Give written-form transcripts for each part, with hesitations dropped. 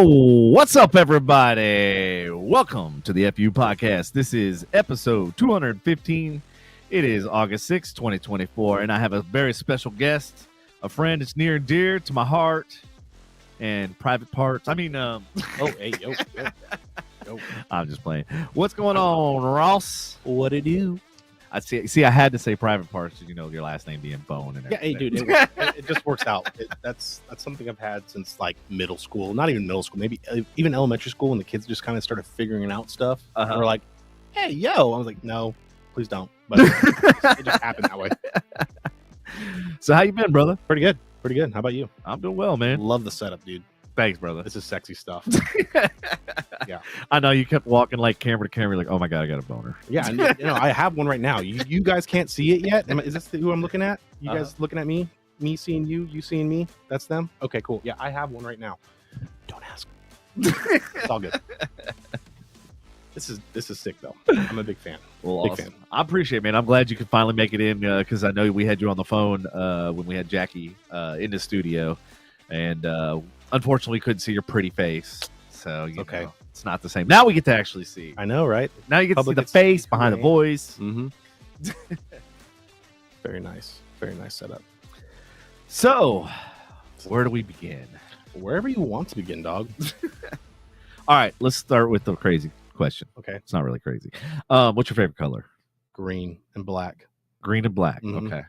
Yo, what's up, everybody? Welcome to the FU podcast. This is episode 215. It is August 6, 2024, and I have a very special guest, a friend that's near and dear to my heart and private parts. I mean, yo. I'm just playing. What's going on, Ross? What it do? I see. I had to say private parts because you know your last name being Bone and everything. Yeah, hey, dude, it just works out. That's something I've had since like middle school. Not even middle school, maybe even elementary school, when the kids just kind of started figuring out stuff. And we're like, "Hey, yo!" I was like, "No, please don't." But it just happened that way. So how you been, brother? Pretty good. Pretty good. How about you? I'm doing well, man. Love the setup, dude. Thanks, brother. This is sexy stuff. Yeah, I know you kept walking like camera to camera, like, oh my god, I got a boner. Yeah, and, I have one right now. You guys can't see it yet. Is this who I'm looking at? You guys looking at me? Me seeing you? You seeing me? That's them. Okay, cool. Yeah, I have one right now. Don't ask. It's all good. This is sick though. I'm a big fan. Well, big awesome. fan. I appreciate it, man. I'm glad you could finally make it in because I know we had you on the phone when we had Jackie in the studio, and unfortunately couldn't see your pretty face. So you know, it's not the same. Now we get to actually see. I know, right? Now you get to see the face behind the voice. Mm-hmm. Very nice. Very nice setup. So, where do we begin? Wherever you want to begin, dog. All right, let's start with the crazy question. Okay. It's not really crazy. What's your favorite color? Green and black. Green and black. Mm-hmm. Okay.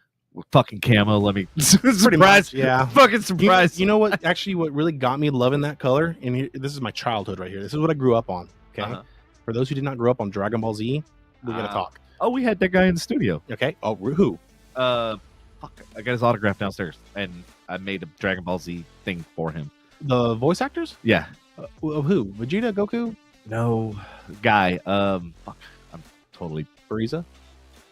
Fucking camo. Let me surprise. Yeah. Fucking surprise. You know what? Actually, what really got me loving that color, and this is my childhood right here. This is what I grew up on. Okay. For those who did not grow up on Dragon Ball Z, we're gonna talk. Oh, we had that guy in the studio. Okay. Oh, who? Fuck. I got his autograph downstairs, and I made a Dragon Ball Z thing for him. The voice actors? Yeah. Who? Vegeta, Goku? No, guy. Fuck. I'm totally Frieza.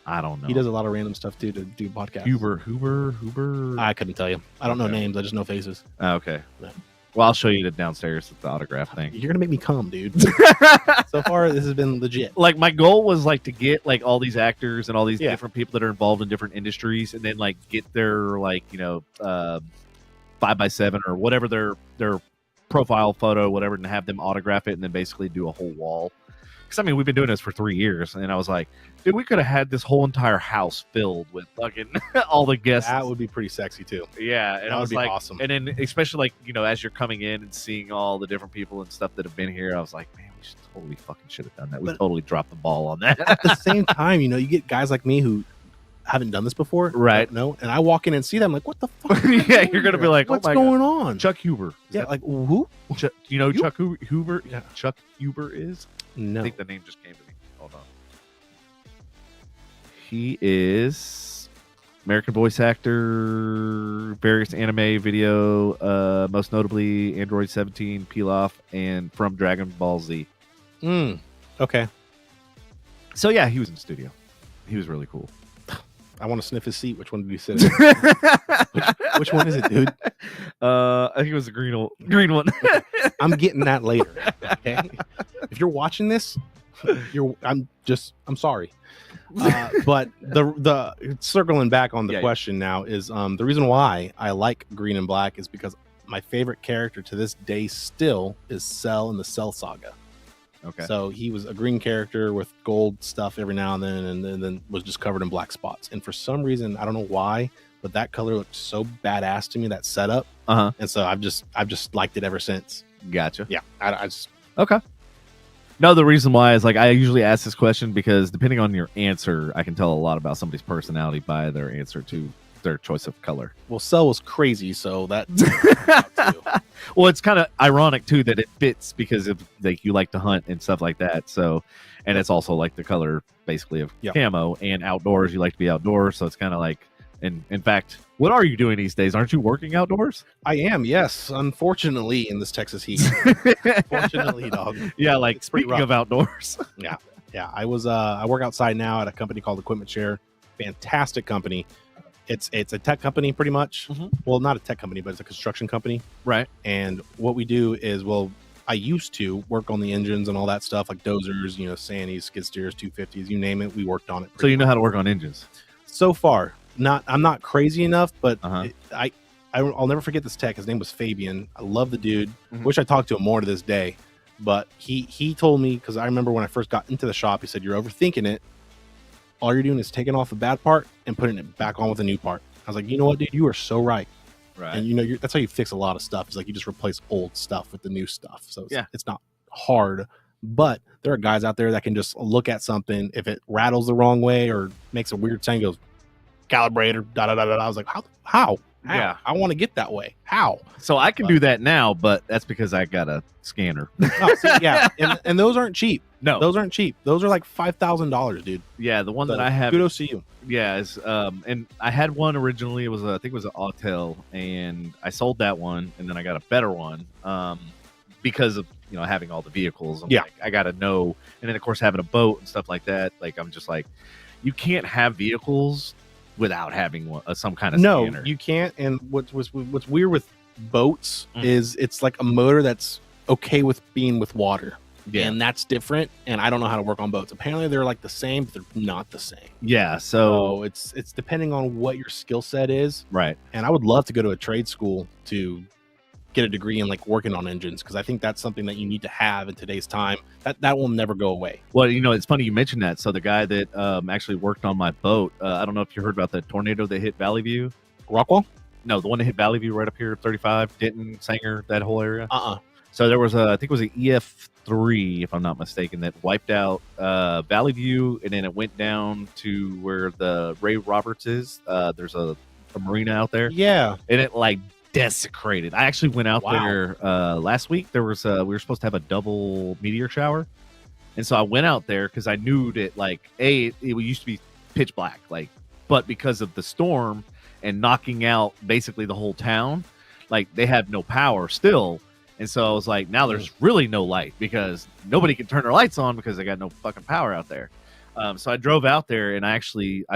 I don't know. He does a lot of random stuff too to do podcasts. Huber. I couldn't tell you. I don't know names. I just know faces. Okay. No. Well, I'll show you the downstairs the autograph thing. You're gonna make me come, dude. So far, this has been legit. Like my goal was like to get like all these actors and all these different people that are involved in different industries, and then like get their like 5x7 or whatever their profile photo, whatever, and have them autograph it, and then basically do a whole wall. Because I mean, we've been doing this for 3 years, and I was like, dude, we could have had this whole entire house filled with fucking all the guests. That would be pretty sexy too. Yeah, and that I was would be like, awesome. And then especially like as you're coming in and seeing all the different people and stuff that have been here, I was like, man, we should have done that. We totally dropped the ball on that. At the same time, you get guys like me who haven't done this before, right? No, and I walk in and see them like, what the fuck? Yeah, you're gonna be like, what's going on? Chuck Huber. Like who? Chuck Hoover? Yeah. Chuck Huber is? No, I think the name just came to me. Hold on. He is American voice actor, various anime, video, most notably Android 17, Pilaf, and from Dragon Ball Z. Okay. So yeah, he was in the studio. He was really cool. I want to sniff his seat. Which one did he sit in? which one is it, dude? I think it was the green one. I'm getting that later. Okay. If you're watching this, I'm sorry. But the circling back on the question now is the reason why I like green and black is because my favorite character to this day still is Cell in the Cell Saga. Okay. So he was a green character with gold stuff every now and then was just covered in black spots. And for some reason, I don't know why, but that color looked so badass to me, that setup. And so I've just liked it ever since. Gotcha. Yeah. I just okay. No, the reason why is like I usually ask this question because depending on your answer, I can tell a lot about somebody's personality by their answer to their choice of color. Well, Cell was crazy, so that. Well, it's kind of ironic too that it fits because of like you like to hunt and stuff like that. So, and it's also like the color basically of camo, and outdoors you like to be outdoors, so it's kind of like. And in fact, what are you doing these days? Aren't you working outdoors? I am, yes. Unfortunately, in this Texas heat. Unfortunately, dog. Yeah, like speaking of outdoors. Yeah. I work outside now at a company called Equipment Share. Fantastic company. It's a tech company pretty much. Mm-hmm. Well, not a tech company, but it's a construction company. Right. And what we do is, I used to work on the engines and all that stuff, like dozers, Sannies, skid steers, 250s, you name it. We worked on it. So you know how to work on engines? So far. I'm not crazy enough, but I'll never forget this tech. His name was Fabian. I love the dude. Wish I talked to him more to this day. But he told me, because I remember when I first got into the shop, he said, you're overthinking it. All you're doing is taking off the bad part and putting it back on with a new part. I was like, you know what, dude? You are so right. Right. And, you know, that's how you fix a lot of stuff. It's like you just replace old stuff with the new stuff. So it's not hard. But there are guys out there that can just look at something. If it rattles the wrong way or makes a weird sound, goes, calibrator, da-da-da-da. I was like, how? Yeah, I want to get that way. How? So I can do that now, but that's because I got a scanner. And those aren't cheap. No, those aren't cheap. Those are like $5,000, dude. Yeah, the one that I have. Kudos to you. Yeah, is and I had one originally. It was I think it was an Autel, and I sold that one, and then I got a better one because of having all the vehicles. Like, I got to know, and then of course having a boat and stuff like that. Like I'm just like, you can't have vehicles without having some kind of scanner. You can't. And what's weird with boats is it's like a motor that's okay with being with water. Yeah. And that's different. And I don't know how to work on boats. Apparently they're like the same, but they're not the same. Yeah. So it's depending on what your skill set is. Right. And I would love to go to a trade school to get a degree in like working on engines, because I think that's something that you need to have in today's time. That will never go away. Well, it's funny you mentioned that. So the guy that actually worked on my boat, I don't know if you heard about the tornado that hit Valley View. Rockwall? No, the one that hit Valley View right up here, 35, Denton, Sanger, that whole area. So there was I think it was an EF3, if I'm not mistaken, that wiped out Valley View, and then it went down to where the Ray Roberts is. There's a marina out there. Yeah. And it like desecrated. I actually went out there last week. There was we were supposed to have a double meteor shower, and so I went out there because I knew that it used to be pitch black, but because of the storm and knocking out basically the whole town, they have no power still. And so I was like, now there's really no light because nobody can turn their lights on because they got no fucking power out there. So I drove out there, and I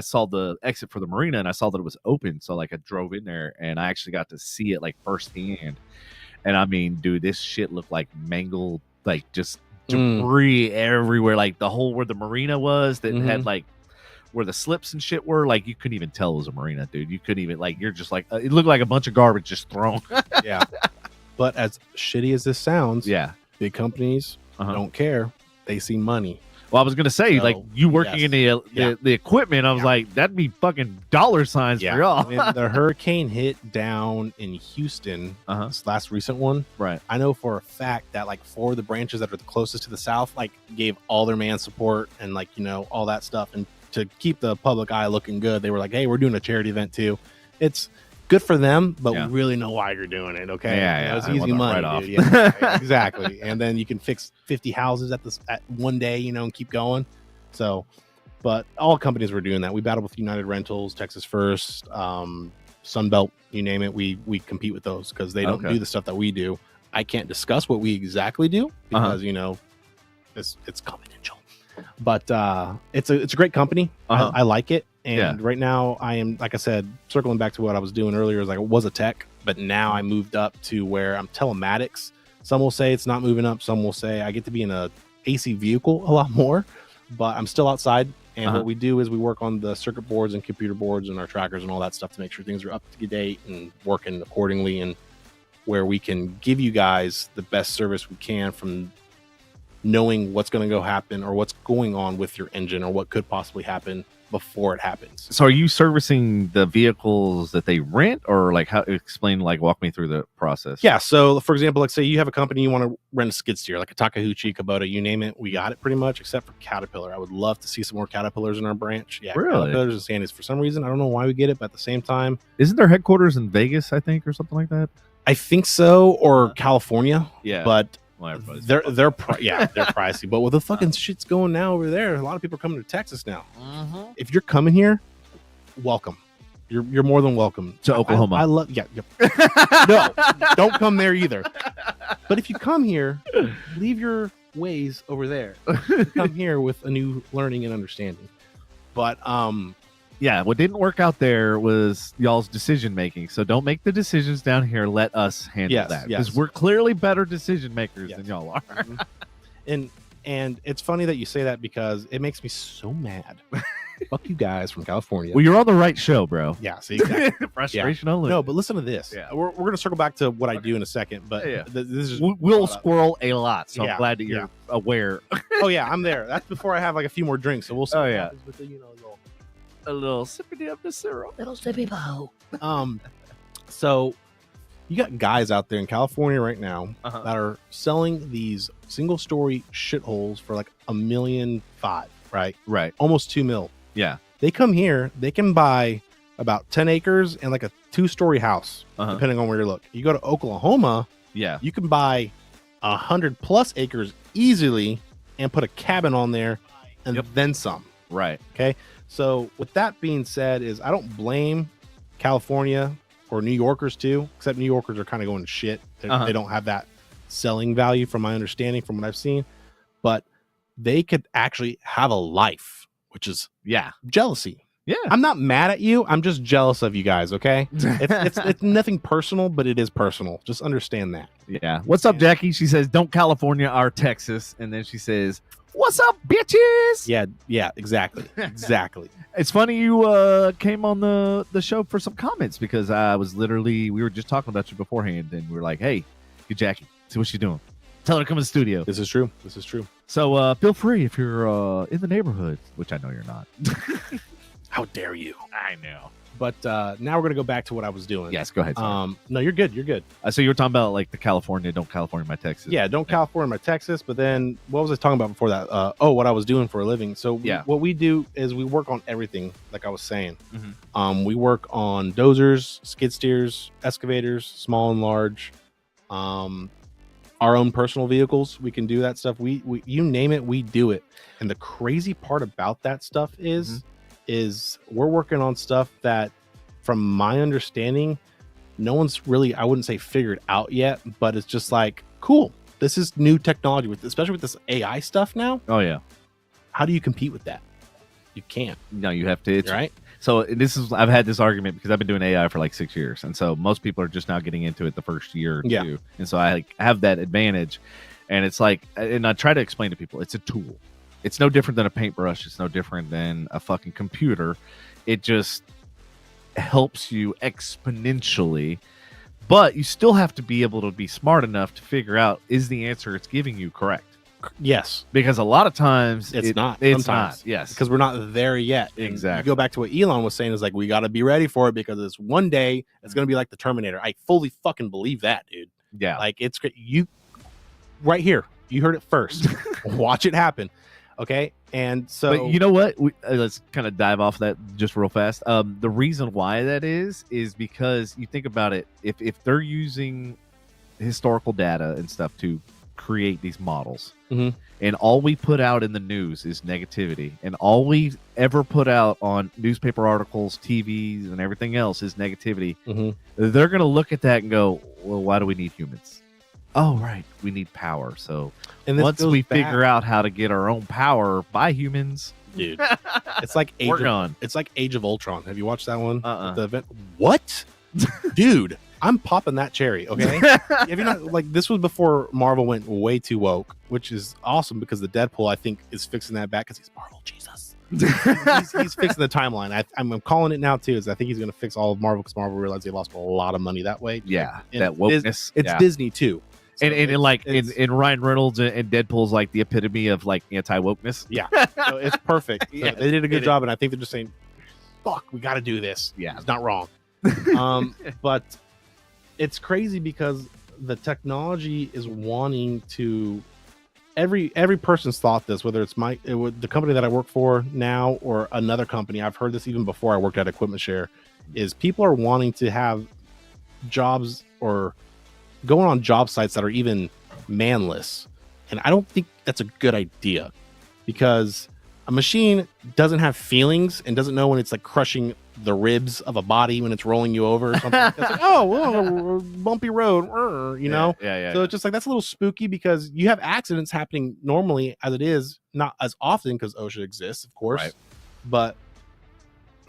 saw the exit for the marina, and I saw that it was open. So I drove in there, and I actually got to see it firsthand. And I mean, dude, this shit looked like mangled, just debris everywhere. The hole where the marina was that had where the slips and shit were, you couldn't even tell it was a marina, dude. You couldn't even you're just it looked like a bunch of garbage just thrown. Yeah. But as shitty as this sounds, big companies don't care. They see money. Well, I was gonna say, you working in the equipment, I was like, that'd be fucking dollar signs for y'all. I mean, the hurricane hit down in Houston, this last recent one. Right. I know for a fact that 4 of the branches that are the closest to the south, gave all their man support and all that stuff, and to keep the public eye looking good, they were like, hey, we're doing a charity event too. It's good for them, but we really know why you're doing it. Okay. It's easy money, dude. Yeah, exactly. And then you can fix 50 houses at one day, and keep going. So, but all companies were doing that. We battled with United Rentals, Texas First, Sunbelt, you name it. We compete with those because they don't do the stuff that we do. I can't discuss what we exactly do because it's confidential. But it's a great company. I like it. And right now I am, like I said, circling back to what I was doing earlier, is I was a tech, but now I moved up to where I'm telematics. Some will say it's not moving up. Some will say I get to be in a AC vehicle a lot more, but I'm still outside. And what we do is we work on the circuit boards and computer boards and our trackers and all that stuff to make sure things are up to date and working accordingly, and where we can give you guys the best service we can from knowing what's going to go happen or what's going on with your engine or what could possibly happen before it happens. So are you servicing the vehicles that they rent, or walk me through the process? Yeah. So for example, say you have a company, you want to rent a skid steer, like a Takeuchi, Kubota, you name it. We got it pretty much, except for Caterpillar. I would love to see some more Caterpillars in our branch. Yeah. Really? Caterpillars and Sandys. For some reason, I don't know why we get it, but at the same time, isn't their headquarters in Vegas, I think, or something like that? I think so, or California. Yeah. But they're pricey, but with the fucking shit's going now over there, a lot of people are coming to Texas now. If you're coming here, welcome. You're more than welcome to Oklahoma. I love no, don't come there either. But if you come here, leave your ways over there. Come here with a new learning and understanding. But what didn't work out there was y'all's decision making. So don't make the decisions down here. Let us handle that, because we're clearly better decision makers than y'all are. And it's funny that you say that, because it makes me so mad Fuck you guys from California. Well, you're on the right show, bro. Yeah, see, exactly. Frustration only. No, but listen to this. Yeah. We're going to circle back to what I do in a second, but this is we'll squirrel a lot, so Yeah, I'm glad that you're aware. Oh yeah, I'm there. That's before I have like a few more drinks, so we'll see. Oh, what yeah. happens with the, A little sippity up the syrup. Little sippy bow. So you got guys out there in California right now that are selling these single story shitholes for like $1.5 million, right? Right. Almost $2 million. Yeah. They come here, they can buy about 10 acres and like a 2-story house, depending on where you look. You go to Oklahoma, you can buy 100+ acres easily and put a cabin on there and then some. Right. Okay. So with that being said, is I don't blame California or New Yorkers too, except New Yorkers are kind of going to shit. They don't have that selling value from my understanding, from what I've seen, but they could actually have a life, which is jealousy. Yeah. I'm not mad at you. I'm just jealous of you guys. Okay. It's nothing personal, but it is personal. Just understand that. Yeah. What's up, Jackie? She says, don't California our Texas. And then she says, what's up, bitches? Yeah, exactly. Exactly. It's funny you came on the show for some comments, because we were just talking about you beforehand, and we were like, hey, get Jackie, see what she's doing. Tell her to come in the studio. This is true. So feel free if you're in the neighborhood, which I know you're not. How dare you? I know. But now we're going to go back to what I was doing. Yes, go ahead. No, you're good. So you were talking about like the don't California my Texas. Yeah, don't California my Texas. But then what was I talking about before that? What I was doing for a living. So what we do is we work on everything, like I was saying. We work on dozers, skid steers, excavators, small and large. Our own personal vehicles, we can do that stuff. We you name it, we do it. And the crazy part about that stuff is we're working on stuff that, from my understanding, no one's really, I wouldn't say figured out yet, but it's just like, cool, this is new technology, especially with this AI stuff now. Oh yeah. How do you compete with that? You can't. No, you have to. Right. So I've had this argument because I've been doing AI for like 6 years, and so most people are just now getting into it the first year or two, and so I have that advantage. And it's like, and I try to explain to people, it's a tool. It's no different than a paintbrush. It's no different than a fucking computer. It just helps you exponentially, but you still have to be able to be smart enough to figure out, is the answer it's giving you correct? Yes. Because a lot of times it's not. It's not. Yes. Because we're not there yet. Exactly. You go back to what Elon was saying, is like, we got to be ready for it, because it's one day it's going to be like the Terminator. I fully fucking believe that, dude. Yeah. Like, it's great. You right here, you heard it first. Watch it happen. Okay. And so, but you know what? Let's kind of dive off that just real fast. The reason why that is because you think about it. If they're using historical data and stuff to create these models, and all we put out in the news is negativity, and all we ever put out on newspaper articles, TVs, and everything else is negativity, they're going to look at that and go, well, why do we need humans? Oh, right, we need power. So once we figure out how to get our own power by humans, dude, it's like Age of Ultron. Have you watched that one? The event? What? Dude, I'm popping that cherry. Okay. Have you not, like, this was before Marvel went way too woke, which is awesome, because the Deadpool, I think, is fixing that back, because he's Marvel Jesus. he's fixing the timeline. I'm calling it now too. Is I think he's going to fix all of Marvel, because Marvel realized they lost a lot of money that way. Yeah, and that wokeness. It's Disney too. So and like in Ryan Reynolds and Deadpool's like the epitome of like anti-wokeness. Yeah, so it's perfect. So they did a good job, and I think they're just saying, "Fuck, we got to do this." Yeah, it's not wrong. But it's crazy, because the technology is wanting to. Every person's thought this, whether it's the company that I work for now or another company. I've heard this even before I worked at Equipment Share. Is people are wanting to have jobs or going on job sites that are even manless, and I don't think that's a good idea, because a machine doesn't have feelings and doesn't know when it's like crushing the ribs of a body when it's rolling you over or something. It's like, oh, well, bumpy road, you know. So it's just like, that's a little spooky, because you have accidents happening normally as it is, not as often because OSHA exists, of course, but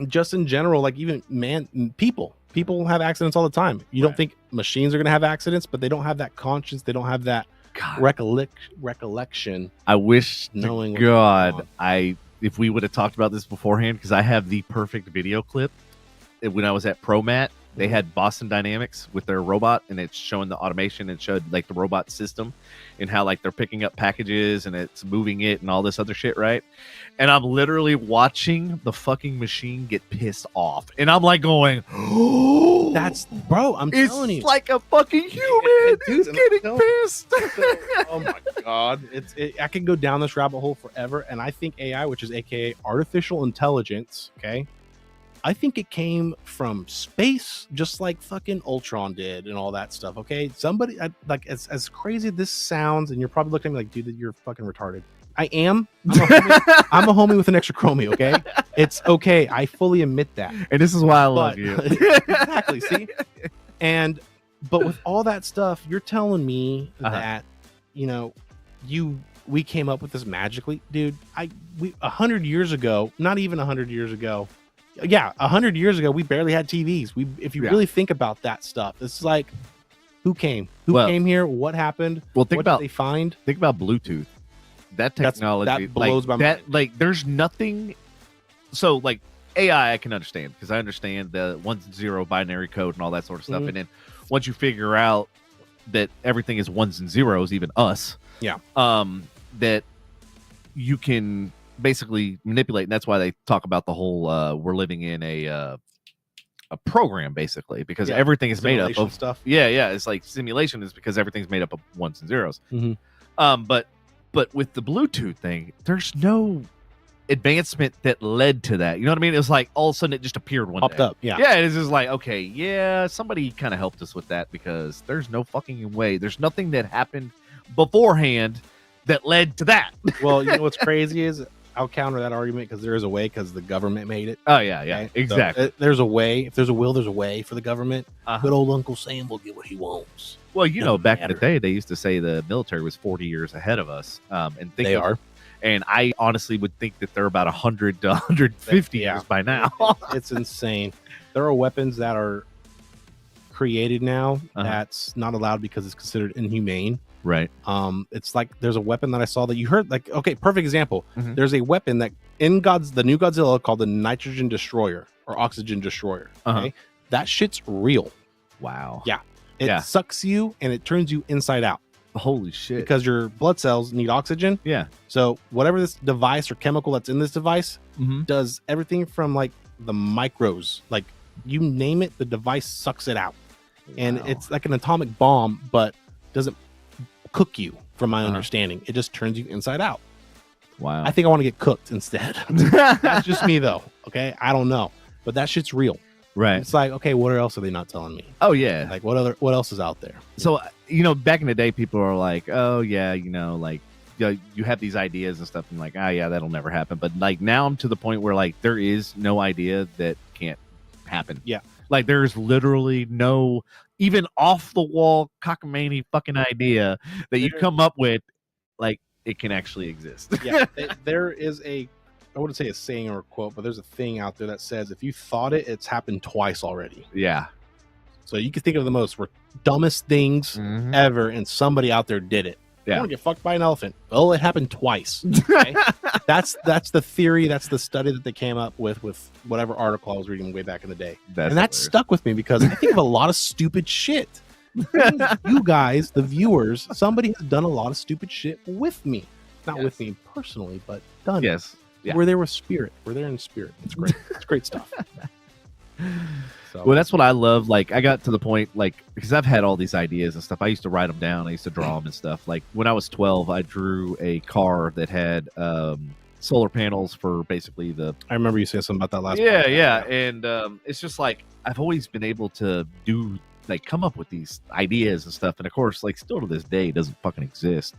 just in general, like even people have accidents all the time. You don't think machines are going to have accidents, but they don't have that conscience. They don't have that recollection. I wish, knowing God, if we would have talked about this beforehand, because I have the perfect video clip. When I was at ProMat, they had Boston Dynamics with their robot, and it's showing the automation and showed like the robot system and how like they're picking up packages and it's moving it and all this other shit, right? And I'm literally watching the fucking machine get pissed off, and I'm like going, "Oh, that's bro." I'm telling you, it's like a fucking human. Dude, getting pissed. Oh my god, I can go down this rabbit hole forever, and I think AI, which is AKA artificial intelligence, okay. I think it came from space, just like fucking Ultron did and all that stuff. Okay, somebody like as crazy as this sounds, and you're probably looking at me like, dude, you're fucking retarded. I am. I'm a homie with an extra chromie. Okay, it's okay. I fully admit that, and this is why I love you. Exactly. See, but with all that stuff, you're telling me that we came up with this magically, dude. 100 years ago, not even 100 years ago. Yeah, 100 years ago, we barely had TVs. If you really think about that stuff, it's like, who came? Who came here? What happened? Well, what did they find? Think about Bluetooth. That technology that blows my mind. Like, there's nothing. So, like AI, I can understand because I understand the 1 and 0 binary code and all that sort of stuff. Mm-hmm. And then once you figure out that everything is 1s and 0s, even us, that you can basically manipulate, and that's why they talk about the whole we're living in a program, basically, because everything is made up of stuff. It's like simulation is because everything's made up of 1s and 0s. Mm-hmm. But with the Bluetooth thing, there's no advancement that led to that. You know what I mean? It was like all of a sudden it just appeared one Popped day. Up. It's just like, okay, somebody kind of helped us with that, because there's no fucking way. There's nothing that happened beforehand that led to that. Well, you know what's crazy is, I'll counter that argument, because there is a way, because the government made it. Oh yeah, okay? Exactly. So, there's a way. If there's a will, there's a way for the government. Good old Uncle Sam will get what he wants. Well, back in the day, they used to say the military was 40 years ahead of us, and they are. And I honestly would think that they're about 100 to 150 years by now. It's insane. There are weapons that are created now that's not allowed because it's considered inhumane. Right. It's like there's a weapon that I saw that you heard, like, okay, perfect example. There's a weapon that in the new Godzilla called the nitrogen destroyer or oxygen destroyer. Okay. That shit's real. Wow. Yeah. It sucks you and it turns you inside out. Holy shit. Because your blood cells need oxygen. Yeah. So whatever this device or chemical that's in this device does everything from like the micros, like you name it, the device sucks it out. Wow. And it's like an atomic bomb, but doesn't cook you, from my understanding. It just turns you inside out. Wow. I think I want to get cooked instead. That's just me though. Okay. I don't know, but that shit's real. Right. It's like, okay, what else are they not telling me? Oh yeah. Like what else is out there? So, back in the day, people are like, oh yeah, like you have these ideas and stuff, and like, oh yeah, that'll never happen. But like now I'm to the point where like there is no idea that can't happen. Yeah. Like there's literally no even off the wall cockamamie fucking idea that you come up with, like it can actually exist. Yeah. There is I wouldn't say a saying or a quote, but there's a thing out there that says if you thought it's happened twice already. Yeah. So you can think of the most dumbest things ever, and somebody out there did it. Yeah. I want to get fucked by an elephant. Oh, it happened twice. Okay? That's the theory. That's the study that they came up with whatever article I was reading way back in the day. That stuck with me because I think of a lot of stupid shit. You guys, the viewers, somebody has done a lot of stupid shit with me. Not with me personally, but done. Yes. Yeah. We're there with spirit. We're there in spirit. It's great. It's great stuff. So. Well, that's what I love. Like, I got to the point, like, because I've had all these ideas and stuff. I used to write them down. I used to draw them and stuff. Like, when I was 12, I drew a car that had solar panels for basically the... I remember you saying something about that last podcast. Yeah. And it's just like, I've always been able to come up with these ideas and stuff. And of course, like, still to this day, it doesn't fucking exist.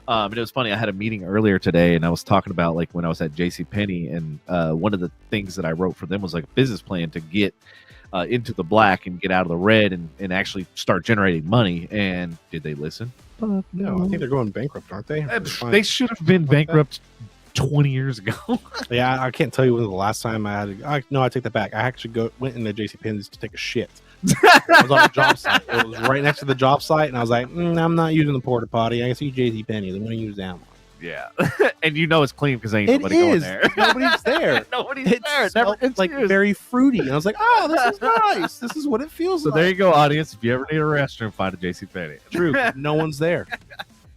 And it was funny. I had a meeting earlier today, and I was talking about like when I was at JCPenney, and one of the things that I wrote for them was like a business plan to get into the black and get out of the red and actually start generating money. And did they listen? No, I think they're going bankrupt, aren't they? They should have been bankrupt 20 years ago. Yeah, I can't tell you when the last time I had. No, I take that back. I actually went into JCPenney's to take a shit. I was on a job site. It was right next to the job site, and I was like, I'm not using the porta potty. I can see JCPenney. I'm going to use that one. Yeah. And you know it's clean because ain't nobody going there. Nobody's there. Nobody's there. It never gets like used. very fruity. And I was like, oh, this is nice. This is what it feels So like. there you go, audience. If you ever need a restroom, find a JCPenney. True. No one's there.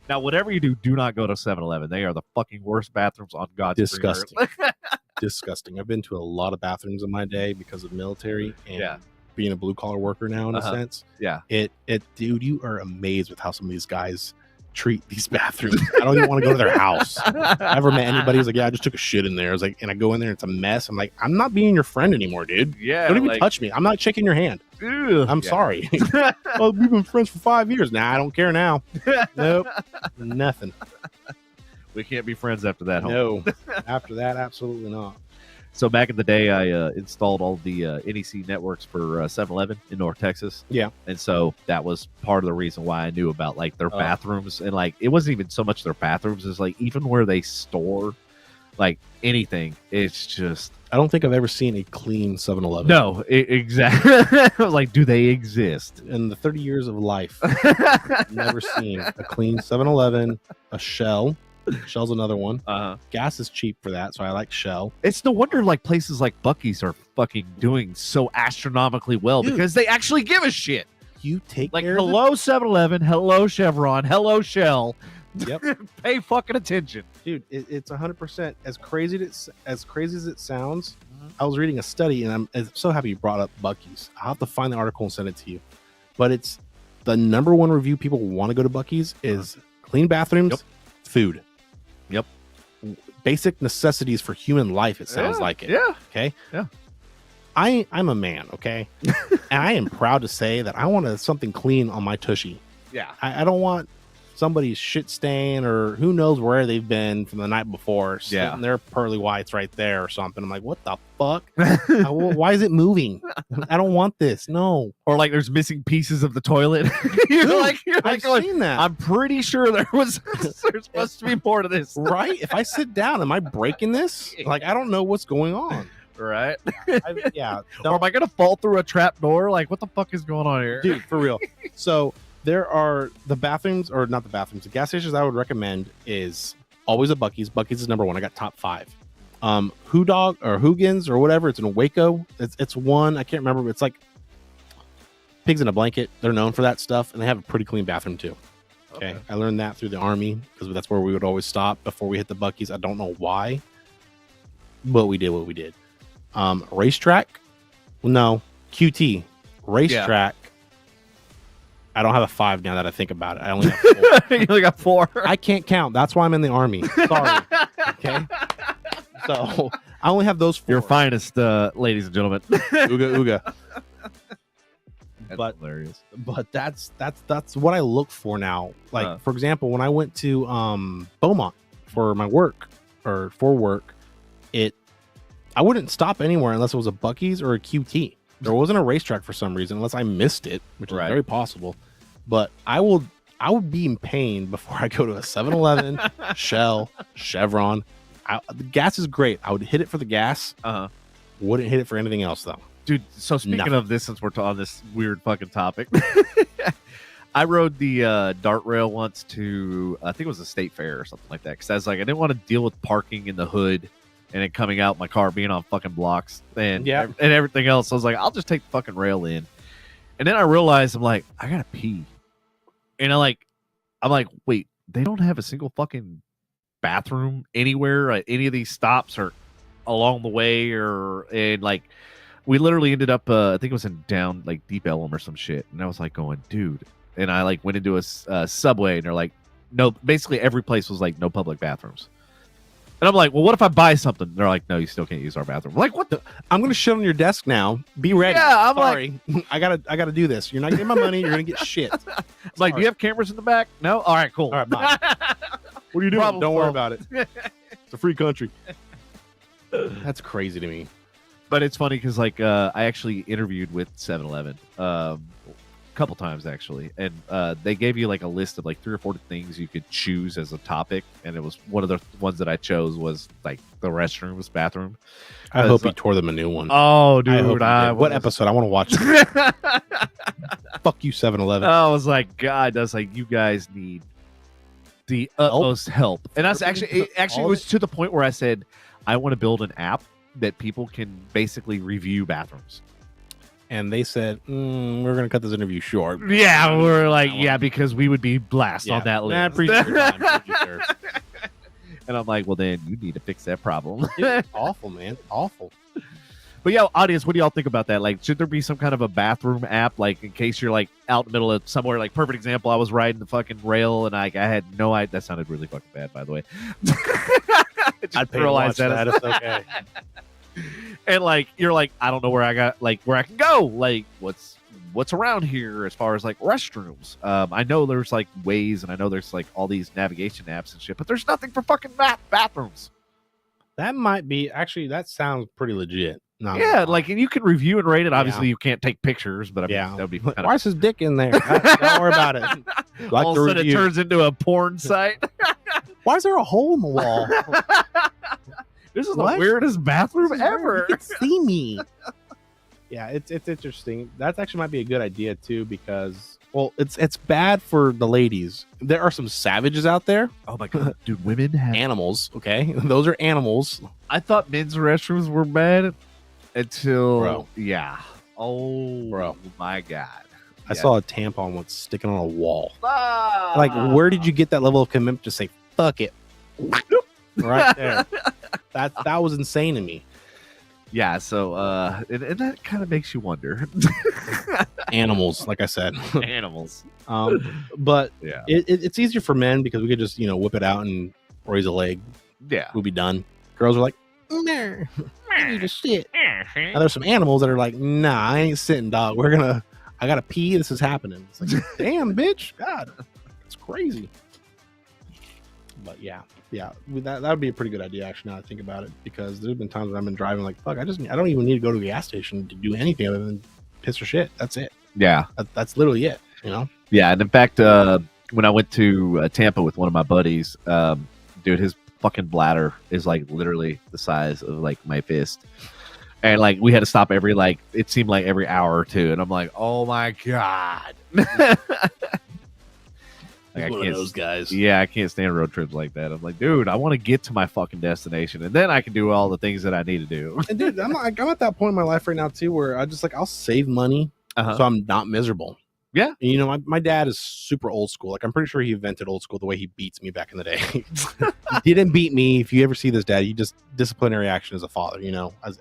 Now, whatever you do not go to 7-Eleven. They are the fucking worst bathrooms on God's Disgusting. green earth. Disgusting. I've been to a lot of bathrooms in my day because of military and being a blue collar worker now in a sense. Yeah. Dude, you are amazed with how some of these guys treat these bathrooms. I don't even want to go to their house. I never met anybody who's like, yeah, I just took a shit in there. I was like, and I go in there and it's a mess. I'm like, I'm not being your friend anymore, dude. Yeah. Don't even touch me. I'm not shaking your hand. I'm sorry. Oh, we've been friends for 5 years. Nah, I don't care now. Nope. Nothing. We can't be friends after that. No. After that, absolutely not. So back in the day, I installed all the NEC networks for 7-Eleven in North Texas. Yeah. And so that was part of the reason why I knew about like their bathrooms. And like, it wasn't even so much their bathrooms. It's like even where they store like anything. It's just. I don't think I've ever seen a clean 7-Eleven. No, exactly. Like, do they exist? In the 30 years of life, I've never seen a clean 7-Eleven, a Shell. Shell's another one. Gas is cheap for that, so I like Shell. It's no wonder like places like Buc-ee's are fucking doing so astronomically well, dude, because they actually give a shit. You take like care hello 7-Eleven, hello Chevron, hello Shell. Yep. Pay fucking attention, dude. It's 100% as crazy as it sounds. I was reading a study, and I'm so happy you brought up Buc-ee's. I'll have to find the article and send it to you. But it's the number one review people want to go to Buc-ee's is clean bathrooms, food. Yep. Basic necessities for human life, it sounds like it. Yeah. Okay. Yeah. I'm a man, okay? And I am proud to say that I want something clean on my tushy. Yeah. I don't want somebody's shit stain or who knows where they've been from the night before. Yeah. Their pearly whites right there or something. I'm like, what the fuck? Why is it moving? I don't want this. No. Or like there's missing pieces of the toilet. I've seen that. I'm pretty sure there's supposed to be more to this. Right? If I sit down, am I breaking this? Like, I don't know what's going on. Right? Or am I going to fall through a trap door? Like, what the fuck is going on here? Dude, for real. So there are the bathrooms, or not the bathrooms, the gas stations I would recommend is always a Buc-ee's. Buc-ee's is number one. I got top 5. Who Dog or Hoogan's or whatever. It's in Waco. It's one. I can't remember. But it's like Pigs in a Blanket. They're known for that stuff, and they have a pretty clean bathroom too. Okay. I learned that through the Army because that's where we would always stop before we hit the Buc-ee's. I don't know why, but we did what we did. Racetrack. No, QT. Racetrack. Yeah. I don't have a 5 now that I think about it. I only have 4. You only got 4. I can't count. That's why I'm in the Army. Sorry. Okay. So I only have those 4. Your finest, ladies and gentlemen. Ooga. That's hilarious. But that's what I look for now. Like for example, when I went to Beaumont for my work or for work, I wouldn't stop anywhere unless it was a Buc-ee's or a QT. There wasn't a racetrack for some reason, unless I missed it, which is very possible. But I would be in pain before I go to a 7-Eleven, Shell, Chevron. The gas is great. I would hit it for the gas. Wouldn't hit it for anything else, though. Dude, so speaking of this, since we're on this weird fucking topic, I rode the dart rail once to, I think it was a state fair or something like that. Because I was like, I didn't want to deal with parking in the hood and then coming out my car being on fucking blocks and everything else. I was like, I'll just take the fucking rail in. And then I realized, I'm like, I gotta pee. And I'm like, wait, they don't have a single fucking bathroom anywhere at any of these stops or along the way, and like we literally ended up I think it was in down like Deep Ellum or some shit. And I was like going, dude. And I like went into a Subway and they're like, no, basically every place was like no public bathrooms. And I'm like, well, what if I buy something? They're like, no, you still can't use our bathroom. I'm like, what the? I'm going to shit on your desk now. Be ready. Yeah, I'm sorry. Like, I gotta do this. You're not getting my money. You're going to get shit. Like, do you have cameras in the back? No? All right, cool. All right, bye. What are you doing? Don't worry about it. It's a free country. That's crazy to me. But it's funny because, like, I actually interviewed with 7-Eleven a couple times, actually. And they gave you, like, a list of, like, 3 or 4 things you could choose as a topic. And it was one of the ones that I chose was, like, the restrooms, bathroom. I hope he tore them a new one. Oh, dude. What episode? I want to watch it. Fuck you, 7-Eleven. I was like, God, that's like, you guys need the utmost help. And that's actually it was to the point where I said I want to build an app that people can basically review bathrooms. And they said, we're going to cut this interview short. Yeah, we're like, because we would be blast on that list. I appreciate your time. Thank you, sir. And I'm like, well, then you need to fix that problem. Dude, awful, man. Awful. But yeah, audience, what do y'all think about that? Like, should there be some kind of a bathroom app, like in case you're like out in the middle of somewhere? Like, perfect example, I was riding the fucking rail and I had no idea. That sounded really fucking bad, by the way. I'd pay to watch that. It's okay. And like, you're like, I don't know where I can go. Like, what's around here as far as like restrooms? I know there's like Waze and I know there's like all these navigation apps and shit, but there's nothing for fucking bathrooms. That might be actually. That sounds pretty legit. No, yeah, like, and you can review and rate it. Obviously, you can't take pictures, but I mean, that would be kind why is his dick in there? Don't worry about it. Like all of a sudden, it turns into a porn site. Why is there a hole in the wall? This is the weirdest bathroom ever. You can see me. Yeah, it's interesting. That actually might be a good idea too, because it's bad for the ladies. There are some savages out there. Oh my god, dude, women have animals. Okay, those are animals. I thought men's restrooms were bad until bro, my god. I saw a tampon once sticking on a wall. Like, where did you get that level of commitment to say fuck it? Right there. That was insane to me. Yeah, so and that kind of makes you wonder. Animals, like I said. Animals. But yeah, it's easier for men because we could just whip it out and raise a leg. Yeah, we'll be done. Girls are like, nah, I need to sit. Now there's some animals that are like, nah, I ain't sitting, dog. I gotta pee. This is happening. It's like, damn, bitch, God, it's crazy. But yeah, that would be a pretty good idea actually. Now I think about it, because there's been times when I've been driving like, fuck, I don't even need to go to the gas station to do anything other than piss or shit. That's it. Yeah, that's literally it. Yeah, and in fact, when I went to Tampa with one of my buddies, dude, his fucking bladder is like literally the size of like my fist, and like we had to stop every it seemed like every hour or two, and I'm like, oh my god. Like, one of those guys. Yeah, I can't stand road trips like that. I'm like, dude, I want to get to my fucking destination, and then I can do all the things that I need to do. And dude, I'm at that point in my life right now too, where I just I'll save money, so I'm not miserable. Yeah, and, my dad is super old school. Like, I'm pretty sure he invented old school the way he beats me back in the day. He didn't beat me. If you ever see this dad, he just disciplinary action as a father,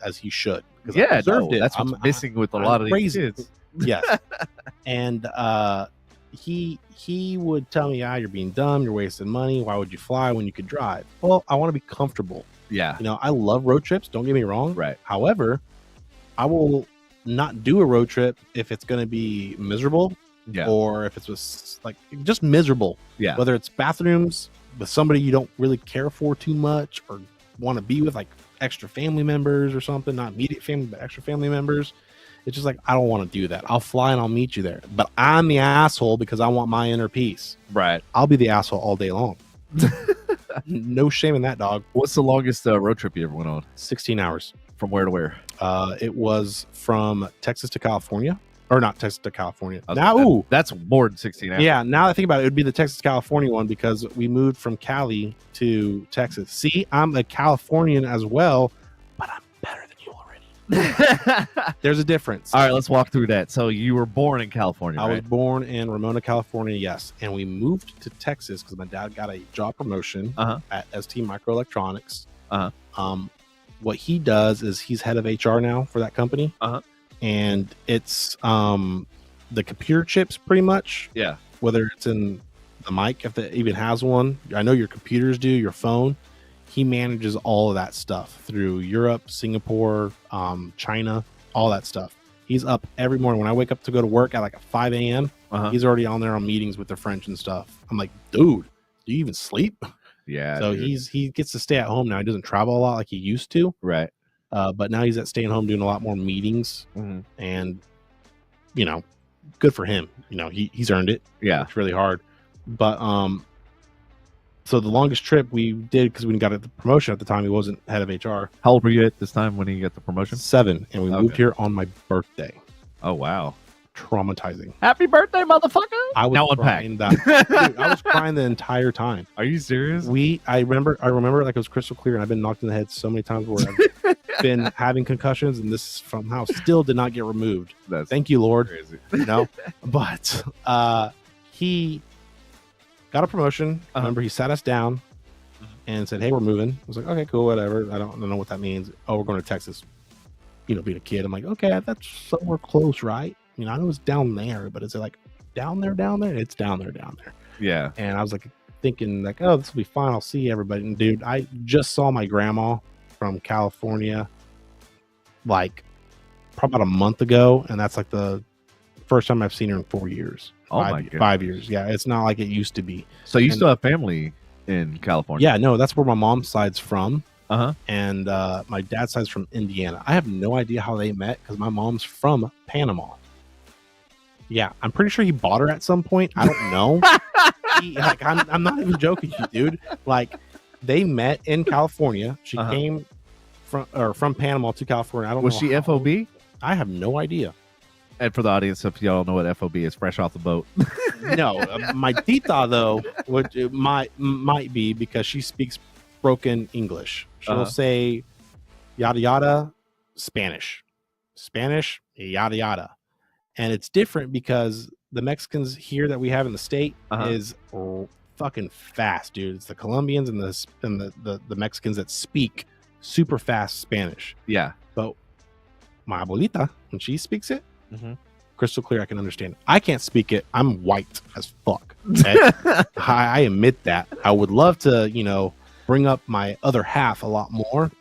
as he should. Yeah, that's what's missing with a lot of these kids. Yes, and he would tell me, you're being dumb, you're wasting money, why would you fly when you could drive? Well, I want to be comfortable. Yeah, I love road trips, don't get me wrong. Right. However, I will not do a road trip if it's going to be miserable, or if it's just miserable. Yeah, whether it's bathrooms with somebody you don't really care for too much, or want to be with extra family members or something, not immediate family but extra family members. It's just I don't want to do that. I'll fly and I'll meet you there. But I'm the asshole because I want my inner peace. Right. I'll be the asshole all day long. No shame in that, dog. What's the longest road trip you ever went on? 16 hours. From where to where? It was from Texas to California. Or not Texas to California. That's more than 16 hours. Yeah, now that I think about it, it would be the Texas-California one, because we moved from Cali to Texas. See, I'm a Californian as well, but I'm better than you already. There's a difference. All right, let's walk through that. So you were born in California, I right? was born in Ramona, California, yes. And we moved to Texas because my dad got a job promotion at ST Microelectronics. What he does is he's head of HR now for that company. And it's the computer chips, pretty much. Yeah. Whether it's in the mic, if it even has one. I know your computers do, your phone. He manages all of that stuff through Europe, Singapore, China, all that stuff. He's up every morning. When I wake up to go to work at 5 a.m., he's already on there on meetings with the French and stuff. I'm like, dude, do you even sleep? Yeah. So he gets to stay at home now. He doesn't travel a lot like he used to. Right. But now he's at staying home doing a lot more meetings, and good for him. He's earned it. Yeah, it's really hard. But so the longest trip we did, because we got the promotion at the time, he wasn't head of HR. How old were you at this time when he got the promotion? 7, and we moved here on my birthday. Oh wow! traumatizing. Happy birthday, motherfucker! I was now crying dude, I was crying the entire time. Are you serious? I remember like it was crystal clear, and I've been knocked in the head so many times where I've been having concussions, and this somehow still did not get removed. Thank you, Lord. Crazy. But he got a promotion. Remember, he sat us down and said, "Hey, we're moving." I was like, "Okay, cool, whatever." I don't know what that means. Oh, we're going to Texas. Being a kid, I'm like, okay, that's somewhere close, right? I know it's down there, but is it like down there? It's down there. Yeah. And I was like thinking like, oh, this will be fine. I'll see everybody. And dude, I just saw my grandma from California like probably about a month ago, and that's like the first time I've seen her in 4 years. My God. 5 years. Yeah, it's not like it used to be. So you still have family in California? Yeah, no, that's where my mom's side's from. And my dad's side's from Indiana. I have no idea how they met because my mom's from Panama. Yeah, I'm pretty sure he bought her at some point. I don't know. I'm not even joking you, dude. Like, they met in California. She came from Panama to California. I don't know. Was she FOB? I have no idea. And for the audience, if y'all know what FOB is, fresh off the boat. No, my tita though, which it might be because she speaks broken English. She'll say yada yada Spanish, yada yada, and it's different because the Mexicans here that we have in the state is fucking fast, dude. It's the Colombians and the Mexicans that speak super fast Spanish. Yeah, but my abuelita, when she speaks it, crystal clear, I can understand. I can't speak it. I'm white as fuck. Okay? I admit that. I would love to, bring up my other half a lot more.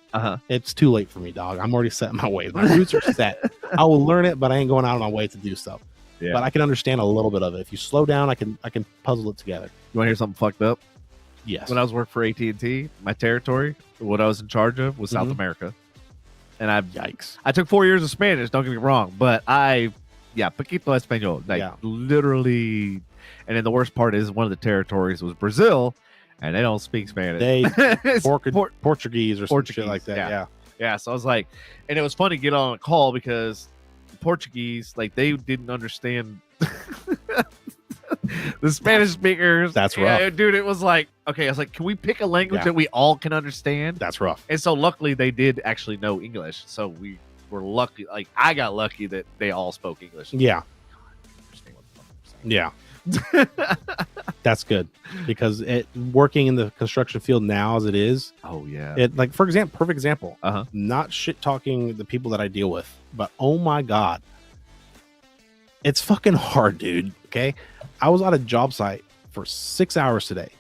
It's too late for me, dog. I'm already set in my ways. My roots are set. I will learn it, but I ain't going out of my way to do so. Yeah. But I can understand a little bit of it. If you slow down, I can puzzle it together. You want to hear something fucked up? Yes. When I was working for AT&T, my territory, what I was in charge of was South America. And I took 4 years of Spanish, don't get me wrong, but poquito español. Literally. And then the worst part is one of the territories was Brazil, and they don't speak Spanish. Portuguese or some shit like that. Yeah. So I was like, and it was funny to get on a call because Portuguese, like, they didn't understand the Spanish speakers. That's rough. Dude, it was like, okay, I was like, can we pick a language that we all can understand? That's rough. And so luckily they did actually know English. So we were lucky. Like, I got lucky that they all spoke English. Yeah. Yeah. That's good because working in the construction field now as it is. Oh yeah. Perfect example. Not shit talking the people that I deal with, but oh my God, it's fucking hard, dude. Okay. I was on a job site for 6 hours today.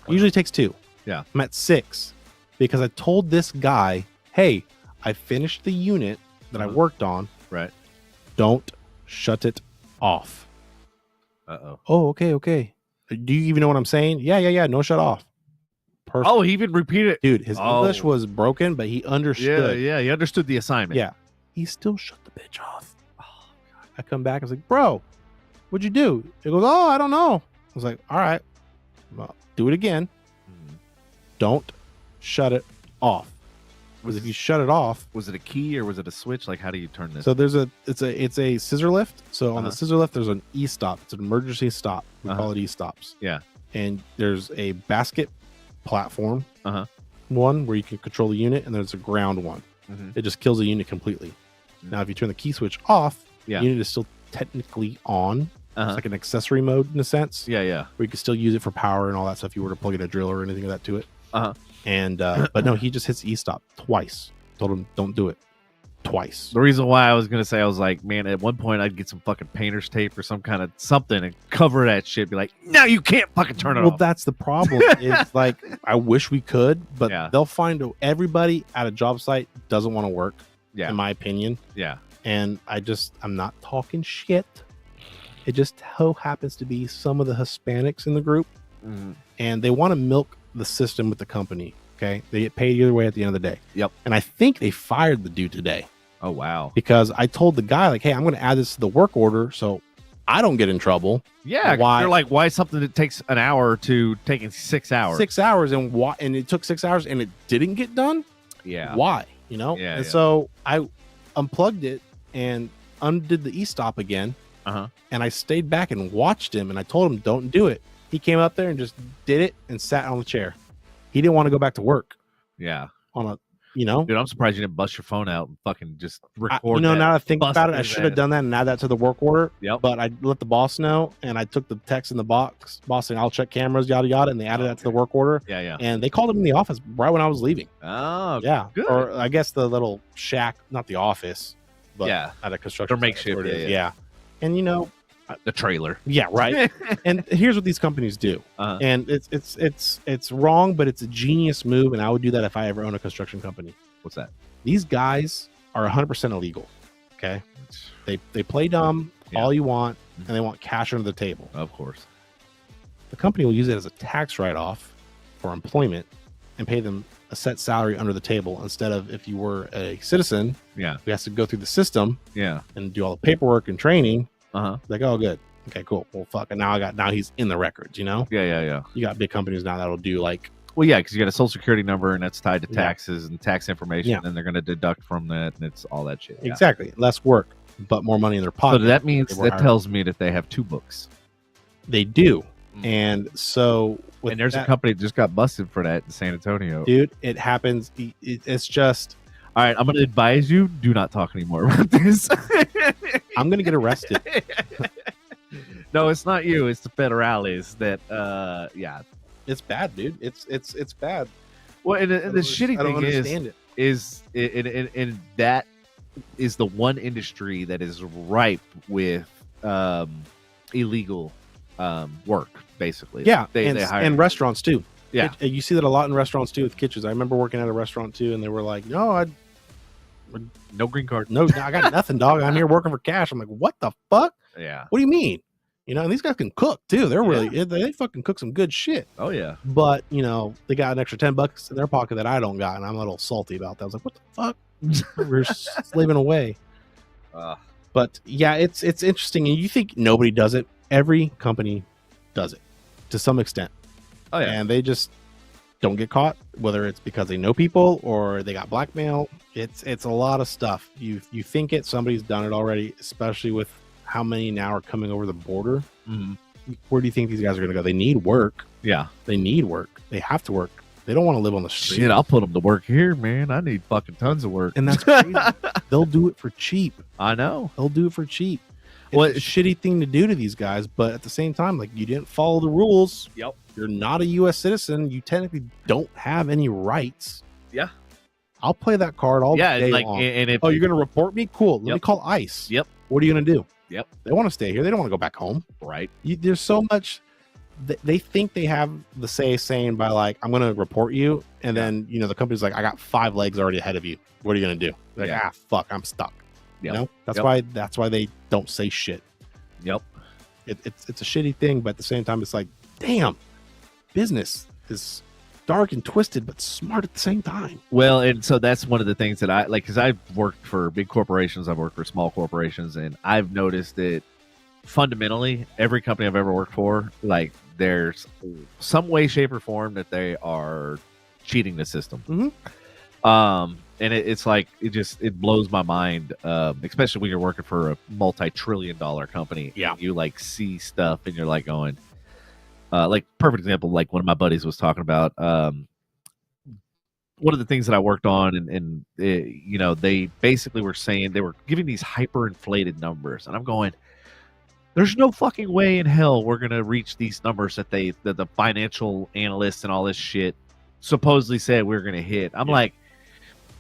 Usually takes 2. Yeah. I'm at 6 because I told this guy, hey, I finished the unit that I worked on. Right. Don't shut it off. Oh, okay. Do you even know what I'm saying? Yeah. No shut off. Perfect. Oh, he even repeated it. Dude, his English was broken, but he understood. Yeah, he understood the assignment. Yeah. He still shut the bitch off. Oh, God. I come back. I was like, bro, what'd you do? He goes, oh, I don't know. I was like, all right. Well, do it again. Don't shut it off. Because if you shut it off, was it a key or was it a switch? Like, how do you turn this? So it's a scissor lift. So on the scissor lift, there's an e-stop. It's an emergency stop. We call it e-stops. Yeah. And there's a basket platform, one where you can control the unit, and there's a ground one. It just kills the unit completely. Now, if you turn the key switch off, the unit is still technically on. It's like an accessory mode in a sense. Yeah. Where you can still use it for power and all that stuff if you were to plug in a drill or anything of that to it. And but no, he just hits e-stop twice. Told him don't do it twice. The reason why I was gonna say, I was like, man, at one point I'd get some fucking painter's tape or some kind of something and cover that shit. Be like, no, you can't fucking turn it off. Well, that's the problem. It's like, I wish we could, but they'll find everybody at a job site doesn't want to work. Yeah, in my opinion. Yeah, and I'm not talking shit. It just so happens to be some of the Hispanics in the group, and they want to milk the system with the company. Okay, they get paid either way at the end of the day. Yep. And I think they fired the dude today. Oh wow. Because I told the guy, like, hey, I'm going to add this to the work order so I don't get in trouble. Yeah. You're like, why something that takes an hour to taking 6 hours? 6 hours, and it took 6 hours and it didn't get done. Yeah. Why? Yeah. So I unplugged it and undid the e-stop again. And I stayed back and watched him, and I told him, don't do it. He came up there and just did it and sat on the chair. He didn't want to go back to work. Yeah. On a, you know, dude, I'm surprised you didn't bust your phone out and fucking just record. Now that I think about it, I should have done that and add that to the work order. Yep. But I let the boss know, and I took the text in the box, boss saying I'll check cameras, yada yada, and they added that to the work order. Yeah. And they called him in the office right when I was leaving. Oh, yeah. Good. Or I guess the little shack, not the office, but at a construction. Or makeshift. Yeah. And you know, the trailer. Yeah, right. And here's what these companies do. And it's wrong, but it's a genius move, and I would do that if I ever own a construction company. What's that? These guys are 100% illegal. Okay, they play dumb all you want, and they want cash under the table. Of course, the company will use it as a tax write-off for employment and pay them a set salary under the table, instead of if you were a citizen, who has to go through the system, and do all the paperwork and training. Like, oh, good. Okay, cool. Well, fuck. And now he's in the records, you know? Yeah. You got big companies now that'll do like. Well, yeah, because you got a social security number and that's tied to taxes and tax information, and they're going to deduct from that, and it's all that shit. Exactly. Less work, but more money in their pocket. So that means tells me that they have 2 books. They do. And so. And there's a company that just got busted for that in San Antonio. Dude, it happens. It's just. All right, I'm going to advise you, do not talk anymore about this. I'm going to get arrested. No, it's not you. It's the federales that, It's bad, dude. It's bad. Well, and the shitty thing is that is the one industry that is ripe with illegal work, basically. Yeah, they hire and restaurants, too. Yeah. You see that a lot in restaurants, too, with kitchens. I remember working at a restaurant, too, and they were like, no green card. No, I got nothing, dog. I'm here working for cash. I'm like, what the fuck? Yeah. What do you mean? You know, and these guys can cook too. They're really they fucking cook some good shit. Oh yeah. But you know, they got an extra $10 in their pocket that I don't got, and I'm a little salty about that. I was like, what the fuck? We're slaving away. But yeah, it's interesting. And you think nobody does it? Every company does it to some extent. Oh yeah. And they just don't get caught, whether it's because they know people or they got blackmail. It's a lot of stuff. You think somebody's done it already, especially with how many now are coming over the border. Where do you think these guys are going to go? They need work. Yeah, they need work. They have to work. They don't want to live on the street. Shit, I'll put them to work here, man. I need fucking tons of work. And that's crazy. They'll do it for cheap. I know. They'll do it for cheap. It's a shitty thing to do to these guys, but at the same time, like, you didn't follow the rules. Yep. You're not a U.S. citizen. You technically don't have any rights. Yeah. I'll play that card all day long. And if, you're going to report me? Cool. Let me call ICE. Yep. What are you going to do? Yep. They want to stay here. They don't want to go back home. Right. There's so much. They think they have the saying by like, I'm going to report you. And then, you know, the company's like, I got 5 legs already ahead of you. What are you going to do? Like, fuck, I'm stuck. Yep. You know, that's why they don't say shit. Yep. It's a shitty thing, but at the same time, it's like, damn, business is dark and twisted, but smart at the same time. Well, and so that's one of the things that I like, because I've worked for big corporations, I've worked for small corporations, and I've noticed that fundamentally every company I've ever worked for, like, there's some way, shape, or form that they are cheating the system. And it's like, it blows my mind, especially when you're working for a multi-trillion-dollar company. Yeah. You like see stuff and you're like going, like, perfect example, like one of my buddies was talking about, one of the things that I worked on, and you know, they basically were saying, they were giving these hyperinflated numbers, and I'm going, there's no fucking way in hell we're going to reach these numbers that the financial analysts and all this shit supposedly said we're going to hit. I'm like,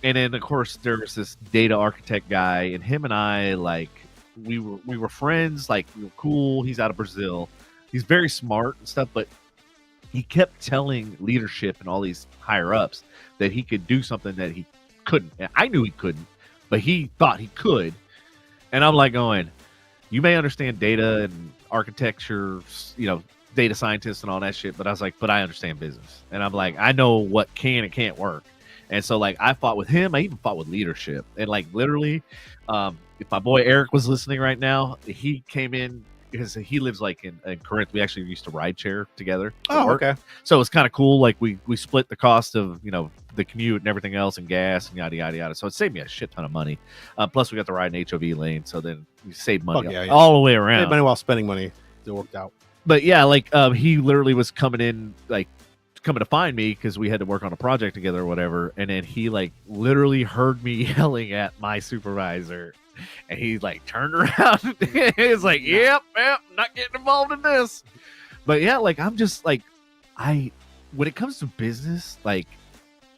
and then of course there was this data architect guy, and him and I, like, we were friends, like, we were cool. He's out of Brazil. He's very smart and stuff, but he kept telling leadership and all these higher ups that he could do something that he couldn't. And I knew he couldn't, but he thought he could. And I'm like going, you may understand data and architecture, you know, data scientists and all that shit, but I was like, but I understand business. And I'm like, I know what can and can't work. And so, like, I fought with him. I even fought with leadership. And, like, literally, if my boy Eric was listening right now, he came in because he lives, like, in Corinth. We actually used to ride share together. Oh, okay. So it's kind of cool. Like, we split the cost of, you know, the commute and everything else and gas and yada yada yada. So it saved me a shit ton of money. Plus we got to ride an HOV lane, so then you save money all the way around. Save money while spending money. It worked out. But yeah, like he literally was coming to find me because we had to work on a project together or whatever, and then he like literally heard me yelling at my supervisor, and he like turned around and he's like, yep, not getting involved in this. But yeah, like I'm just like, when it comes to business, like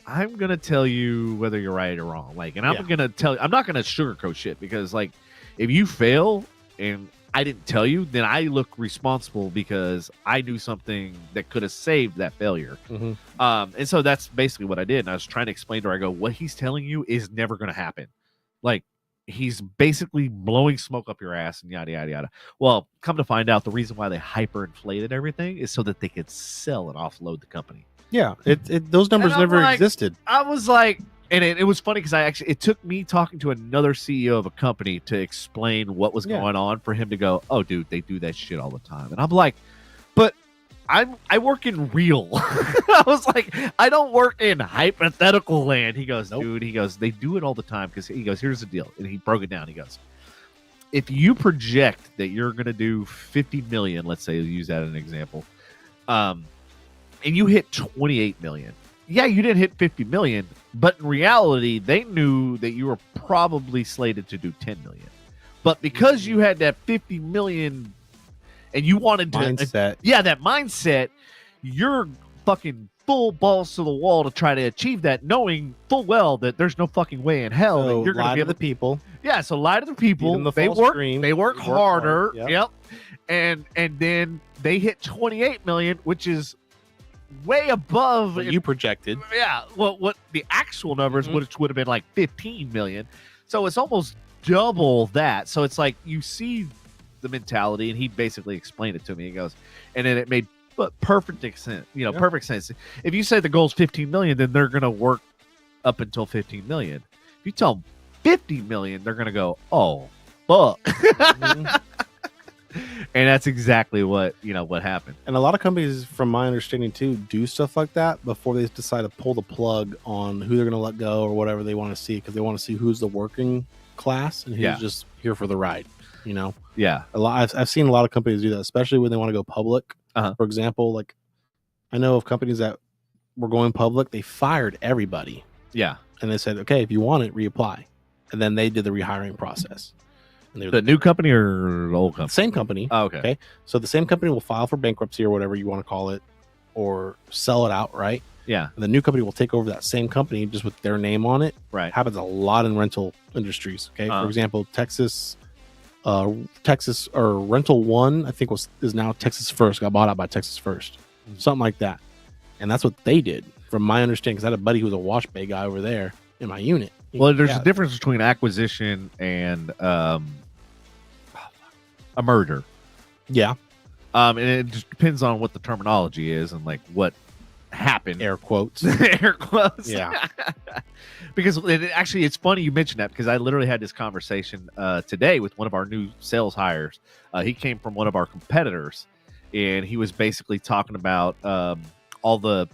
I'm gonna tell you whether you're right or wrong. Like, and I'm gonna tell you, I'm not gonna sugarcoat shit, because like if you fail and I didn't tell you, then I look responsible because I knew something that could have saved that failure. And so that's basically what I did. And I was trying to explain to her, I go, what he's telling you is never gonna happen. Like, he's basically blowing smoke up your ass and yada yada yada. Well, come to find out, the reason why they hyperinflated everything is so that they could sell and offload the company. Yeah, those numbers never existed. I was like, and it was funny because it took me talking to another CEO of a company to explain what was going on for him to go, oh, dude, they do that shit all the time. And I'm like, but I work in real. I was like, I don't work in hypothetical land. He goes, nope. Dude, he goes, they do it all the time, because he goes, here's the deal. And he broke it down. He goes, if you project that you're going to do 50 million, let's say, use that as an example, and you hit 28 million. Yeah, you didn't hit 50 million, but in reality, they knew that you were probably slated to do 10 million. But because you had that 50 million and you wanted to mindset. That mindset, you're fucking full balls to the wall to try to achieve that, knowing full well that there's no fucking way in hell that you're going to be able to the people. Yeah, so lie to the people. They work harder. Yep. And then they hit 28 million, which is way above what you projected. Yeah, well, what the actual numbers which would have been like 15 million. So it's almost double that. So it's like, you see the mentality, and he basically explained it to me. He goes, and then it made perfect sense. Perfect sense. If you say the goal is 15 million, then they're going to work up until 15 million. If you tell them 50 million, they're going to go, oh, fuck. And that's exactly what happened. And a lot of companies, from my understanding too, do stuff like that before they decide to pull the plug on who they're going to let go or whatever they want to see, because they want to see who's the working class and who's just here for the ride. Yeah. I've seen a lot of companies do that, especially when they want to go public. For example, like I know of companies that were going public, they fired everybody. Yeah. And they said, okay, if you want it, reapply. And then they did the rehiring process. The new company or the old company? Same company. Oh, okay. So the same company will file for bankruptcy or whatever you want to call it, or sell it outright. Yeah. And the new company will take over that same company just with their name on it. Right. Happens a lot in rental industries. Okay. For example, Texas or Rental One, I think is now Texas First. Got bought out by Texas First, something like that. And that's what they did, from my understanding. Because I had a buddy who was a wash bay guy over there in my unit. Well, there's a difference between acquisition and a merger. Yeah. And it just depends on what the terminology is and like what happened. Air quotes. Air quotes. Yeah. Because it's funny you mentioned that, because I literally had this conversation today with one of our new sales hires. He came from one of our competitors, and he was basically talking about all the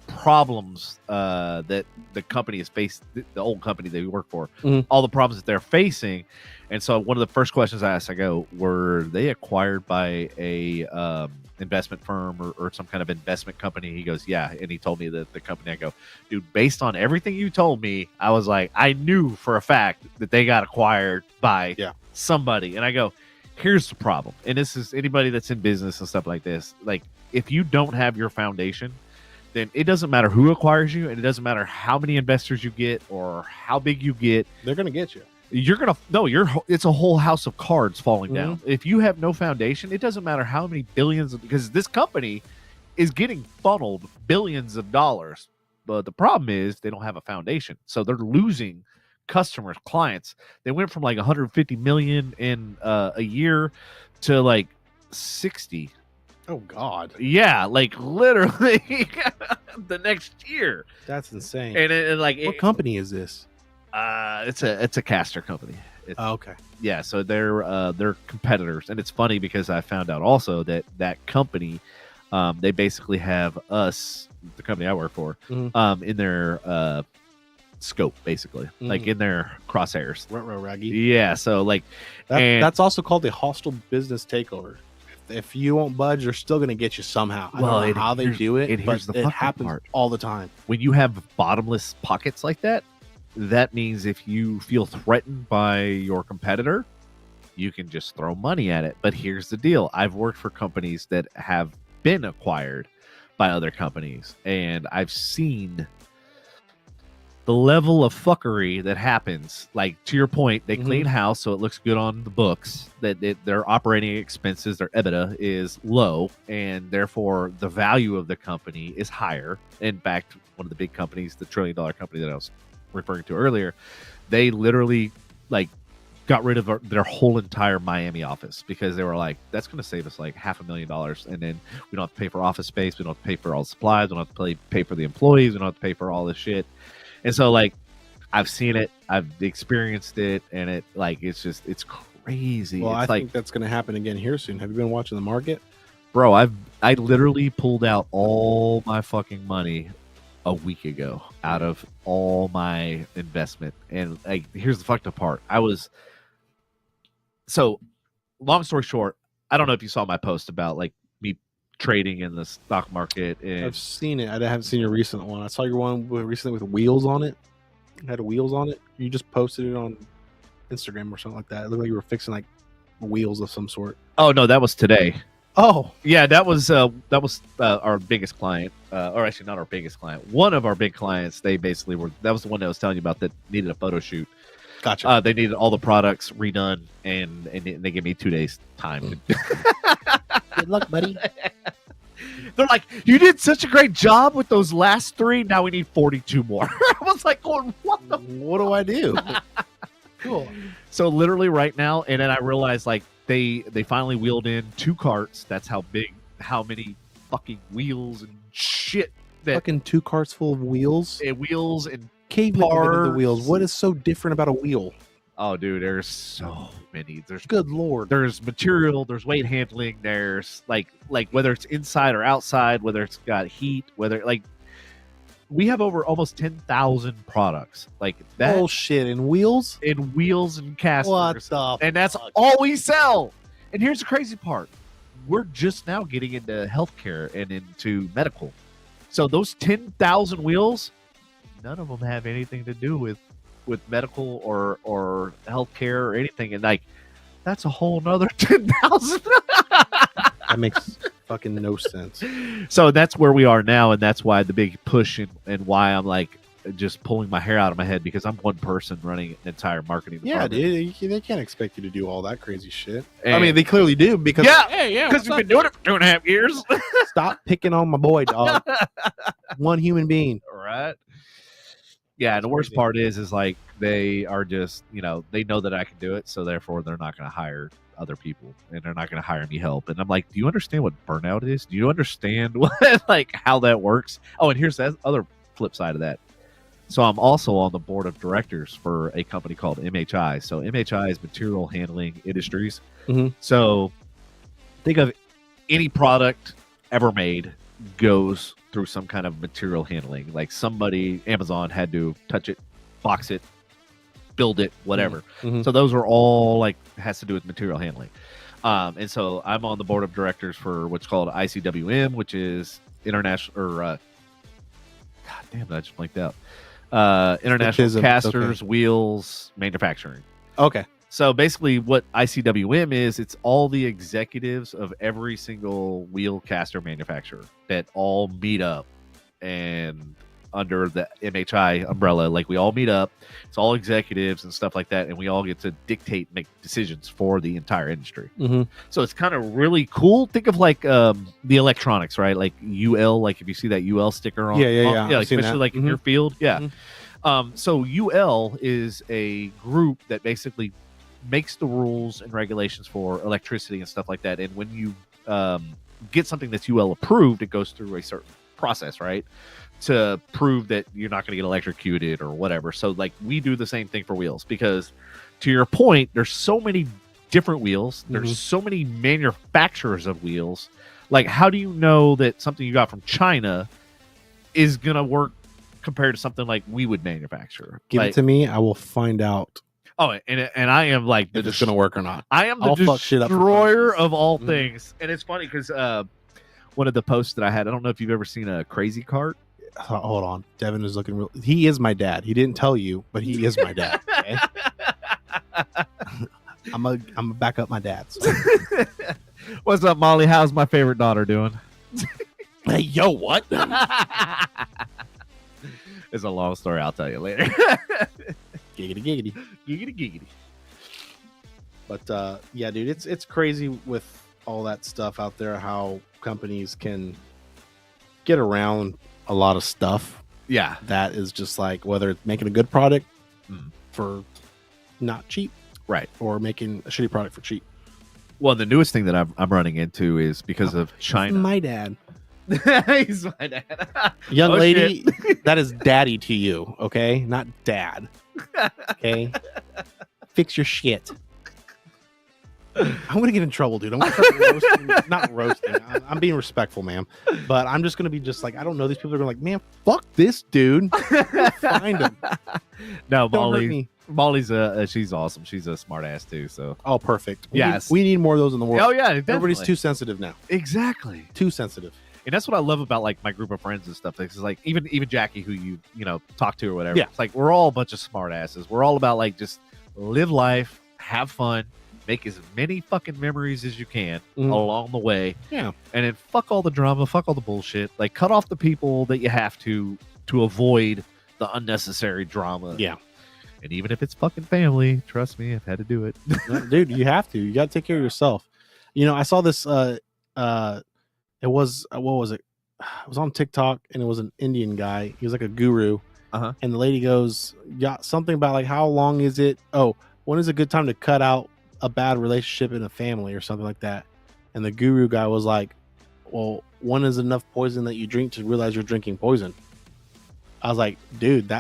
problems that the company has faced, the old company that we work for, all the problems that they're facing. And so one of the first questions I asked, I go, were they acquired by a investment firm or some kind of investment company? He goes, yeah. And he told me that the company. I go, dude, based on everything you told me, I was like, I knew for a fact that they got acquired by somebody. And I go, here's the problem. And this is anybody that's in business and stuff like this. Like, if you don't have your foundation, then it doesn't matter who acquires you, and it doesn't matter how many investors you get or how big you get. They're going to get you. It's a whole house of cards falling down. If you have no foundation, it doesn't matter how many billions, because this company is getting funneled billions of dollars. But the problem is they don't have a foundation. So they're losing customers, clients. They went from like 150 million in a year to like 60. Oh God. Yeah, like literally the next year. That's insane. And what company is this? It's a caster company. Okay. Yeah, so they're competitors, and it's funny because I found out also that company They basically have us, the company I work for, in their scope, basically, like in their crosshairs. Raggy. Yeah, so like that's also called a hostile business takeover. If you won't budge, they're still going to get you somehow. I don't know how they do it, but it happens all the time. When you have bottomless pockets like that, that means if you feel threatened by your competitor, you can just throw money at it. But here's the deal. I've worked for companies that have been acquired by other companies, and I've seen the level of fuckery that happens. Like, to your point, they clean house so it looks good on the books, that their operating expenses, their EBITDA is low, and therefore the value of the company is higher. In fact, one of the big companies, the $1 trillion company that I was referring to earlier, they literally like got rid of their whole entire Miami office because they were like, that's going to save us like $500,000, and then we don't have to pay for office space, we don't have to pay for all the supplies, we don't have to pay for the employees, we don't have to pay for all this shit. And so, like, I've seen it, I've experienced it, and it's crazy. Well, I think that's going to happen again here soon. Have you been watching the market? Bro, I literally pulled out all my fucking money a week ago out of all my investment. And, like, here's the fucked up part. So, long story short, I don't know if you saw my post about, like, me trading in the stock market. And I've seen it. I haven't seen your recent one. I saw your one recently with wheels on it. It had wheels on it. You just posted it on Instagram or something like that. It looked like you were fixing like wheels of some sort. Oh no, that was today. Oh yeah, that was our biggest client, or actually not our biggest client. One of our big clients. They basically were. That was the one that I was telling you about that needed a photo shoot. Gotcha. They needed all the products redone, and they gave me 2 days time. Good luck, buddy. They're like, you did such a great job with those last 3. Now we need 42 more. I was like, what do I do? Cool. So literally right now, and then I realized like they finally wheeled in 2 carts. That's how many fucking wheels and shit. Fucking 2 carts full of wheels. Wheels and caveman the wheels. What is so different about a wheel? Oh, dude, there's so many. There's good lord. There's material. There's weight handling. There's like whether it's inside or outside, whether it's got heat, whether like we have over almost 10,000 products like that. Bullshit. In wheels and casters. What the? And that's all we sell. And here's the crazy part: we're just now getting into healthcare and into medical. So those 10,000 wheels, none of them have anything to do with medical or healthcare or anything, and like that's a whole nother 10,000. That makes fucking no sense. So that's where we are now, and that's why the big push and why I'm like just pulling my hair out of my head, because I'm one person running an entire marketing department. Yeah, dude, they can't expect you to do all that crazy shit. And I mean, they clearly do because because we've been doing it for 2.5 years. Stop picking on my boy, dog. One human being, right? Yeah, and the worst part is like they are just, they know that I can do it, so therefore they're not going to hire other people, and they're not going to hire me help. And I'm like, do you understand what burnout is? Do you understand how that works? Oh, and here's the other flip side of that. So I'm also on the board of directors for a company called MHI. So MHI is Material Handling Industries. Mm-hmm. So think of any product ever made goes through some kind of material handling. Like Amazon had to touch it, box it, build it, whatever. Mm-hmm. So those are all has to do with material handling. And so I'm on the board of directors for what's called ICWM, which is international, or God damn it, I just blanked out. International Casters, Wheels Manufacturing. Okay. So basically what ICWM is, it's all the executives of every single wheel caster manufacturer that all meet up, and under the MHI umbrella, we all meet up. It's all executives and stuff like that, and we all get to make decisions for the entire industry. Mm-hmm. So it's kind of really cool. Think of the electronics, right? Like UL, if you see that UL sticker on, especially in your field, yeah. Mm-hmm. So UL is a group that basically makes the rules and regulations for electricity and stuff like that. And when you get something that's UL approved, it goes through a certain process, right, to prove that you're not going to get electrocuted or whatever. So we do the same thing for wheels, because to your point, there's so many different wheels. There's so many manufacturers of wheels. Like, how do you know that something you got from China is going to work compared to something like we would manufacture? Give like, it to me. I will find out. Oh, and I am like if it's going to work or not. I am the destroyer of all things. And it's funny because one of the posts that I had, I don't know if you've ever seen a Crazy Cart. Hold on. Devin is looking real. He is my dad. He didn't tell you, but he is my dad. Okay? I'm gonna back up my dad. So. What's up, Molly? How's my favorite daughter doing? Hey, yo, what? It's a long story. I'll tell you later. Giggity. But yeah, dude, it's crazy with all that stuff out there. How companies can get around a lot of stuff. Yeah, that is just like whether it's making a good product for not cheap. Right. Or making a shitty product for cheap. Well, the newest thing that I'm running into is because of China. My dad. He's my dad. Young lady, that is daddy to you, okay? Not dad. Okay? Fix your shit. I'm going to get in trouble, dude. I'm going to start roasting. Not roasting. I'm being respectful, ma'am. But I'm just going to be just like, I don't know. These people are going to be like, man, fuck this dude. Find him. No, Molly's she's awesome. She's a smart ass too. So perfect. Yes, we need more of those in the world. Oh yeah, definitely. Everybody's too sensitive now. Exactly, too sensitive. And that's what I love about like my group of friends and stuff. It's like even Jackie, who you talk to or whatever. Yeah. It's like we're all a bunch of smart asses. We're all about like just live life, have fun, make as many fucking memories as you can along the way. Yeah. And then fuck all the drama, fuck all the bullshit. Like cut off the people that you have to avoid the unnecessary drama. Yeah. And even if it's fucking family, trust me, I've had to do it. Dude, you have to. You got to take care of yourself. I saw this. It was, what was it? It was on TikTok, and it was an Indian guy. He was like a guru. And the lady goes, yeah, something about like, how long is it? Oh, when is a good time to cut out a bad relationship in a family or something like that? And the guru guy was like, well, when is enough poison that you drink to realize you're drinking poison? I was like, dude,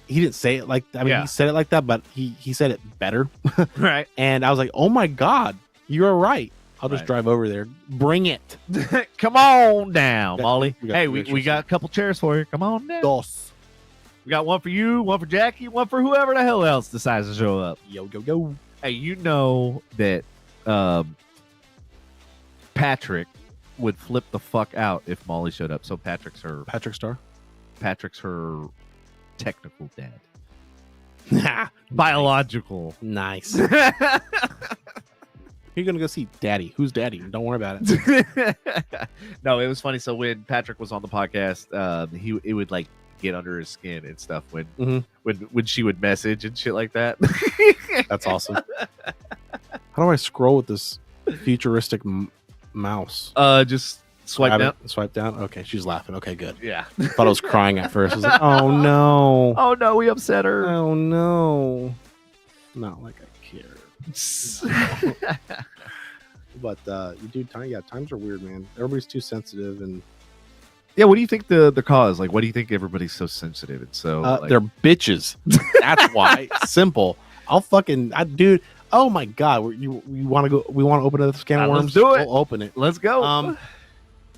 he didn't say it like that. I mean, he said it like that, but he said it better. Right. And I was like, oh my God, you're right. I'll just drive over there. Bring it. Come on down, Molly. We got a couple chairs for you. Come on down. Dos. We got one for you, one for Jackie, one for whoever the hell else decides to show up. Yo. Hey, you know that Patrick would flip the fuck out if Molly showed up. So Patrick's her technical dad. Biological. Nice. You're gonna go see Daddy. Who's Daddy? Don't worry about it. No, it was funny. So when Patrick was on the podcast, it would like get under his skin and stuff when she would message and shit like that. That's awesome. How do I scroll with this futuristic mouse? Just swipe down. Swipe down. Okay, she's laughing. Okay, good. Yeah. Thought I was crying at first. I was like, oh no. Oh no, we upset her. Oh no. Not like I care. But times are weird, man. Everybody's too sensitive, and yeah. What do you think the cause? Like, what do you think everybody's so sensitive and so? They're bitches. That's why. Simple. Dude. Oh my God. We want to go? We want to open a can of worms. Let's do it. We'll open it. Let's go.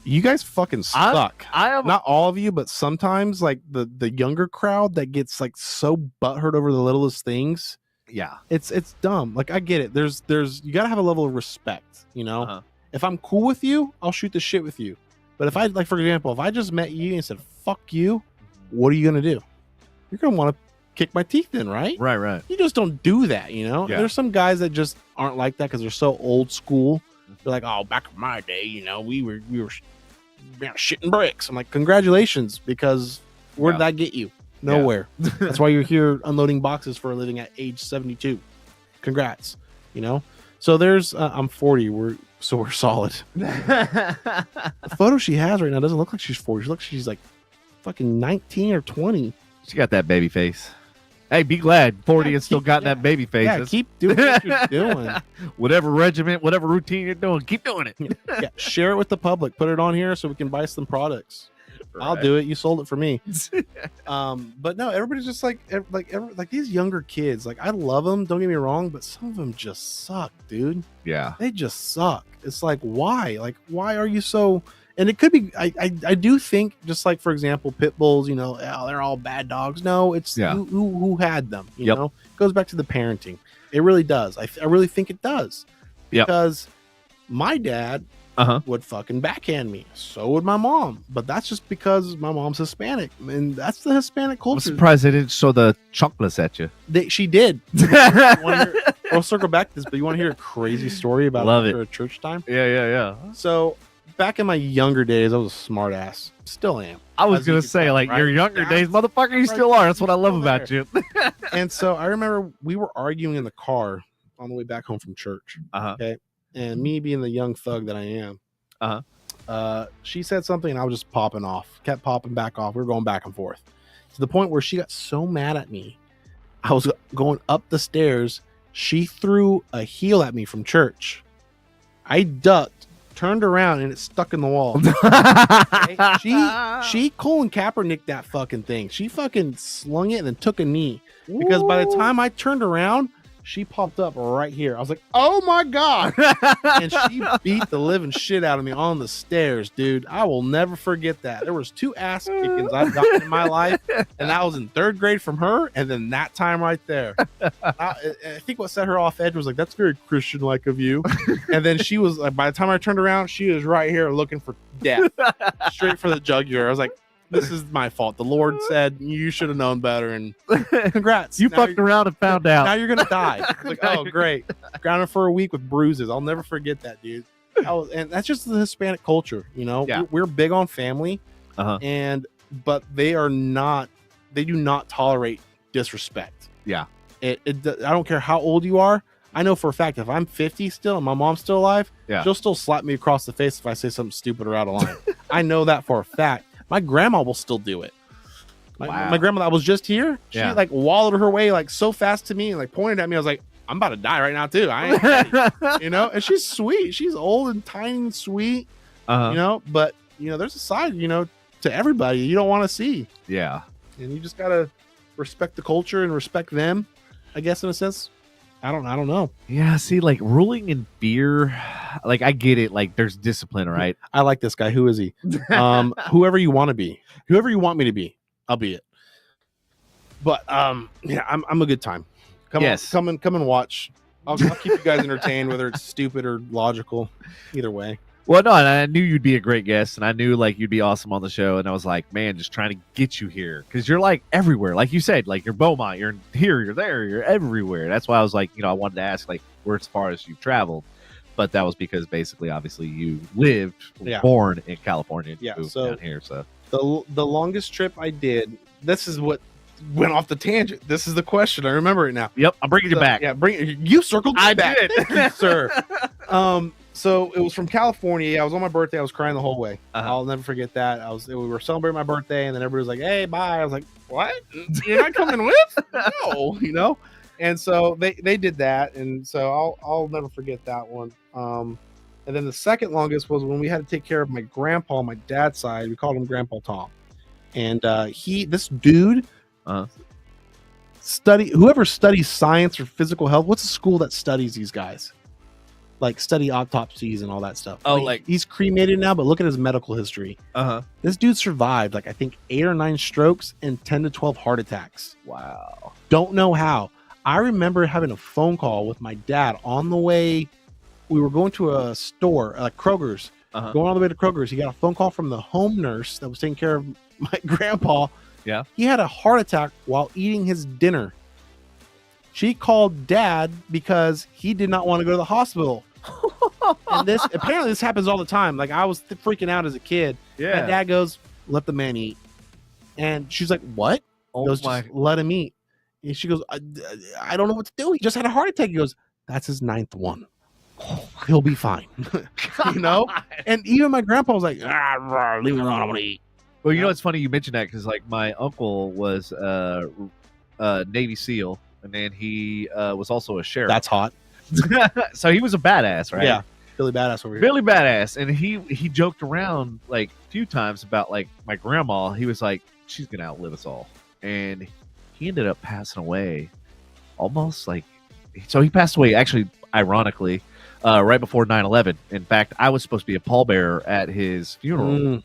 You guys fucking suck. I am not all of you, but sometimes like the younger crowd that gets like so butthurt over the littlest things. Yeah, it's dumb. Like I get it. There's you gotta have a level of respect. If I'm cool with you, I'll shoot the shit with you. But if I like, for example, if I just met you and said fuck you, what are you gonna do? You're gonna want to kick my teeth in, right? Right. You just don't do that, Yeah. There's some guys that just aren't like that because they're so old school. They're like, oh, back in my day, we were shitting bricks. I'm like, congratulations, because where did that get you? Nowhere. That's why you're here unloading boxes for a living at age 72. Congrats. So there's I'm 40. We're solid. The photo she has right now doesn't look like she's 40. She looks like she's like fucking 19 or 20. She got that baby face. Hey, be glad 40 and still got that baby face. Yeah, keep doing what you're doing. Whatever regiment, whatever routine you're doing, keep doing it. Share it with the public. Put it on here so we can buy some products. I'll do it. You sold it for me. But no, everybody's just like these younger kids. Like I love them. Don't get me wrong, but some of them just suck, dude. Yeah, they just suck. It's like why? Like why are you so? And it could be. I do think just like for example, pit bulls. You know, they're all bad dogs. No, it's who had them. You know, it goes back to the parenting. It really does. I really think it does because my dad would fucking backhand me. So would my mom. But that's just because my mom's Hispanic. And that's the Hispanic culture. I'm surprised they didn't show the chocolates at you. She did. We'll circle back to this, but you want to hear a crazy story about after a church time? Yeah. So back in my younger days, I was a smart ass. Still am. I was going to say, like, your younger days, motherfucker, you still are. That's what I love about you. And so I remember we were arguing in the car on the way back home from church. Okay. And me being the young thug that I am, she said something and I was just popping off, kept popping back off. We were going back and forth to the point where she got so mad at me. I was going up the stairs. She threw a heel at me from church. I ducked, turned around, and it stuck in the wall. She Colin Kaepernick that fucking thing. She fucking slung it and then took a knee. Because by the time I turned around, she popped up right here. I was like, oh my God. And she beat the living shit out of me on the stairs, dude. I will never forget that. There was 2 ass kickings I've gotten in my life. And that was in 3rd grade from her. And then that time right there. I think what set her off edge was like, that's very Christian-like of you. And then she was like, by the time I turned around, she was right here looking for death. Straight for the jugular. I was like, this is my fault. The Lord said you should have known better, and congrats. You fucked around and found out. Now you're gonna die. Like, oh great. Grounded for a week with bruises. I'll never forget that, dude. And that's just the Hispanic culture, you know. Yeah. We're big on family, but they do not tolerate disrespect. Yeah. I don't care how old you are. I know for a fact if I'm 50 still and my mom's still alive, she'll still slap me across the face if I say something stupid or out of line. I know that for a fact. My grandma will still do it. My grandma that was just here, she like wallowed her way like so fast to me and like pointed at me. I was like, I'm about to die right now too. I ain't ready. You know, and she's sweet. She's old and tiny and sweet. You know, but you know, there's a side, you know, to everybody you don't want to see. Yeah. And you just gotta respect the culture and respect them, I guess, in a sense. I don't know. Yeah, see, like ruling in fear, like I get it. Like there's discipline, right? I like this guy. Who is he? Whoever you want to be, whoever you want me to be, I'll be it. But yeah, I'm a good time. Come and watch. I'll keep you guys entertained, whether it's stupid or logical. Either way. Well, no, and I knew you'd be a great guest, and I knew like you'd be awesome on the show, and I was like, man, just trying to get you here because you're like everywhere, like you said, like you're Beaumont, you're here, you're there, you're everywhere. That's why I was like, you know, I wanted to ask like where as far as you've traveled, but that was because basically, obviously, you lived, born in California, and moved down here. So the longest trip I did, this is what went off the tangent. This is the question. I remember it now. Yep, I'm bringing you back. Yeah, you circled. I back. did, Thank you, sir. So it was from California. I was on my birthday. I was crying the whole way. I'll never forget that. We were celebrating my birthday, and then everybody was like, "Hey, bye." I was like, "What? You're not coming with?" No, you know. And so they did that, and so I'll never forget that one. And then the second longest was when we had to take care of my grandpa on my dad's side. We called him Grandpa Tom, and this dude, whoever studies science or physical health. What's a school that studies these guys? Like study autopsies and all that stuff. Oh, like he's cremated now, but look at his medical history. This dude survived like I think 8 or 9 strokes and 10 to 12 heart attacks. Wow. Don't know how. I remember having a phone call with my dad on the way. We were going to a store, like Kroger's. Going all the way to Kroger's. He got a phone call from the home nurse that was taking care of my grandpa. Yeah. He had a heart attack while eating his dinner. She called dad because he did not want to go to the hospital. And apparently this happens all the time. Like I was freaking out as a kid. Yeah. My dad goes, "Let the man eat." And she's like, "What?" He goes, "Just let him eat." And she goes, I don't know what to do. He just had a heart attack. He goes, "That's his 9th one. He'll be fine." You know? And even my grandpa was like, "Leave me alone. I want to eat." Well, you know, it's funny you mentioned that because like my uncle was Navy SEAL, and then he was also a sheriff. That's hot. So he was a badass, right? Yeah. Billy Badass over here. Billy Badass, and he joked around like a few times about like my grandma. He was like, she's gonna outlive us all, and he ended up passing away almost like. So he passed away actually, ironically, right before 9/11. In fact, I was supposed to be a pallbearer at his funeral,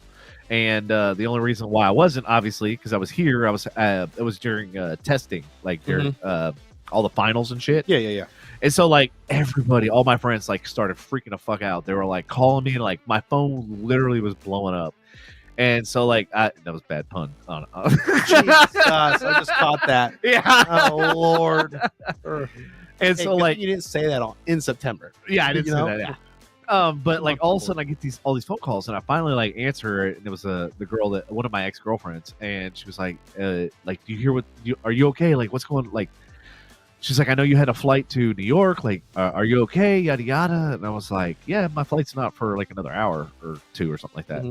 and the only reason why I wasn't, obviously, because I was here. It was during testing, like during all the finals and shit. Yeah. And so, like, everybody, all my friends, like, started freaking the fuck out. They were, like, calling me, and, like, my phone literally was blowing up. And so, like, that was a bad pun. Jesus, I just caught that. Yeah. Oh, Lord. And so, like, you didn't say that in September. Yeah, I didn't say that, yeah. But, like, all of a sudden, I get all these phone calls, and I finally, like, answer it, and it was the girl one of my ex-girlfriends, and she was like, do you hear are you okay? Like, what's going, like, she's like, I know you had a flight to New York. Like, are you okay? Yada, yada. And I was like, yeah, my flight's not for like another hour or two or something like that.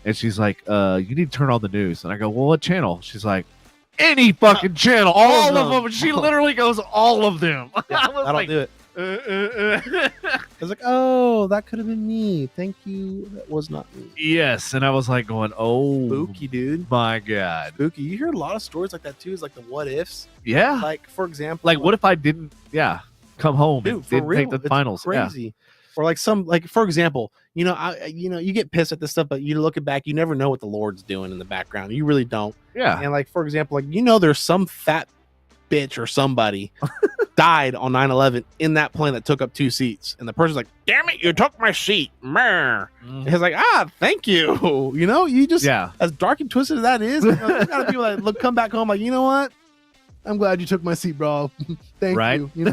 And she's like, you need to turn on the news. And I go, well, what channel? She's like, any fucking channel. All of them. She literally goes, all of them. Yeah, I don't do it. I was like, oh, that could have been me. Thank you. That was not me. Yes. And I was like going, oh. Spooky, dude. My God. Spooky. You hear a lot of stories like that too. It's like the what ifs. Yeah. Like, for example. Like, what if I didn't, come home dude, and didn't take the finals? Crazy. Yeah. Or like for example, you get pissed at this stuff, but you look it back, you never know what the Lord's doing in the background. You really don't. Yeah. And like, for example, like, there's some fat bitch or somebody died on 9/11 in that plane that took up 2 seats, and the person's like, damn it, you took my seat. And he's like, thank you. You just, as dark and twisted as that is, there's a lot of people that come back home like, you know what, I'm glad you took my seat, bro. Thank you.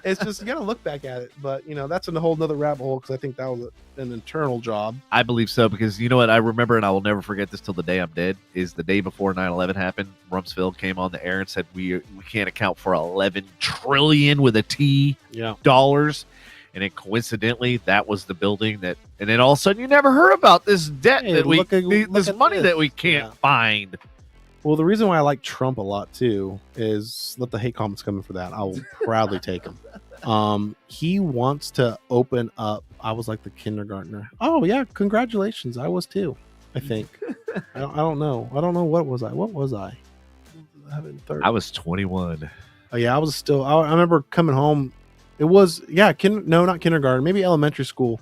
It's just, you gotta look back at it. But that's in a whole nother rabbit hole, because I think that was an internal job. I believe so, because you know what I remember, and I will never forget this till the day I'm dead, is the day before 9/11 happened. Rumsfeld came on the air and said we can't account for 11 trillion with a T dollars. And then coincidentally, that was the building that, and then all of a sudden you never heard about this debt this money that we can't find. Well, the reason why I like Trump a lot too is, let the hate comments come in for that. I will proudly take them. He wants to open up. I was like the kindergartner. Oh yeah, congratulations. I was too. I think. I don't know. What was I? I was 21. Oh yeah, I was still. I remember coming home. It was no, not kindergarten. Maybe elementary school.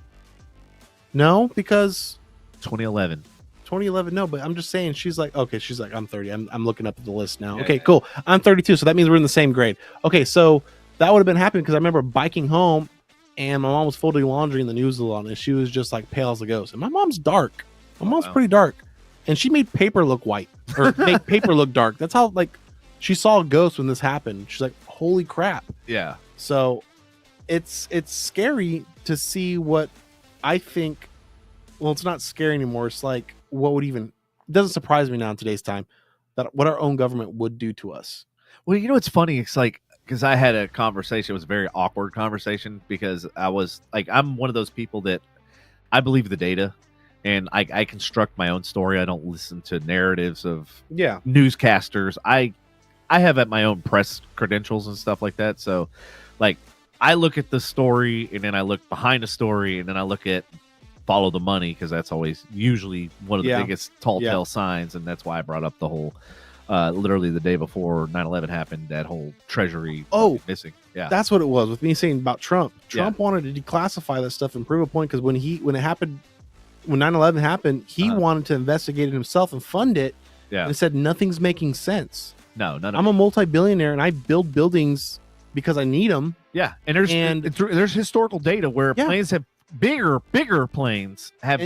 No, because 2011. 2011, no, but I'm just saying, she's like, I'm 30. I'm looking up at the list now. Okay, cool. I'm 32, so that means we're in the same grade. Okay, so that would have been happening because I remember biking home, and my mom was folding laundry, and the news was on, and she was just like pale as a ghost. And my mom's dark. My mom's pretty dark, and she made paper look white, or make paper look dark. That's how, like, she saw a ghost when this happened. She's like, holy crap. Yeah. So it's scary to see what I think. Well, it's not scary anymore. It's like, it doesn't surprise me now in today's time that what our own government would do to us. Well, it's funny. It's like, because I had a conversation. It was a very awkward conversation, because I was like, I'm one of those people that I believe the data, and I construct my own story. I don't listen to narratives of newscasters. I have at my own press credentials and stuff like that. So, like, I look at the story, and then I look behind the story, and then I look at follow the money, because that's always usually one of the biggest tall tale signs. And that's why I brought up the whole literally the day before 9/11 happened, that whole treasury missing. That's what it was with me saying about Trump. Trump wanted to declassify that stuff and prove a point, because when 9/11 happened, he wanted to investigate it himself and fund it. And said nothing's making sense. No, I'm a multi-billionaire, and I build buildings because I need them. Yeah, and there's historical data where planes have bigger planes have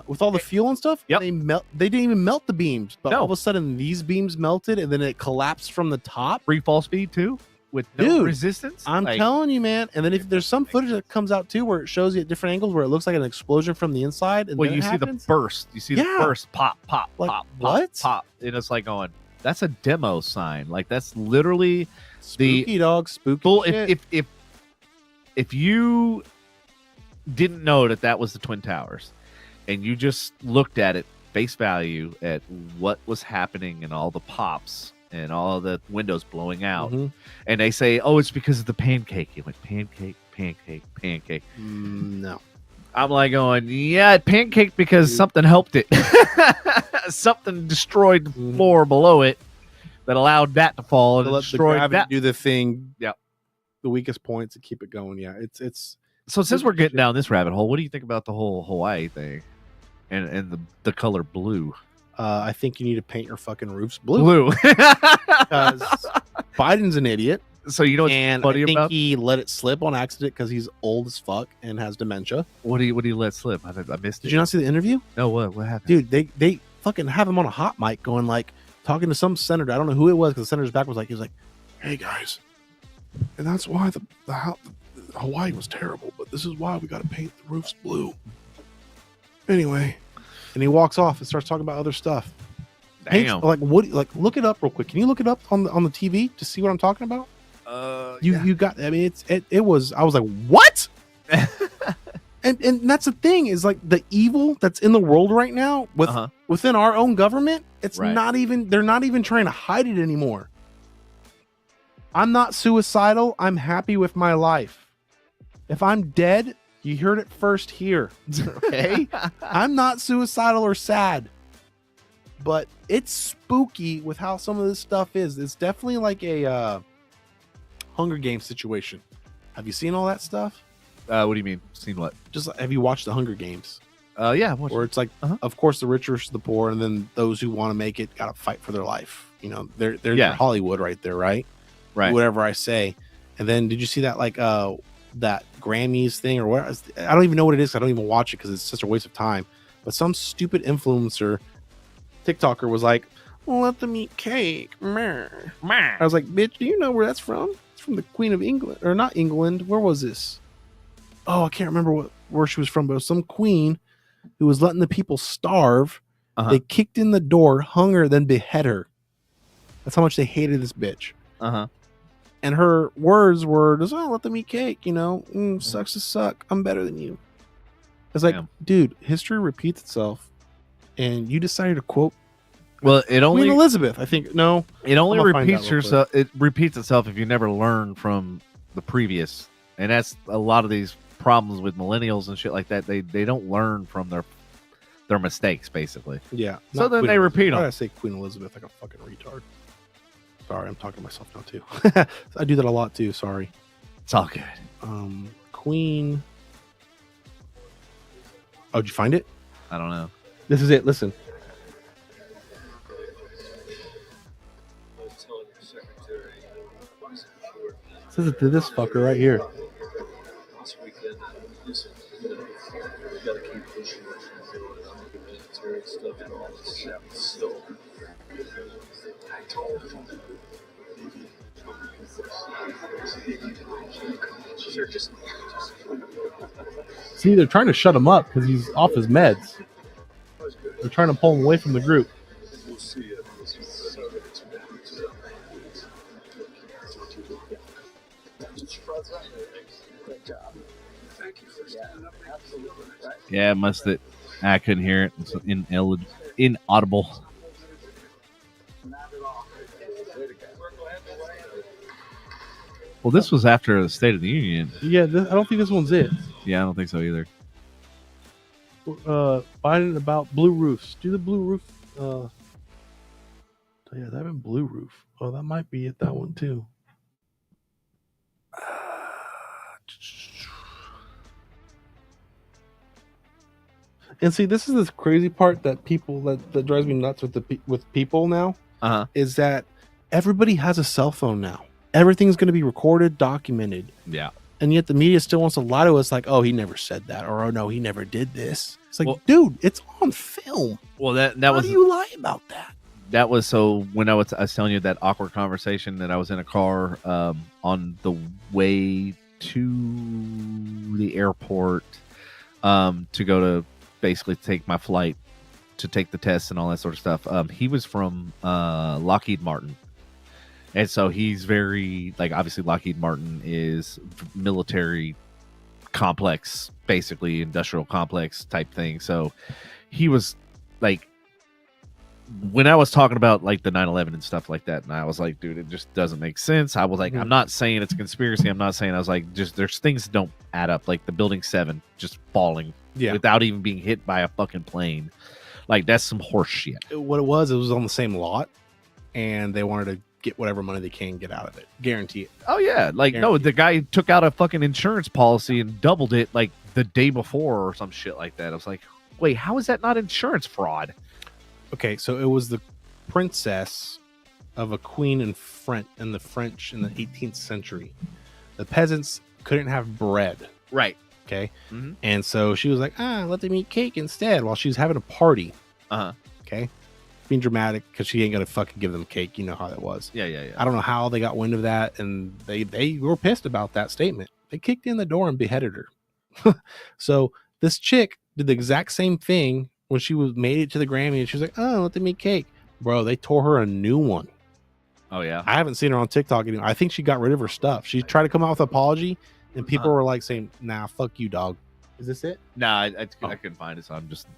with all the fuel and stuff. They didn't even melt the beams, but all of a sudden these beams melted, and then it collapsed from the top. Free fall speed too, with no resistance. I'm telling you, man. And then if there's some footage that comes out too, where it shows you at different angles, where it looks like an explosion from the inside, and you see the burst. You see the burst, pop, like, pop, what? pop, and it's like going, that's a demo sign. Like, that's literally spooky dog, spooky. Bull, if you didn't know that was the Twin Towers, and you just looked at it face value at what was happening and all the pops and all the windows blowing out, and they say, oh, it's because of the pancake. You went pancake. No. I'm like going, yeah, it pancaked because something helped it. Something destroyed the floor below it that allowed that to fall and let destroyed the that. do the thing. Yep. The weakest points and keep it going. Yeah, it's. So since we're getting down this rabbit hole, what do you think about the whole Hawaii thing and the color blue? I think you need to paint your fucking roofs blue. Because Biden's an idiot. So you know what's funny I think about? He let it slip on accident because he's old as fuck and has dementia. What do you let slip? I missed it. Did you not see the interview? No, what happened? Dude, they fucking have him on a hot mic going like talking to some senator. I don't know who it was because the senator's back was like, he was like, hey guys, and that's why the Hawaii was terrible, but this is why we got to paint the roofs blue. Anyway, and he walks off and starts talking about other stuff. Damn. Like what? Like look it up real quick. Can you look it up on the TV to see what I'm talking about? You got. I mean, it was. I was like, what? and that's the thing is like the evil that's in the world right now within our own government. It's not even. They're not even trying to hide it anymore. I'm not suicidal. I'm happy with my life. If I'm dead, you heard it first here. Okay, I'm not suicidal or sad. But it's spooky with how some of this stuff is. It's definitely like a Hunger Games situation. Have you seen all that stuff? What do you mean? Seen what? Just have you watched the Hunger Games? Yeah. Where it's like, of course, the rich versus the poor, and then those who want to make it got to fight for their life. You know, they're Hollywood right there, right? Right. Whatever I say. And then did you see that like that Grammys thing or what? I don't even know what it is. I don't even watch it because it's such a waste of time. But some stupid influencer TikToker was like, let them eat cake. Meh. I was like, bitch, do you know where that's from? It's from the Queen of England. Or not England. Where was this? Oh, I can't remember where she was from, but it was some queen who was letting the people starve. They kicked in the door, hung her, then behead her. That's how much they hated this bitch. And her words were just, let them eat cake, you know. Sucks to suck. I'm better than you. It's like, dude, history repeats itself. And you decided to quote Queen Elizabeth. I think it only repeats yourself. It repeats itself if you never learn from the previous, and that's a lot of these problems with millennials and shit like that. They don't learn from their mistakes, basically. Yeah. So then they repeat them. Why did I say Queen Elizabeth like a fucking retard? Sorry, I'm talking to myself now too. I do that a lot too. Sorry. It's all good. Queen. Oh, did you find it? I don't know. This is it. Listen. This is to this fucker right here. See, they're trying to shut him up because he's off his meds. They're trying to pull him away from the group. Yeah, I couldn't hear it. It's inaudible. Well, this was after the State of the Union. Yeah, I don't think this one's it. Yeah, I don't think so either. Biden about blue roofs. Do the blue roof. Yeah, that been blue roof. Oh, that might be it. That one too. And see, this is this crazy part that people that drives me nuts with people now. Is that everybody has a cell phone now. Everything's going to be recorded, documented. Yeah. And yet the media still wants to lie to us like, oh, he never said that, or oh no, he never did this. It's like, dude, it's on film. Well, that How was. do you lie about that? That was so when I was telling you that awkward conversation that I was in a car on the way to the airport to go to basically take my flight to take the test and all that sort of stuff. He was from Lockheed Martin. And so he's very, like, obviously Lockheed Martin is military complex, basically industrial complex type thing. So he was like when I was talking about like the 9/11 and stuff like that, and I was like, dude, it just doesn't make sense. I was like, I'm not saying it's a conspiracy. I'm not saying, I was like, just there's things that don't add up, like the Building 7 just falling without even being hit by a fucking plane. Like, that's some horse shit. What it was on the same lot, and they wanted to get whatever money they can get out of it. Guarantee it. Oh yeah, like no, the guy took out a fucking insurance policy and doubled it like the day before or some shit like that. I was like, wait, how is that not insurance fraud? Okay, so it was the princess of a queen in the French in the 18th century. The peasants couldn't have bread. Right. Okay. Mm-hmm. And so she was like, let them eat cake instead while she was having a party. Okay. Being dramatic because she ain't gonna fucking give them cake. You know how that was. Yeah. I don't know how they got wind of that, and they were pissed about that statement. They kicked in the door and beheaded her. So this chick did the exact same thing when she made it to the Grammy, and she was like, let them eat cake. Bro, they tore her a new one. Oh yeah. I haven't seen her on TikTok anymore. I think she got rid of her stuff. She tried to come out with an apology, and people were like saying, nah, fuck you, dog. Is this it? Nah, I couldn't find it, so I'm just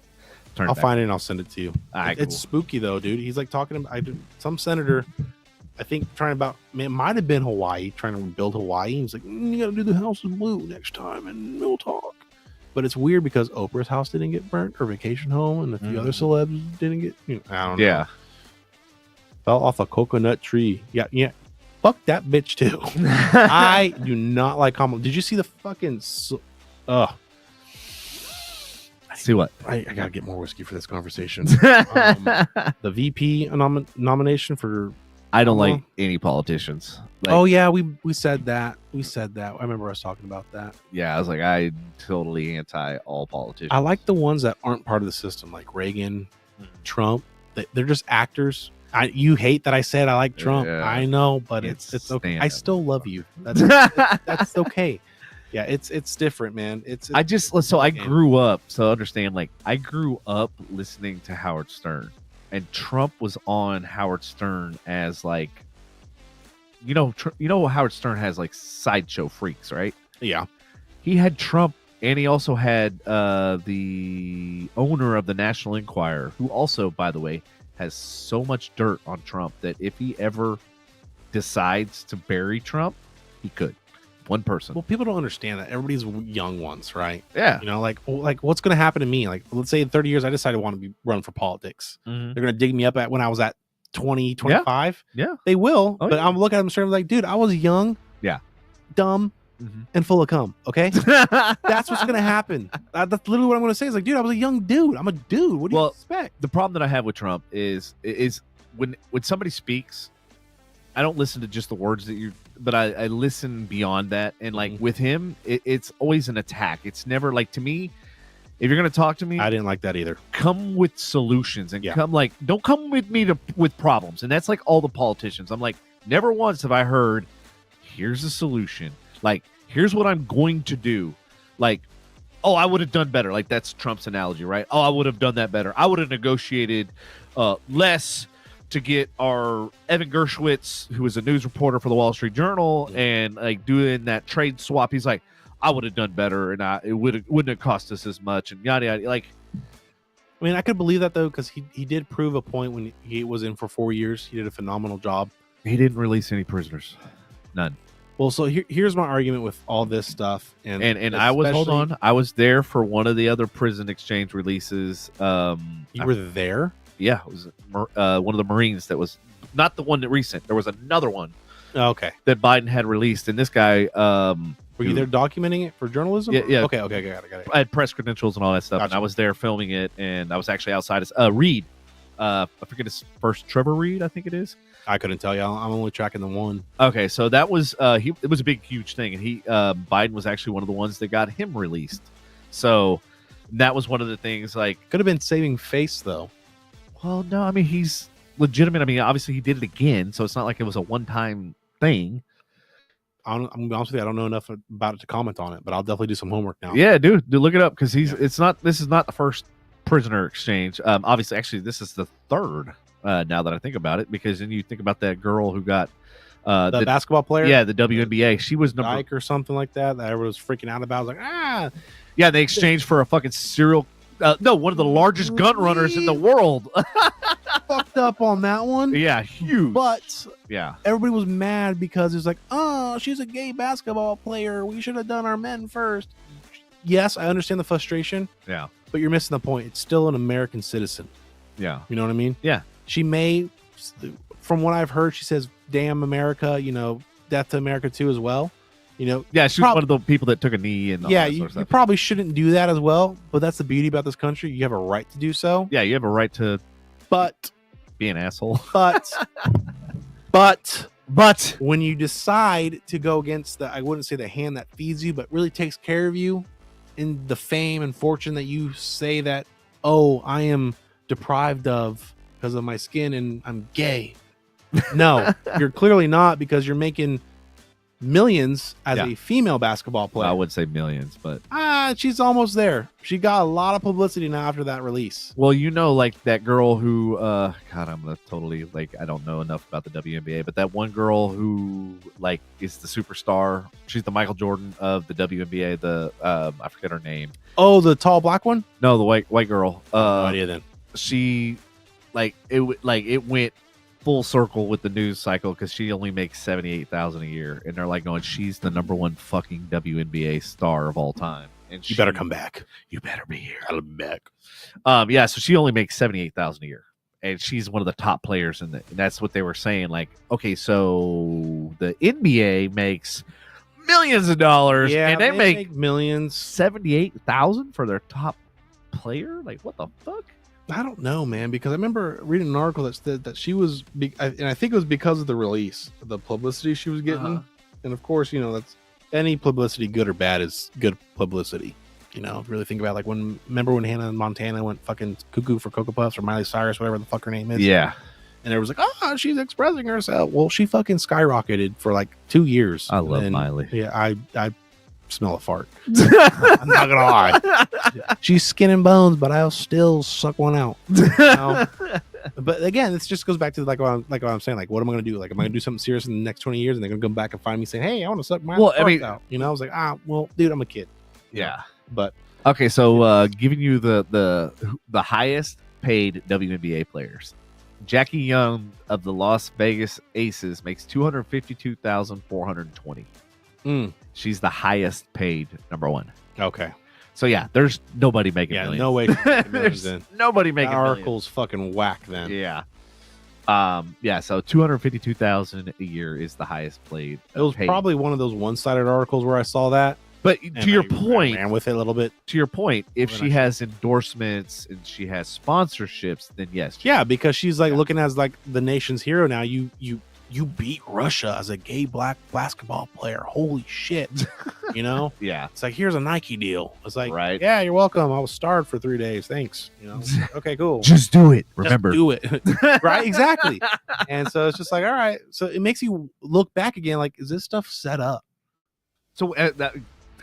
I'll find it and I'll send it to you. Right, it's spooky though, dude. He's like talking about some senator, I think, it might have been Hawaii, trying to rebuild Hawaii. He's like, you got to do the house in blue next time, and we'll talk. But it's weird because Oprah's house didn't get burnt, her vacation home, and a few other celebs didn't get. I don't know. Yeah, fell off a coconut tree. Yeah. Fuck that bitch too. I do not like Kamala. Did you see the fucking? See what? I gotta get more whiskey for this conversation. The VP nomination for. I don't like any politicians. Like, oh yeah, we said that. I remember us talking about that. Yeah, I was like, I totally anti all politicians. I like the ones that aren't part of the system, like Reagan, Trump. They're just actors. You hate that I said I like Trump. Yeah. I know, but it's okay. I still love you. That's okay. Yeah, it's different, man. I grew up. So understand, like, I grew up listening to Howard Stern, and Trump was on Howard Stern as like, Howard Stern has like sideshow freaks, right? Yeah, he had Trump, and he also had the owner of the National Enquirer, who also, by the way, has so much dirt on Trump that if he ever decides to bury Trump, he could. One person. Well, people don't understand that. Everybody's young ones, right? Yeah. Like what's going to happen to me? Like, let's say in 30 years, I decided I want to run for politics. Mm-hmm. They're going to dig me up when I was at 20, 25. Yeah. They will. But I'm looking at them straight like, dude, I was young. Yeah. Dumb. Mm-hmm. And full of cum. Okay. That's what's going to happen. That's literally what I'm going to say. Is like, dude, I was a young dude. I'm a dude. What do you expect? The problem that I have with Trump is when somebody speaks, I don't listen to just the words but I listen beyond that. And like with him, it's always an attack. It's never like, to me, if you're going to talk to me, I didn't like that either. Come with solutions and don't come with me with problems. And that's like all the politicians. I'm like, never once have I heard, here's a solution. Like, here's what I'm going to do. Like, oh, I would have done better. Like, that's Trump's analogy, right? Oh, I would have done that better. I would have negotiated less to get our Evan Gershwitz, who was a news reporter for the Wall Street Journal, and like doing that trade swap. He's like, I would have done better, and it wouldn't have cost us as much, and yada yada. Like, I mean, I could believe that though, because he did prove a point when he was in for 4 years. He did a phenomenal job. He didn't release any prisoners, none. Well, so here's my argument with all this stuff, and I was there for one of the other prison exchange releases. You were there? Yeah, it was one of the Marines that was not the one that recent. There was another one. Okay. That Biden had released, and this guy. Were you there documenting it for journalism? Yeah. Okay, got it. I had press credentials and all that stuff, and I was there filming it, and I was actually outside. Reed, I forget his first, Trevor Reed, I think it is. I couldn't tell you. I'm only tracking the one. Okay, so that was it was a big, huge thing, and Biden was actually one of the ones that got him released. So that was one of the things. Like, could have been saving face though. Well, no, I mean, he's legitimate. I mean, obviously he did it again, so it's not like it was a one-time thing. I'm gonna be honest with you, I don't know enough about it to comment on it, but I'll definitely do some homework now. Yeah, dude, look it up, because this is not the first prisoner exchange. Obviously, actually, this is the third. Now that I think about it, because then you think about that girl who got the basketball player, the WNBA. She was Dyke or something like that. That everyone was freaking out about. I was like, yeah, they exchanged for a fucking serial No, one of the largest gun runners in the world. Fucked up on that one. Yeah, huge. But yeah, everybody was mad because it's like, oh, she's a gay basketball player. We should have done our men first. Yes, I understand the frustration. Yeah. But you're missing the point. It's still an American citizen. Yeah. You know what I mean? Yeah. She may, from what I've heard, she says, damn America, death to America too as well. Yeah, she's one of the people that took a knee and all that sort of stuff. You probably shouldn't do that as well, but that's the beauty about this country. You have a right to do so. Yeah, you have a right to be an asshole. But when you decide to go against I wouldn't say the hand that feeds you, but really takes care of you in the fame and fortune that you say that, oh, I am deprived of because of my skin and I'm gay. No, you're clearly not, because you're making millions as a female basketball player. Well, I would say millions, but she's almost there. She got a lot of publicity now after that release. Well, like that girl who God, I'm gonna totally I don't know enough about the WNBA, but that one girl who is the superstar. She's the Michael Jordan of the WNBA. The I forget her name. Oh, the tall black one? No, the white girl. No idea then. She it went full circle with the news cycle because she only makes $78,000 a year, and they're going, she's the number one fucking WNBA star of all time, and you better come back. You better be here. I'll be back. Yeah, so she only makes $78,000 a year, and she's one of the top players in and that's what they were saying. Okay, so the NBA makes millions of dollars, and they make millions. 78,000 for their top player. What the fuck? I don't know, man, because I remember reading an article that said that she was, and I think it was because of the release, the publicity she was getting. And of course, that's any publicity, good or bad, is good publicity. Really think about remember when Hannah Montana went fucking cuckoo for Cocoa Puffs, or Miley Cyrus, whatever the fuck her name is. Yeah. And it was she's expressing herself. Well, she fucking skyrocketed for 2 years. I love Miley. Yeah, I smell a fart. I'm not gonna lie. She's skin and bones, but I'll still suck one out. But again, this just goes back to what I'm saying. What am I gonna do? Am I gonna do something serious in the next 20 years, and they're gonna come back and find me saying, "Hey, I want to suck my out." I was like, well, dude, I'm a kid. Yeah. But okay, so giving you the highest paid WNBA players. Jackie Young of the Las Vegas Aces makes $252,420. She's the highest paid number one. Okay. So yeah, there's nobody making millions. No way. There's nobody making that article's fucking whack then. Yeah. Yeah, so $252,000 a year is the highest paid. It was probably one of those one-sided articles where I saw that. But to your point, I ran with it a little bit. To your point, if she has endorsements and she has sponsorships, then yes. Yeah, because she's looking as the nation's hero now. You beat Russia as a gay black basketball player. Holy shit. Yeah. It's here's a Nike deal. It's right. Yeah, you're welcome. I was starved for 3 days. Thanks. Okay, cool. Just do it. Remember. Just do it. Right? Exactly. And so it's just all right. So it makes you look back again. Is this stuff set up? So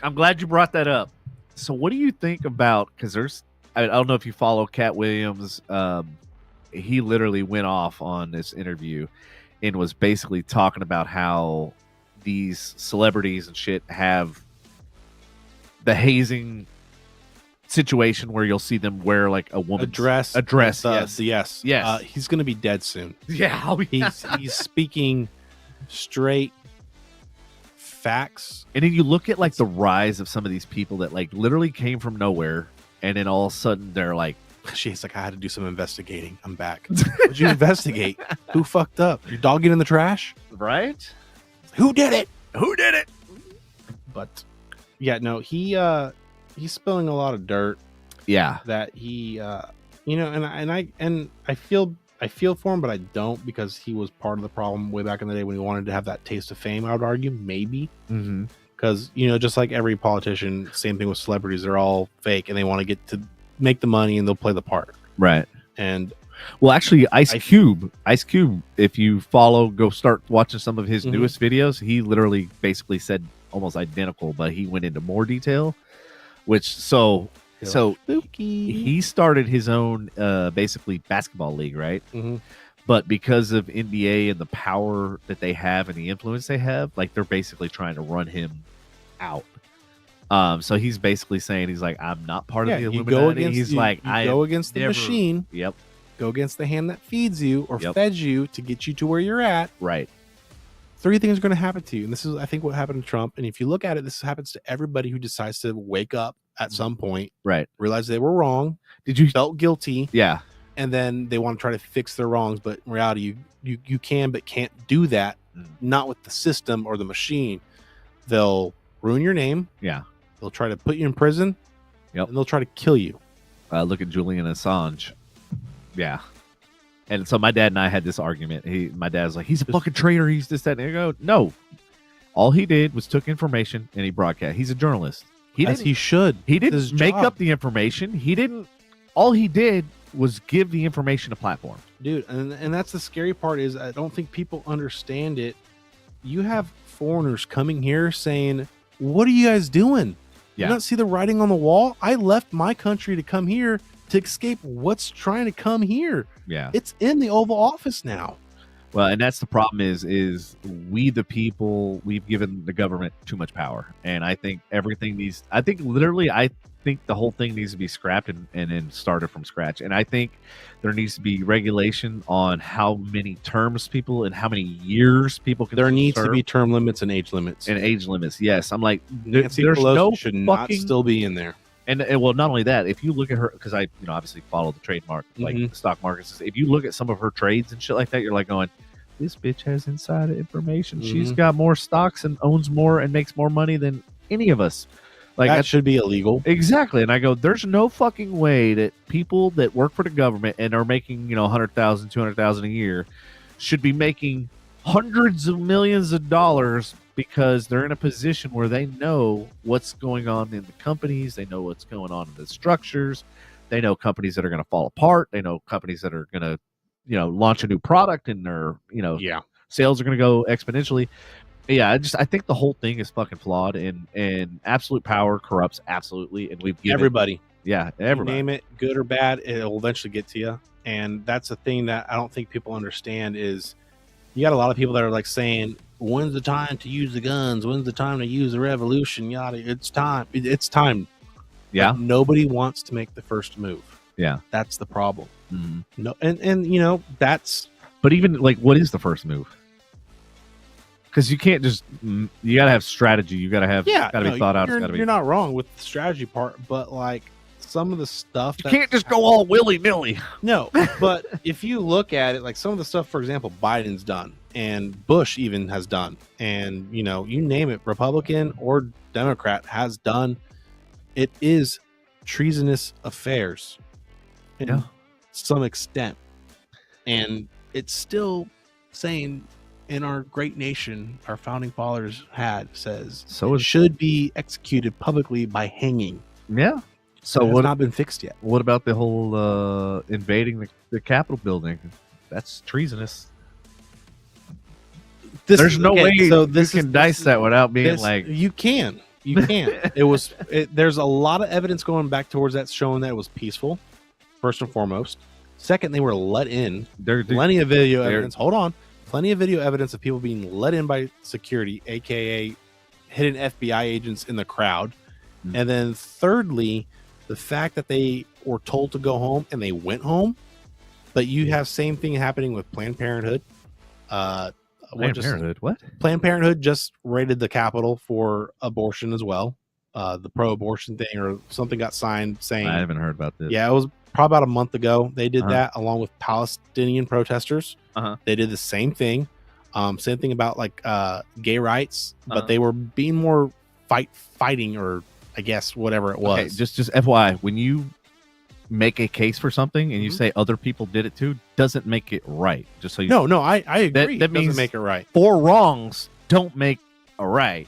I'm glad you brought that up. So what do you think about, because I don't know if you follow Cat Williams. He literally went off on this interview and was basically talking about how these celebrities and shit have the hazing situation where you'll see them wear a woman's dress. Yes. He's going to be dead soon. Yeah. He's speaking straight facts. And then you look at the rise of some of these people that literally came from nowhere, and then all of a sudden they're she's I had to do some investigating. I'm back. What'd you investigate? Who fucked up? Your dog get in the trash? Right? Who did it? But yeah, no, he's spilling a lot of dirt. Yeah. That he and I feel for him, but I don't, because he was part of the problem way back in the day when he wanted to have that taste of fame. I would argue maybe. Mm-hmm. Because just like every politician, same thing with celebrities, they're all fake and they want to get to make the money and they'll play the part. Right. And well, actually, Ice Cube, if you go start watching some of his newest videos, he literally basically said almost identical, but he went into more detail, he started his own basically basketball league, right? Mm-hmm. But because of NBA and the power that they have and the influence they have, they're basically trying to run him out. So he's basically saying, he's like, I'm not part of the Illuminati. Go against, he's you, like, you I go against the never, machine. Yep. Go against the hand that feeds you or fed you to get you to where you're at. Right. 3 things are going to happen to you. And this is, I think, what happened to Trump. And if you look at it, this happens to everybody who decides to wake up at some point, right? Realize they were wrong. Did you felt guilty? Yeah. And then they want to try to fix their wrongs. But in reality, you can, but can't do that. Not with the system or the machine. They'll ruin your name. Yeah. They'll try to put you in prison. Yep. And they'll try to kill you. Look at Julian Assange. Yeah. And so my dad and I had this argument. My dad's like, he's a fucking traitor. He's this, that. And I go, no. All he did was took information and he broadcast. He's a journalist. He should. He didn't make up the information. He didn't. All he did was give the information a platform. Dude, and that's the scary part is I don't think people understand it. You have foreigners coming here saying, what are you guys doing? Yeah. You not see the writing on the wall? I left my country to come here to escape what's trying to come here. Yeah. It's in the Oval Office now. Well, and that's the problem is we, the people, we've given the government too much power. And I think I think the whole thing needs to be scrapped and then started from scratch. And I think there needs to be regulation on how many terms people and how many years people can There needs serve. to be term limits and age limits. And age limits, yes. I'm like, Nancy there's Pelosi no should not still be in there. And well, not only that, if you look at her, because I, obviously follow the trademark, like the stock markets. If you look at some of her trades and shit like that, you're like going, this bitch has insider information. She's got more stocks and owns more and makes more money than any of us. Like that should be illegal. Exactly. And I go, there's no fucking way that people that work for the government and are making, 100,000, 200,000 a year should be making hundreds of millions of dollars because they're in a position where they know what's going on in the companies. They know what's going on in the structures. They know companies that are going to fall apart. They know companies that are going to, launch a new product and their, sales are going to go exponentially. Yeah, I think the whole thing is fucking flawed and absolute power corrupts absolutely. And we've given everybody. Yeah, everybody. You name it, good or bad, it'll eventually get to you. And that's the thing that I don't think people understand is you got a lot of people that are like saying, when's the time to use the guns? When's the time to use the revolution? Yada, it's time. It's time. Yeah. But nobody wants to make the first move. Yeah. That's the problem. Mm-hmm. No, and that's. But even like, what is the first move? Because you can't just, you got to have strategy. You got to have, got to be thought out. You're not wrong with the strategy part, but like some of the stuff. You can't just go all willy-nilly. No, but if you look at it, like some of the stuff, for example, Biden's done and Bush even has done, and you name it, Republican or Democrat has done, it is treasonous affairs in some extent. And it's still saying in our great nation, our founding fathers says it should be executed publicly by hanging. Yeah. So what not been fixed yet? What about the whole invading the Capitol building? That's treasonous. There's no way you can dice that without being like you can. There's a lot of evidence going back towards that showing that it was peaceful. First and foremost. Second, they were let in. Plenty of video evidence. Hold on. Plenty of video evidence of people being let in by security, aka hidden FBI agents in the crowd. And then thirdly, the fact that they were told to go home and they went home, but you have same thing happening with Planned Parenthood. What? Planned Parenthood just raided the Capitol for abortion as well. The pro-abortion thing or something got signed saying. I haven't heard about this. Yeah, it was probably about a month ago. They did that along with Palestinian protesters. They did the same thing. Same thing about like gay rights, but they were being more fighting or I guess whatever it was. Okay, just FYI, when you make a case for something and you say other people did it too, doesn't make it right. Just so you No, I agree. That means doesn't make it right. 4 wrongs don't make a right.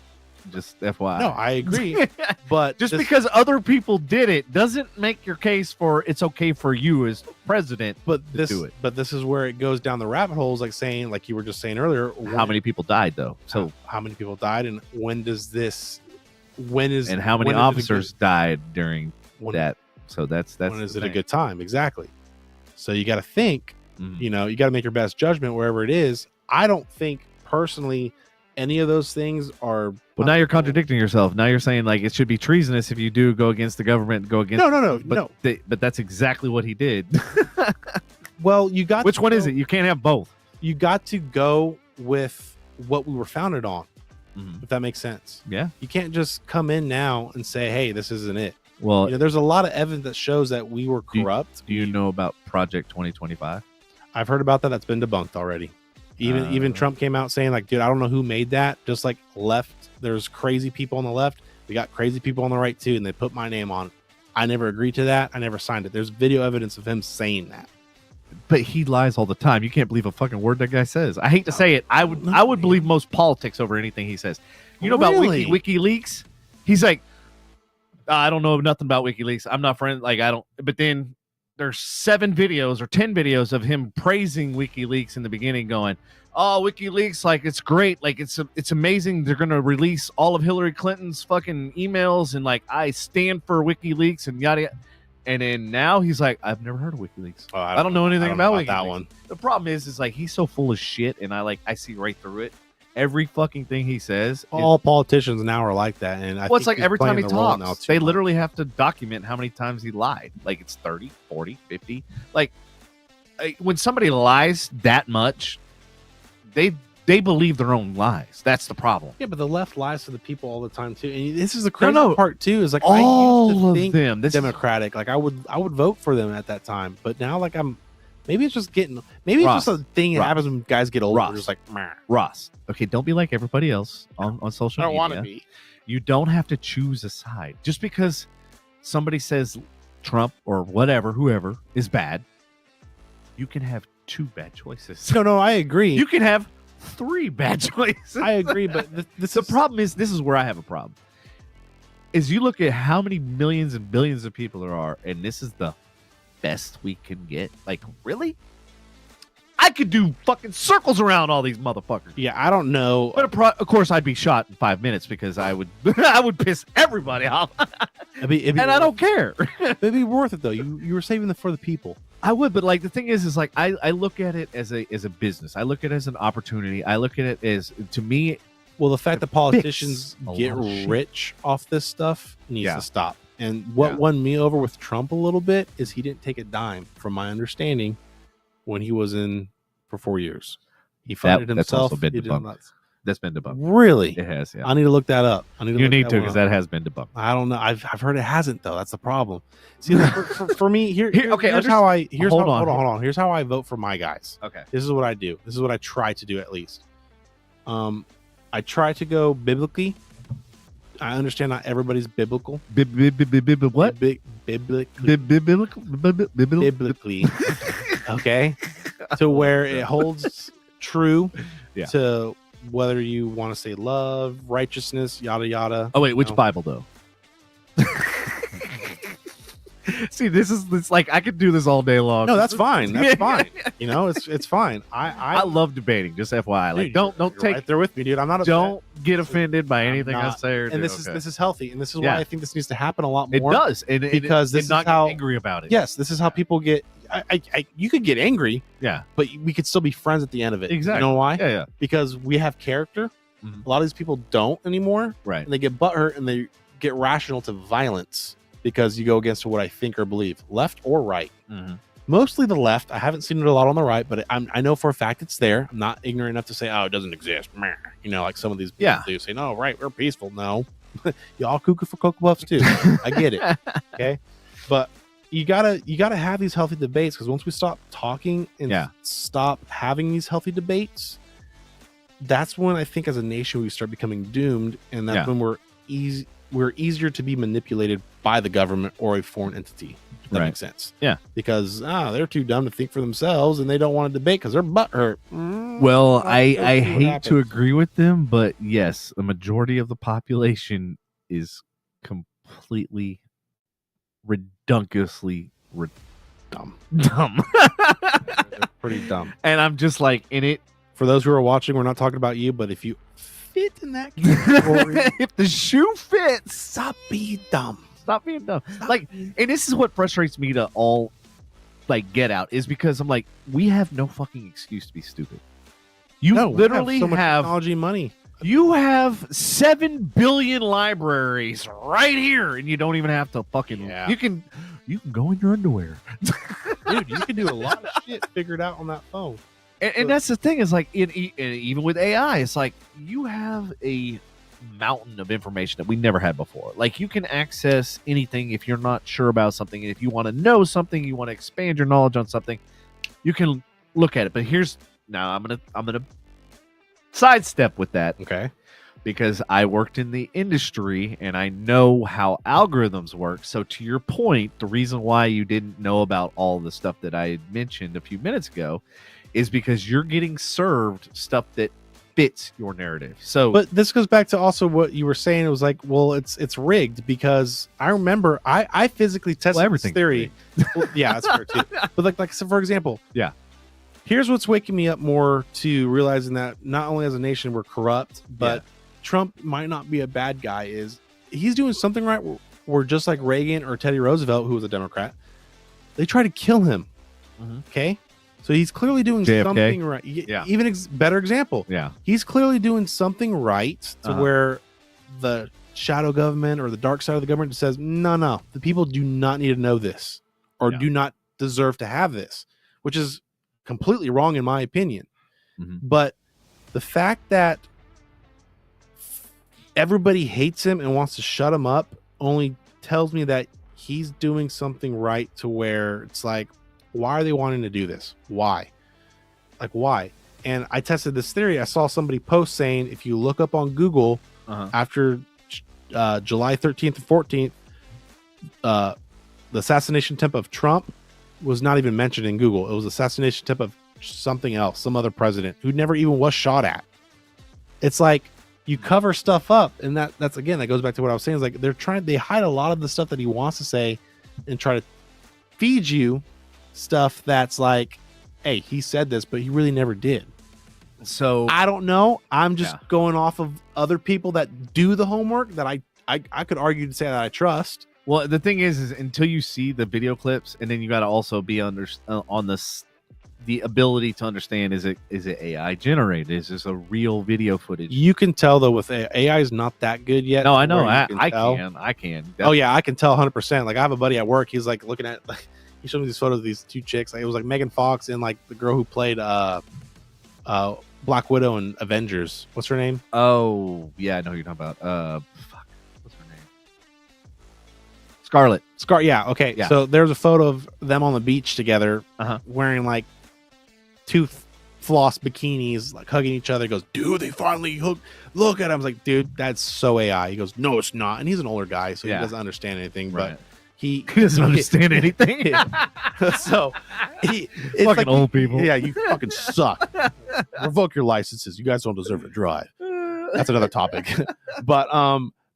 Just FYI. No, I agree. But just because other people did it doesn't make your case for it's okay for you as president to do it. But this is where it goes down the rabbit holes, like saying, like you were just saying earlier. How many people died though? So how many people died, and and how many officers died during that? So that's when is it a good time? Exactly. So you got to think. You got to make your best judgment wherever it is. I don't think personally any of those things are. Well, now you're contradicting yourself. Now you're saying like it should be treasonous if you do go against the government, go against. No. But that's exactly what he did. Well, you got. Which one is it? You can't have both. You got to go with what we were founded on. If that makes sense. Yeah. You can't just come in now and say, hey, this isn't it. Well, there's a lot of evidence that shows that we were corrupt. Do you know about Project 2025? I've heard about that. That's been debunked already. Even Trump came out saying like, dude, I don't know who made that. Just like left, there's crazy people on the left. We got crazy people on the right too. And they put my name on it. I never agreed to that. I never signed it. There's video evidence of him saying that. But he lies all the time. You can't believe a fucking word that guy says. I hate to say it. I would believe most politics over anything he says. You know about WikiLeaks? He's like, I don't know nothing about WikiLeaks. I'm not friends. Like I don't. But then there's 7 videos or 10 videos of him praising WikiLeaks in the beginning, going, "Oh, WikiLeaks, like it's great. Like it's amazing. They're gonna release all of Hillary Clinton's fucking emails, and like I stand for WikiLeaks and yada yada." And then now he's like, I've never heard of WikiLeaks. Oh, I don't know anything about WikiLeaks. That one. The problem is like he's so full of shit, and I see right through it. Every fucking thing he says. All politicians now are like that, and it's like every time he talks, they literally have to document how many times he lied. Like it's 30, 40, 50. Like when somebody lies that much, they believe their own lies. That's the problem. Yeah, but the left lies to the people all the time too. And this is the crazy part too. Is like all of them. This Democratic. Like I would vote for them at that time, but now like maybe it's just getting. Maybe it's just a thing that happens when guys get older. Just like Ross. Okay, don't be like everybody else on social media. I don't want to be. You don't have to choose a side just because somebody says Trump or whatever, whoever is bad. You can have 2 bad choices. No, I agree. You can have 3 bad choices. I agree, but the problem is this is where I have a problem. Is you look at how many millions and billions of people there are, and this is the best we can get. Like, really? I could do fucking circles around all these motherfuckers. Yeah, I don't know. But of course, I'd be shot in 5 minutes because I would piss everybody off. And I don't care. It'd be worth it though. You were saving them for the people. I would, but like the thing is like I look at it as a business. I look at it as an opportunity. I look at it as, to me, well, the fact that politicians get rich off this stuff needs to stop. And what won me over with Trump a little bit is he didn't take a dime, from my understanding, when he was in for 4 years. He funded himself. That's also been debunked. That's been debunked. Really? It has, yeah. I need to look that up. You need to, because that has been debunked. I don't know. I've heard it hasn't, though. That's the problem. See, for me, here's how I vote for my guys. Okay. This is what I do. This is what I try to do, at least. I try to go biblically. I understand not everybody's biblical. What? Biblically. Okay. To where it holds true to whether you want to say love, righteousness, yada yada. Oh wait, which Bible though? See, this like I could do this all day long. No, that's fine. That's fine. You know, it's fine. I love debating. Just FYI, like dude, don't take. Right there with me, dude. I'm not. Don't get offended by anything I say or do. And this is healthy, and this is why I think this needs to happen a lot more. It does, because this is not how get angry about it. Yes, this is how people get. You could get angry, but we could still be friends at the end of it. Exactly. You know why? Yeah. Because we have character. Mm-hmm. A lot of these people don't anymore. Right. And they get butthurt and they get rational to violence because you go against what I think or believe, left or right. Mm-hmm. Mostly the left. I haven't seen it a lot on the right, but I know for a fact it's there. I'm not ignorant enough to say, oh, it doesn't exist. You know, like some of these people do say, no, right, we're peaceful. No. Y'all cuckoo for Cocoa Puffs too. I get it. Okay. But you gotta have these healthy debates, because once we stop talking and stop having these healthy debates, that's when I think as a nation we start becoming doomed, and that's when we're easier to be manipulated by the government or a foreign entity. If that makes sense. Yeah. Because they're too dumb to think for themselves and they don't want to debate because their butt hurt. Well, I hate to agree with them, but yes, the majority of the population is completely redunculously dumb. They're pretty dumb. And I'm just like, in it. For those who are watching, we're not talking about you, but if you fit in that category, if the shoe fits, stop being dumb. Stop being dumb. And this is what frustrates me to all get out, is because I'm like, we have no fucking excuse to be stupid. You literally have so much have technology money. You have 7 billion libraries right here, and you don't even have to fucking. Yeah. You can go in your underwear, Dude. You can do a lot of shit figured out on that phone. and that's the thing is like even with AI, it's like you have a mountain of information that we never had before. Like you can access anything if you're not sure about something. If you want to know something, you want to expand your knowledge on something, you can look at it. But I'm gonna sidestep with that. Okay. Because I worked in the industry and I know how algorithms work. So to your point, the reason why you didn't know about all the stuff that I had mentioned a few minutes ago is because you're getting served stuff that fits your narrative. So, but this goes back to also what you were saying. It was like, well, it's rigged because I remember I physically tested this theory. Well, yeah, that's fair too. But like so for example, yeah. Here's what's waking me up more to realizing that not only as a nation we're corrupt, but Trump might not be a bad guy. Is he's doing something right? Where just like Reagan or Teddy Roosevelt, who was a Democrat, they try to kill him. Mm-hmm. Okay, so he's clearly doing JFK. something right. Yeah. Even better example. Yeah, he's clearly doing something right to where the shadow government or the dark side of the government says, no, the people do not need to know this or do not deserve to have this, which is completely wrong in my opinion. Mm-hmm. But the fact that everybody hates him and wants to shut him up only tells me that he's doing something right to where it's like, why are they wanting to do this? Why? Like, why? And I tested this theory. I saw somebody post saying if you look up on Google after July 13th and 14th, the assassination attempt of Trump was not even mentioned in Google. It was assassination attempt of something else, some other president who never even was shot at. It's like you cover stuff up, and that's again, that goes back to what I was saying. Is like they hide a lot of the stuff that he wants to say and try to feed you stuff that's like, hey, he said this, but he really never did. So I don't know. I'm just going off of other people that do the homework that I could argue to say that I trust. Well, the thing is until you see the video clips, and then you got to also be on this, the ability to understand: is it AI generated? Is this a real video footage? You can tell though with AI is not that good yet. No, I know. I can. Definitely. Oh yeah, I can tell 100%. Like I have a buddy at work. He's like looking at. Like, he showed me these photos of these two chicks. Like, it was like Megan Fox and like the girl who played Black Widow in Avengers. What's her name? Oh yeah, I know who you're talking about. What's her name? Scarlett. Yeah. Okay. Yeah. So there's a photo of them on the beach together, wearing like two floss bikinis, like hugging each other. He goes, dude, they finally hooked. Look at him. I was like, dude, that's so AI. He goes, no, it's not. And he's an older guy, so he doesn't understand anything. Right. But he doesn't understand anything. So it's fucking like, old people. Yeah, you fucking suck. Revoke your licenses. You guys don't deserve to drive. That's another topic. But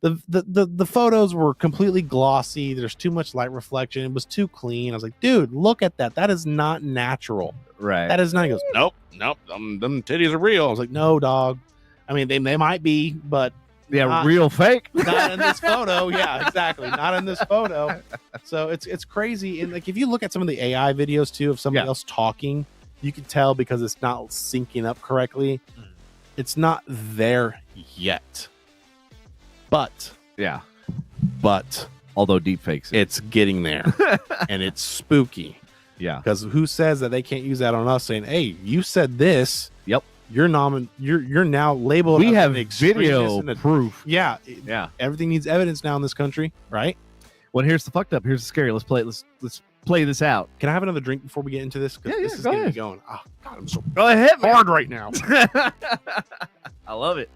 the photos were completely glossy. There's too much light reflection. It was too clean. I was like, dude, look at that. That is not natural. Right. That is not. He goes, nope. Them titties are real. I was like, no, dog. I mean, they might be, but real fake. Not in this photo. Yeah, exactly. Not in this photo. So it's crazy. And like if you look at some of the AI videos too of somebody else talking, you can tell because it's not syncing up correctly. It's not there yet. But although deep fakes it's getting there. And it's spooky. Yeah. Because who says that they can't use that on us saying, hey, you said this. Yep. You're now labeled. We as have video proof. Yeah. Everything needs evidence now in this country, right? Well, here's the fucked up. Here's the scary. Let's play this out. Can I have another drink before we get into this? Because this is getting me going. Oh God, I'm so go ahead, hard right now. I love it.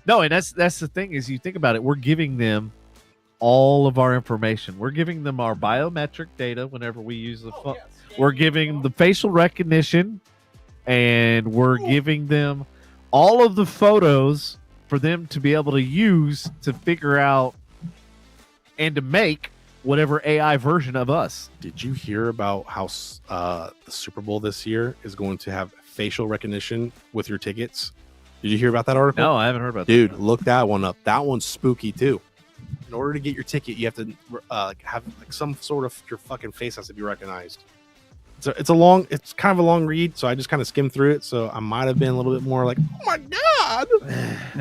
No, and that's the thing is you think about it. We're giving them all of our information. We're giving them our biometric data whenever we use the phone. Yes. We're giving the facial recognition. And we're giving them all of the photos for them to be able to use to figure out and to make whatever AI version of us. Did you hear about how the Super Bowl this year is going to have facial recognition with your tickets? Did you hear about that article? No, I haven't heard about that. Dude, look that one up. That one's spooky too. In order to get your ticket, you have to have like some sort of your fucking face has to be recognized. it's kind of a long read, so I just kind of skimmed through it. So I might have been a little bit more like, oh my god,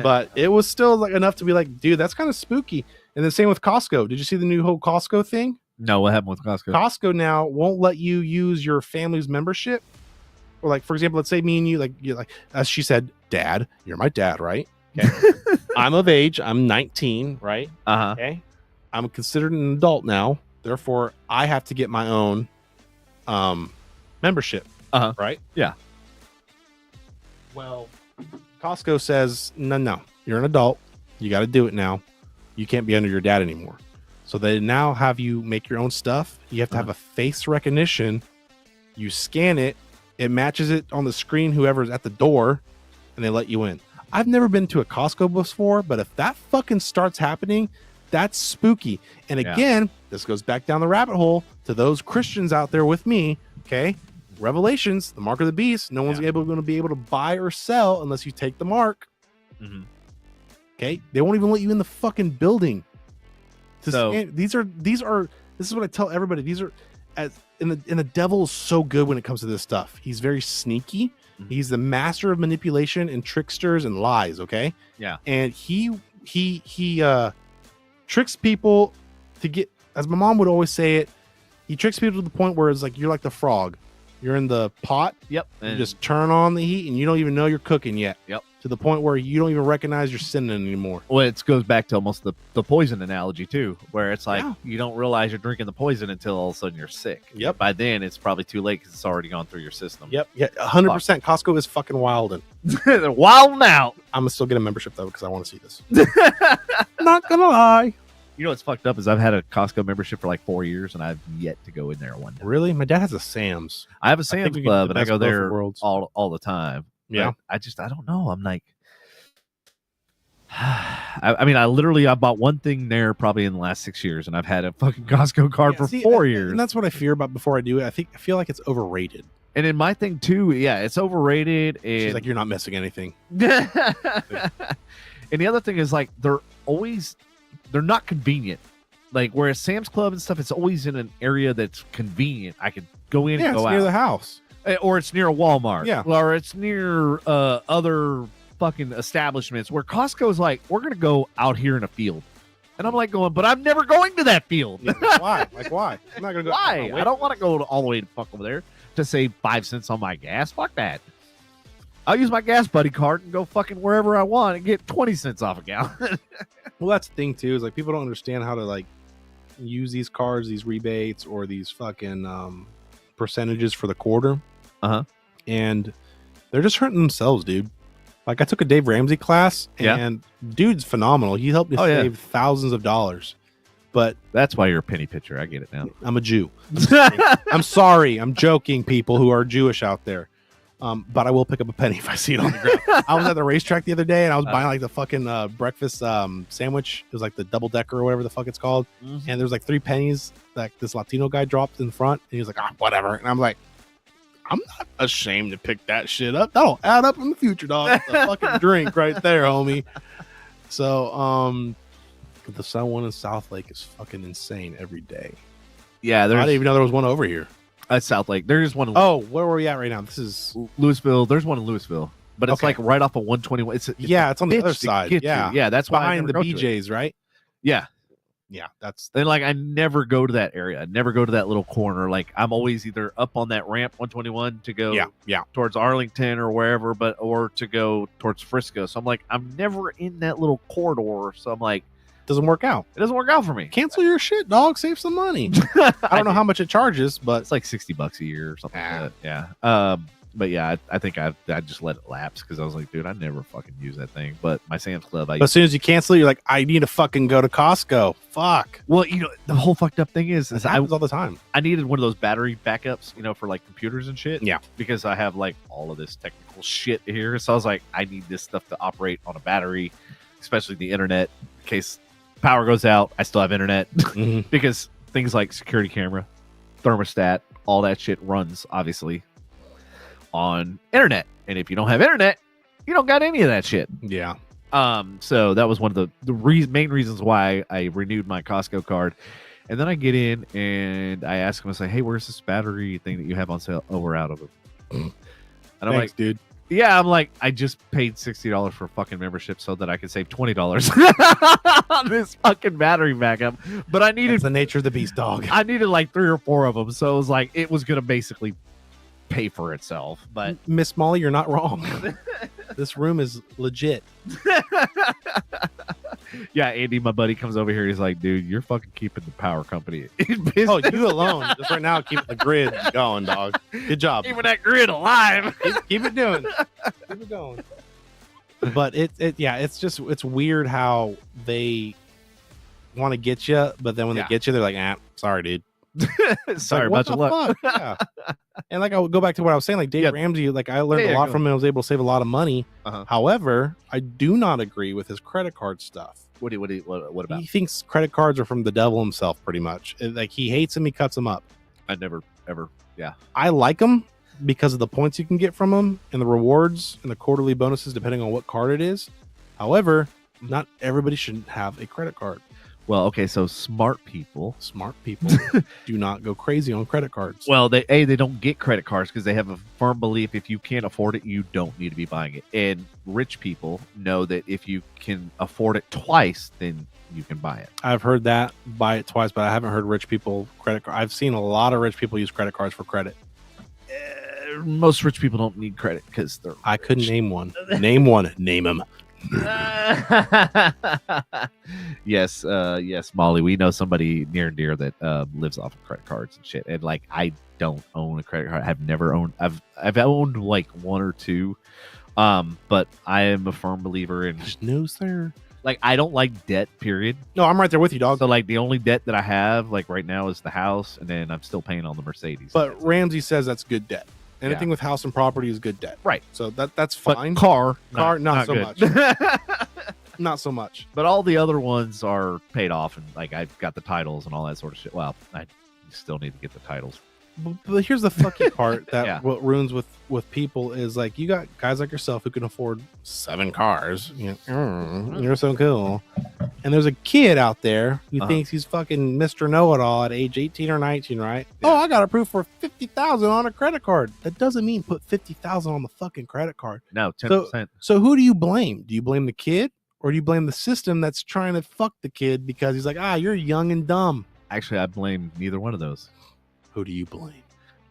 but it was still like enough to be like, dude, that's kind of spooky. And then same with Costco. Did you see the new whole Costco thing? No, what happened with Costco? Costco now won't let you use your family's membership. Or like, for example, let's say me and you, like as she said, Dad, you're my dad, right? Okay. I'm of age. I'm 19, right? Okay. I'm considered an adult now. Therefore, I have to get my own membership. Right? Yeah. Well, Costco says, no, you're an adult. You got to do it now. You can't be under your dad anymore. So they now have you make your own stuff. You have to have a face recognition. You scan it. It matches it on the screen, whoever's at the door, and they let you in. I've never been to a Costco before, but if that fucking starts happening, that's spooky. And again, this goes back down the rabbit hole to those Christians out there with me. Okay. Revelations, the mark of the beast. No one's going to be able to buy or sell unless you take the mark. Okay. They won't even let you in the fucking building. This is what I tell everybody. These are and the devil is so good when it comes to this stuff. He's very sneaky. He's the master of manipulation and tricksters and lies. Okay. Yeah. And he tricks people to get, as my mom would always say it, he tricks people to the point where it's like you're like the frog. You're in the pot. Yep. You just turn on the heat and you don't even know you're cooking yet. Yep. To the point where you don't even recognize you're sinning anymore. Well, it goes back to almost the poison analogy too, where it's like you don't realize you're drinking the poison until all of a sudden you're sick. Yep. By then it's probably too late because it's already gone through your system. Yep. Yeah. 100%. Costco is fucking wilding. They're wilding out. I'm gonna still get a membership though because I want to see this. Not gonna lie. You know what's fucked up is I've had a Costco membership for like 4 years and I've yet to go in there one time. Really? My dad has a Sam's. I have a Sam's Club and I go there all the time. Yeah. I don't know. I'm like, I mean, I bought one thing there probably in the last 6 years and I've had a fucking Costco card for 4 years. And that's what I fear about before I do it. I feel like it's overrated. And in my thing too, it's overrated. And she's like, you're not missing anything. And the other thing is like, they're not convenient. Like whereas Sam's Club and stuff, it's always in an area that's convenient. I could go in and go out. Near the house. Or it's near a Walmart. Yeah. Or it's near other fucking establishments where Costco's like, we're going to go out here in a field. And I'm like going, but I'm never going to that field. Yeah, why? Like why? I'm not going to go. Why? I don't want to go all the way to fuck over there to save 5 cents on my gas. Fuck that. I'll use my gas buddy card and go fucking wherever I want and get 20 cents off a gallon. Well, that's the thing too, is like people don't understand how to like use these cards, these rebates, or these fucking percentages for the quarter. And they're just hurting themselves, dude. Like I took a Dave Ramsey class and dude's phenomenal. He helped me save thousands of dollars. But that's why you're a penny pitcher. I get it now. I'm a Jew. I'm sorry. I'm joking, people who are Jewish out there. But I will pick up a penny if I see it on the ground. I was at the racetrack the other day and I was buying like the fucking breakfast sandwich. It was like the double decker or whatever the fuck it's called. And there was like 3 pennies that this Latino guy dropped in front. And he was like, whatever. And I'm like, I'm not ashamed to pick that shit up. That'll add up in the future, dog. It's a fucking drink right there, homie. So, the Sun one in South Lake is fucking insane every day. Yeah, I didn't even know there was one over here. At South Lake. There's one. Oh, where were we at right now? This is Louisville. There's one in Louisville, but it's like right off of 121. It's on the other side. Yeah, that's behind the BJ's, right? Yeah. That's and like I never go to that area. I never go to that little corner. Like I'm always either up on that ramp 121 to go towards Arlington or wherever, or to go towards Frisco. So I'm like I'm never in that little corridor. So I'm like. Doesn't work out. It doesn't work out for me. Cancel your shit, dog. Save some money. I don't know how much it charges, but it's like $60 a year or something like that. Yeah. But yeah, I think I just let it lapse because I was like, dude, I never fucking use that thing. But my Sam's Club, as soon as you cancel it, you're like, I need to fucking go to Costco. Fuck. Well, the whole fucked up thing is it happens all the time. I needed one of those battery backups, for like computers and shit. Yeah. Because I have like all of this technical shit here. So I was like, I need this stuff to operate on a battery, especially the internet, in case power goes out, I still have internet. Because things like security camera, thermostat, all that shit runs obviously on internet. And if you don't have internet, you don't got any of that shit. Yeah. So that was one of the main reasons why I renewed my Costco card. And then I get in and I ask him, I say, hey, where's this battery thing that you have on sale? Oh, we're out of it. And I'm Thanks, like, dude. Yeah, I'm like, I just paid $60 for a fucking membership so that I could save $20 on this fucking battery backup. But I needed That's the nature of the beast, dog. I needed like 3 or 4 of them, so it was like it was gonna basically pay for itself. But Miss Molly, you're not wrong. This room is legit. yeah, Andy, my buddy, comes over here. He's like, dude, you're fucking keeping the power company in business. Oh, you alone. Just right now, keep the grid going, dog. Good job. Keeping that grid alive. Keep it doing. Keep it going. But it's weird how they want to get you, but then when they get you, they're like, sorry, dude. Sorry like, about your luck. Yeah. And like I would go back to what I was saying, like Dave Ramsey, like I learned a lot from him. I was able to save a lot of money. However, I do not agree with his credit card stuff. What about? He thinks credit cards are from the devil himself, pretty much. Like he hates them, he cuts them up. I never ever. Yeah, I like them because of the points you can get from them and the rewards and the quarterly bonuses, depending on what card it is. However, not everybody should have a credit card. Well, okay, so smart people do not go crazy on credit cards. Well, they don't get credit cards because they have a firm belief if you can't afford it, you don't need to be buying it. And rich people know that if you can afford it twice, then you can buy it. I've heard that, buy it twice, but I haven't heard rich people credit card. I've seen a lot of rich people use credit cards for credit. Most rich people don't need credit because they're. I couldn't name one. Name one. Name them. Yes, Molly. We know somebody near and dear that lives off of credit cards and shit. And like, I don't own a credit card. I've never owned. I've owned like 1 or 2, but I am a firm believer in no sir. Like, I don't like debt. Period. No, I'm right there with you, dog. So like, the only debt that I have like right now is the house, and then I'm still paying on the Mercedes. But Ramsey says that's good debt. Anything with house and property is good debt. Right. So that's fine. But car, not so good. much. Not so much. But all the other ones are paid off, and like I've got the titles and all that sort of shit. Well, I still need to get the titles. But here's the fucky part that what ruins with people is like you got guys like yourself who can afford 7 cars. You're so cool. And there's a kid out there who thinks he's fucking Mr. Know-It-all at age 18 or 19, right? Yeah. Oh, I got approved for $50,000 on a credit card. That doesn't mean put $50,000 on the fucking credit card. No, 10%. So who do you blame? Do you blame the kid, or do you blame the system that's trying to fuck the kid because he's like, you're young and dumb? Actually, I blame neither one of those. Who do you blame?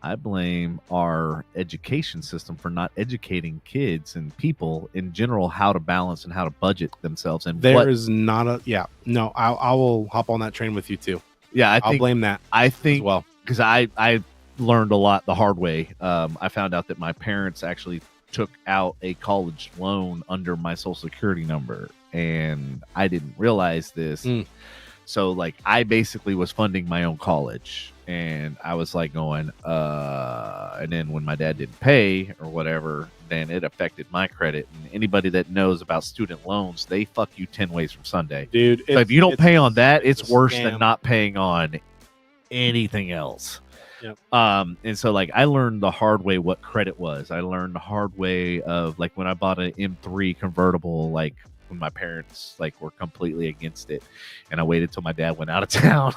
I blame our education system for not educating kids and people in general how to balance and how to budget themselves. And I will hop on that train with you too. Yeah, I'll blame that. I think as well, because I learned a lot the hard way. I found out that my parents actually took out a college loan under my social security number, and I didn't realize this. So like I basically was funding my own college, and I was like going, and then when my dad didn't pay or whatever, then it affected my credit. And anybody that knows about student loans, they fuck you 10 ways from Sunday. Dude, so if you don't pay on that, it's worse than not paying on anything else. Yep. And so like I learned the hard way what credit was. I learned the hard way of like when I bought an M3 convertible, like when my parents like were completely against it, and I waited till my dad went out of town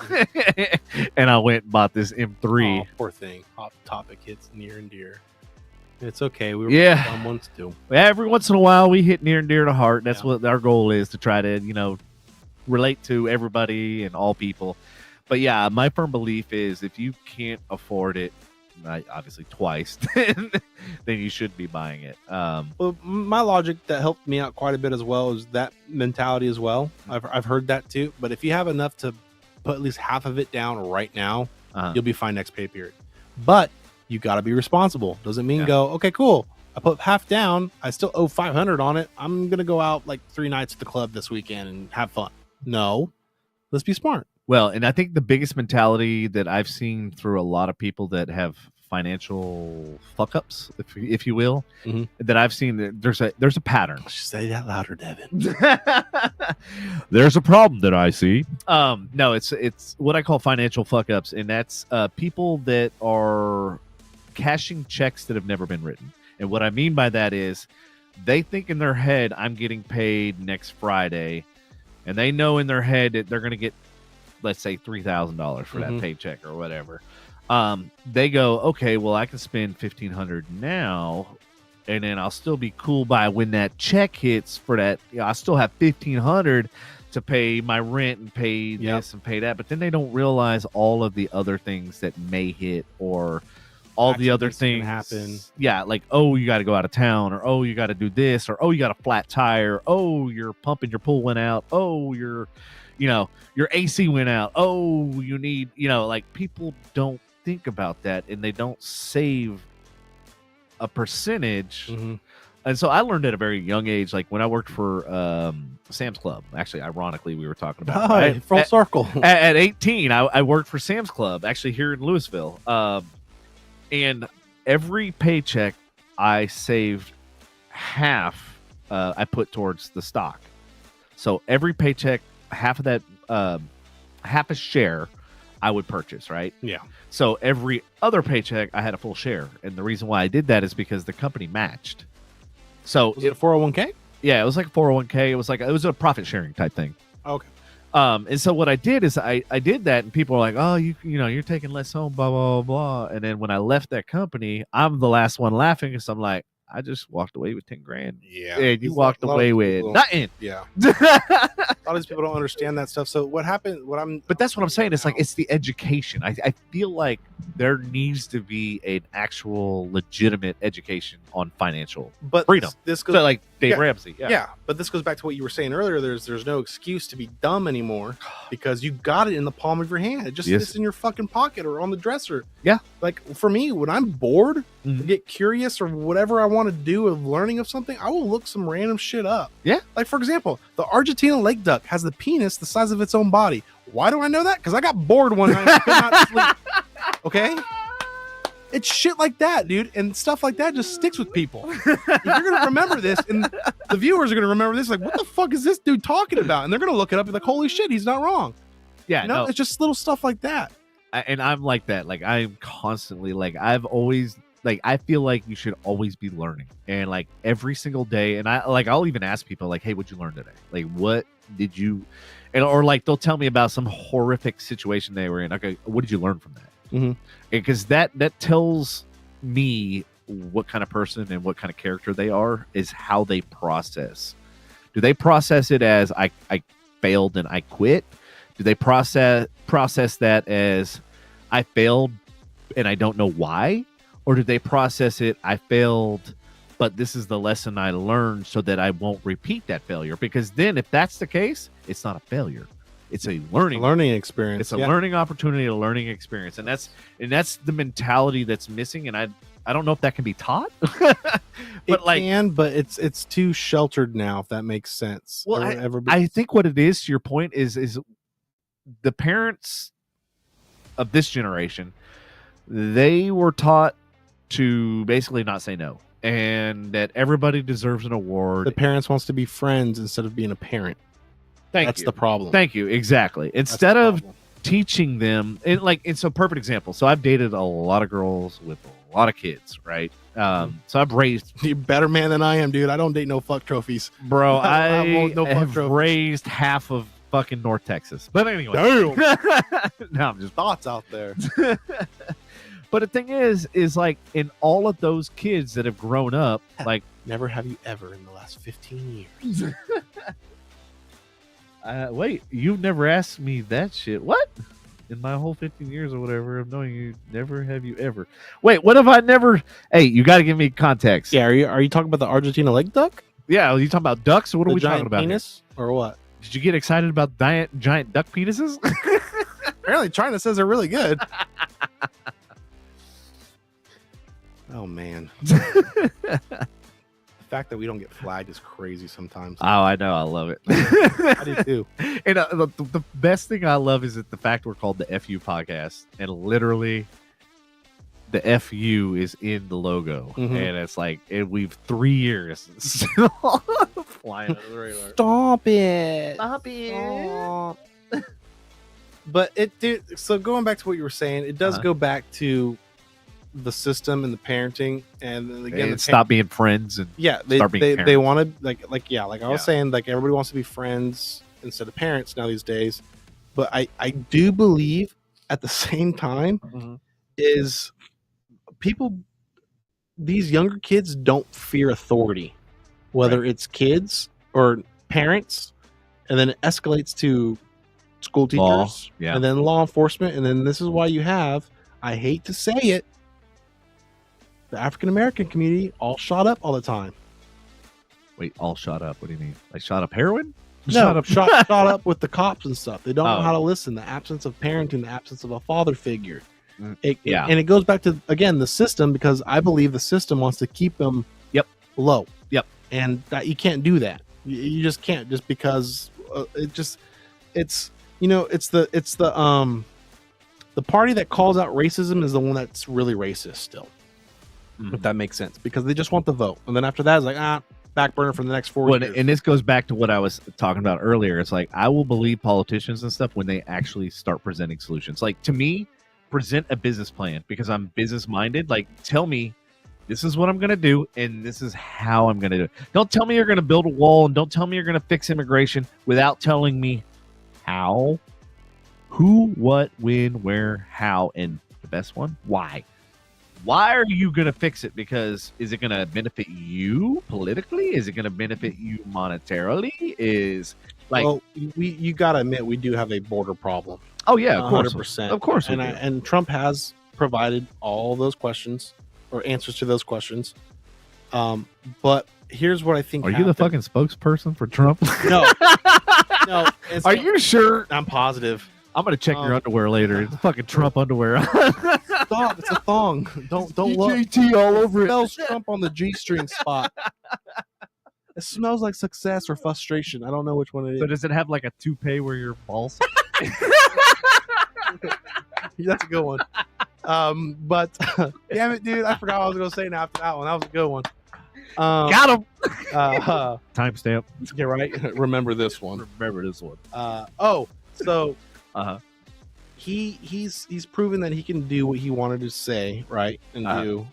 and I went and bought this M3. Oh, poor thing. Hot topic hits near and dear. It's okay. We were dumb ones too. Every once in a while we hit near and dear to heart. That's what our goal is, to try to, relate to everybody and all people. But yeah, my firm belief is if you can't afford it, obviously twice, then you should be buying it. Well, my logic that helped me out quite a bit as well is that mentality as well. I've heard that too. But if you have enough to put at least half of it down right now, you'll be fine next pay period. But you got to be responsible. Doesn't mean go, okay, cool, I put half down, I still owe $500 on it, I'm gonna go out like 3 nights at the club this weekend and have fun. No, let's be smart. Well, and I think the biggest mentality that I've seen through a lot of people that have financial fuck-ups, if you will, that I've seen, there's a pattern. Say that louder, Devin. There's a problem that I see. No, it's what I call financial fuck-ups, and that's people that are cashing checks that have never been written. And what I mean by that is they think in their head, I'm getting paid next Friday, and they know in their head that they're going to get let's say $3,000 for that paycheck or whatever. They go, okay, well, I can spend $1,500 now, and then I'll still be cool by when that check hits for that. I still have $1,500 to pay my rent and pay this and pay that. But then they don't realize all of the other things that may hit, or all the other things happen. Yeah, like, oh, you got to go out of town, or oh, you got to do this, or oh, you got a flat tire, oh, your pump in your pool went out, oh, your AC went out, oh, you need, like, people don't think about that, and they don't save a percentage. And so I learned at a very young age, like when I worked for Sam's Club. Actually, ironically, we were talking about full circle. At 18, I worked for Sam's Club, actually here in Louisville. And every paycheck I saved half, I put towards the stock. So every paycheck, half of that, half a share, I would purchase, right? Yeah. So every other paycheck, I had a full share. And the reason why I did that is because the company matched. So was it a 401k? Yeah, it was like a 401k. It was a profit sharing type thing. Okay. And so what I did is I did that, and people were like, oh, you're taking less home, blah, blah, blah. And then when I left that company, I'm the last one laughing, because I'm like, I just walked away with $10,000. Yeah. And you walked away with nothing. Yeah. A lot of these people don't understand that stuff. So what happened? But that's what I'm saying. It's like, it's the education. I feel like there needs to be an actual legitimate education on financial freedom. This goes so like Dave Ramsey. Yeah. But this goes back to what you were saying earlier. There's no excuse to be dumb anymore, because you got it in the palm of your hand. It just sits in your fucking pocket or on the dresser. Yeah. Like for me, when I'm bored, get curious, or whatever I want to do of learning of something, I will look some random shit up. Yeah. Like for example, the Argentina lake duck has the penis the size of its own body. Why do I know that? Because I got bored one night and could not sleep. Okay? It's shit like that, dude. And stuff like that just sticks with people. You're going to remember this, and the viewers are going to remember this. Like, what the fuck is this dude talking about? And they're going to look it up and like, holy shit, he's not wrong. Yeah. No. It's just little stuff like that. And I'm like that. Like, I'm constantly, like, I've always, like, I feel like you should always be learning. And like every single day. And I'll even ask people like, hey, what'd you learn today? Like, what did you, or like, they'll tell me about some horrific situation they were in. Okay, what did you learn from that? Because that tells me what kind of person and what kind of character they are, is how they process. Do they process it as I failed and I quit? Do they process that as I failed and I don't know why? Or do they process it, I failed, but this is the lesson I learned so that I won't repeat that failure? Because then if that's the case, it's not a failure. It's a learning experience. It's a learning opportunity, a learning experience. And that's the mentality that's missing. And I don't know if that can be taught. But it's too sheltered now, if that makes sense. Well, I think what it is, to your point, is the parents of this generation, they were taught to basically not say no, and that everybody deserves an award. The parents wants to be friends instead of being a parent. That's the problem. Thank you. Exactly. Instead of teaching them, and so perfect example. So I've dated a lot of girls with a lot of kids, right? So I've raised. You're a better man than I am, dude. I don't date no fuck trophies, bro. I have raised half of fucking North Texas. But anyway, damn. No, I'm just thoughts out there. But the thing is like, in all of those kids that have grown up, like, never have you ever in the last 15 years. Wait, you've never asked me that shit. What? In my whole 15 years or whatever of knowing you, never have you ever. Wait, what have I never? Hey, you got to give me context. Yeah, are you talking about the Argentina lake duck? Yeah, are you talking about ducks, or what are we talking about? Penis or what? Did you get excited about giant duck penises? Apparently, China says they're really good. Oh man. The fact that we don't get flagged is crazy sometimes. Oh, I know. I love it. I do too. And the best thing I love is that the fact we're called the FU podcast, and literally the FU is in the logo. And it's like, we've 3 years still flying under the radar. Stop it. Stop it. But dude, so going back to what you were saying, it does go back to the system and the parenting, and again, stop being friends, and they wanted like I was saying, like everybody wants to be friends instead of parents now these days. But I do believe at the same time is people, these younger kids don't fear authority, whether it's kids or parents, and then it escalates to school teachers and then law enforcement. And then this is why you have, I hate to say it, the African-American community all shot up all the time. Wait, all shot up? What do you mean? Like shot up heroin? No, shot up with the cops and stuff. They don't know how to listen. The absence of parenting, the absence of a father figure. And it goes back to, again, the system, because I believe the system wants to keep them low. And that you can't do that. You just can't, just because it's the party that calls out racism is the one that's really racist still. If that makes sense, because they just want the vote. And then after that, it's like, back burner for the next 4 years. And this goes back to what I was talking about earlier. It's like, I will believe politicians and stuff when they actually start presenting solutions. Like, to me, present a business plan, because I'm business minded. Like, tell me, this is what I'm going to do, and this is how I'm going to do it. Don't tell me you're going to build a wall, and don't tell me you're going to fix immigration without telling me how, who, what, when, where, how, and the best one, why. Why are you going to fix it? Because is it going to benefit you politically? Is it going to benefit you monetarily? Is like, well, you got to admit, we do have a border problem. Oh yeah, of course, 100%. Of course. And Trump has provided all those questions or answers to those questions. But here's what I think. Are you the fucking spokesperson for Trump? No. Are you sure? I'm positive. I'm gonna check your underwear later. It's fucking Trump underwear. Stop! It's a thong. Don't look. GT all over it. It smells Trump on the G-string spot. It smells like success or frustration. I don't know which one it is. So does it have like a toupee where your balls? That's a good one. But damn it, dude! I forgot what I was gonna say now after that one. That was a good one. Got him. Timestamp. Yeah, right. Remember this one. So he's proven that he can do what he wanted to say, right, and do.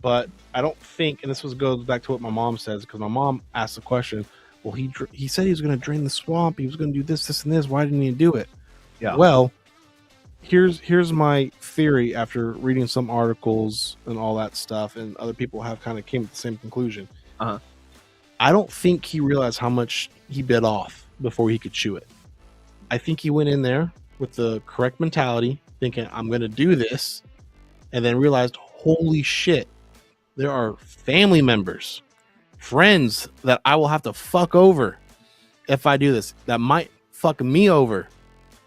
But I don't think, and goes back to what my mom says, because my mom asked the question. Well, he said he was going to drain the swamp. He was going to do this, and this. Why didn't he do it? Yeah. Well, here's my theory after reading some articles and all that stuff, and other people have kind of came to the same conclusion. I don't think he realized how much he bit off before he could chew it. I think he went in there with the correct mentality, thinking, I'm going to do this, and then realized, holy shit, there are family members, friends that I will have to fuck over if I do this, that might fuck me over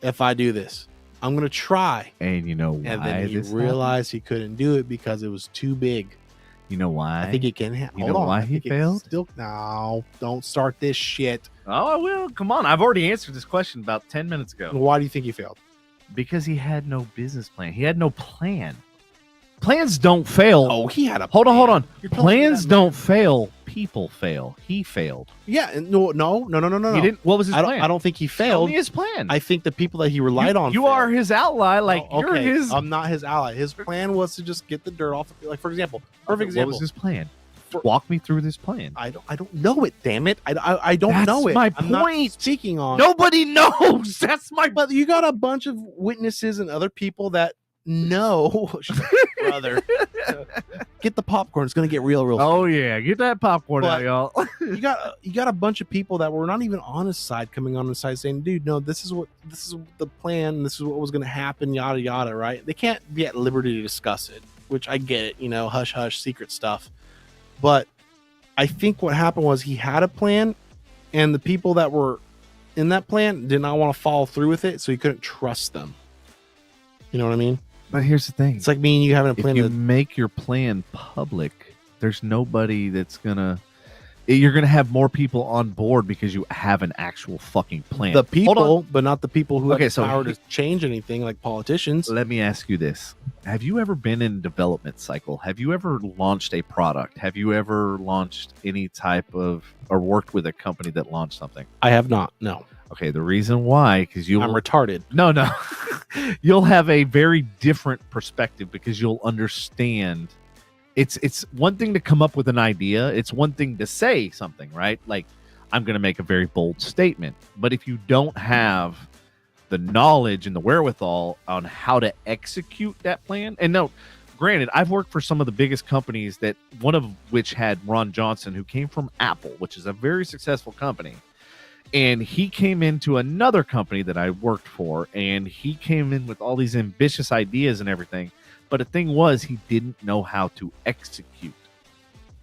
if I do this. I'm going to try. And you know why? And then he realized he couldn't do it because it was too big. You know why? I think it can. You know why he failed? No, don't start this shit. Oh, I will. Come on. I've already answered this question about 10 minutes ago. Why do you think he failed? Because he had no business plan. He had no plan. Plans don't fail. Oh, he had a plan. Hold on. Plans don't fail. People fail. He failed. Yeah. No. He didn't. What was his plan? I don't think he failed. Tell me his plan. I think the people that he relied on. You are his ally. Like, you're his. I'm not his ally. His plan was to just get the dirt off. Like, for example, perfect example. What was his plan? Walk me through this plan. I don't know it. Damn it. I don't know it. That's my point. I'm not speaking on. Nobody knows. That's my. But you got a bunch of witnesses and other people that know. Brother, get the popcorn. It's gonna get real. Oh yeah, get that popcorn out, y'all. you got a bunch of people that were not even on his side coming on his side saying, "Dude, no, this is the plan. This is what was gonna happen." Yada yada. Right? They can't be at liberty to discuss it, which I get it. You know, hush hush, secret stuff. But I think what happened was he had a plan, and the people that were in that plan did not want to follow through with it, so he couldn't trust them. You know what I mean? But here's the thing. It's like me and you having a plan. If you make your plan public, there's nobody that's gonna. You're gonna have more people on board because you have an actual fucking plan. The people, but not the people who have the power to change anything, like politicians. Let me ask you this: have you ever been in a development cycle? Have you ever launched a product? Have you ever launched any type of or worked with a company that launched something? I have not. No. Okay, the reason why, because I'm retarded. No. You'll have a very different perspective because you'll understand. It's one thing to come up with an idea. It's one thing to say something, right? Like, I'm going to make a very bold statement. But if you don't have the knowledge and the wherewithal on how to execute that plan. And no, granted, I've worked for some of the biggest companies, that one of which had Ron Johnson, who came from Apple, which is a very successful company. And he came into another company that I worked for, and he came in with all these ambitious ideas and everything. But the thing was, he didn't know how to execute.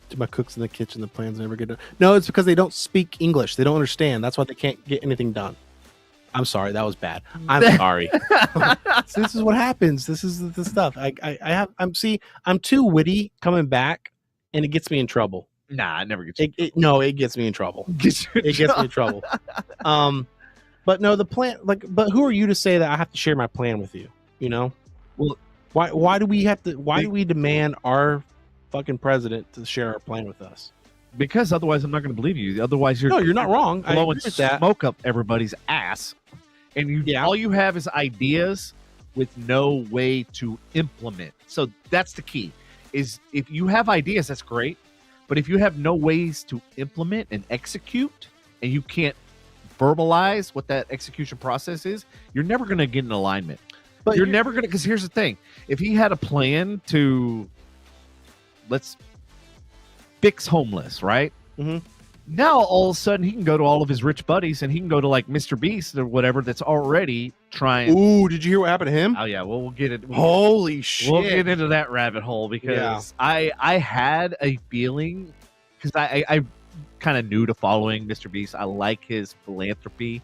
To my cooks in the kitchen, the plans never get done. No, it's because they don't speak English. They don't understand. That's why they can't get anything done. I'm sorry, that was bad. I'm sorry. So this is what happens. This is the stuff. I'm too witty coming back, and it gets me in trouble. Nah, it never gets you. It gets me in trouble. It gets me in trouble. But no, the plan. But who are you to say that I have to share my plan with you? You know, well, why do we have to? Why do we demand our fucking president to share our plan with us? Because otherwise, I'm not going to believe you. Otherwise, you're not wrong. Blowing smoke up everybody's ass, and all you have is ideas with no way to implement. So that's the key. Is if you have ideas, that's great. But if you have no ways to implement and execute, and you can't verbalize what that execution process is, you're never going to get in alignment. But you're never going to, because here's the thing. If he had a plan to, let's fix homeless, right? Mm-hmm. Now, all of a sudden, he can go to all of his rich buddies, and he can go to like Mr. Beast or whatever that's already trying. Ooh, did you hear what happened to him? Oh, yeah. Well, we'll get it. Holy shit. We'll get into that rabbit hole because I had a feeling, because I kind of new to following Mr. Beast. I like his philanthropy.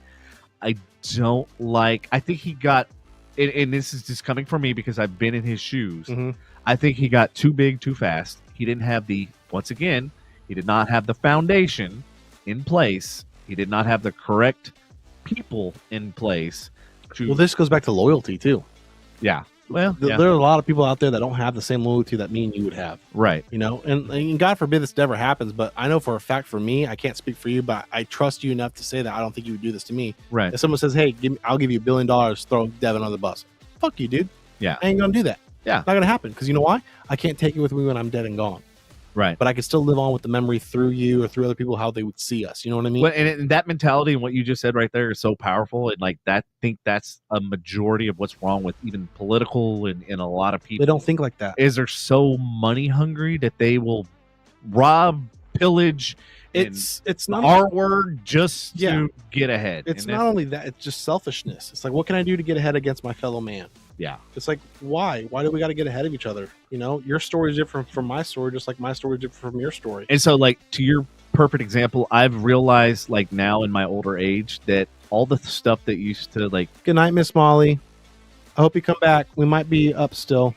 I think he got, and this is just coming from me because I've been in his shoes. Mm-hmm. I think he got too big too fast. He didn't have he did not have the foundation in place. He did not have the correct people in place. Well, this goes back to loyalty too. Yeah. Well, there are a lot of people out there that don't have the same loyalty that me and you would have. Right. You know, and God forbid this never happens, but I know for a fact for me, I can't speak for you, but I trust you enough to say that I don't think you would do this to me. Right. If someone says, hey, I'll give you $1 billion, throw Devin on the bus. Fuck you, dude. Yeah. I ain't going to do that. Yeah. It's not going to happen because you know why? I can't take it with me when I'm dead and gone. Right. But I can still live on with the memory through you or through other people, how they would see us. You know what I mean? Well, and that mentality and what you just said right there is so powerful. And like that, I think that's a majority of what's wrong with even political and a lot of people. They don't think like that. Is they're so money hungry that they will rob, pillage. It's not our word just to get ahead. It's not only that, it's just selfishness. It's like, what can I do to get ahead against my fellow man? Yeah. It's like, why do we got to get ahead of each other? You know, your story is different from my story, just like my story is different from your story. And so, like, to your perfect example, I've realized, like, now in my older age that all the stuff that used to, like, good night, Miss Molly. I hope you come back. We might be up still.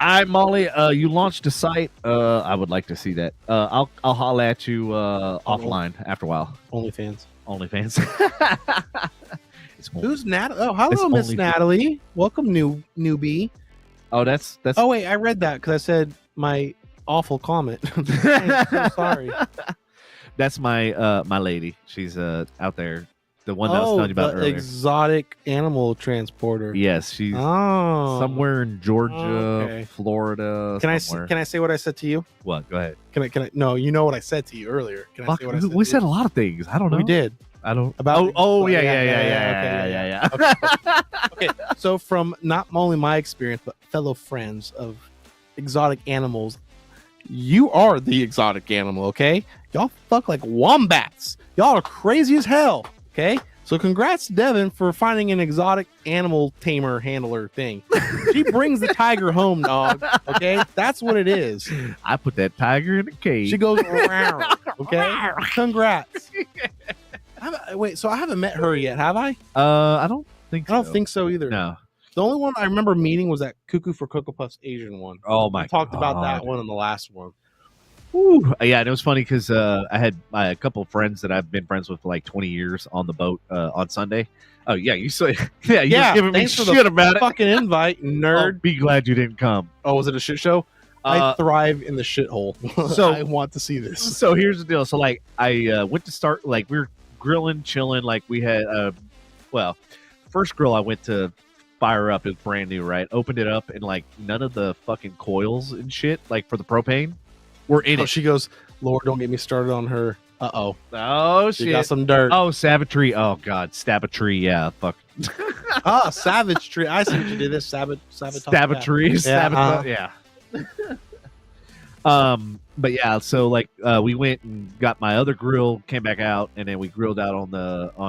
Hi, Molly. You launched a site. I would like to see that. I'll holler at you offline after a while. OnlyFans. Who's Natalie? Oh, hello, Miss Natalie. Welcome, newbie. Oh, that's. Oh wait, I read that because I said my awful comment. I'm so sorry. That's my my lady. She's out there. The one that I was telling you about earlier. Exotic animal transporter. Yes, she's somewhere in Georgia, Florida. Can I say what I said to you? What? Go ahead. Can I? No, you know what I said to you earlier. Can I say what I said? We said a lot of things. I don't know. We did. I don't. About. Oh, yeah. Okay. So from not only my experience but fellow friends of exotic animals, you are the exotic animal. Okay, y'all fuck like wombats. Y'all are crazy as hell. Okay, so congrats to Devin for finding an exotic animal tamer handler thing. She brings the tiger home, dog. Okay, that's what it is. I put that tiger in a cage. She goes around. Okay, congrats. Wait, so I haven't met her yet, have I? I don't think so. I don't think so either. No. The only one I remember meeting was that Cuckoo for Cocoa Puffs Asian one. Oh my! We talked about that one in the last one. Ooh, yeah, and it was funny because I had a couple of friends that I've been friends with for like 20 years on the boat on Sunday. Oh yeah, you said you're giving me shit about it. Fucking invite, nerd. Oh, be glad you didn't come. Oh, was it a shit show? I thrive in the shithole. So I want to see this. So here's the deal. So like I went to start, like we were grilling, chilling, like we had first grill I went to fire up is brand new, right? Opened it up and like none of the fucking coils and shit like for the propane were in it. She goes, Lord, don't get me started on her Uh-oh. Oh, shit. You got some dirt. Oh, Savatree. Oh, God. Stab-a-tree. Yeah, fuck. Savage tree. I see what you did this. Stab-a-tree. Yeah. But yeah, so like we went and got my other grill, came back out, and then we grilled out on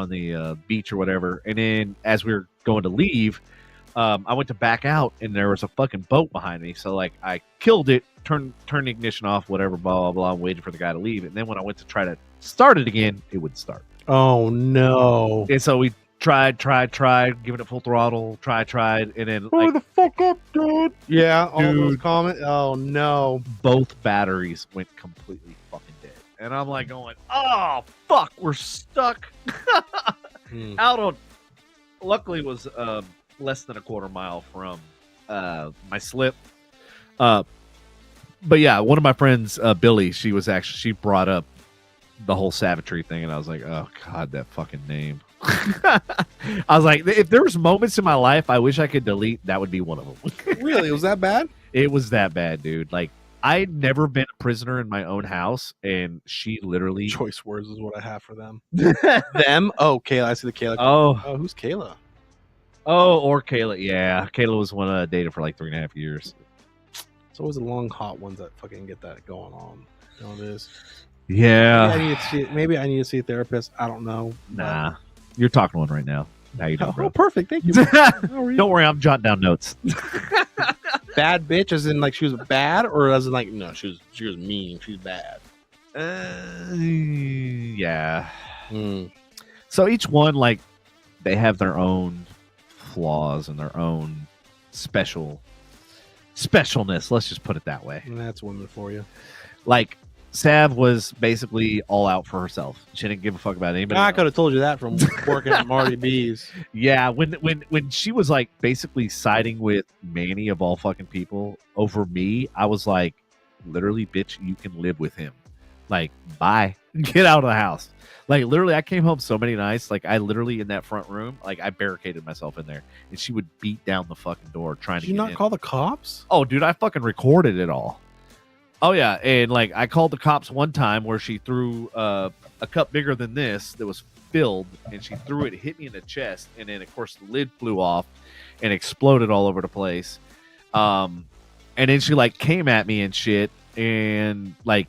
the beach or whatever. And then as we were going to leave, I went to back out, and there was a fucking boat behind me. So like I killed it, turned the ignition off, whatever, blah blah blah. I'm waiting for the guy to leave, and then when I went to try to start it again, it wouldn't start. Oh no! And so we tried, giving it full throttle, tried, and then the fuck up, dude. Yeah, all those comments. Oh no! Both batteries went completely fucking dead, and I'm like going, oh fuck, we're stuck out on. Luckily, it was less than a quarter mile from my slip. But yeah, one of my friends, Billy, she brought up the whole Savatree thing, and I was like, oh god, that fucking name. I was like, if there was moments in my life I wish I could delete, that would be one of them. Really? It was that bad? It was that bad, dude. Like, I'd never been a prisoner in my own house, and she literally... Choice words is what I have for them. Them? Oh, Kayla. I see the Kayla. Oh, who's Kayla? Oh, or Kayla. Yeah, Kayla was one I dated for like 3.5 years. It's always the long, hot ones that fucking get that going on. You know what it is? Yeah. Maybe I need to see a therapist. I don't know. Nah. You're talking to one right now. How you doing, bro? Oh, perfect. Thank you. Don't worry, I'm jotting down notes. Bad bitch, as in like she was bad, or as in like no, she was mean. She's bad. Yeah. So each one, like, they have their own flaws and their own specialness. Let's just put it that way. And that's women for you. Like, Sav was basically all out for herself. She didn't give a fuck about anybody. I could have told you that from working at Marty B's. Yeah, when she was like basically siding with Manny of all fucking people over me, I was like, literally, bitch, you can live with him. Like, bye. Get out of the house. Like, literally, I came home so many nights. Like, I literally in that front room, like, I barricaded myself in there, and she would beat down the fucking door trying to get in. Did you not call the cops? Oh, dude, I fucking recorded it all. Oh, yeah. And, like, I called the cops one time where she threw a cup bigger than this that was filled, and she threw it, hit me in the chest, and then, of course, the lid flew off and exploded all over the place. And then she, like, came at me and shit, and, like,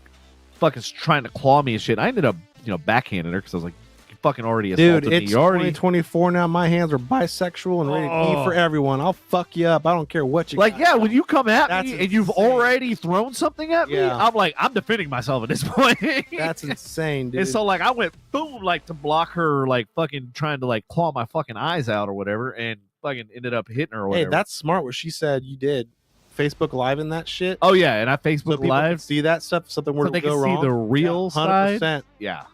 fucking trying to claw me and shit. I ended up, backhanding her because I was like, you fucking already assaulted me. Dude, it's 2024 now. My hands are bisexual and ready to eat for everyone. I'll fuck you up. I don't care what you like. got. Yeah, when you come at me and you've insane. already thrown something at me, I'm like, I'm defending myself at this point. That's insane, dude. And so, like, I went boom, like, to block her, like, fucking trying to, like, claw my fucking eyes out or whatever, and fucking ended up hitting her or whatever. Hey, that's smart what she said you did. Facebook Live in that shit. Oh yeah, and I Facebook so Live see that stuff. Something were so they to go can wrong. see the real side. 100%. Yeah,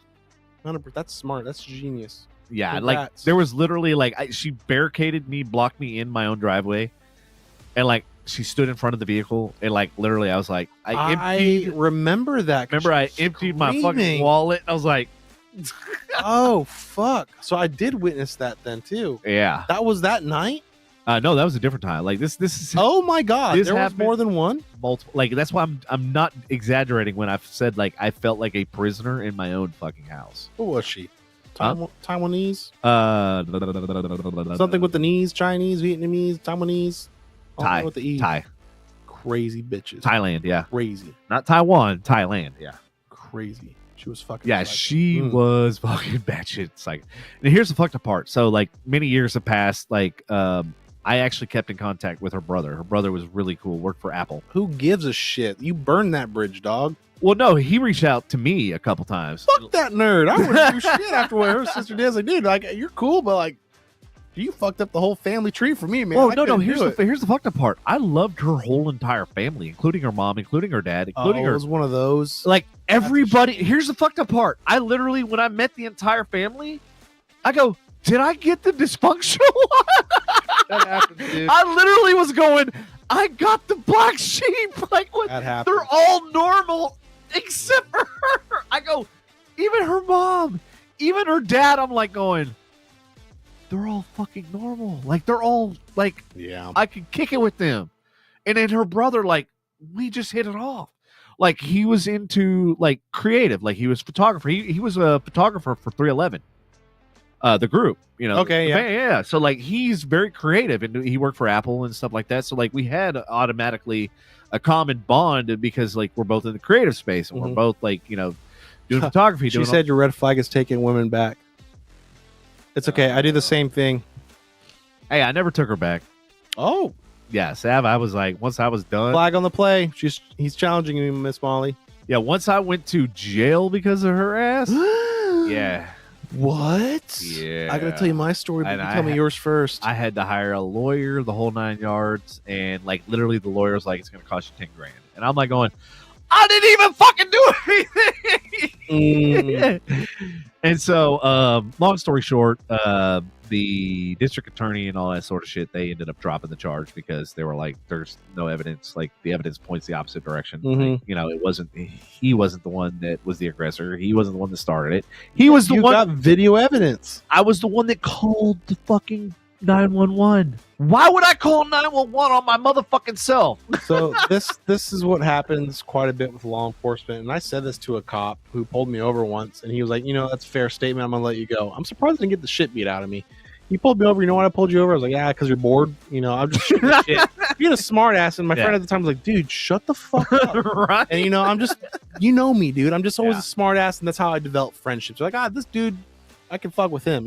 100%. That's smart. That's genius. Yeah, Congrats. like there was literally like she barricaded me, blocked me in my own driveway, and like she stood in front of the vehicle, and like literally, I was like, I remember that. Remember, I emptied my fucking wallet. I was like, oh fuck! So I did witness that then too. Yeah, that was that night. No, that was a different time. Like this is. Oh my god, there was more than one. Multiple. Like that's why I'm not exaggerating when I've said like I felt like a prisoner in my own fucking house. Who was she? Taiwanese? Something Something with the knees. Chinese, Vietnamese, Taiwanese. Thai. With the E. Thai. Crazy bitches. Thailand. Yeah. Crazy. Not Taiwan. Thailand. Yeah. Crazy. She was fucking. Yeah, she was fucking batshit psych. And here's the fucked up part. So like many years have passed. Like I actually kept in contact with her brother. Her brother was really cool. Worked for Apple. Who gives a shit? You burned that bridge, dog. Well, no, he reached out to me a couple times. Fuck that nerd. I wouldn't do shit after what her sister did. I was like, dude, like you're cool, but like you fucked up the whole family tree for me, man. Oh no. Here's the fucked up part. I loved her whole entire family, including her mom, including her dad, including her. It was one of those. Like everybody. Here's the fucked up part. I literally, when I met the entire family, I go, did I get the dysfunctional one? That happened, dude. I literally was going, I got the black sheep. Like what? That happened. They're all normal except for her. I go, even her mom, even her dad. I'm like going, they're all fucking normal. Like they're all like, yeah, I could kick it with them. And then her brother, like, we just hit it off. Like he was into like creative, like he was photographer. He was a photographer for 311. The group, Okay, yeah. So like he's very creative, and he worked for Apple and stuff like that. So like we had automatically a common bond because like we're both in the creative space, and we're both like doing photography. She said your red flag is taking women back. It's okay. I do the same thing. Hey, I never took her back. Oh, yeah, Sav. I was like, once I was done. Flag on the play. He's challenging you, Miss Molly. Yeah, once I went to jail because of her ass. Yeah. What? Yeah. I gotta tell you my story, but you tell me yours first. I had to hire a lawyer, the whole 9 yards, and like literally the lawyer's like, it's gonna cost you $10,000, and I'm like going, I didn't even fucking do anything. And so, long story short, the district attorney and all that sort of shit, they ended up dropping the charge because they were like, there's no evidence. Like the evidence points the opposite direction. Like, he wasn't the one that was the aggressor. He wasn't the one that started it. He was the one. You got video evidence. I was the one that called the fucking 911. Why would I call 911 on my motherfucking self? So this is what happens quite a bit with law enforcement. And I said this to a cop who pulled me over once, and he was like, that's a fair statement. I'm gonna let you go. I'm surprised I didn't get the shit beat out of me. He pulled me over. You know why I pulled you over? I was like, yeah, because you're bored. I'm just shooting the shit. Being a smart ass, and my friend at the time was like, dude, shut the fuck up. Right. And I'm just, me, dude. I'm just always a smart ass, and that's how I develop friendships. Like, this dude, I can fuck with him,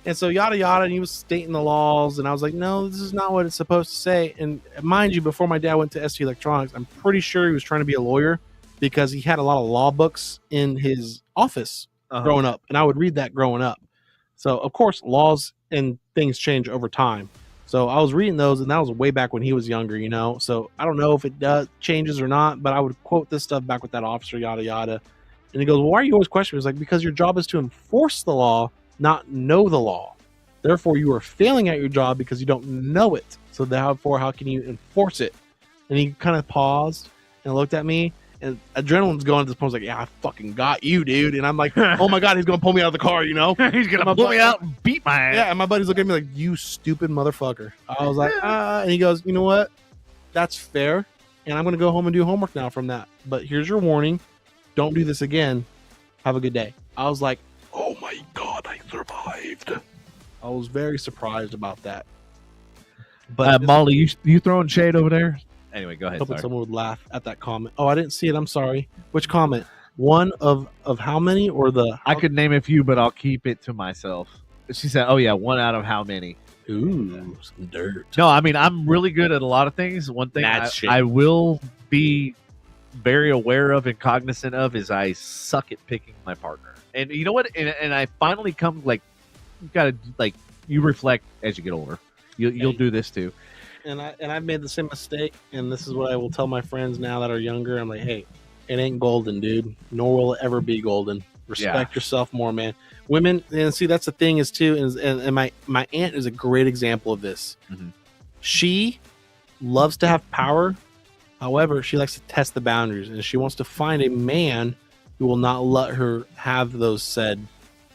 And so yada yada, and he was stating the laws, and I was like, no, this is not what it's supposed to say. And mind you, before my dad went to ST Electronics, I'm pretty sure he was trying to be a lawyer because he had a lot of law books in his office growing up, and I would read that growing up. So of course, laws and things change over time. So I was reading those, and that was way back when he was younger, So I don't know if it does changes or not, but I would quote this stuff back with that officer, yada yada. And he goes, well, why are you always questioning? It's like, because your job is to enforce the law, not know the law. Therefore, you are failing at your job because you don't know it. So therefore, how can you enforce it? And he kind of paused and looked at me, and adrenaline's going at this point. I was like, yeah, I fucking got you, dude. And I'm like, oh my God, he's going to pull me out of the car, He's going to pull me out and beat my ass. Yeah, and my buddy's looking at me like, you stupid motherfucker. I was like, and he goes, you know what? That's fair. And I'm going to go home and do homework now from that. But here's your warning. Don't do this again. Have a good day. I was like, oh my God, I survived. I was very surprised about that. But Molly, you throwing shade over there? Anyway, go ahead. Hoping someone would laugh at that comment. Oh, I didn't see it. I'm sorry. Which comment? One of how many, or the? I could name a few, but I'll keep it to myself. She said, "Oh yeah, one out of how many?" Ooh, some dirt. No, I mean I'm really good at a lot of things. One thing I will be very aware of and cognizant of is I suck at picking my partner. And you know what? And I finally come like, you gotta like you reflect as you get older. You'll do this too. And I've made the same mistake, and this is what I will tell my friends now that are younger. I'm like, hey, it ain't golden, dude. Nor will it ever be golden. Respect yourself more, man. Women, and see, that's the thing is too, and my aunt is a great example of this. Mm-hmm. She loves to have power. However, she likes to test the boundaries, and she wants to find a man who will not let her have those said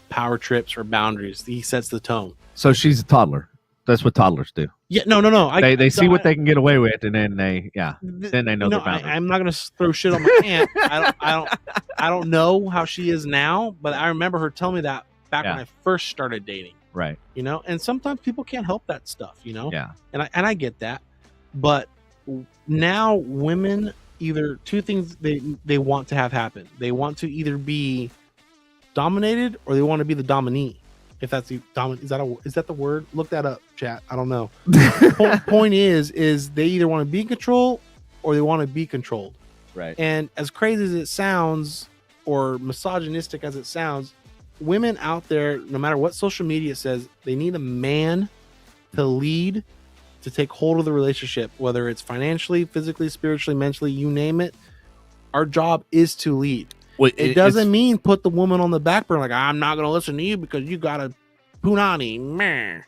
power trips or boundaries. He sets the tone. So she's a toddler. That's what toddlers do. Yeah, no. They see what they can get away with, and then they know their boundaries. I'm not gonna throw shit on my aunt. I don't know how she is now, but I remember her telling me that back when I first started dating. Right. And sometimes people can't help that stuff. Yeah. And I get that, but now women, either two things they want to have happen. They want to either be dominated or they want to be the dominee. If that's the dominant, is that the word? Look that up, chat. I don't know. Point is they either want to be in control or they want to be controlled. Right. And as crazy as it sounds, or misogynistic as it sounds, women out there, no matter what social media says, they need a man to lead, to take hold of the relationship, whether it's financially, physically, spiritually, mentally, you name it. Our job is to lead. Well, it doesn't mean put the woman on the back burner like, I'm not going to listen to you because you got a punani. No.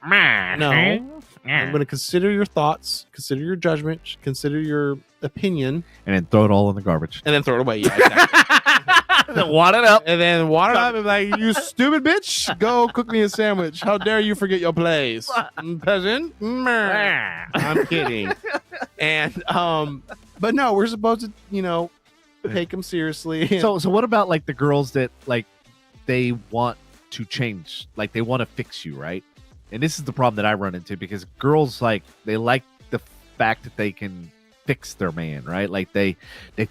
I'm going to consider your thoughts, consider your judgment, consider your opinion. And then throw it all in the garbage. And then throw it away. Yeah, exactly. Then wad it up. And then wad it up and be like, you stupid bitch, go cook me a sandwich. How dare you forget your place? Peasant. I'm kidding. And, but no, we're supposed to, take them seriously. So what about like the girls that like they want to change, like they want to fix you, right? And this is the problem that I run into, because girls like they like the fact that they can fix their man, right? Like they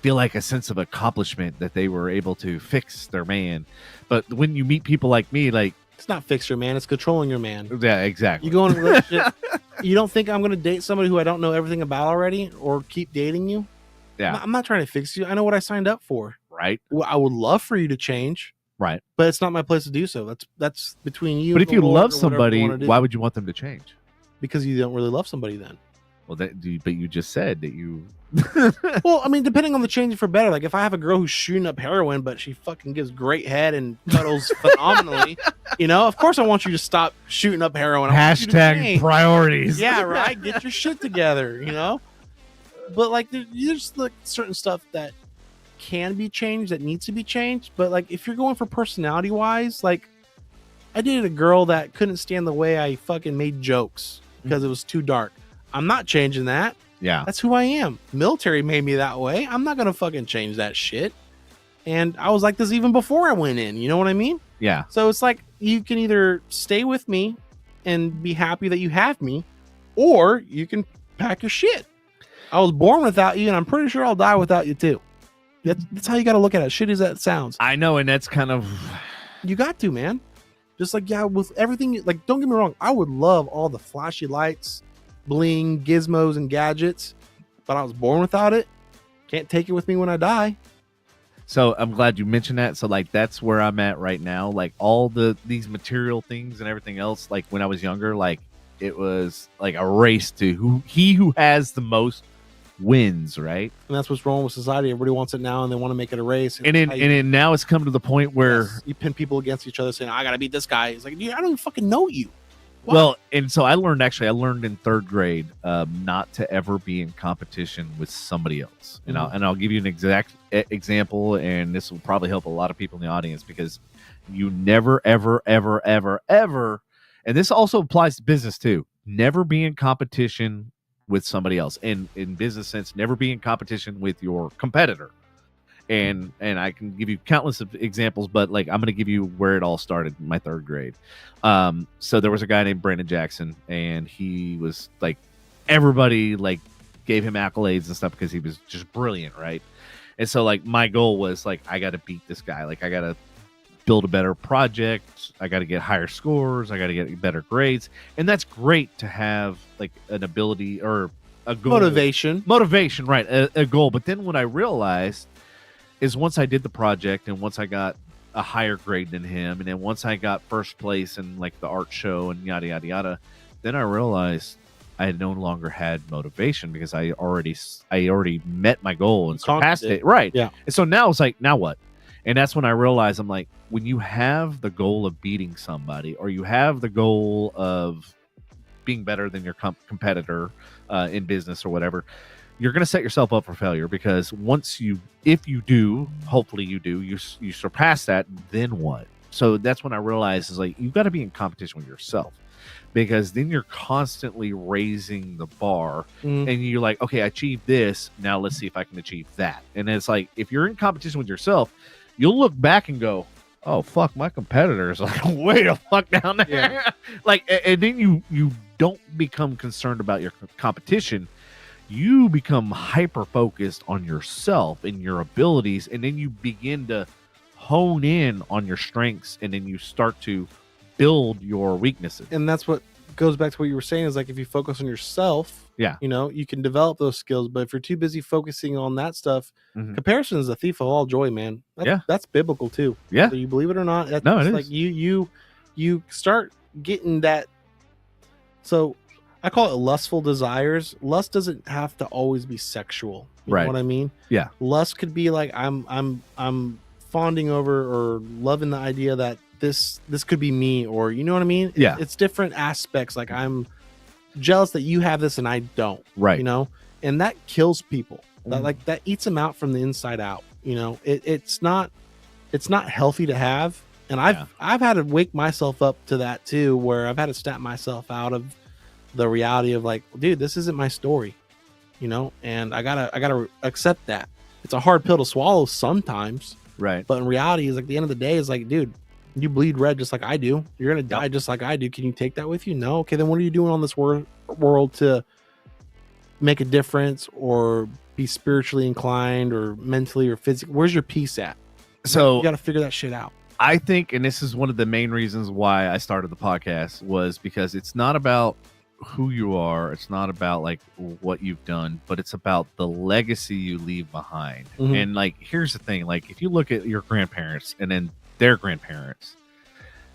feel like a sense of accomplishment that they were able to fix their man. But when you meet people like me, like, it's not fix your man, it's controlling your man. Yeah, exactly. You go in a relationship, you don't think I'm going to date somebody who I don't know everything about already, or keep dating you? Yeah. I'm not trying to fix you. I know what I signed up for. Right. Well, I would love for you to change. Right. But it's not my place to do so. That's between you. But and if you Lord, love or somebody, you why would you want them to change? Because you don't really love somebody then. Well, but you just said that you. Well, I mean, depending on the change for better. Like if I have a girl who's shooting up heroin, but she fucking gives great head and cuddles phenomenally, of course I want you to stop shooting up heroin. Hashtag priorities. Yeah, right. Get your shit together, But like, there's like certain stuff that can be changed, that needs to be changed. But like, if you're going for personality wise, like I dated a girl that couldn't stand the way I fucking made jokes because it was too dark. I'm not changing that. Yeah. That's who I am. Military made me that way. I'm not going to fucking change that shit. And I was like this even before I went in. You know what I mean? Yeah. So it's like you can either stay with me and be happy that you have me, or you can pack your shit. I was born without you, and I'm pretty sure I'll die without you too. That's how you got to look at it. Shitty as that sounds. I know, and that's kind of... You got to, man. Just like, yeah, with everything, like, don't get me wrong. I would love all the flashy lights, bling, gizmos, and gadgets, but I was born without it. Can't take it with me when I die. So I'm glad you mentioned that. So like that's where I'm at right now. Like all these material things and everything else. Like when I was younger, like it was like a race to who has the most wins, right? And that's what's wrong with society. Everybody wants it now, and they want to make it a race. And then now it's come to the point where you pin people against each other, saying, "I gotta beat this guy." It's like, dude, I don't even fucking know you. What? Well, and so I learned in third grade not to ever be in competition with somebody else. And I'll give you an exact example, and this will probably help a lot of people in the audience, because you never, ever, ever, ever, ever, and this also applies to business too. Never be in competition with somebody else. And in business sense, never be in competition with your competitor. And I can give you countless of examples, but like I'm going to give you where it all started in my third grade. So there was a guy named Brandon Jackson, and he was like, everybody like gave him accolades and stuff because he was just brilliant, right? And so like my goal was like, I got to beat this guy. Like I got to build a better project. I got to get higher scores. I got to get better grades. And that's great to have like an ability or a goal. Motivation, right? A goal. But then what I realized is once I did the project and once I got a higher grade than him, and then once I got first place in like the art show and yada, yada, yada, then I realized I had no longer had motivation because I already met my goal and surpassed it. Right. Yeah. And so now it's like, now what? And that's when I realized, I'm like, when you have the goal of beating somebody, or you have the goal of being better than your competitor in business or whatever, you're going to set yourself up for failure, because if you do, hopefully you surpass that, then what? So that's when I realized is like, you've got to be in competition with yourself, because then you're constantly raising the bar and you're like, okay, I achieved this. Now let's see if I can achieve that. And it's like, if you're in competition with yourself, you'll look back and go, oh, fuck, my competitor is like way the fuck down there. Yeah. Like, and then you don't become concerned about your competition. You become hyper focused on yourself and your abilities, and then you begin to hone in on your strengths, and then you start to build your weaknesses. And that's what goes back to what you were saying, is like, if you focus on yourself, you can develop those skills. But if you're too busy focusing on that stuff, comparison is a thief of all joy, man. That's biblical too. Yeah, whether you believe it or not. It is. Like you start getting that. So I call it lustful desires. Lust doesn't have to always be sexual. You know what I mean? Yeah. Lust could be like, I'm fawning over or loving the idea that this could be me, or you know what I mean? Yeah. It's different aspects. Like, I'm jealous that you have this and I don't. Right. And that kills people. That eats them out from the inside out. It's not healthy to have. And I've had to wake myself up to that too, where I've had to snap myself out of the reality of like, dude, this isn't my story, and I gotta accept that. it's a hard pill to swallow sometimes. Right. But in reality, is like at the end of the day, is like, dude, you bleed red just like I do. You're gonna die just like I do. Can you take that with you? No. Okay, then what are you doing on this world to make a difference or be spiritually inclined or mentally or physically? Where's your peace at? So you got to figure that shit out. I think, and this is one of the main reasons why I started the podcast, was because it's not about who you are. It's not about like what you've done, but it's about the legacy you leave behind. Mm-hmm. And like, here's the thing, like if you look at your grandparents and then their grandparents,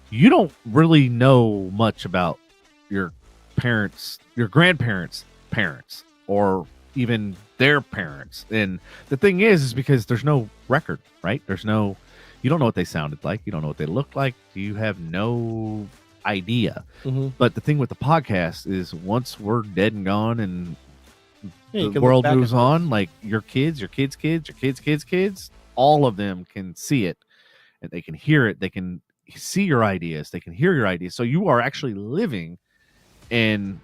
you don't really know much about your parents, your grandparents' parents, or even their parents. And the thing is because there's no record, right? You don't know what they sounded like. You don't know what they looked like. You have no idea. Mm-hmm. But the thing with the podcast is once we're dead and gone and the world moves on, like your kids, your kids' kids, your kids' kids' kids, all of them can see it and they can hear it. They can see your ideas. They can hear your ideas. So you are actually living and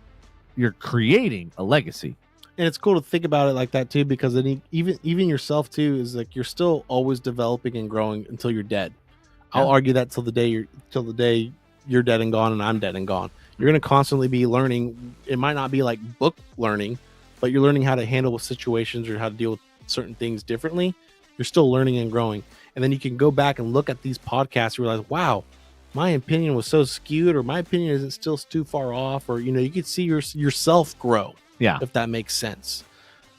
you're creating a legacy. And it's cool to think about it like that too, because even yourself too is like you're still always developing and growing until you're dead. Yeah. I'll argue that till the day you're dead and gone and I'm dead and gone. You're going to constantly be learning. It might not be like book learning, but you're learning how to handle situations or how to deal with certain things differently. You're still learning and growing. And then you can go back and look at these podcasts and realize, wow, my opinion was so skewed, or my opinion isn't still too far off, or, you could see yourself grow. Yeah. If that makes sense.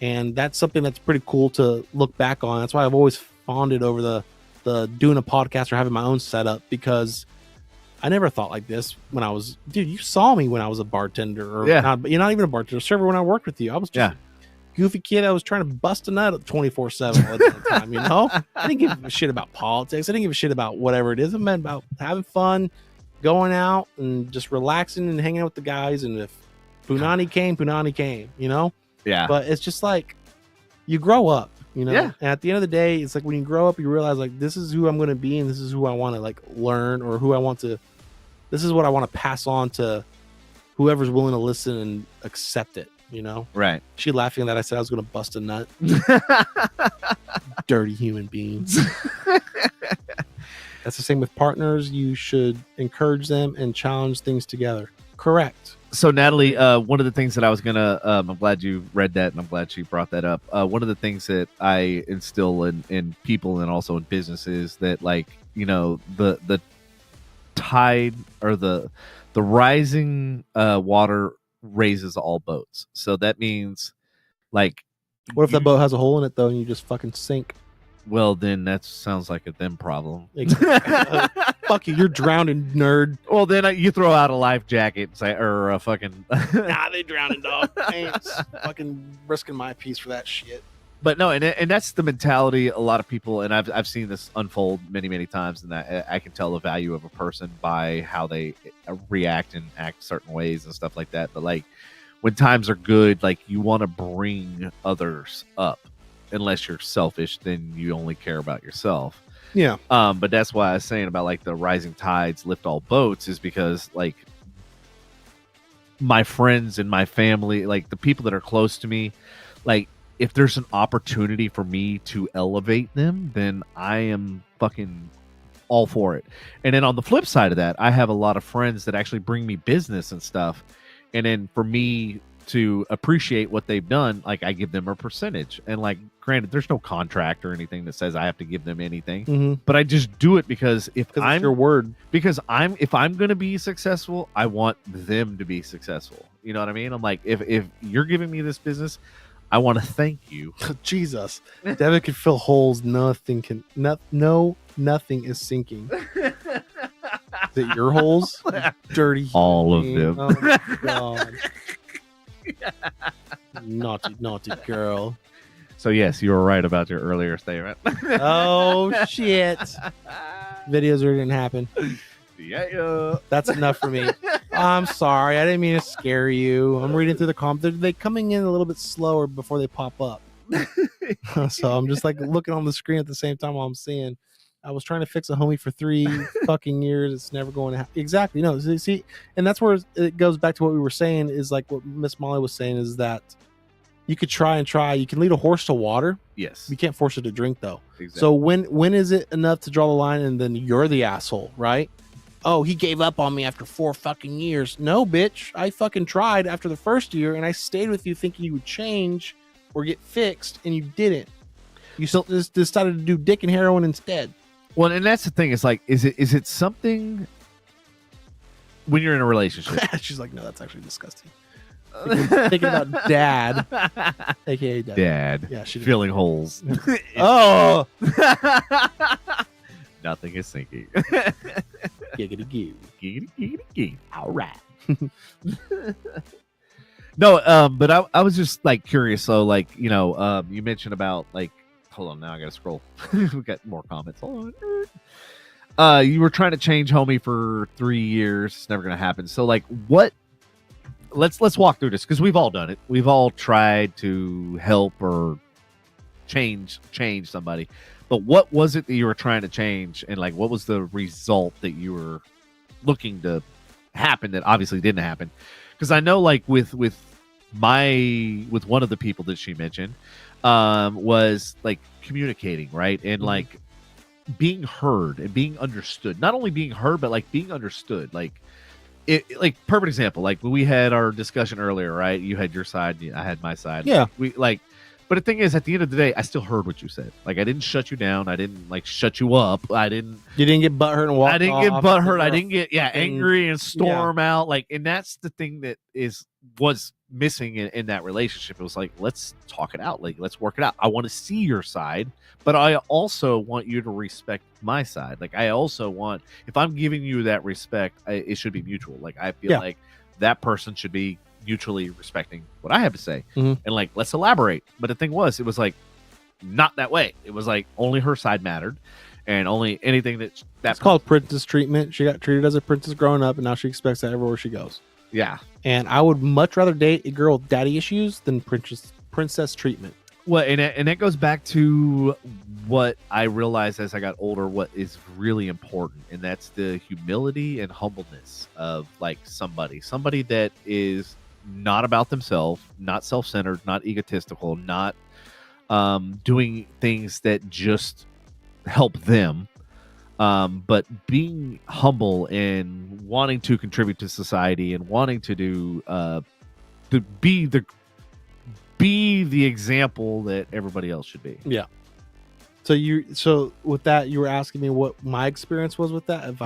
And that's something that's pretty cool to look back on. That's why I've always fonded over the doing a podcast or having my own setup, because I never thought like this when I was, dude, you saw me when I was a bartender, or you're not even a bartender, server when I worked with you. I was just a goofy kid. I was trying to bust a nut 24/7 all the time, I didn't give a shit about politics. I didn't give a shit about whatever it is. It meant about having fun, going out and just relaxing and hanging out with the guys. And if Punani came, Yeah. But it's just like you grow up, Yeah. And at the end of the day, it's like when you grow up, you realize like this is who I'm going to be, and this is who I want to like learn, or this is what I want to pass on to whoever's willing to listen and accept it, Right. She laughing that I said I was going to bust a nut. Dirty human beings. That's the same with partners. You should encourage them and challenge things together. Correct. So Natalie, one of the things that I was gonna, I'm glad you read that, and I'm glad she brought that up. One of the things that I instill in people and also in businesses that, like, the tide or the rising water raises all boats. So that means, like, what if that boat has a hole in it though, and you just fucking sink? Well, then that sounds like a them problem. Fuck you, you're drowning, nerd. Well, then you throw out a life jacket or a fucking... Nah, they drowning, dog. I ain't fucking risking my piece for that shit. But no, and that's the mentality a lot of people, and I've seen this unfold many, many times, and I can tell the value of a person by how they react and act certain ways and stuff like that. But like when times are good, like you want to bring others up. Unless you're selfish, then you only care about yourself. Yeah. But that's why I was saying about like the rising tides lift all boats, is because like my friends and my family, like the people that are close to me, like if there's an opportunity for me to elevate them, then I am fucking all for it. And then on the flip side of that, I have a lot of friends that actually bring me business and stuff. And then for me to appreciate what they've done, like I give them a percentage. And like, granted, there's no contract or anything that says I have to give them anything, but I just do it because if I'm your word, because if I'm going to be successful, I want them to be successful. You know what I mean? I'm like, if you're giving me this business, I want to thank you. Jesus, Debby can fill holes. Nothing is sinking. Is it your holes? Dirty. All of them. Oh my God. Naughty girl. So yes, you were right about your earlier statement. Oh shit. Videos are gonna happen. Yeah. That's enough for me. I'm sorry, I didn't mean to scare you. I'm reading through the comments. They're coming in a little bit slower before they pop up. So I'm just like looking on the screen at the same time while I'm seeing. I was trying to fix a homie for 3 fucking years. It's never going to happen. Exactly. No, see, and that's where it goes back to what we were saying, is like what Miss Molly was saying, is that, You could try and try. You can lead a horse to water. Yes. You can't force it to drink, though. Exactly. So when is it enough to draw the line and then you're the asshole, right? Oh, he gave up on me after 4 fucking years. No, bitch. I fucking tried after the first year, and I stayed with you thinking you would change or get fixed, and you didn't. You still just decided to do dick and heroin instead. Well, and that's the thing. It's like, is it something when you're in a relationship? She's like, no, that's actually disgusting. Thinking about dad, aka dad. Yeah, she filling holes. Oh, nothing is sinking. Giggity goo. Giggity giggity goo. All right. No, but I was just like curious. So, like, you know, you mentioned about like, hold on, now I gotta scroll. We got more comments. Hold on. You were trying to change homie for 3 years. It's never gonna happen. So, like, what? Let's walk through this because we've all done it. We've all tried to help or change somebody. But what was it that you were trying to change, and like, what was the result that you were looking to happen that obviously didn't happen? Because I know, like, with one of the people that she mentioned, was like communicating, right, and like being heard and being understood. Not only being heard, but like being understood, like. Like, perfect example, like when we had our discussion earlier, right? You had your side, I had my side. Yeah. But the thing is, at the end of the day, I still heard what you said. Like, I didn't shut you down. I didn't like shut you up. You didn't get butthurt and walk. I didn't get butthurt. I didn't get angry and storm out. Like, and that's the thing that was missing in that relationship. It was like, let's talk it out. Like, let's work it out. I want to see your side, but I also want you to respect my side. Like, I also want, if I'm giving you that respect, it should be mutual. Like, I feel like that person should be mutually respecting what I have to say. And like, let's elaborate. But the thing was, it was like not that way. It was like only her side mattered, and only anything that's called princess treatment. She got treated as a princess growing up, and now she expects that everywhere she goes. Yeah. And I would much rather date a girl with daddy issues than princess treatment. Well, and that goes back to what I realized as I got older, what is really important, and that's the humility and humbleness of like somebody that is not about themselves, not self-centered, not egotistical, not doing things that just help them, but being humble and wanting to contribute to society and wanting to do to be the example that everybody else should be. Yeah. So with that, you were asking me what my experience was with that.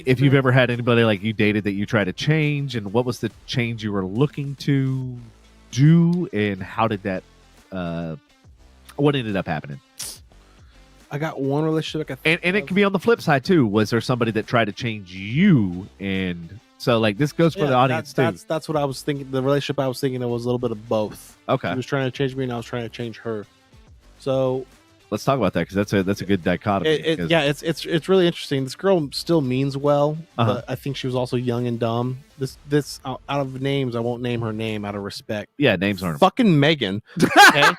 If you've ever had anybody like you dated that you tried to change, and what was the change you were looking to do, and how did that what ended up happening? I got one relationship, and it can be on the flip side too. Was there somebody that tried to change you? And so, like, this goes for the audience too. That's what I was thinking. The relationship I was thinking, it was a little bit of both. Okay, he was trying to change me, and I was trying to change her. So let's talk about that, because that's a good dichotomy. It's really interesting. This girl still means well, but I think she was also young and dumb. This out of names, I won't name her name out of respect. Yeah, names aren't fucking Megan. Okay.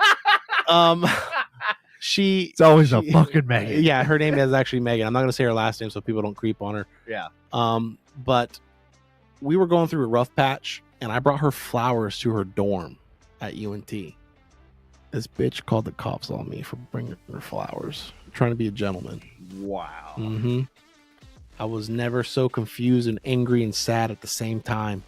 It's always a fucking Megan. Yeah, her name is actually Megan. I'm not gonna say her last name so people don't creep on her. Yeah. But we were going through a rough patch, and I brought her flowers to her dorm at UNT. This bitch called the cops on me for bringing her flowers, trying to be a gentleman. Wow. Mm-hmm. I was never so confused and angry and sad at the same time.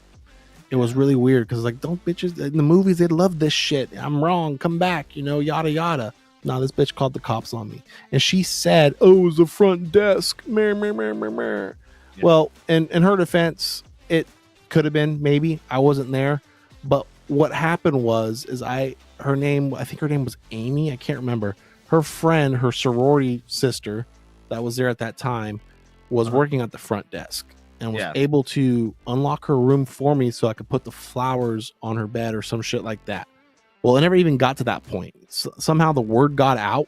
It was really weird because, like, don't bitches in the movies, they love this shit. I'm wrong. Come back, yada yada. No, this bitch called the cops on me, and she said, "Oh, it was the front desk." Meh, meh, meh, meh, meh. Yeah. Well, in her defense, it could have been, maybe I wasn't there, but what happened was I think her name was Amy. I can't remember. Her friend, her sorority sister that was there at that time, was working at the front desk and was able to unlock her room for me so I could put the flowers on her bed or some shit like that. Well, it never even got to that point. Somehow the word got out,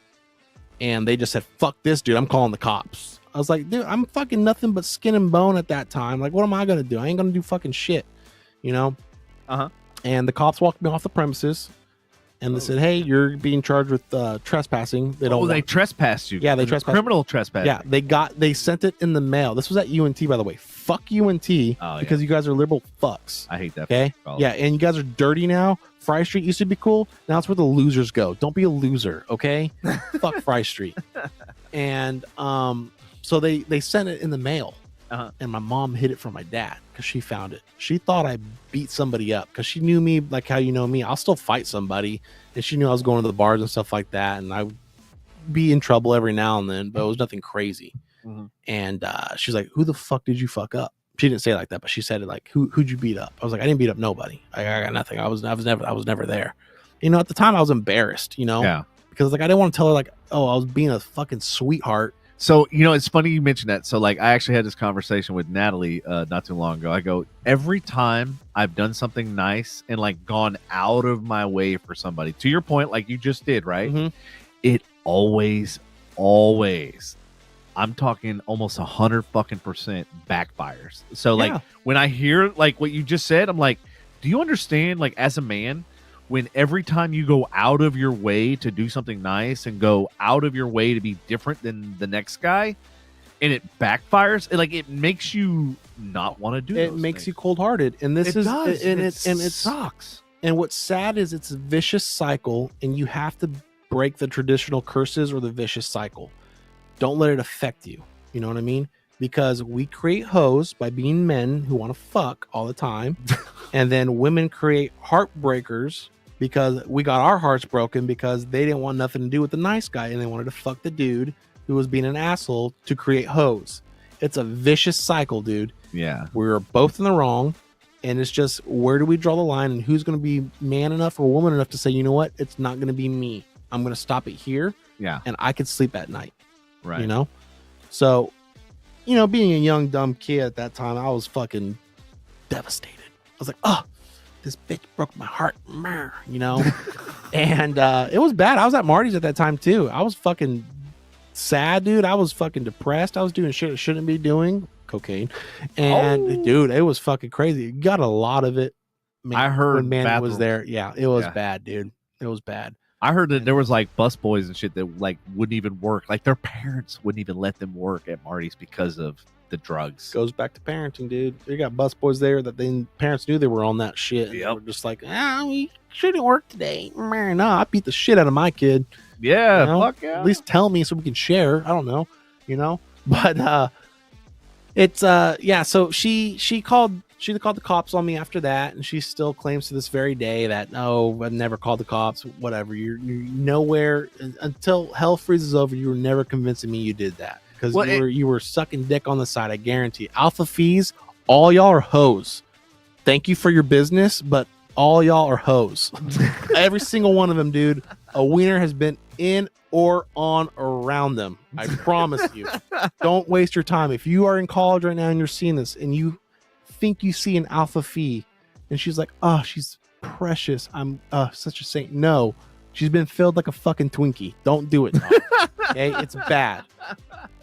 and they just said, "Fuck this, dude. I'm calling the cops." I was like, dude, I'm fucking nothing but skin and bone at that time. Like, what am I going to do? I ain't going to do fucking shit, And the cops walked me off the premises, and they said, "Hey, you're being charged with trespassing." They trespassed you. Yeah, they trespassed. Criminal trespassing. Yeah, they sent it in the mail. This was at UNT, by the way. fuck UNT because you guys are liberal fucks. I hate that. Okay. Yeah, and you guys are dirty now. Fry Street used to be cool. Now it's where the losers go. Don't be a loser, okay? Fuck Fry Street. And so they sent it in the mail, and my mom hid it from my dad because she found it. She thought I beat somebody up because she knew me like how you know me. I'll still fight somebody, and she knew I was going to the bars and stuff like that, and I would be in trouble every now and then, but it was nothing crazy. And she's like, "Who the fuck did you fuck up?" She didn't say it like that, but she said it like, "Who'd you beat up?" I was like, "I didn't beat up nobody. I got nothing. I was never there." You know, at the time I was embarrassed. You know, because like I didn't want to tell her like, "Oh, I was being a fucking sweetheart." So, you know, it's funny you mentioned that. So, like, I actually had this conversation with Natalie not too long ago. I go, every time I've done something nice and, like, gone out of my way for somebody, to your point, like you just did, right? It always, I'm talking almost 100% backfires. So, like, when I hear, like, what you just said, I'm like, do you understand, like, as a man, when every time you go out of your way to do something nice and go out of your way to be different than the next guy, and it backfires, it makes you not want to do it. It makes you cold-hearted, and this it sucks. And what's sad is it's a vicious cycle, and you have to break the traditional curses or the vicious cycle. Don't let it affect you. You know what I mean? Because we create hoes by being men who want to fuck all the time, and then women create heartbreakers because we got our hearts broken because they didn't want nothing to do with the nice guy and they wanted to fuck the dude who was being an asshole to create hoes. It's a vicious cycle, dude. Yeah. We're both in the wrong, and it's just where do we draw the line and who's going to be man enough or woman enough to say, you know what? It's not going to be me. I'm going to stop it here. Yeah. And I could sleep at night. Right. You know? So, you know, being a young, dumb kid at that time, I was fucking devastated. I was like, oh, this bitch broke my heart. You know? And it was bad. I was at Marty's at that time, too. I was fucking sad, dude. I was fucking depressed. I was doing shit I shouldn't be doing. Cocaine. And, dude, it was fucking crazy. Got a lot of it. Man, I heard when man was there. Yeah, it was bad, dude. It was bad. I heard that there was like bus boys and shit that like wouldn't even work. Like their parents wouldn't even let them work at Marty's because of the drugs. Goes back to parenting, dude. You got bus boys there that then parents knew they were on that shit. Yep. They were just like, we shouldn't work today. No, I beat the shit out of my kid. Yeah, you know? Fuck yeah. At least tell me so we can share. I don't know, you know. But it's so she called the cops on me after that, and she still claims to this very day that I've never called the cops. Whatever, you're nowhere until hell freezes over. You were never convincing me you did that because you were sucking dick on the side. I guarantee. Alpha fees, all y'all are hoes. Thank you for your business, but all y'all are hoes. Every single one of them, dude. A wiener has been in or on around them. I promise you. Don't waste your time. If you are in college right now and you're seeing this and you think you see an alpha fee and she's like, oh, she's precious, I'm such a saint. No, she's been filled like a fucking Twinkie. Don't do it. Okay, it's bad.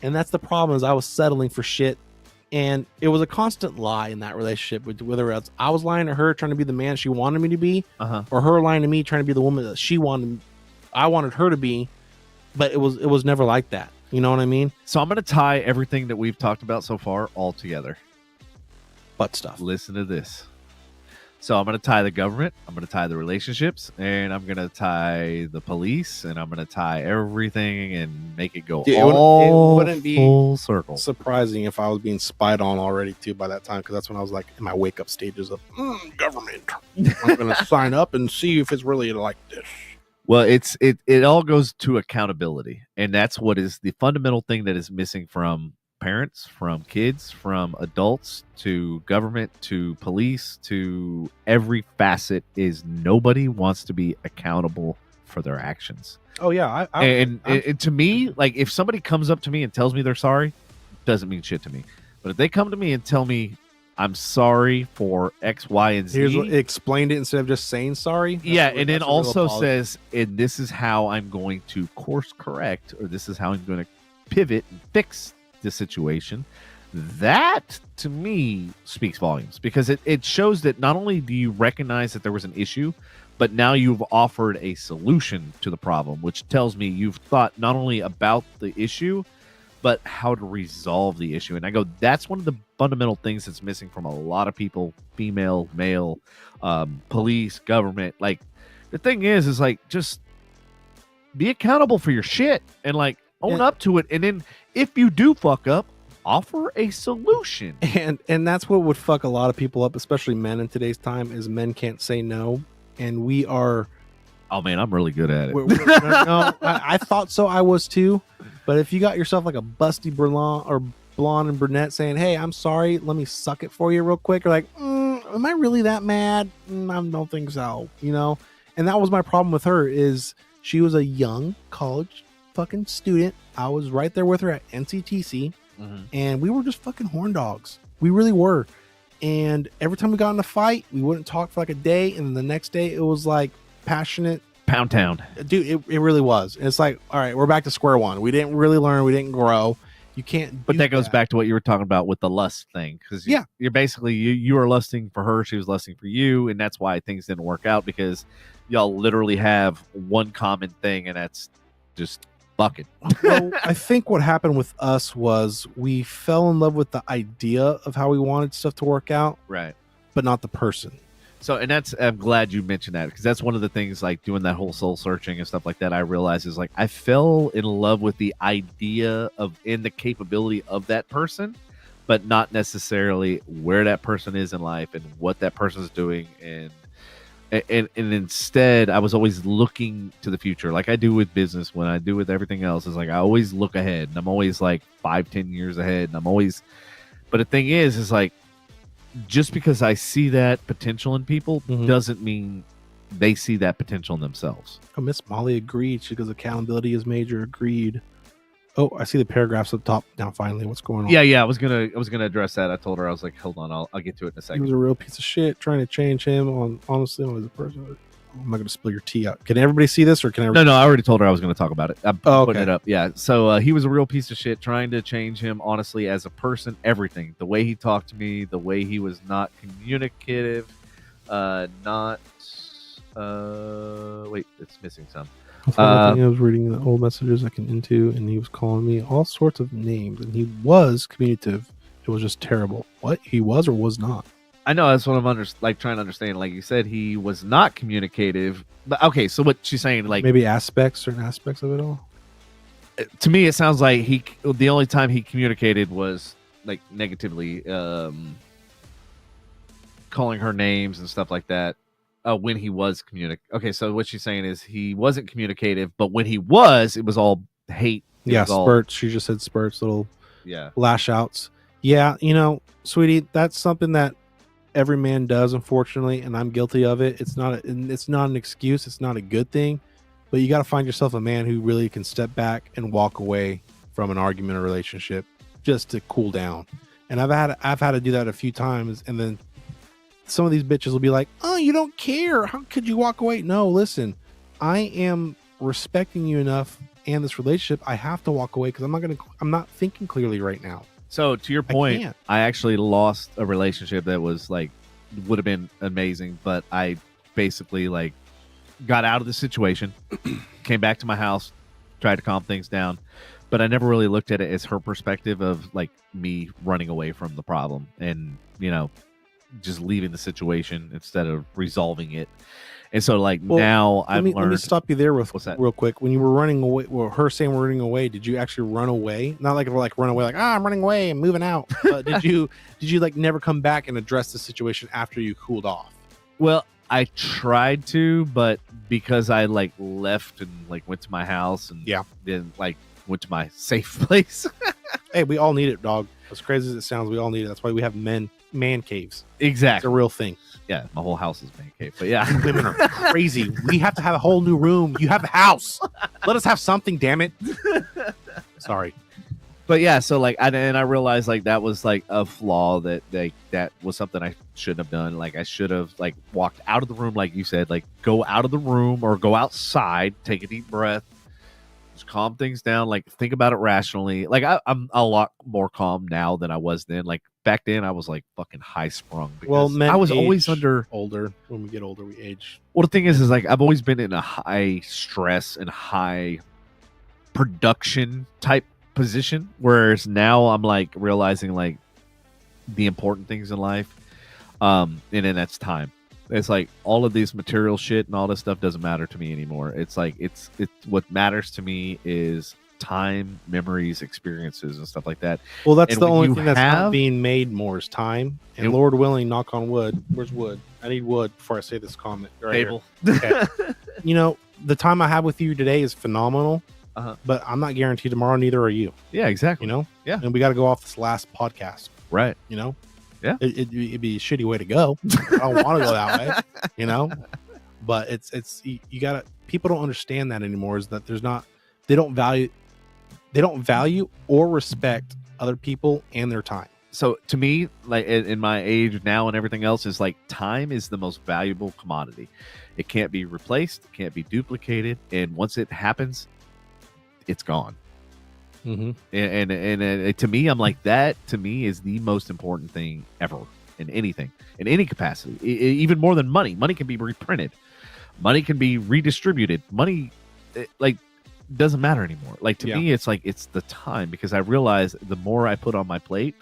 And that's the problem, is I was settling for shit, and it was a constant lie in that relationship with whether else I was lying to her trying to be the man she wanted me to be, or her lying to me trying to be the woman that I wanted her to be. But it was never like that. You know what I mean? So I'm going to tie everything that we've talked about so far all together. Butt stuff. Listen to this. So I'm going to tie the government, I'm going to tie the relationships, and I'm going to tie the police, and I'm going to tie everything and make it go it wouldn't be full circle. Surprising if I was being spied on already too by that time, because that's when I was like in my wake up stages of government. I'm going to sign up and see if it's really like this. Well, it all goes to accountability, and that's what is the fundamental thing that is missing from parents, from kids, from adults, to government, to police, to every facet. Is nobody wants to be accountable for their actions. Oh yeah, and to me, like if somebody comes up to me and tells me they're sorry, doesn't mean shit to me. But if they come to me and tell me I'm sorry for X, Y, and Z. Here's what, explained it instead of just saying sorry. And then also says, and this is how I'm going to course correct, or this is how I'm going to pivot and fix the situation. That to me speaks volumes, because it shows that not only do you recognize that there was an issue, but now you've offered a solution to the problem, which tells me you've thought not only about the issue, but how to resolve the issue. And I go, that's one of the fundamental things that's missing from a lot of people, female, male, police, government. Like, the thing is like, just be accountable for your shit and like own up to it. And then if you do fuck up, offer a solution. And that's what would fuck a lot of people up, especially men in today's time, is men can't say no. And we are... Oh, man, I'm really good at it. No, I thought so. I was too. But if you got yourself like a busty blonde and brunette saying, hey, I'm sorry, let me suck it for you real quick. Or like, am I really that mad? I don't think so. You know? And that was my problem with her, is she was a young college fucking student. I was right there with her at NCTC. And we were just fucking horn dogs. We really were. And every time we got in a fight, we wouldn't talk for like a day. And then the next day, it was like passionate. Pound town. Dude, it really was. And it's like, all right, we're back to square one. We didn't really learn. We didn't grow. You can't. But that goes back to what you were talking about with the lust thing. Because you're basically, you were lusting for her. She was lusting for you. And that's why things didn't work out, because y'all literally have one common thing, and that's just fucking. Well, I think what happened with us was we fell in love with the idea of how we wanted stuff to work out. Right. But not the person. So, and I'm glad you mentioned that, because that's one of the things, like doing that whole soul searching and stuff like that, I realized is like, I fell in love with the idea of, and the capability of that person, but not necessarily where that person is in life and what that person is doing. And instead, I was always looking to the future, like I do with business, when I do with everything else. Is like, I always look ahead, and I'm always like 5-10 years ahead. And I'm always, but the thing is like, just because I see that potential in people doesn't mean they see that potential in themselves. Oh, Miss Molly agreed. She goes, accountability is major. Agreed. Oh, I see the paragraphs up top now. Finally, what's going on? Yeah. I was gonna address that. I told her, I was like, hold on, I'll get to it in a second. He was a real piece of shit trying to change him honestly on as a person. I'm not gonna spill your tea out. Can everybody see this, or can everybody? No, I already told her I was gonna talk about it. I'm putting it up. Yeah. So he was a real piece of shit trying to change him honestly as a person, everything. The way he talked to me, the way he was not communicative, wait, it's missing some. I was reading the old messages I can into, and he was calling me all sorts of names, and he was communicative. It was just terrible. What he was or was not. I know, that's what I'm trying to understand. Like you said, he was not communicative. But okay, so what she's saying, like maybe certain aspects of it all. To me, it sounds like the only time he communicated was like negatively, calling her names and stuff like that. When he was okay, so what she's saying is he wasn't communicative, but when he was, it was all hate. Spurts. She just said spurts, little lash outs. Yeah, sweetie, that's something that every man does, unfortunately, and I'm guilty of it. It's not an excuse. It's not a good thing, but you got to find yourself a man who really can step back and walk away from an argument or relationship just to cool down. And I've had to do that a few times, and then some of these bitches will be like, oh, you don't care. How could you walk away? No, listen, I am respecting you enough and this relationship. I have to walk away because I'm not thinking clearly right now. So to your point, I actually lost a relationship that was like, would have been amazing, but I basically like got out of the situation, came back to my house, tried to calm things down, but I never really looked at it as her perspective of like me running away from the problem and, just leaving the situation instead of resolving it. And so now I've learned. Let me stop you there with real quick. When you were running away, her saying we're running away, did you actually run away? Not like run away, like, I'm running away, I'm moving out. But did you like never come back and address the situation after you cooled off? Well, I tried to, but because I like left and like went to my house and then like went to my safe place. Hey, we all need it, dog. As crazy as it sounds, we all need it. That's why we have man caves. Exactly. It's a real thing. Yeah, my whole house is man cave. But yeah, women are crazy. We have to have a whole new room. You have a house. Let us have something, damn it. Sorry. But yeah, so like I realized like that was like a flaw that was something I shouldn't have done. Like I should have like walked out of the room, like you said, like go out of the room or go outside, take a deep breath, just calm things down, like think about it rationally. Like I'm a lot more calm now than I was then. Like back then I was like fucking high sprung because I was always older. When we get older, we age. Well, the thing is like I've always been in a high stress and high production type position, whereas now I'm like realizing like the important things in life. And then that's time. It's like all of these material shit and all this stuff doesn't matter to me anymore. It's like it's what matters to me is time, memories, experiences, and stuff like that. Well, that's And the when only you thing that's not have- being made more is time. And Yep. Lord willing, knock on wood. Where's wood? I need wood before I say this comment. Right here. Table. Okay. You know, the time I have with you today is phenomenal, but I'm not guaranteed tomorrow. Neither are you. Yeah, exactly. You know. Yeah. And we got to go off this last podcast. Right. You know. Yeah. It'd be a shitty way to go. I don't want to go that way. You know. But it's you gotta. People don't understand that anymore. Is that they don't value or respect other people and their time. So to me, like in my age now and everything else, is like time is the most valuable commodity. It can't be replaced, it can't be duplicated, and once it happens, it's gone. Mm-hmm. And to me, I'm like, that to me is the most important thing ever in anything, in any capacity. Even more than money. Money can be reprinted, money can be redistributed. Money, like, doesn't matter anymore. Like to me, it's like it's the time, because I realize the more I put on my plate,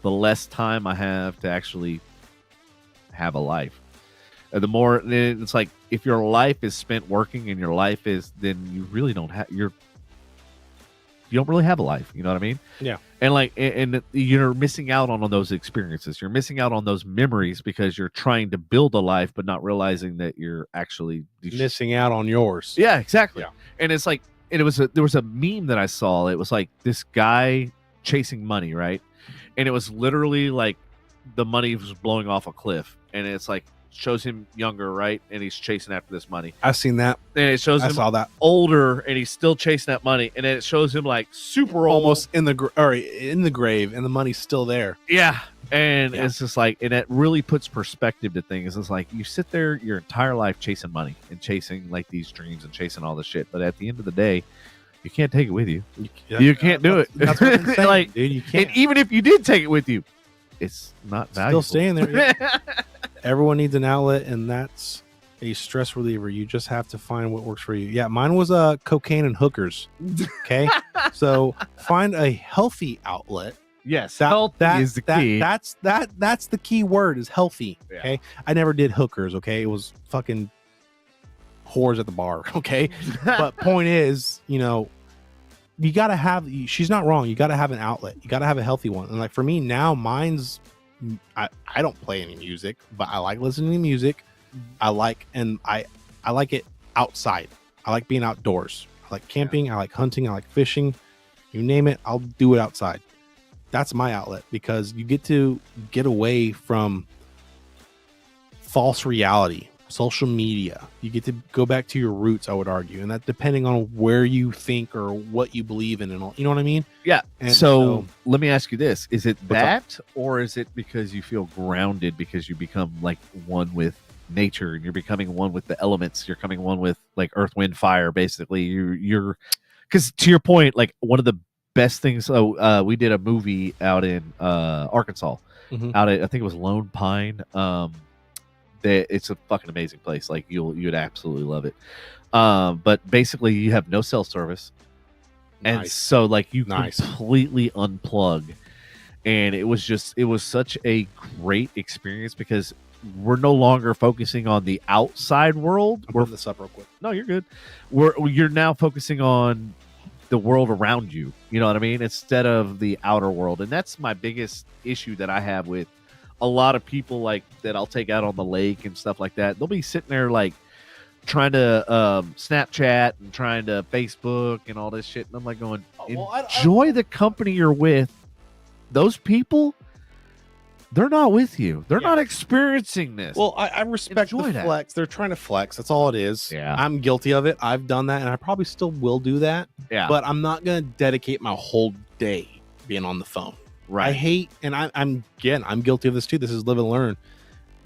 the less time I have to actually have a life. The more it's like, if your life is spent working and your life is, then you really don't have you don't really have a life. You know what I mean? Yeah. And like, and you're missing out on those experiences. You're missing out on those memories because you're trying to build a life, but not realizing that you're actually missing out on yours. Yeah, exactly. Yeah. And it's like, and there was a meme that I saw. It was like this guy chasing money, right? And it was literally like the money was blowing off a cliff, and it's like shows him younger, right? And he's chasing after this money. I've seen that. And it shows him saw that. older, and he's still chasing that money. And then it shows him like super old, almost in the grave, and the money's still there. Yeah. And it's just like, and it really puts perspective to things. It's like you sit there your entire life chasing money and chasing like these dreams and chasing all this shit, but at the end of the day, you can't take it with you. You can't do it. That's what I'm saying, like, dude. You can't. And even if you did take it with you, it's not valuable. Still staying there. Yeah. Everyone needs an outlet, and that's a stress reliever. You just have to find what works for you. Yeah, mine was cocaine and hookers. Okay, so find a healthy outlet. Yes, healthy is the key. That's the key word, is healthy. Yeah. Okay, I never did hookers. Okay, it was fucking whores at the bar. Okay, but point is, you know, you gotta have. She's not wrong. You gotta have an outlet. You gotta have a healthy one. And like for me now, mine's. I don't play any music, but I like listening to music. I like it outside. I like being outdoors. I like camping. I like hunting. I like fishing. You name it, I'll do it outside. That's my outlet, because you get to get away from false reality, social media. You get to go back to your roots, I would argue, and that depending on where you think or what you believe in, and all, you know what I mean? Yeah. And so let me ask you this: is it What's that, or is it because you feel grounded, because you become like one with nature, and you're becoming one with the elements? You're coming one with like earth, wind, fire. Basically, you're because to your point, like one of the best things. We did a movie out in Arkansas, out at, I think it was Lone Pine. It's a fucking amazing place. Like you'd absolutely love it. But basically, you have no cell service, and so like you completely unplug. And it was such a great experience, because we're no longer focusing on the outside world. We're this up real quick. No, you're good. You're now focusing on the world around you. You know what I mean? Instead of the outer world. And that's my biggest issue that I have with a lot of people, like that I'll take out on the lake and stuff like that. They'll be sitting there like trying to Snapchat and trying to Facebook and all this shit. And I'm like going, enjoy the company you're with. Those people, they're not with you. They're not experiencing this. Well, I respect the flex. They're trying to flex. That's all it is. Yeah. I'm guilty of it. I've done that, and I probably still will do that. Yeah. But I'm not going to dedicate my whole day being on the phone. Right. I hate, and I'm guilty of this too. This is live and learn,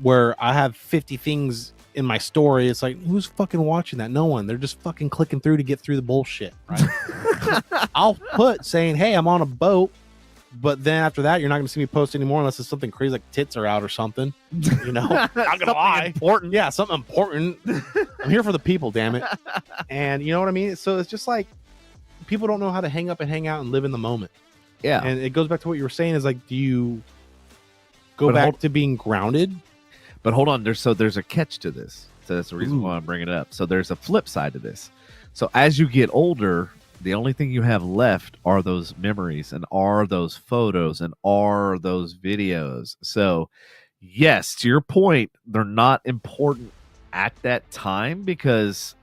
where I have 50 things in my story. It's like, who's fucking watching that? No one. They're just fucking clicking through to get through the bullshit. Right. I'll put saying, hey, I'm on a boat. But then after that, you're not going to see me post anymore unless it's something crazy like tits are out or something. You know, not going to lie. Important. Yeah, something important. I'm here for the people, damn it. And you know what I mean? So it's just like, people don't know how to hang up and hang out and live in the moment. Yeah. And it goes back to what you were saying is like, do you go back to being grounded? But hold on, there's a catch to this. So that's the reason why I'm bringing it up. So there's a flip side to this. So as you get older, the only thing you have left are those memories and are those photos and are those videos. So yes, to your point, they're not important at that time because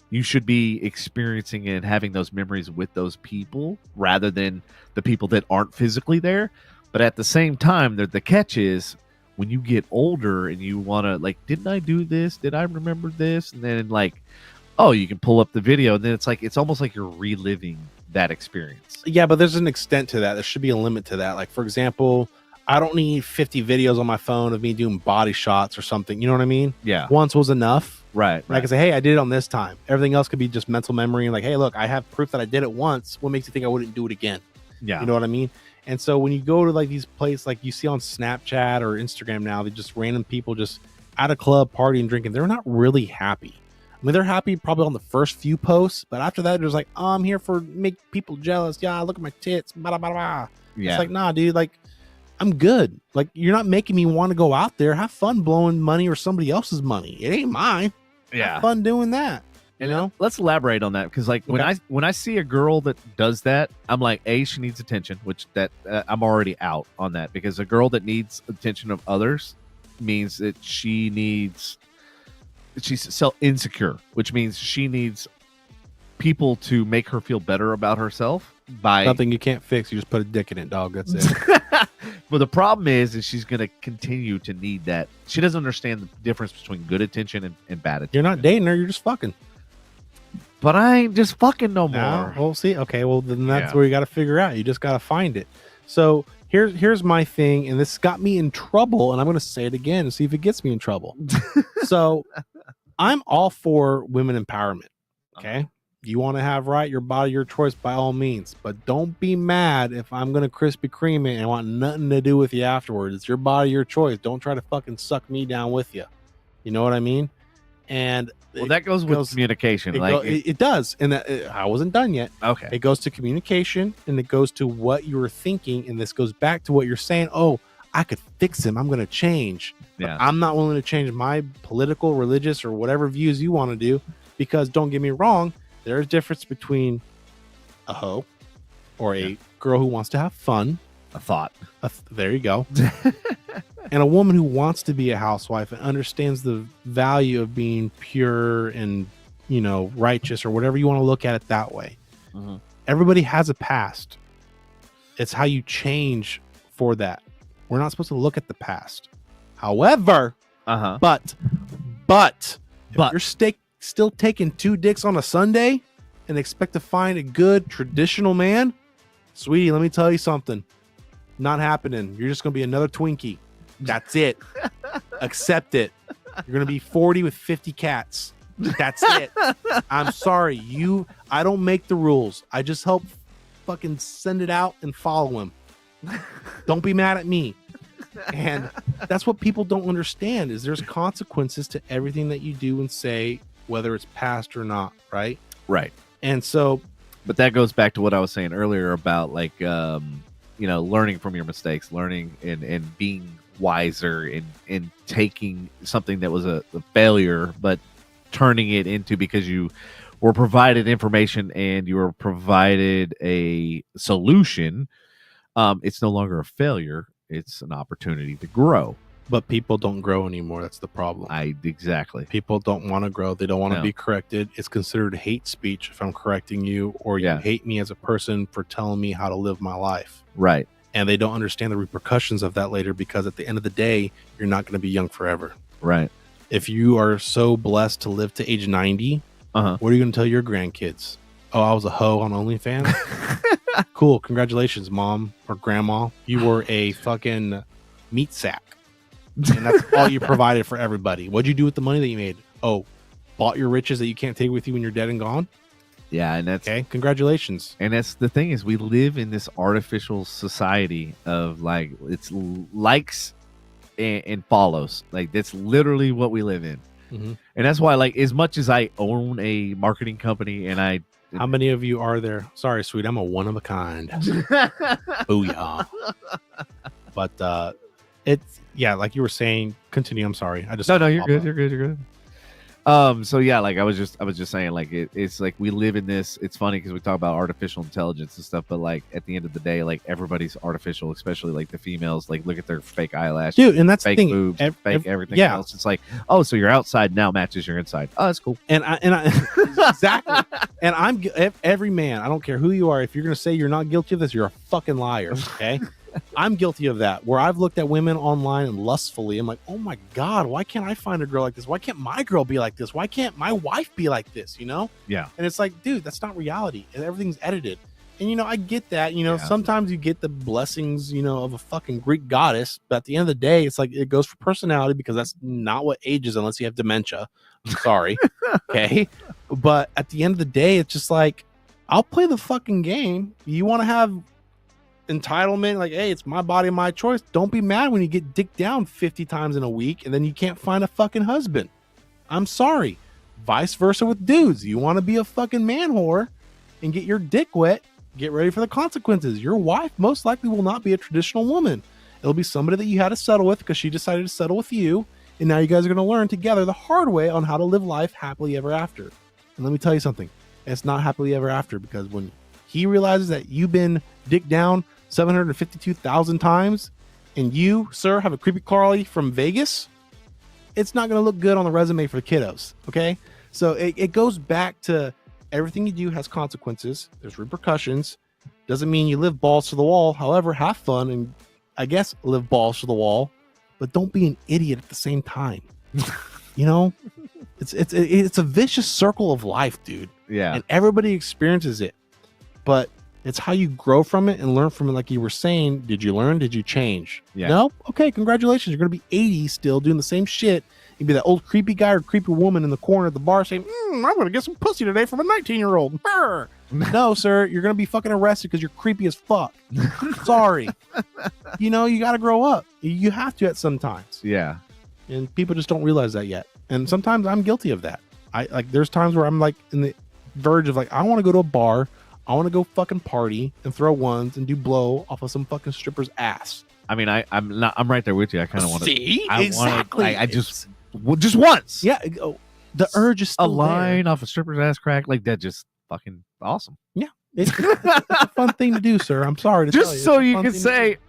you should be experiencing and having those memories with those people rather than the people that aren't physically there. But at the same time, the catch is when you get older and you want to like, didn't I do this? Did I remember this? And then like, oh, you can pull up the video. And then it's like, it's almost like you're reliving that experience. Yeah, but there's an extent to that. There should be a limit to that. Like, for example, I don't need 50 videos on my phone of me doing body shots or something. You know what I mean? Yeah. Once was enough. Right. I can say, hey, I did it on this time. Everything else could be just mental memory. And like, hey, look, I have proof that I did it once. What makes you think I wouldn't do it again? Yeah. You know what I mean? And so when you go to like these places, like you see on Snapchat or Instagram now, they just random people just at a club partying, drinking. They're not really happy. I mean, they're happy probably on the first few posts, but after that, there's like, oh, I'm here for make people jealous. Yeah, look at my tits. Blah, blah, blah. Yeah. It's like, nah, dude, like, I'm good. Like, you're not making me want to go out there. Have fun blowing money or somebody else's money. It ain't mine. Yeah. Have fun doing that. You know? Let's elaborate on that because like when I see a girl that does that, I'm like, she needs attention, which that I'm already out on that because a girl that needs attention of others means that she's insecure, which means she needs people to make her feel better about herself by nothing you can't fix. You just put a dick in it, dog. That's it. But the problem is she's going to continue to need that. She doesn't understand the difference between good attention and bad attention. You're not dating her. You're just fucking. But I ain't just fucking no more. Well, see, okay, well then that's where you got to figure out. You just got to find it. So here's my thing, and this got me in trouble, and I'm going to say it again and see if it gets me in trouble. So I'm all for women empowerment. Okay, you want to have your body, your choice, by all means. But don't be mad if I'm going to Krispy Kreme it and want nothing to do with you afterwards. It's your body, your choice. Don't try to fucking suck me down with you. You know what I mean? And that goes with communication. It does. And I wasn't done yet. Okay. It goes to communication and it goes to what you were thinking. And this goes back to what you're saying. Oh, I could fix him. I'm going to change. Yeah. But I'm not willing to change my political, religious, or whatever views you want to do. Because don't get me wrong, there's a difference between a hoe or a girl who wants to have fun. A thought. There you go. And a woman who wants to be a housewife and understands the value of being pure and, righteous or whatever you want to look at it that way. Mm-hmm. Everybody has a past. It's how you change for that. We're not supposed to look at the past. However, but you're still taking 2 dicks on a Sunday and expect to find a good traditional man, sweetie, let me tell you something. Not happening. You're just going to be another Twinkie. That's it. Accept it. You're going to be 40 with 50 cats. That's it. I'm sorry. I don't make the rules. I just help fucking send it out and follow him. Don't be mad at me. And that's what people don't understand is there's consequences to everything that you do and say, whether it's past or not. Right. Right. And so, but that goes back to what I was saying earlier about like, learning from your mistakes, learning and being wiser and taking something that was a failure, but turning it into because you were provided information and you were provided a solution. It's no longer a failure. It's an opportunity to grow. But people don't grow anymore. That's the problem. Exactly. People don't want to grow. They don't want to be corrected. It's considered hate speech if I'm correcting you or you hate me as a person for telling me how to live my life. Right. And they don't understand the repercussions of that later because at the end of the day, you're not going to be young forever. Right. If you are so blessed to live to age 90, what are you going to tell your grandkids? Oh, I was a hoe on OnlyFans? Cool. Congratulations, mom or grandma. You were a fucking meat sack. And that's all you provided for everybody. What'd you do with the money that you made? Oh, bought your riches that you can't take with you when you're dead and gone? Yeah, and that's okay. Congratulations. And that's the thing is we live in this artificial society of like it's likes and follows. Like that's literally what we live in. Mm-hmm. And that's why like as much as I own a marketing company and I How many of you are there? Sorry, sweet. I'm a one of a kind. Booyah. But it's like you were saying. Continue. I'm sorry. I just no. You're good. You're good. So yeah, like I was just saying, like it's like we live in this. It's funny because we talk about artificial intelligence and stuff, but like at the end of the day, like everybody's artificial, especially like the females. Like look at their fake eyelashes, dude, and that's fake the thing. boobs, fake everything else. It's like, oh, so your outside now matches your inside. Oh, that's cool. And I exactly. And I'm every man. I don't care who you are. If you're gonna say you're not guilty of this, you're a fucking liar. Okay. I'm guilty of that, where I've looked at women online and lustfully, I'm like, oh my God, why can't I find a girl like this? Why can't my girl be like this? Why can't my wife be like this? You know? Yeah. And it's like, dude, that's not reality. And everything's edited. And, I get that, sometimes you get the blessings, of a fucking Greek goddess. But at the end of the day, it's like it goes for personality, because that's not what ages unless you have dementia. I'm sorry. Okay. But at the end of the day, it's just like, I'll play the fucking game. You want to have entitlement, like, hey, it's my body, my choice. Don't be mad when you get dicked down 50 times in a week and then you can't find a fucking husband. I'm sorry. Vice versa with dudes. You want to be a fucking man whore and get your dick wet, get ready for the consequences. Your wife most likely will not be a traditional woman. It'll be somebody that you had to settle with because she decided to settle with you, and now you guys are going to learn together the hard way on how to live life happily ever after. And let me tell you something, it's not happily ever after, because when he realizes that you've been dicked down 752,000 times and you, sir, have a creepy Carly from Vegas, it's not going to look good on the resume for the kiddos. Okay. So it goes back to everything you do has consequences. There's repercussions. Doesn't mean you live balls to the wall. However, have fun and I guess live balls to the wall, but don't be an idiot at the same time. It's a vicious circle of life, dude. Yeah. And everybody experiences it, but it's how you grow from it and learn from it. Like you were saying, did you learn? Did you change? Yeah. No? Okay, congratulations. You're going to be 80 still doing the same shit. You'd be that old creepy guy or creepy woman in the corner at the bar saying, I'm going to get some pussy today from a 19-year-old. No, sir. You're going to be fucking arrested because you're creepy as fuck. Sorry. You got to grow up. You have to at some times. Yeah. And people just don't realize that yet. And sometimes I'm guilty of that. There's times where I'm like in the verge of like, I want to go to a bar. I want to go fucking party and throw ones and do blow off of some fucking stripper's ass. I mean, I'm right there with you. I kind of want to see exactly. I just once. Yeah. The urge is still a line off a stripper's ass crack like that. Just fucking awesome. Yeah. It's a fun thing to do, sir. I'm sorry to tell you. Just so you can say,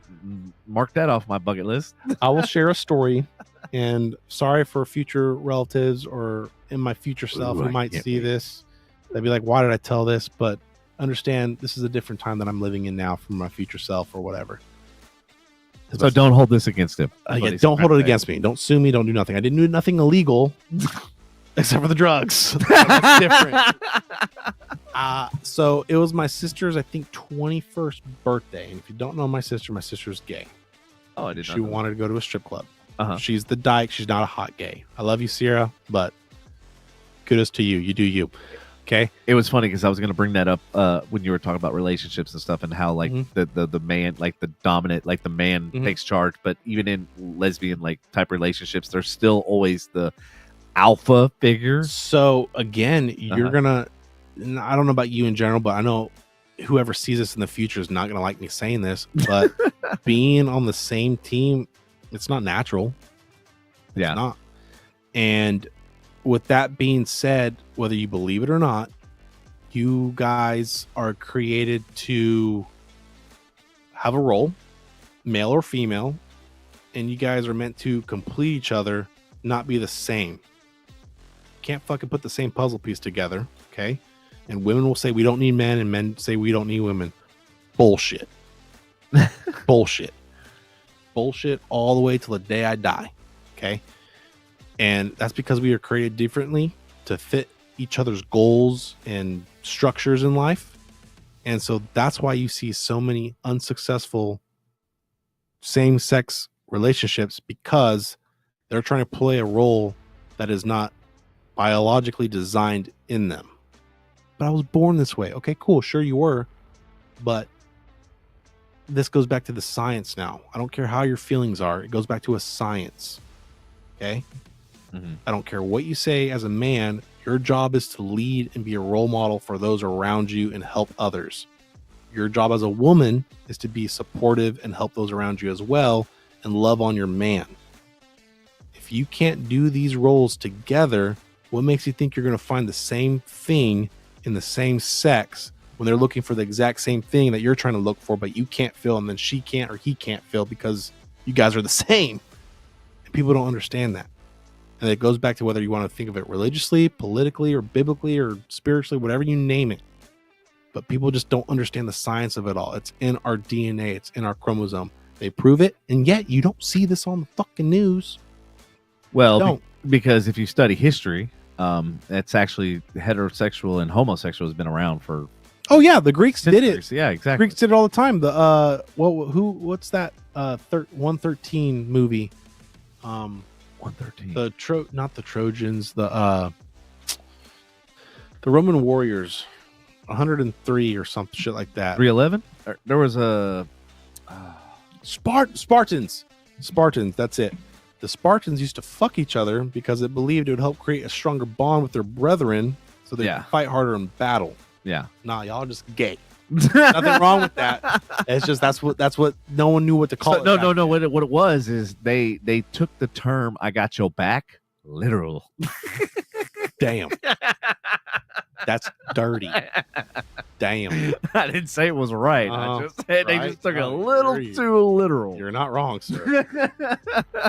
mark that off my bucket list. I will share a story, and sorry for future relatives or in my future self who might see this. They'd be like, why did I tell this? But understand this is a different time that I'm living in now from my future self or whatever. So don't hold this against him. Don't hold it against me. Don't sue me. Don't do nothing. I didn't do nothing illegal except for the drugs. That's different. So it was my sister's, I think, 21st birthday. And if you don't know my sister's gay. Oh, I didn't know. She wanted to go to a strip club. Uh-huh. She's the dyke. She's not a hot gay. I love you, Sierra, but kudos to you. You do you. Okay. It was funny because I was going to bring that up when you were talking about relationships and stuff, and how like the man, like the dominant, like the man takes charge. But even in lesbian like type relationships, there's still always the alpha figure. So again, you're gonna. I don't know about you in general, but I know whoever sees this in the future is not gonna like me saying this. But being on the same team, it's not natural. It's not. And with that being said, whether you believe it or not, you guys are created to have a role, male or female, and you guys are meant to complete each other, not be the same. Can't fucking put the same puzzle piece together, okay? And women will say we don't need men, and men say we don't need women. Bullshit. Bullshit. Bullshit all the way till the day I die, okay? And that's because we are created differently to fit each other's goals and structures in life. And so that's why you see so many unsuccessful same-sex relationships, because they're trying to play a role that is not biologically designed in them. But I was born this way. Okay, cool. Sure you were. But this goes back to the science now. I don't care how your feelings are. It goes back to a science. Okay? I don't care what you say as a man, Your job is to lead and be a role model for those around you and help others. Your job as a woman is to be supportive and help those around you as well and love on your man. If you can't do these roles together, what makes you think you're going to find the same thing in the same sex when they're looking for the exact same thing that you're trying to look for, but you can't feel, and then she can't or he can't feel because you guys are the same? And people don't understand that. And it goes back to whether you want to think of it religiously, politically, or biblically, or spiritually, whatever you name it. But people just don't understand the science of it all. It's in our DNA. It's in our chromosome. They prove it, and yet you don't see this on the fucking news. Well, because if you study history, it's actually heterosexual and homosexual has been around for. Oh yeah, the Greeks did it. Yeah, exactly. Greeks did it all the time. The what's that 113 movie? 113. Not the Trojans. The Roman warriors. 103 or some shit like that. 311. There was a Spartans. That's it. The Spartans used to fuck each other because it believed it would help create a stronger bond with their brethren, so they could fight harder in battle. Yeah. Nah, y'all just gay. Nothing wrong with that. It's just that's what no one knew what to call it. No. What it was is they took the term "I got your back" literal. Damn. That's dirty. Damn. I didn't say it was right. I just said they just took it a little too literal. You're not wrong, sir.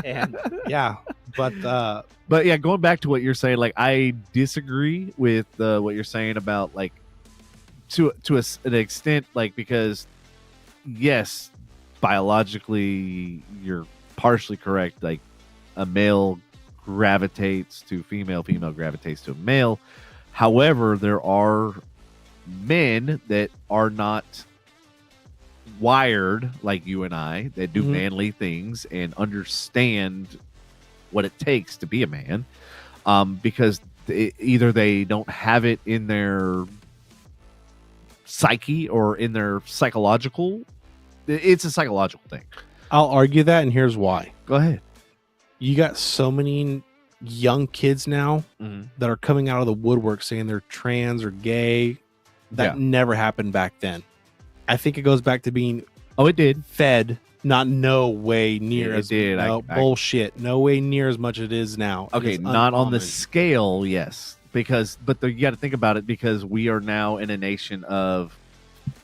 And yeah, but yeah, going back to what you're saying, like I disagree with what you're saying about like to an extent, like because yes, biologically you're partially correct. Like a male gravitates to female, female gravitates to a male. However, there are men that are not wired like you and I that do manly things and understand what it takes to be a man, because either they don't have it in their psyche or in their psychological. It's a psychological thing. I'll argue that, and here's why. Go ahead. You got so many young kids now that are coming out of the woodwork saying they're trans or gay. That never happened back then. I think it goes back to being it did fed, not no way near as did. Bullshit. No way near as much it is now. Okay, not on the scale, yes. But you got to think about it, because we are now in a nation of,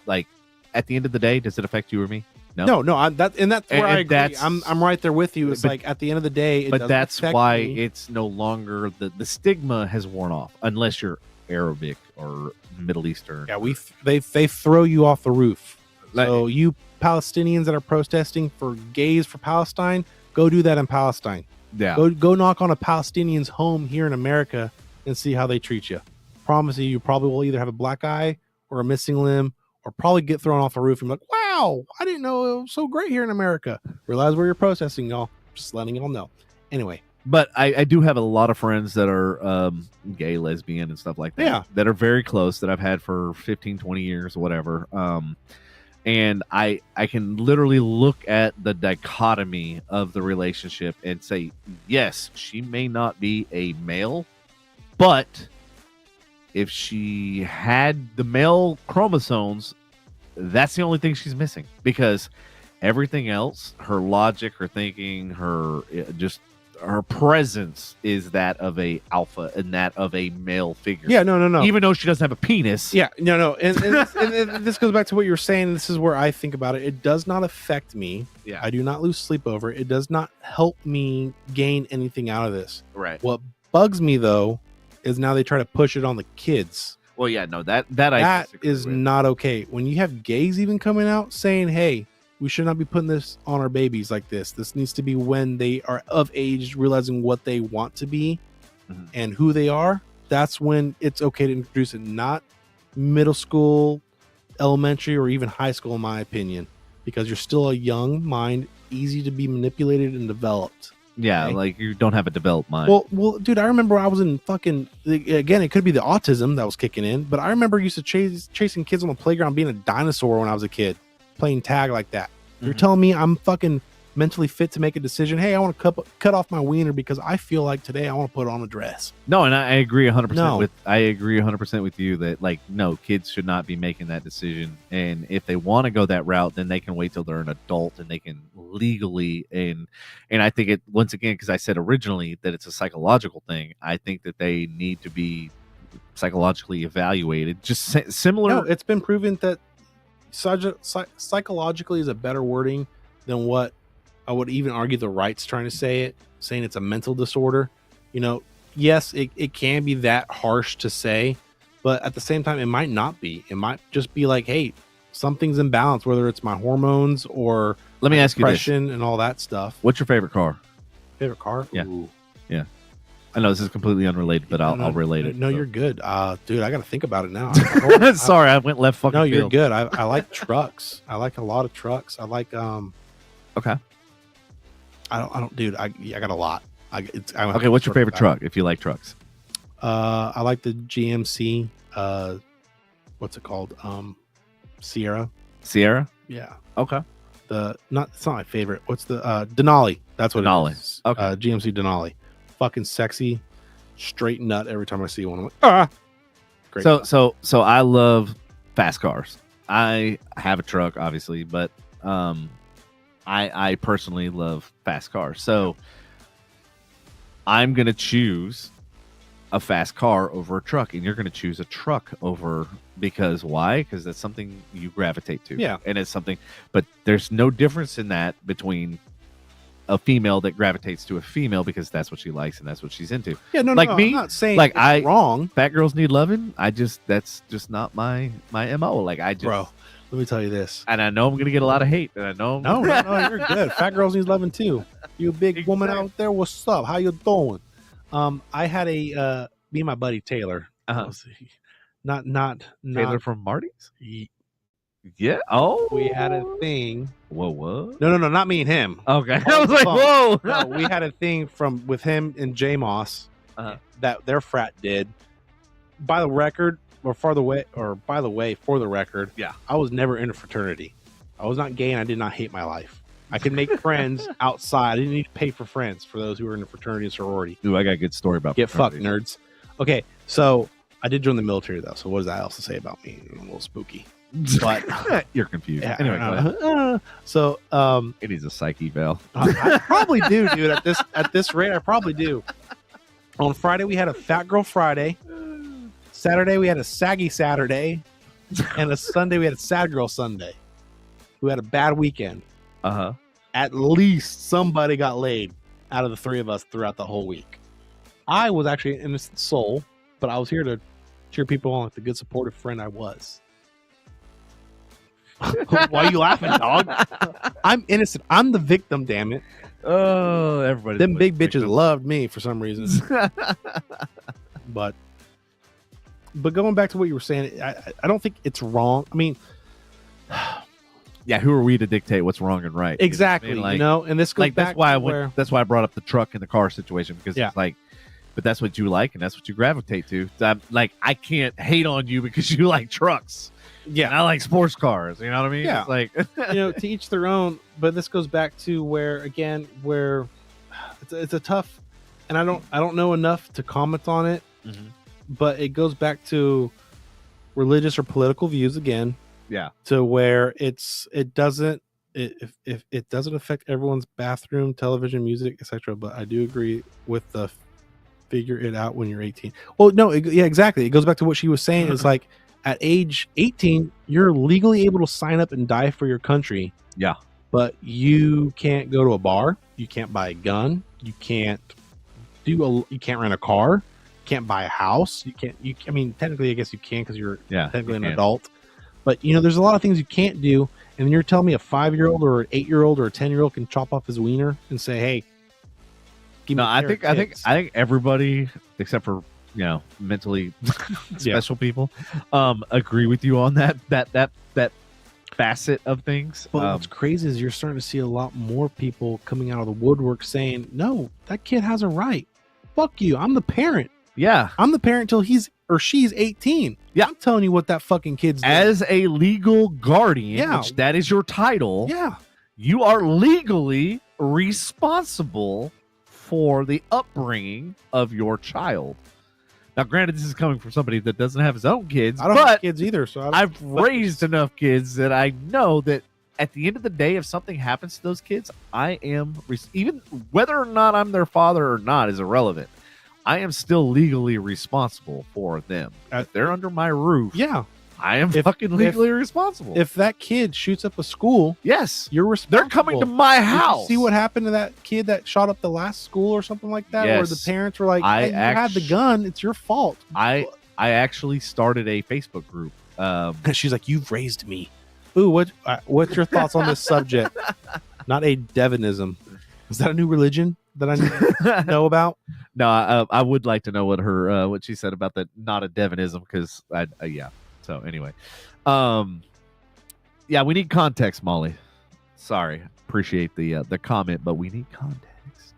like, at the end of the day, does it affect you or me? No. That's where I agree. I'm right there with you. It's like at the end of the day, that's why it's no longer the stigma has worn off, unless you're Arabic or Middle Eastern. Yeah, they throw you off the roof. So you Palestinians that are protesting for gays for Palestine, go do that in Palestine. Yeah, go knock on a Palestinian's home here in America and see how they treat you. Promise you probably will either have a black eye or a missing limb, or probably get thrown off a roof and be like, wow, I didn't know it was so great here in America. Realize where you're protesting, y'all. Just letting y'all know. Anyway. But I do have a lot of friends that are gay, lesbian, and stuff like that. Yeah. That are very close, that I've had for 15, 20 years or whatever. And I can literally look at the dichotomy of the relationship and say, yes, she may not be a male, but if she had the male chromosomes, that's the only thing she's missing, because everything else, her logic, her thinking, her presence is that of a alpha and that of a male figure. Yeah, no. Even though she doesn't have a penis. Yeah, no. And this goes back to what you were saying. This is where I think about it. It does not affect me. Yeah. I do not lose sleep over it. It does not help me gain anything out of this. Right. What bugs me, though, is now they try to push it on the kids. Well, yeah, no, that is not okay. When you have gays even coming out saying, hey, we should not be putting this on our babies like this. This needs to be when they are of age, realizing what they want to be and who they are. That's when it's okay to introduce it, not middle school, elementary, or even high school, in my opinion, because you're still a young mind, easy to be manipulated and developed. Yeah, okay? Like you don't have a developed mind. Well, dude, I remember I was in fucking, again, it could be the autism that was kicking in, but I remember I used to chasing kids on the playground being a dinosaur when I was a kid. Playing tag like that. You're telling me I'm fucking mentally fit to make a decision. Hey, I want to cut off my wiener because I feel like today I want to put on a dress. No, and I agree 100% No. I agree 100% with you that like no, kids should not be making that decision. And if they want to go that route, then they can wait till they're an adult and they can legally and I think it once again because I said originally that it's a psychological thing. I think that they need to be psychologically evaluated. Just similar. No, it's been proven that psychologically is a better wording than what I would even argue the right's trying to say it, saying it's a mental disorder. You know, yes, it can be that harsh to say, but at the same time, it might not be. It might just be like, hey, something's imbalance, whether it's my hormones or let me ask you this. Depression and all that stuff. What's your favorite car? Favorite car? Yeah. Ooh. Yeah. I know this is completely unrelated, but I'll relate it. No, you're good. Dude, I got to think about it now. Sorry, I went left fucking No, you're field. good. I like trucks. I like a lot of trucks. I like Okay. I don't dude, I got a lot. Okay, what's your favorite truck if you like trucks? I like the GMC what's it called? Sierra. Yeah. Okay. It's not my favorite. What's the Denali? That's what Denali. it is. Okay. GMC Denali. Fucking sexy, straight nut every time I see one. I'm like, great. So I love fast cars. I have a truck, obviously, but I personally love fast cars. So I'm gonna choose a fast car over a truck, and you're gonna choose a truck over because why? Because that's something you gravitate to. Yeah, and it's something. But there's no difference in that between a female that gravitates to a female because that's what she likes and that's what she's into. Yeah, no, like no, me, I'm not saying like it's wrong. Fat girls need loving. That's just not my MO. Like I just, bro. Let me tell you this, and I know I'm gonna get a lot of hate, and I know no, you're good. Fat girls need loving too. You big woman out there, what's up? How you doing? I had a me and my buddy Taylor. Not Taylor from Marty's. Yeah. Oh, we had a thing. Whoa, what? No, not me and him. Okay, I was like, whoa. No, we had a thing with him and J Moss that their frat did. By the record, for the record, yeah, I was never in a fraternity. I was not gay, and I did not hate my life. I could make friends outside. I didn't need to pay for friends for those who were in a fraternity and sorority. Ooh, I got a good story about get fucked, nerds. Okay, so I did join the military though. So what does that else to say about me? I'm a little spooky. But you're confused. Yeah, anyway, so it is a psyche veil. I probably do, dude. At this rate, I probably do. On Friday we had a fat girl Friday. Saturday we had a saggy Saturday, and a Sunday we had a sad girl Sunday. We had a bad weekend. At least somebody got laid out of the three of us throughout the whole week. I was actually an innocent soul, but I was here to cheer people on like the good supportive friend I was. Why are you laughing, dog? I'm innocent. I'm the victim, damn it. Oh, everybody. Them big bitches loved me for some reason. But going back to what you were saying, I don't think it's wrong. I mean, yeah, who are we to dictate what's wrong and right? Exactly. You know what I mean? Like, and this goes like back that's why I brought up the truck and the car situation because it's like, but that's what you like and that's what you gravitate to. I can't hate on you because you like trucks. Yeah, and I like sports cars. You know what I mean? Yeah, it's like to each their own. But this goes back to where it's a tough, and I don't know enough to comment on it. Mm-hmm. But it goes back to religious or political views again. Yeah, to where it doesn't affect everyone's bathroom, television, music, etc. But I do agree with the figure it out when you're 18. Well, no, exactly. It goes back to what she was saying. It's like at age 18, you're legally able to sign up and die for your country. Yeah, but you can't go to a bar. You can't buy a gun. You can't rent a car. You can't buy a house. I mean, technically, I guess you can because you're technically an adult. But there's a lot of things you can't do. And you're telling me a 5-year-old or an 8-year-old or a 10-year-old can chop off his wiener and say, "Hey, give me." I think everybody except for mentally special people agree with you on that facet of things. But what's crazy is you're starting to see a lot more people coming out of the woodwork saying, "No, that kid has a right. Fuck you. I'm the parent. Yeah, I'm the parent till he's or she's 18. Yeah, I'm telling you what that fucking kid's doing. As a legal guardian, which that is your title. Yeah, you are legally responsible for the upbringing of your child. Now, granted, this is coming from somebody that doesn't have his own kids. I don't have kids either, so I've raised enough kids that I know that at the end of the day, if something happens to those kids, I am, even whether or not I'm their father or not is irrelevant. I am still legally responsible for them. If they're under my roof, yeah, I am fucking legally responsible. If that kid shoots up a school, yes, you're responsible. They're coming to my house. Did you see what happened to that kid that shot up the last school or something like that? Yes. Where the parents were like, hey, you had the gun. It's your fault. I actually started a Facebook group. She's like, you've raised me. Ooh, what's your thoughts on this subject? Not a Devinism. Is that a new religion that I need to know about? No, I would like to know what she said about the not a Devinism, because yeah. So anyway, yeah, we need context, Molly. Sorry, appreciate the comment, but we need context.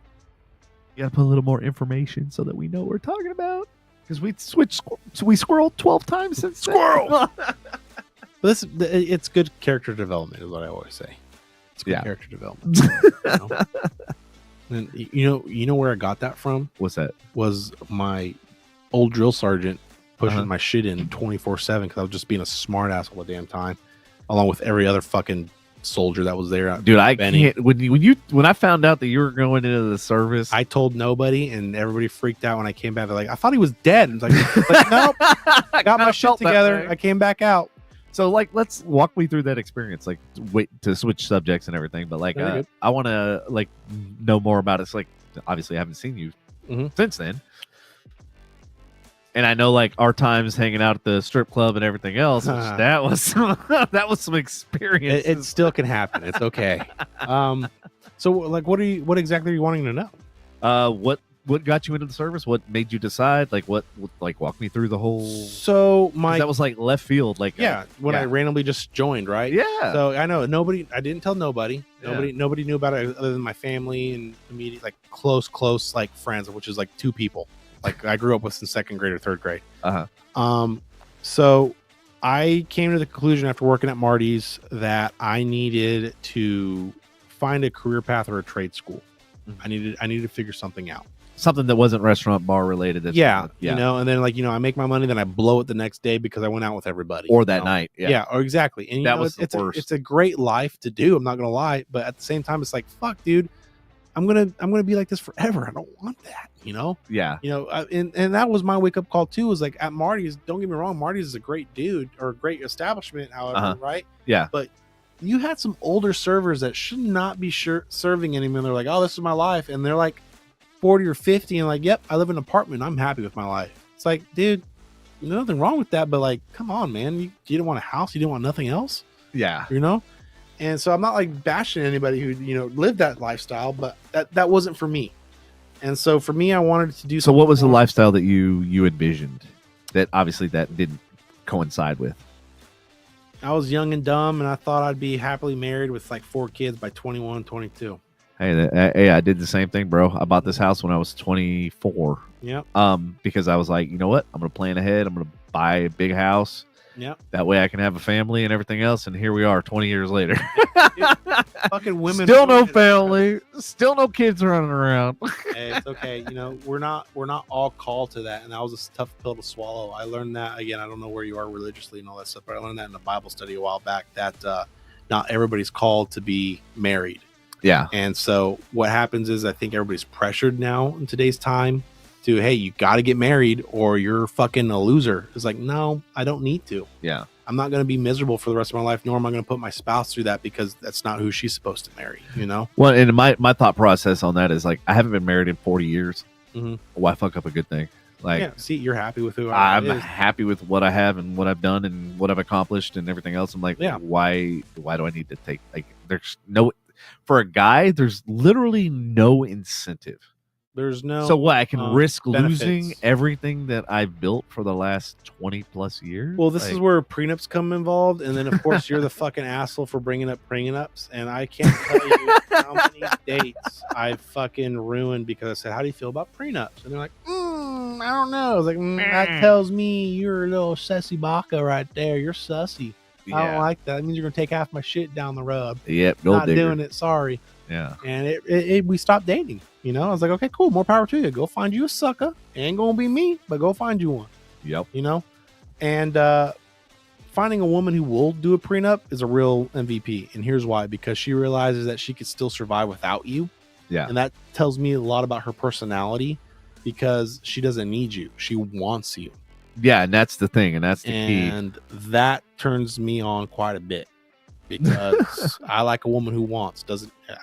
You got to put a little more information so that we know what we're talking about, because we squirreled 12 times since squirrel. But it's good character development, is what I always say. It's good character development. And you know where I got that from? What's that? Was my old drill sergeant pushing my shit in 24/7 because I was just being a smart ass all the damn time, along with every other fucking soldier that was there. Dude, I can't. When I found out that you were going into the service, I told nobody, and everybody freaked out when I came back. They're like, I thought he was dead. And it's like nope. I got my shit together. I came back out. So, like, let's walk me through that experience. Like, wait to switch subjects and everything, but like, I want to know more about it. It's like, obviously, I haven't seen you since then, and I know like our times hanging out at the strip club and everything else. That was some experience. It still can happen. It's okay. So, like, what exactly are you wanting to know? What got you into the service? What made you decide? Like, walk me through the whole. So that was like left field. Like, when I randomly just joined, right? Yeah. So I know nobody. I didn't tell nobody. Nobody knew about it other than my family and immediate, like close like friends, which is like 2 people. Like I grew up with in 2nd grade or 3rd grade. So I came to the conclusion after working at Marty's that I needed to find a career path or a trade school. I needed to figure something out. Something that wasn't restaurant bar related. And then I make my money, then I blow it the next day because I went out with everybody. Or that night. Yeah, or exactly. And that was the worst. It's a great life to do. I'm not going to lie. But at the same time, it's like, fuck, dude, I'm going to be like this forever. I don't want that, Yeah. And that was my wake up call too, was like at Marty's, don't get me wrong, Marty's is a great dude or a great establishment, however, right? Yeah. But you had some older servers that should not be serving anymore. They're like, oh, this is my life. And they're like 40 or 50 and like, yep, I live in an apartment. I'm happy with my life. It's like, dude, there's nothing wrong with that. But like, come on, man. You didn't want a house. You didn't want nothing else. Yeah. And so I'm not like bashing anybody who, lived that lifestyle, but that wasn't for me. And so for me, I wanted to do something. So what was the lifestyle that you envisioned that obviously that didn't coincide with? I was young and dumb, and I thought I'd be happily married with like 4 kids by 21, 22. Hey, I did the same thing, bro. I bought this house when I was 24. Yep. Because I was like, you know what? I'm going to plan ahead. I'm going to buy a big house. Yep. That way I can have a family and everything else. And here we are 20 years later. Dude, fucking women. Still no family. Still no kids running around. Hey, it's okay. We're not all called to that. And that was a tough pill to swallow. I learned that, again, I don't know where you are religiously and all that stuff, but I learned that in a Bible study a while back that not everybody's called to be married. Yeah. And so what happens is I think everybody's pressured now in today's time to, hey, you got to get married or you're fucking a loser. It's like, no, I don't need to. Yeah. I'm not going to be miserable for the rest of my life, nor am I going to put my spouse through that because that's not who she's supposed to marry, Well, and my thought process on that is like, I haven't been married in 40 years. Why fuck up a good thing? Like, yeah, see, you're happy with who I'm happy with what I have and what I've done and what I've accomplished and everything else. I'm like, why do I need to take, like, there's no, for a guy, there's literally no incentive. There's no. So what? I can risk benefits. losing everything that I've built for the last 20 plus years. Well, this is where prenups come involved, and then of course you're the fucking asshole for bringing up prenups. And I can't tell you how many dates I've fucking ruined because I said, "How do you feel about prenups?" And they're like, "I don't know." I was like, "That tells me you're a little sussy baka right there. You're sussy." I don't like that. It means you're gonna take half my shit down the road. Yep. Not doing it. Sorry. Yeah. And we stopped dating. You know, I was like, okay, cool. More power to you. Go find you a sucker. Ain't gonna be me, but go find you one. Yep. You know, and finding a woman who will do a prenup is a real MVP. And here's why: because she realizes that she could still survive without you. Yeah. And that tells me a lot about her personality, because she doesn't need you. She wants you. Yeah, and that's the thing, and that's the key. And that turns me on quite a bit, because I like a woman who wants.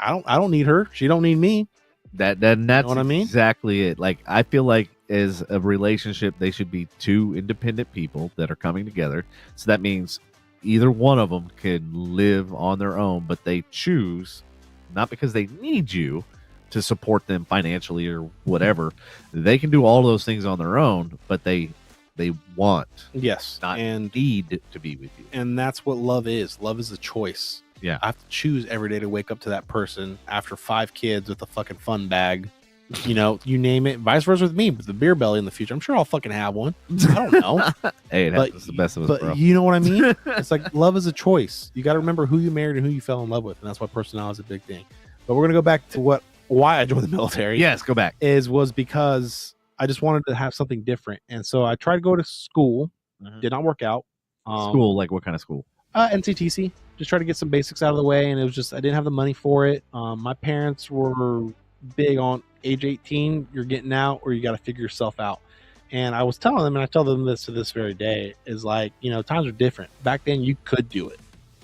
I don't need her. She don't need me. That's you know what I mean? Exactly it. Like, I feel like as a relationship, they should be two independent people that are coming together. So that means either one of them can live on their own, but they choose, not because they need you to support them financially or whatever. They can do all those things on their own, but they want, not need to be with you. And that's what love is. Love is a choice. Yeah. I have to choose every day to wake up to that person after 5 kids with a fucking fun bag. You know, you name it. Vice versa with me, with the beer belly in the future. I'm sure I'll fucking have one. I don't know. Hey, it happens the best of us, bro. You know what I mean? It's like love is a choice. You got to remember who you married and who you fell in love with, and that's why personality is a big thing. But we're gonna go back to why I joined the military. Yes, go back. Was because I just wanted to have something different, and so I tried to go to school. Did not work out. School, like what kind of school? NCTC. Just try to get some basics out of the way, and it was just I didn't have the money for it. My parents were big on age 18, you're getting out, or you got to figure yourself out. And I was telling them, and I tell them this to this very day, is like, you know, times are different. Back then you could do it.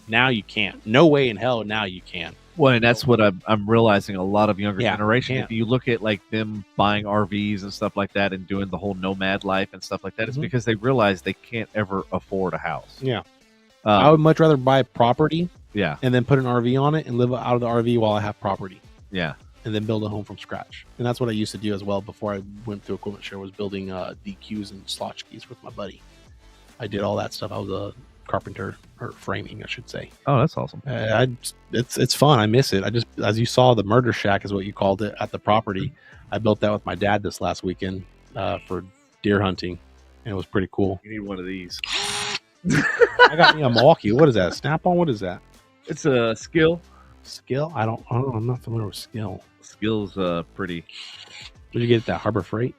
Now you can't. No way in hell now you can. Well, and that's what I'm realizing. A lot of younger generation, if you look at like them buying RVs and stuff like that and doing the whole nomad life and stuff like that, it's because they realize they can't ever afford a house. Yeah. I would much rather buy property and then put an RV on it and live out of the RV while I have property. Yeah. And then build a home from scratch. And that's what I used to do as well before I went through equipment share, was building DQs and slotchkeys with my buddy. I did all that stuff. I was a carpenter, or framing, I should say. Oh, that's awesome. It's fun. I miss it. I just, as you saw, the murder shack is what you called it at the property. I built that with my dad this last weekend for deer hunting, and it was pretty cool. You need one of these. I got me a Milwaukee. What is that? Snap-on? What is that? It's a skill. Skill? I don't know. I'm not familiar with skill. Skill's pretty. Did you get it at Harbor Freight?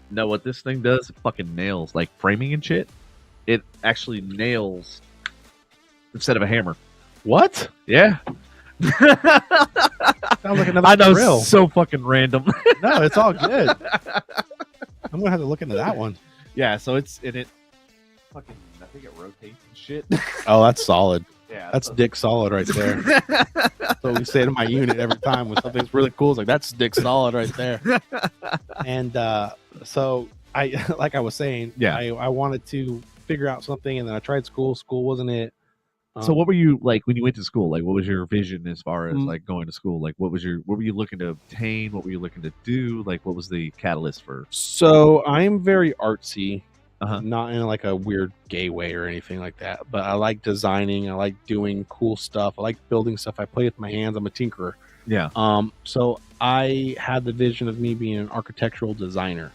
No, what this thing does, it fucking nails, like framing and shit. It actually nails instead of a hammer. What? Yeah. Sounds like another I know, drill. so fucking random. No, it's all good. I'm gonna have to look into that one. Yeah, so it's in it. Fucking, I think it rotates and shit. Oh, that's solid. Yeah, that's dick solid right there. So we say to my unit every time when something's really cool, it's like, that's dick solid right there. And so I, like I was saying, I wanted to figure out something, and then I tried school. School wasn't it. So what were you like when you went to school? Like, what was your vision as far as like going to school? Like, what were you looking to obtain? What were you looking to do? Like, what was the catalyst for? So I'm very artsy. Not in like a weird gay way or anything like that, but I like designing. I like doing cool stuff. I like building stuff. I play with my hands. I'm a tinkerer. Yeah. So I had the vision of me being an architectural designer.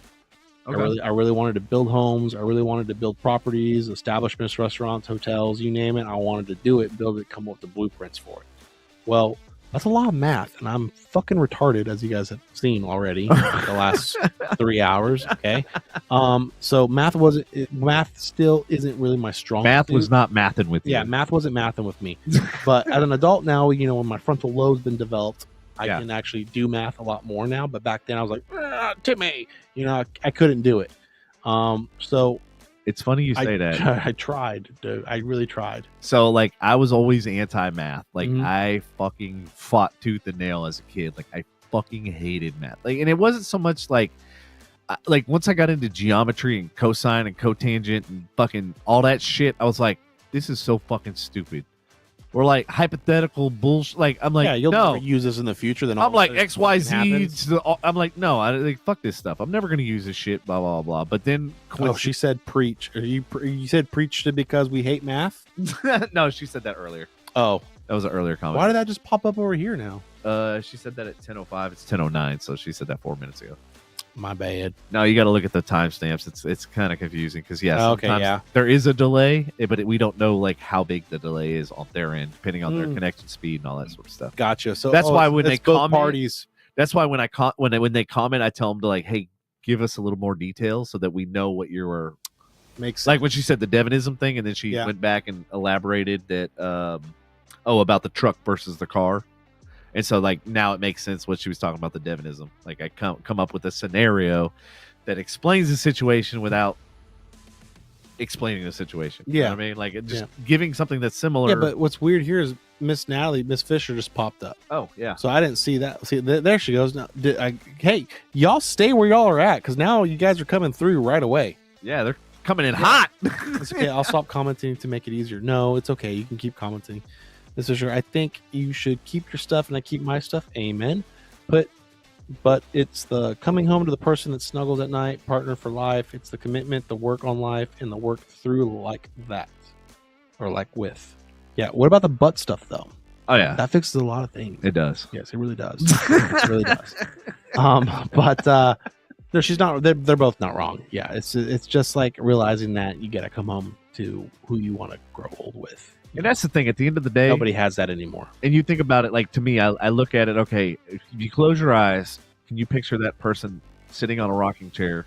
Okay. I really wanted to build homes. I really wanted to build properties, establishments, restaurants, hotels, you name it. I wanted to do it, build it, come up with the blueprints for it. Well, that's a lot of math, and I'm fucking retarded, as you guys have seen already the last 3 hours. Okay. So math still isn't really my strong Math suit. was not mathing with you. Yeah, math wasn't mathing with me. But as an adult now, you know, when my frontal lobe's been developed, I can actually do math a lot more now. But back then I was like, Timmy, you know, I couldn't do it. So it's funny you say that. I tried, dude. I really tried. So like, I was always anti-math. Like I fucking fought tooth and nail as a kid. Like I fucking hated math. Like, and it wasn't so much like once I got into geometry and cosine and cotangent and fucking all that shit, I was like, this is so fucking stupid. Or like hypothetical bullshit. Like I'm like, you'll never use this in the future. Then I'm like XYZ. I'm like, no, I like fuck this stuff. I'm never gonna use this shit. Blah blah blah. But then, she said preach. You said preach to because we hate math. No, she said that earlier. Oh, that was an earlier comment. Why did that just pop up over here now? She said that at 10:05. It's 10:09. So she said that 4 minutes ago. My bad. No, you got to look at the timestamps. It's kind of confusing because Okay, there is a delay, but we don't know like how big the delay is on their end, depending on their connection speed and all that sort of stuff. Gotcha. So that's why when they both comment, parties. that's why when they comment, I tell them to like, hey, give us a little more detail so that we know what you were. Makes sense. Like when she said the Devonism thing, and then she went back and elaborated that about the truck versus the car. And so, like, now it makes sense what she was talking about, the Devonism. Like, I come up with a scenario that explains the situation without explaining the situation. Yeah. You know what I mean? Like, just giving something that's similar. Yeah, but what's weird here is Miss Fisher just popped up. Oh, yeah. So I didn't see that. See, there she goes. Now, hey, y'all stay where y'all are at, because now you guys are coming through right away. Yeah, they're coming in hot. It's okay. I'll stop commenting to make it easier. No, it's okay. You can keep commenting. This is sure. I think you should keep your stuff and I keep my stuff. Amen. But it's the coming home to the person that snuggles at night, partner for life. It's the commitment, the work on life, and the work through like that, or like with. Yeah. What about the butt stuff though? Oh yeah, that fixes a lot of things. It does. Yes, it really does. It really does. But no, she's not. They're both not wrong. Yeah, it's just like realizing that you got to come home to who you want to grow old with. And that's the thing. At the end of the day, nobody has that anymore. And you think about it, like to me, I look at it. Okay, if you close your eyes, can you picture that person sitting on a rocking chair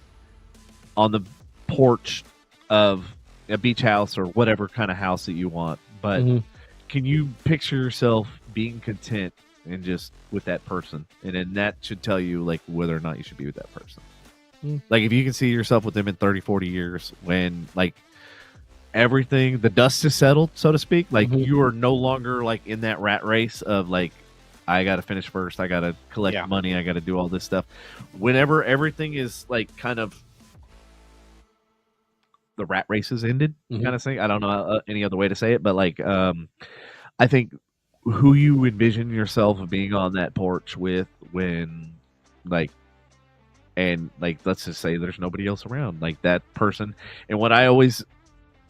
on the porch of a beach house or whatever kind of house that you want? But can you picture yourself being content and just with that person? And then that should tell you like whether or not you should be with that person. Like if you can see yourself with them in 30, 40 years when like everything, the dust is settled, so to speak, like you are no longer like in that rat race of like, I got to finish first, I got to collect money, I got to do all this stuff. Whenever everything is like kind of the rat race has ended, kind of thing. I don't know any other way to say it, but like I think who you envision yourself being on that porch with when like, and like let's just say there's nobody else around, like that person. And what I always,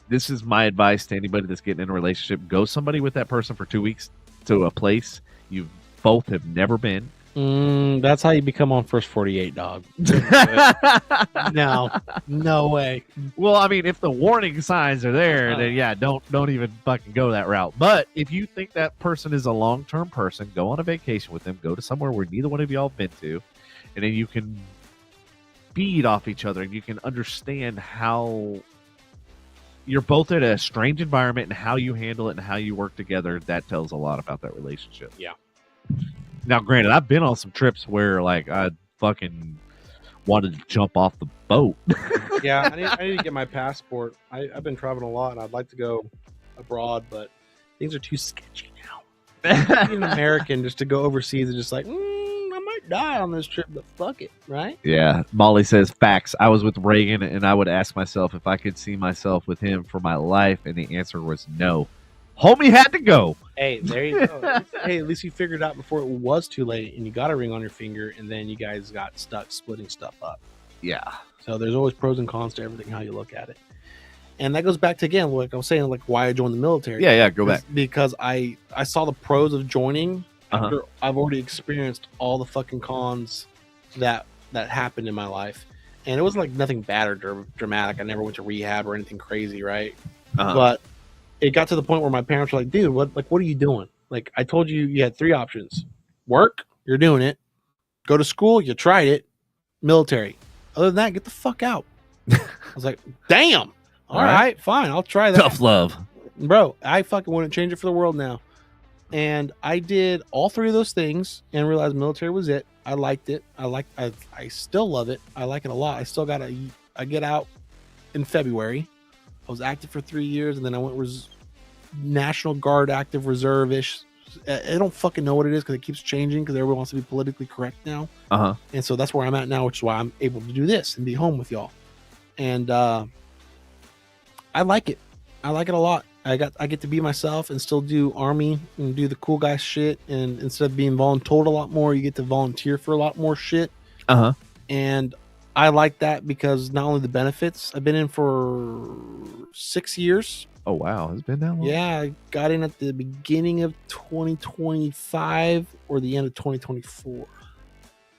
this is my advice to anybody that's getting in a relationship, go somebody with that person for 2 weeks to a place you both have never been. That's how you become on First 48, dog. No way. Well, I mean, if the warning signs are there, then yeah, don't even fucking go that route. But if you think that person is a long-term person, go on a vacation with them, go to somewhere where neither one of y'all have been to, and then you can feed off each other and you can understand how you're both in a strange environment and how you handle it and how you work together. That tells a lot about that relationship. Yeah. Now, granted, I've been on some trips where like I fucking wanted to jump off the boat. Yeah, I need to get my passport. I've been traveling a lot and I'd like to go abroad, but things are too sketchy now. Being an American just to go overseas is just like, I might die on this trip, but fuck it, right? Yeah. Molly says, facts. I was with Reagan and I would ask myself if I could see myself with him for my life, and the answer was no. Homie had to go. Hey, there you go. Hey, at least you figured it out before it was too late and you got a ring on your finger and then you guys got stuck splitting stuff up. Yeah. So there's always pros and cons to everything, how you look at it. And that goes back to, again, like I was saying, like why I joined the military. Yeah, go back. Because I saw the pros of joining after I've already experienced all the fucking cons that happened in my life. And it wasn't like nothing bad or dramatic. I never went to rehab or anything crazy, right? But it got to the point where my parents were like, dude, what are you doing? Like, I told you you had 3 options. Work, you're doing it. Go to school, you tried it. Military. Other than that, get the fuck out. I was like, damn. All right, fine. I'll try that. Tough love. Bro, I fucking wouldn't change it for the world now. And I did all 3 of those things and realized military was it. I liked it. I still love it. I like it a lot. I get out in February. I was active for 3 years, and then I went National Guard active reserve-ish. I don't fucking know what it is because it keeps changing because everyone wants to be politically correct now. And so that's where I'm at now, which is why I'm able to do this and be home with y'all. And I like it. I like it a lot. I get to be myself and still do Army and do the cool guy shit. And instead of being voluntold a lot more, you get to volunteer for a lot more shit. And I like that because not only the benefits, I've been in for 6 years. Oh, wow. It's been that long? Yeah, I got in at the beginning of 2025 or the end of 2024.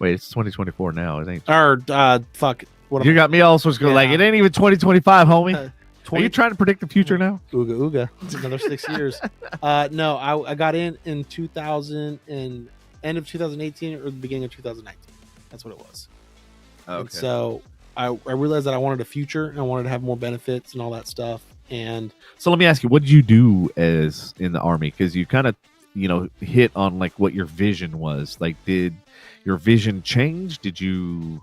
Wait, it's 2024 now. It ain't. Or fuck. What You got me all sorts of like it ain't even 2025, homie. Are you trying to predict the future now? Ooga. It's another 6 years. No, I got in 2000 and end of 2018 or the beginning of 2019. That's what it was. Okay. And so I realized that I wanted a future and I wanted to have more benefits and all that stuff. And so let me ask you, what did you do as in the Army? Because you kind of, hit on like what your vision was. Like, did your vision change? Did you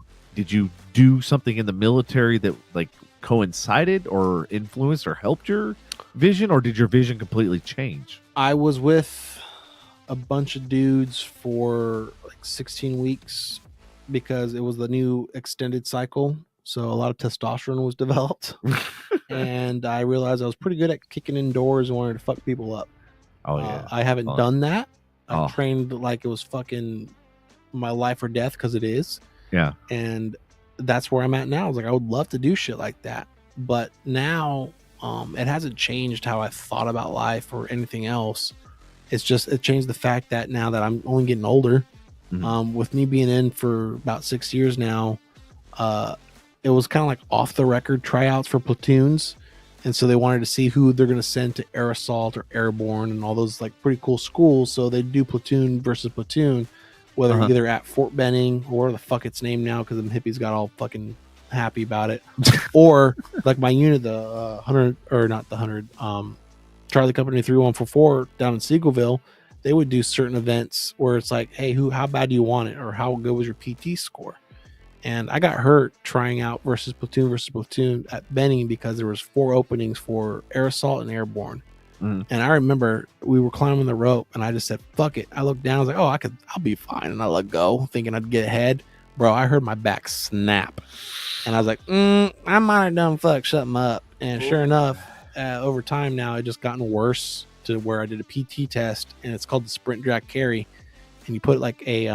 do something in the military that like coincided or influenced or helped your vision, or did your vision completely change? I was with a bunch of dudes for like 16 weeks because it was the new extended cycle. So a lot of testosterone was developed. And I realized I was pretty good at kicking indoors and wanted to fuck people up. Oh, yeah. I haven't done that. I Oh. trained like it was fucking my life or death because it is. Yeah. And that's where I'm at now. I was like, I would love to do shit like that. But now it hasn't changed how I thought about life or anything else. It's just, it changed the fact that now that I'm only getting older, with me being in for about 6 years now, it was kind of like off the record tryouts for platoons. And so they wanted to see who they're going to send to air assault or airborne and all those like pretty cool schools. So they do platoon versus platoon, whether either at Fort Benning or whatever the fuck it's named now, because them hippies got all fucking happy about it, or like my unit, the 100 or not the 100, Charlie Company 3144 down in Seagoville, they would do certain events where it's like, hey, how bad do you want it, or how good was your PT score? And I got hurt trying out versus platoon at Benning because there was 4 openings for air assault and airborne. And I remember we were climbing the rope and I just said, fuck it. I looked down, I was like, oh, I'll be fine. And I let go thinking I'd get ahead. Bro, I heard my back snap. And I was like, I might have done fucked something up. And sure enough, over time now, it just gotten worse to where I did a PT test, and it's called the sprint drag carry. And you put like a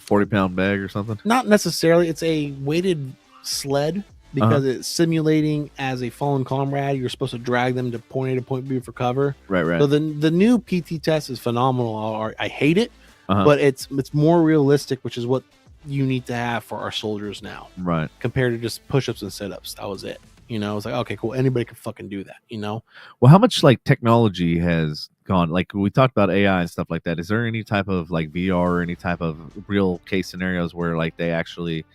40-pound bag or something? Not necessarily. It's a weighted sled because it's simulating as a fallen comrade. You're supposed to drag them to point A to point B for cover. Right. So the new PT test is phenomenal. I hate it, but it's more realistic, which is what you need to have for our soldiers now. Right. Compared to just push-ups and sit-ups. That was it. It's like, okay, cool. Anybody can fucking do that, Well, how much like technology has gone? Like we talked about AI and stuff like that. Is there any type of like VR or any type of real case scenarios where like they actually,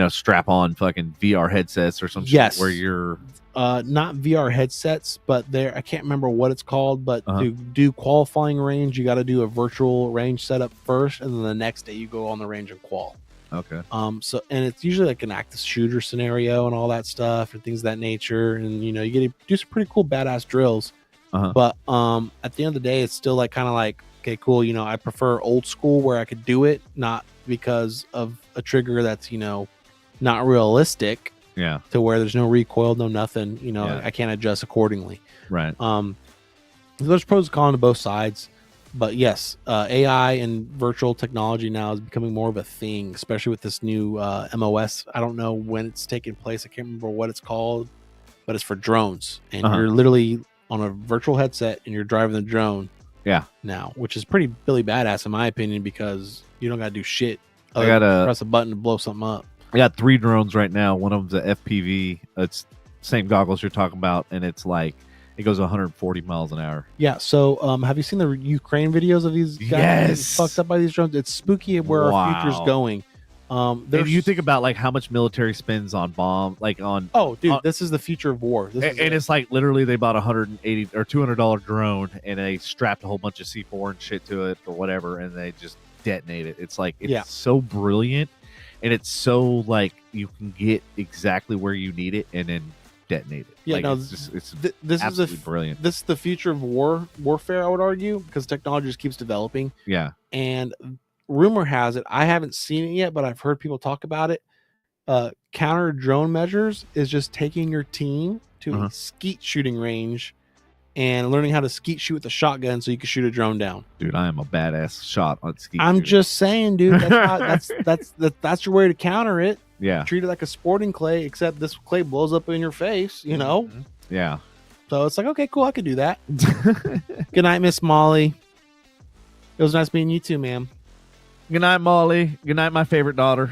strap on fucking VR headsets or something? Yes. Where you're not VR headsets, but I can't remember what it's called, but to do qualifying range, you got to do a virtual range setup first, and then the next day you go on the range and qual. Okay. So, and it's usually like an active shooter scenario and all that stuff and things of that nature. And, you get to do some pretty cool badass drills. But at the end of the day, it's still like kind of like, okay, cool. I prefer old school where I could do it, not because of a trigger that's, not realistic. Yeah. To where there's no recoil, no nothing, I can't adjust accordingly. Right. There's pros and cons to both sides. But yes, AI and virtual technology now is becoming more of a thing, especially with this new MOS. I don't know when it's taking place. I can't remember what it's called, but it's for drones. And you're literally on a virtual headset and you're driving the drone. Yeah. Now, which is pretty Billy badass in my opinion, because you don't got to do shit. I got to press a button to blow something up. I got 3 drones right now. One of them's a FPV. It's same goggles you're talking about, and it's like it goes 140 miles an hour. Yeah. So, have you seen the Ukraine videos of these guys getting fucked up by these drones? It's spooky where our future's going. And you think about like how much military spends on bomb, like on. Oh, dude, this is the of war. It's like literally they bought $180 or $200 drone and they strapped a whole bunch of C4 and shit to it or whatever, and they just detonate it. It's like so brilliant, and it's so like you can get exactly where you need it and then detonate it. Yeah, like, no, this absolutely is brilliant. This is the future of warfare, I would argue, because technology just keeps developing. Yeah. And rumor has it, I haven't seen it yet, but I've heard people talk about it. Counter drone measures is just taking your team to a skeet shooting range and learning how to skeet shoot with a shotgun so you can shoot a drone down. Dude, I am a badass shot on skeet. I'm just saying, dude. That's your way to counter it. Yeah. Treat it like a sporting clay, except this clay blows up in your face, Yeah. So it's like, okay, cool, I could do that. Good night, Miss Molly. It was nice meeting you too, ma'am. Good night, Molly. Good night, my favorite daughter.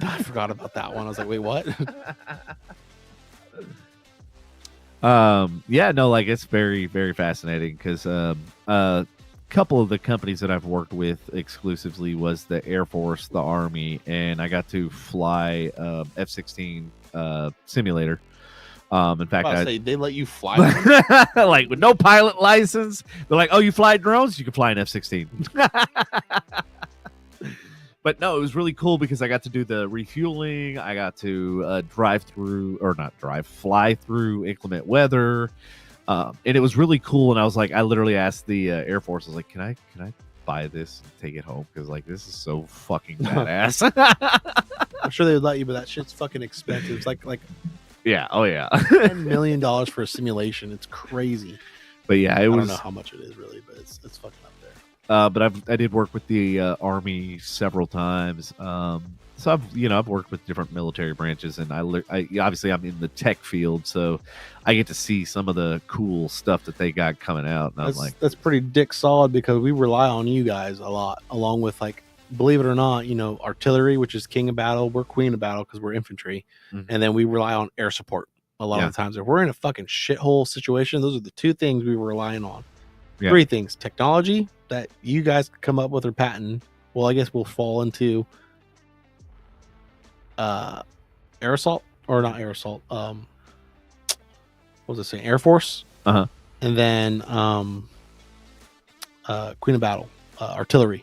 I forgot about that one. I was like, wait, what? Yeah, no, like it's very, very fascinating because a couple of the companies that I've worked with exclusively was the Air Force, the Army, and I got to fly F-16 simulator. In fact, they let you fly like with no pilot license. They're like, "Oh, you fly drones? You can fly an F-16." But no, it was really cool because I got to do the refueling. I got to fly through inclement weather, and it was really cool. And I was like, I literally asked the Air Force, I was like, "Can I buy this and take it home? Because like this is so fucking badass." I'm sure they would let you, but that shit's fucking expensive. It's like yeah, oh yeah, $10 million for a simulation. It's crazy. But yeah, I don't know how much it is really, but it's fucking up there. But I did work with the Army several times. So I've worked with different military branches, and I obviously I'm in the tech field, so I get to see some of the cool stuff that they got coming out. And that's pretty dick solid because we rely on you guys a lot, along with like, believe it or not, artillery, which is king of battle. We're queen of battle because we're infantry, and then we rely on air support a lot of the times. If we're in a fucking shithole situation, those are the two things we were relying on. Yeah. Three things: technology that you guys could come up with or patent. Well, I guess we'll fall into air assault, or not air assault. What was I saying? Air Force. And then queen of battle, artillery.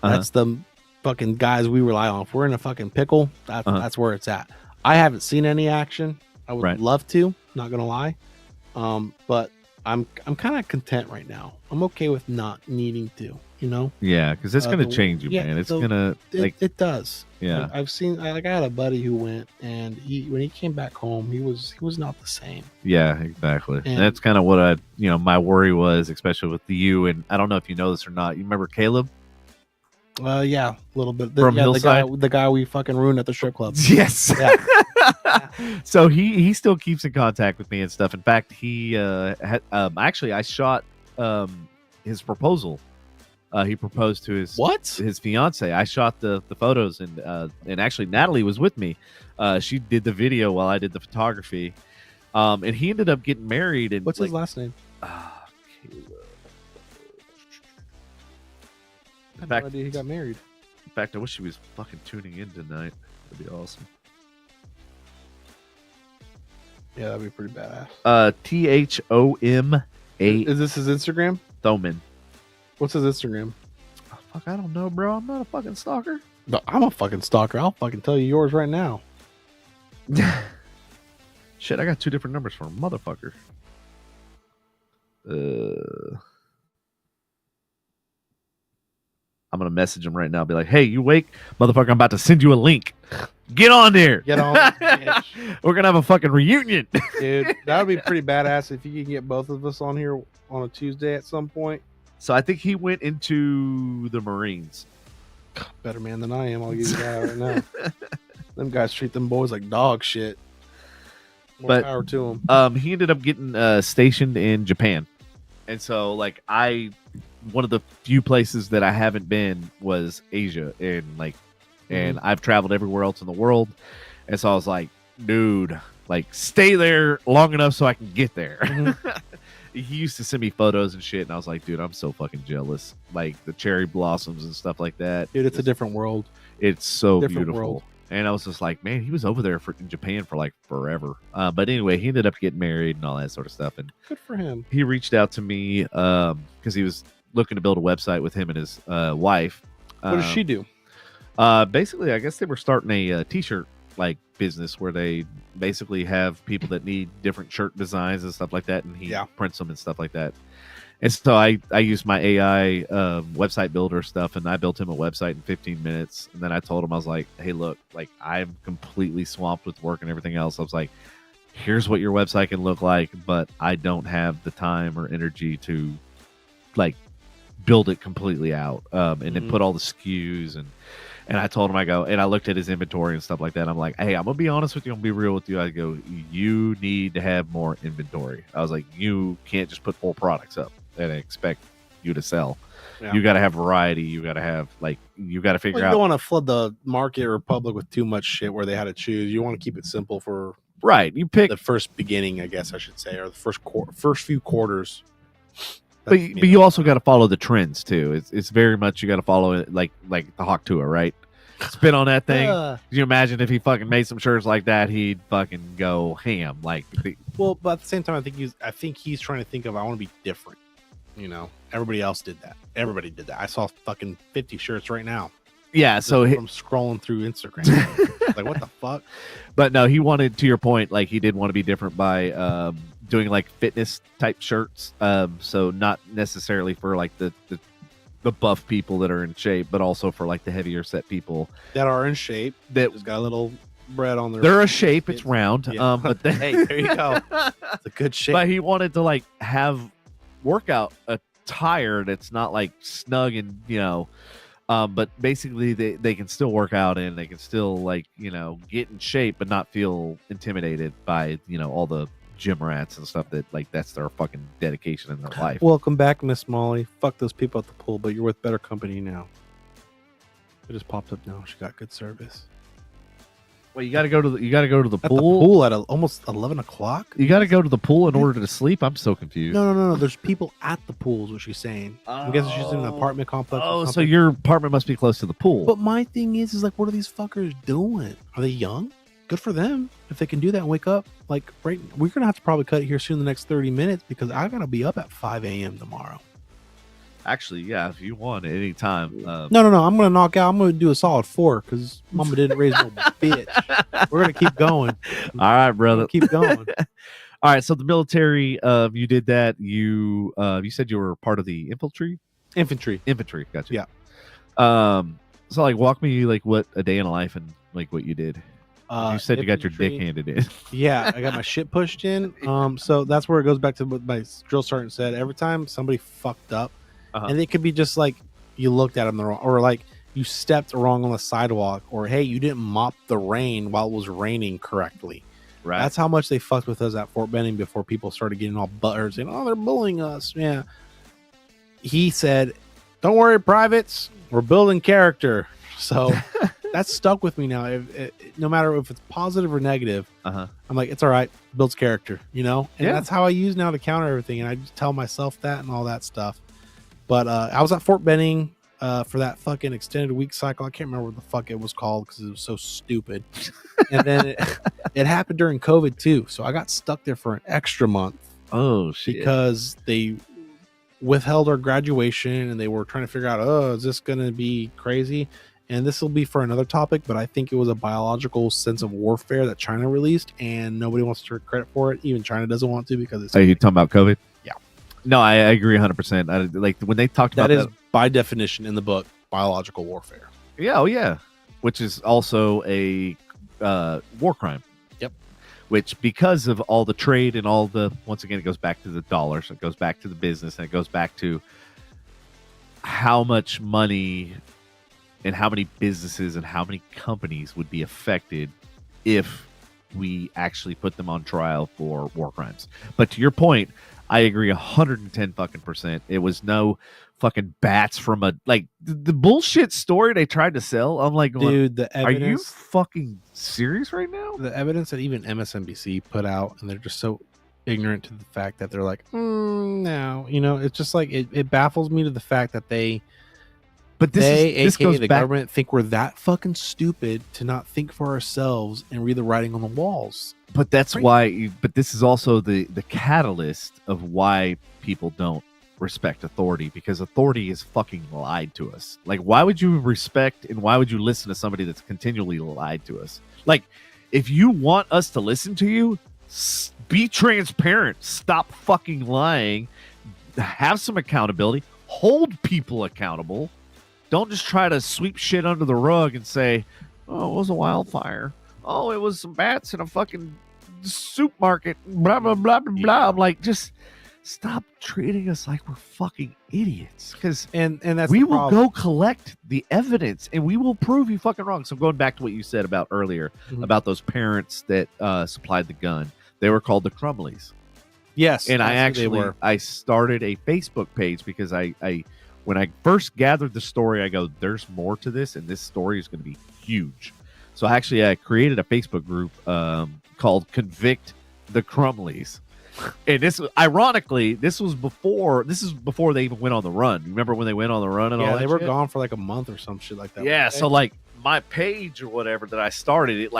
That's the fucking guys we rely on. If we're in a fucking pickle, that's where it's at. I haven't seen any action. I would love to, not gonna lie. But I'm kind of content right now. I'm okay with not needing to, Yeah, because it's gonna change you, man. It's gonna it does. Yeah, I've seen. I had a buddy who went, and when he came back home, he was not the same. Yeah, exactly. And that's kind of what my worry was, especially with you. And I don't know if you know this or not. You remember Caleb? Yeah, a little bit. From Hillside? The guy we fucking ruined at the strip club. Yes. Yeah. So he still keeps in contact with me and stuff. In fact, he actually I shot his proposal. He proposed to his fiance. I shot the photos, and actually Natalie was with me. She did the video while I did the photography. And he ended up getting married. And what's his last name? In fact, he got married. In fact, I wish he was fucking tuning in tonight. That'd be awesome. Yeah, that'd be pretty badass. THOMA. Is this his Instagram? Thoman. What's his Instagram? Oh, fuck, I don't know, bro. I'm not a fucking stalker. No, I'm a fucking stalker. I'll fucking tell you yours right now. Shit, I got two different numbers for him, motherfucker. I'm gonna message him right now. Be like, "Hey, you wake, motherfucker! I'm about to send you a link. Get on there. Get on. We're gonna have a fucking reunion, dude. That would be pretty badass if you can get both of us on here on a Tuesday at some point." So I think he went into the Marines. Better man than I am. I'll give you that right now. Them guys treat them boys like dog shit. More power to them. He ended up getting stationed in Japan, and so one of the few places that I haven't been was Asia, and I've traveled everywhere else in the world. And so I was like, dude, stay there long enough so I can get there. He used to send me photos and shit, and I was like, dude, I'm so fucking jealous. Like the cherry blossoms and stuff like that. Dude, it's a different world. It's so beautiful. World. And I was just like, man, he was over there in Japan for forever. But anyway, he ended up getting married and all that sort of stuff. And good for him. He reached out to me because he was looking to build a website with him and his wife. What does she do? Basically, I guess they were starting a t-shirt business where they basically have people that need different shirt designs and stuff like that, and he prints them and stuff like that. And so I used my AI website builder stuff, and I built him a website in 15 minutes. And then I told him, I was like, hey, look, I'm completely swamped with work and everything else. I was like, here's what your website can look like, but I don't have the time or energy to build it completely out and then put all the SKUs and I told him, and I looked at his inventory and stuff like that. I'm like, hey, I'm gonna be honest with you, I'm gonna be real with you. I go, you need to have more inventory. I was like, you can't just put 4 products up and expect you to sell. Yeah. You got to have variety. You got to have you got to figure You out. don't want to flood the market or public with too much shit where they had to choose. You want to keep it simple for Right. You pick the first beginning, I guess I should say, or the first few quarters. But you also got to follow the trends too. It's very much you got to follow it like the Hawk Tour, right? Spin on that thing. Can you imagine if he fucking made some shirts like that? He'd fucking go ham. Well, but at the same time, I think he's trying to think of I want to be different. Everybody else did that. Everybody did that. I saw fucking 50 shirts right now. Yeah, so I'm scrolling through Instagram. Like, what the fuck? But no, he wanted, to your point, he did want to be different by doing fitness type shirts. So not necessarily for the buff people that are in shape, but also for the heavier set people that are in shape. That just got a little bread on their. They're a shape. It's round. Yeah. But hey, there you go. It's a good shape. But he wanted to have workout attire that's not snug and but basically they can still work out and they can still get in shape but not feel intimidated by all the gym rats and stuff that that's their fucking dedication in their life. Welcome back, Miss Molly. Fuck those people at the pool, but you're with better company now. It just popped up now. She got good service. Well, you got to go to the pool. The pool at almost 11 o'clock. You got to go to the pool in order to sleep. I'm so confused. No. There's people at the pool. Is what she's saying. I'm guessing she's in an apartment complex. Oh, so your apartment must be close to the pool. But my thing is what are these fuckers doing? Are they young? Good for them if they can do that and wake up. We're gonna have to probably cut it here soon in the next 30 minutes because I gotta be up at 5 a.m. tomorrow. Actually, yeah, if you want at any time. No. I'm gonna knock out. I'm gonna do a solid 4 because Mama didn't raise no bitch. We're gonna keep going. All right, brother. Keep going. All right. So the military, you did that. You said you were part of the infantry. Gotcha. Yeah. So walk me what a day in a life and what you did. You said you got your dick handed in. Yeah, I got my shit pushed in. So that's where it goes back to what my drill sergeant said. Every time somebody fucked up, and it could be just you looked at them the wrong, or you stepped wrong on the sidewalk, or hey, you didn't mop the rain while it was raining correctly. Right. That's how much they fucked with us at Fort Benning before people started getting all butthurt saying, "Oh, they're bullying us." Yeah. He said, "Don't worry, privates. We're building character." So. That's stuck with me now. No matter if it's positive or negative, I'm it's all right. Builds character, And that's how I use now to counter everything. And I just tell myself that and all that stuff. But I was at Fort Benning for that fucking extended week cycle. I can't remember what the fuck it was called because it was so stupid. And then it happened during COVID too. So I got stuck there for an extra month. Oh, shit. Because they withheld our graduation and they were trying to figure out, is this going to be crazy? And this will be for another topic, but I think it was a biological sense of warfare that China released, and nobody wants to take credit for it. Even China doesn't want to because it's. Are you talking about COVID? Yeah. No, I agree 100%. When they talked about that is by definition in the book biological warfare. Yeah, yeah, which is also a war crime. Yep. Which, because of all the trade and all the, once again, it goes back to the dollars, it goes back to the business, and it goes back to how much money. And how many businesses and how many companies would be affected if we actually put them on trial for war crimes. But to your point, I agree 110 fucking %. It was no fucking bats from the bullshit story they tried to sell. I'm like, dude, the evidence, are you fucking serious right now? The evidence that even MSNBC put out, and they're just so ignorant to the fact that they're no, it's just it baffles me to the fact that they. But this goes the back. Government think we're that fucking stupid to not think for ourselves and read the writing on the walls. But that's why. But this is also the catalyst of why people don't respect authority, because authority is fucking lied to us. Why would you respect and why would you listen to somebody that's continually lied to us? If you want us to listen to you, be transparent. Stop fucking lying. Have some accountability. Hold people accountable. Don't just try to sweep shit under the rug and say, oh, it was a wildfire. Oh, it was some bats in a fucking soup market. Blah, blah, blah, blah, blah. I'm like, just stop treating us like we're fucking idiots. Because and that's we will go collect the evidence and we will prove you fucking wrong. So going back to what you said about earlier, about those parents that supplied the gun. They were called the Crumleys. Yes. And I started a Facebook page because I when I first gathered the story, I go, there's more to this, and this story is going to be huge. So actually, I created a Facebook group called Convict the Crumleys. And this, ironically, this is before they even went on the run. You remember when they went on the run and all that? They were shit? Gone for like a month or some shit like that. Yeah, so like my page or whatever that I started, it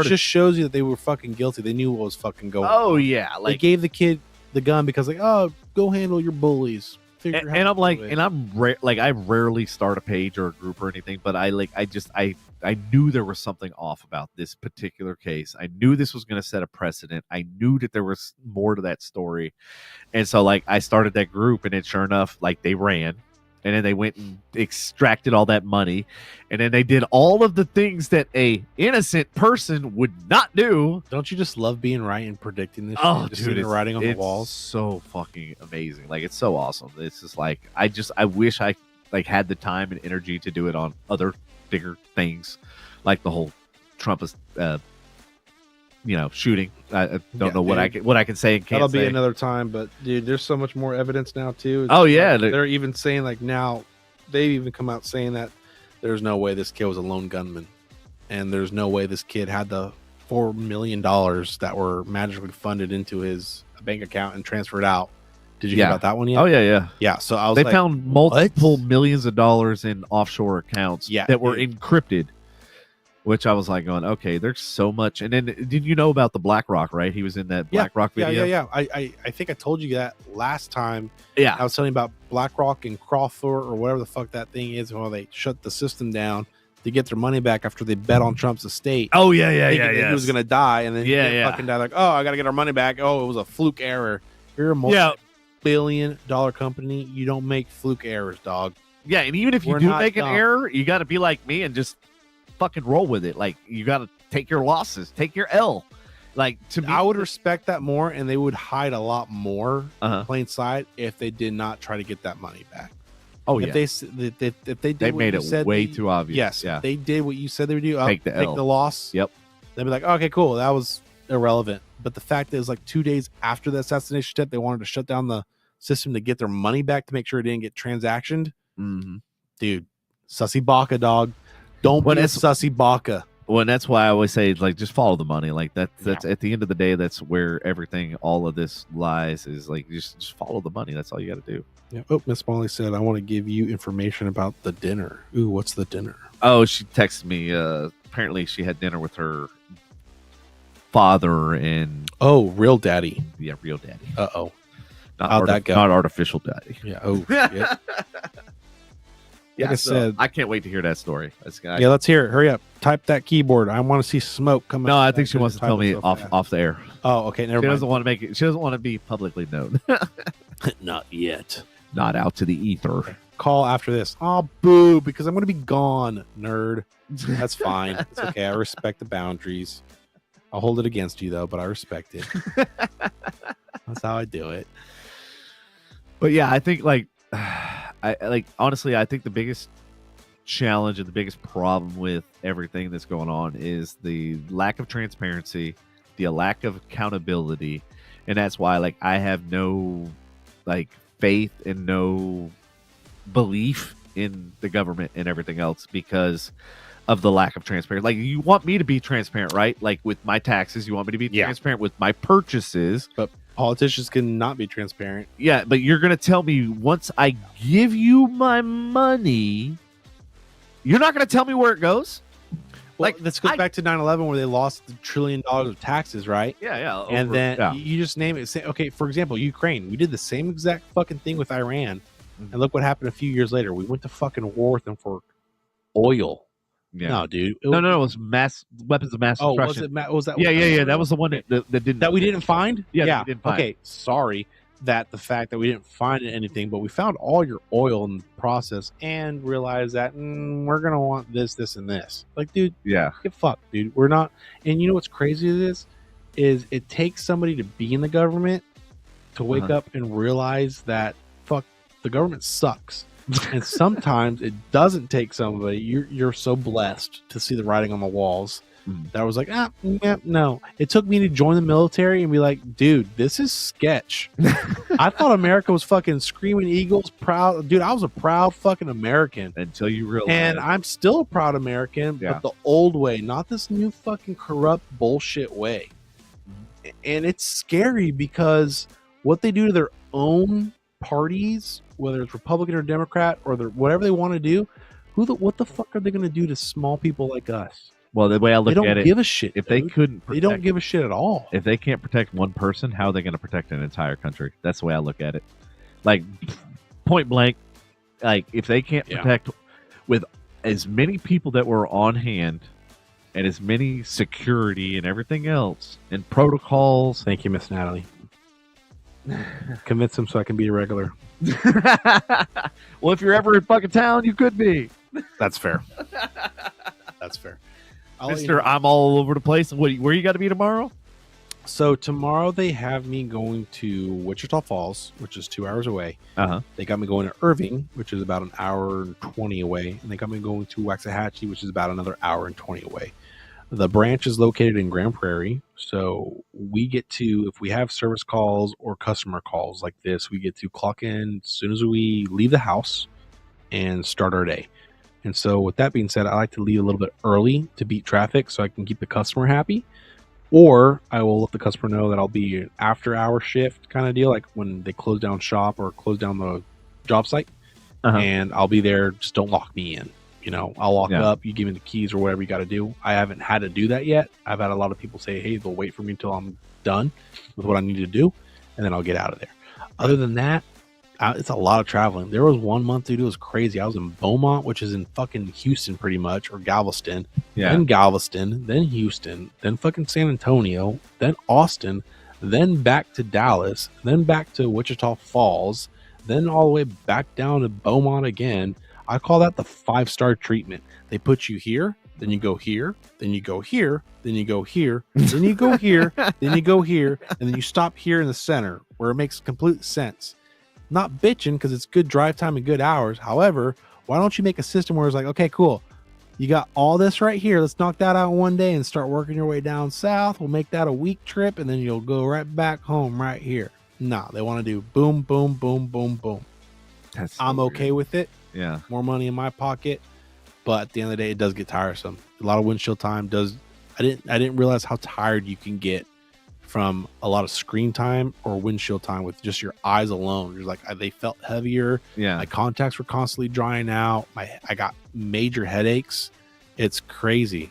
just shows you that they were fucking guilty. They knew what was fucking going on. Oh yeah, like they gave the kid the gun because like, oh, go handle your bullies. And I'm like, and I rarely start a page or a group or anything, but I knew there was something off about this particular case. I knew this was going to set a precedent. I knew that there was more to that story. And so like I started that group, and it sure enough, like they ran, and then they went and extracted all that money, and then they did all of the things that a innocent person would not do. Don't you just love being right and predicting this? Oh, just dude, writing on the walls. So fucking amazing. Like it's so awesome. It's just like I wish I like had the time and energy to do it on other bigger things, like the whole Trump is shooting. I don't know what I can say and can't. That'll be another time, but dude, there's so much more evidence now too. Oh yeah, they're even saying like now they've even come out saying that there's no way this kid was a lone gunman, and there's no way this kid had the $4 million that were magically funded into his bank account and transferred out. Did you hear about that one yet? Oh yeah. So they found multiple millions of dollars in offshore accounts that were encrypted. Which I was like going, okay, there's so much. And then did you know about the BlackRock, right? He was in that BlackRock video. Yeah. I think I told you that last time. Yeah. I was telling you about BlackRock and Crawford or whatever the fuck that thing is. Well, they shut the system down to get their money back after they bet on Trump's estate. Oh, yeah. He was going to die. And then he fucking died like, oh, I got to get our money back. Oh, it was a fluke error. You're a multi-billion-dollar company. You don't make fluke errors, dog. Yeah, and even if you do make an error, you got to be like me and just fucking roll with it. Like you got to take your losses, take your L. Like to me, I would respect that more, and they would hide a lot more plain sight if they did not try to get that money back. Oh if they made it way too obvious. Yes, yeah. They did what you said they would do. Take the loss. Yep. They'd be like, okay, cool, that was irrelevant. But the fact is, like 2 days after the assassination attempt, they wanted to shut down the system to get their money back to make sure it didn't get transactioned. Mm-hmm. Dude, sussy baka, dog. Don't be a sussy baka. Well, and that's why I always say, like, just follow the money. Like that's at the end of the day, that's where everything, all of this lies. Is like just follow the money. That's all you got to do. Yeah. Oh, Miss Molly said, I want to give you information about the dinner. Ooh, what's the dinner? Oh, she texted me. Apparently, she had dinner with her father and real daddy. Yeah, real daddy. Uh-oh. How'd that go? Not artificial daddy. Yeah. Oh, yeah. Like I said, I can't wait to hear that story. Yeah, let's hear it. Hurry up. Type that keyboard. I want to see smoke coming. No, I think she wants to tell me off the air. Oh, okay. Never mind. She doesn't want to make it. She doesn't want to be publicly known. Not yet. Not out to the ether. Call after this. Oh, boo! Because I'm going to be gone, nerd. That's fine. It's okay. I respect the boundaries. I'll hold it against you though, but I respect it. That's how I do it. But yeah, I think honestly, I think the biggest challenge and the biggest problem with everything that's going on is the lack of transparency, the lack of accountability, and that's why I have no faith and no belief in the government and everything else because of the lack of transparency. Like, you want me to be transparent, right? Like with my taxes, you want me to be transparent with my purchases, but politicians cannot be transparent. Yeah, but you're going to tell me once I give you my money, you're not going to tell me where it goes? Well, let's go back to 9/11 where they lost $1 trillion of taxes, right? Yeah. And then you just name it. Say, okay, for example, Ukraine. We did the same exact fucking thing with Iran. Mm-hmm. And look what happened a few years later. We went to fucking war with them for oil. Yeah. No, dude. No. It was weapons of mass destruction. Was that? Yeah. That was the one that didn't. That we didn't find? Yeah. We didn't find. Okay, sorry that the fact that we didn't find anything, but we found all your oil in the process and realized that we're going to want this, and this. Like, dude, get fucked, dude. We're not. And you know what's crazy is it takes somebody to be in the government to wake up and realize that, fuck, the government sucks. And sometimes it doesn't take somebody. You're so blessed to see the writing on the walls that was like, no. It took me to join the military and be like, dude, this is sketch. I thought America was fucking screaming eagles, proud. Dude, I was a proud fucking American. Until you realize. And I'm still a proud American, but the old way, not this new fucking corrupt bullshit way. And it's scary because what they do to their own parties, whether it's Republican or Democrat or whatever they want to do, what the fuck are they going to do to small people like us? Well, the way I look at it, they don't give a shit. If they couldn't, they don't give a shit at all. If they can't protect one person, how are they going to protect an entire country? That's the way I look at it. Like, point blank, like if they can't protect with as many people that were on hand and as many security and everything else and protocols. Thank you, Miss Natalie. Convince them so I can be a regular. Well, if you're ever in fucking town, you could be. That's fair. That's fair. Mister, I'm all over the place. Where you got to be tomorrow? So tomorrow they have me going to Wichita Falls, which is 2 hours away. They got me going to Irving, which is about an hour and 20 away. And they got me going to Waxahachie, which is about another hour and 20 away. The branch is located in Grand Prairie. So we get to, if we have service calls or customer calls like this, we get to clock in as soon as we leave the house and start our day. And so with that being said, I like to leave a little bit early to beat traffic so I can keep the customer happy. Or I will let the customer know that I'll be an after hour shift kind of deal, like when they close down shop or close down the job site. And I'll be there. Just don't lock me in. You know, I'll lock up. You give me the keys or whatever you got to do. I haven't had to do that yet. I've had a lot of people say, hey, they'll wait for me until I'm done with what I need to do. And then I'll get out of there. Other than that, it's a lot of traveling. There was 1 month, dude, it was crazy. I was in Beaumont, which is in fucking Houston pretty much, or Galveston. Then Galveston, then Houston, then fucking San Antonio, then Austin, then back to Dallas, then back to Wichita Falls, then all the way back down to Beaumont again. I call that the 5-star treatment. They put you here, then you go here, then you go here, then you go here, then you go here, then you go here, and then you stop here in the center where it makes complete sense. Not bitching because it's good drive time and good hours. However, why don't you make a system where it's like, okay, cool. You got all this right here. Let's knock that out in one day and start working your way down south. We'll make that a week trip and then you'll go right back home right here. No, they want to do boom, boom, boom, boom, boom. I'm okay with it. Yeah. More money in my pocket. But at the end of the day, it does get tiresome. A lot of windshield time does. I didn't realize how tired you can get from a lot of screen time or windshield time with just your eyes alone. You're like, they felt heavier. Yeah. My contacts were constantly drying out. I got major headaches. It's crazy.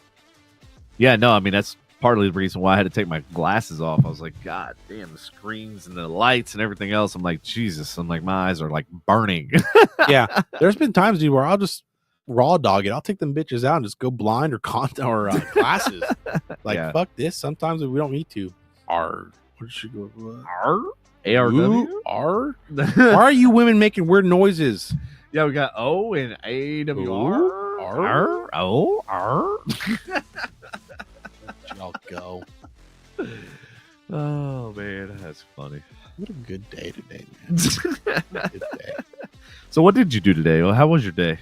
Yeah, no, I mean, that's partly the reason why I had to take my glasses off. I was like, God damn, the screens and the lights and everything else. I'm like, Jesus. I'm like, my eyes are like burning. Yeah. There's been times, dude, where I'll just raw dog it. I'll take them bitches out and just go blind or glasses. Like, fuck this. Sometimes we don't need to. R. What did she go? R? ARW? R? Why are you women making weird noises? Yeah, we got O and AWR. R. O. R. Let y'all go. Oh, man. That's funny. What a good day today, man. Good day. So what did you do today? Well, how was your day?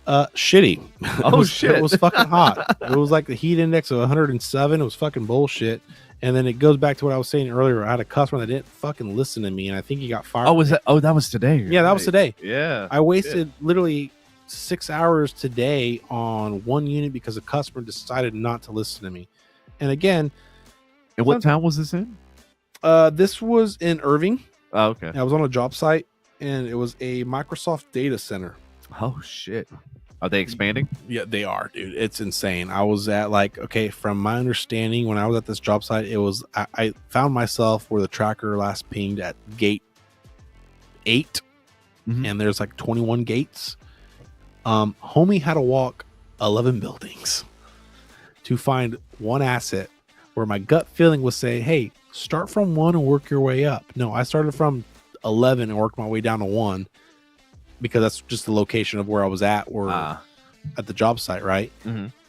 Shitty. Shit. It was fucking hot. It was like the heat index of 107. It was fucking bullshit. And then it goes back to what I was saying earlier. I had a customer that didn't fucking listen to me, and I think he got fired. That was today. Yeah, that was today. Yeah. I wasted literally 6 hours today on one unit because a customer decided not to listen to me. And again, and what town was this in? This was in Irving. Oh, okay. I was on a job site, and it was a Microsoft data center. Oh shit. Are they expanding? Yeah, they are, dude. It's insane. I was at from my understanding, when I was at this job site, it was I found myself where the tracker last pinged at gate 8, and there's like 21 gates. Homie had to walk 11 buildings to find one asset where my gut feeling was say, hey, start from 1 and work your way up. No, I started from 11 and worked my way down to 1. Because that's just the location of where I was at or at the job site, right?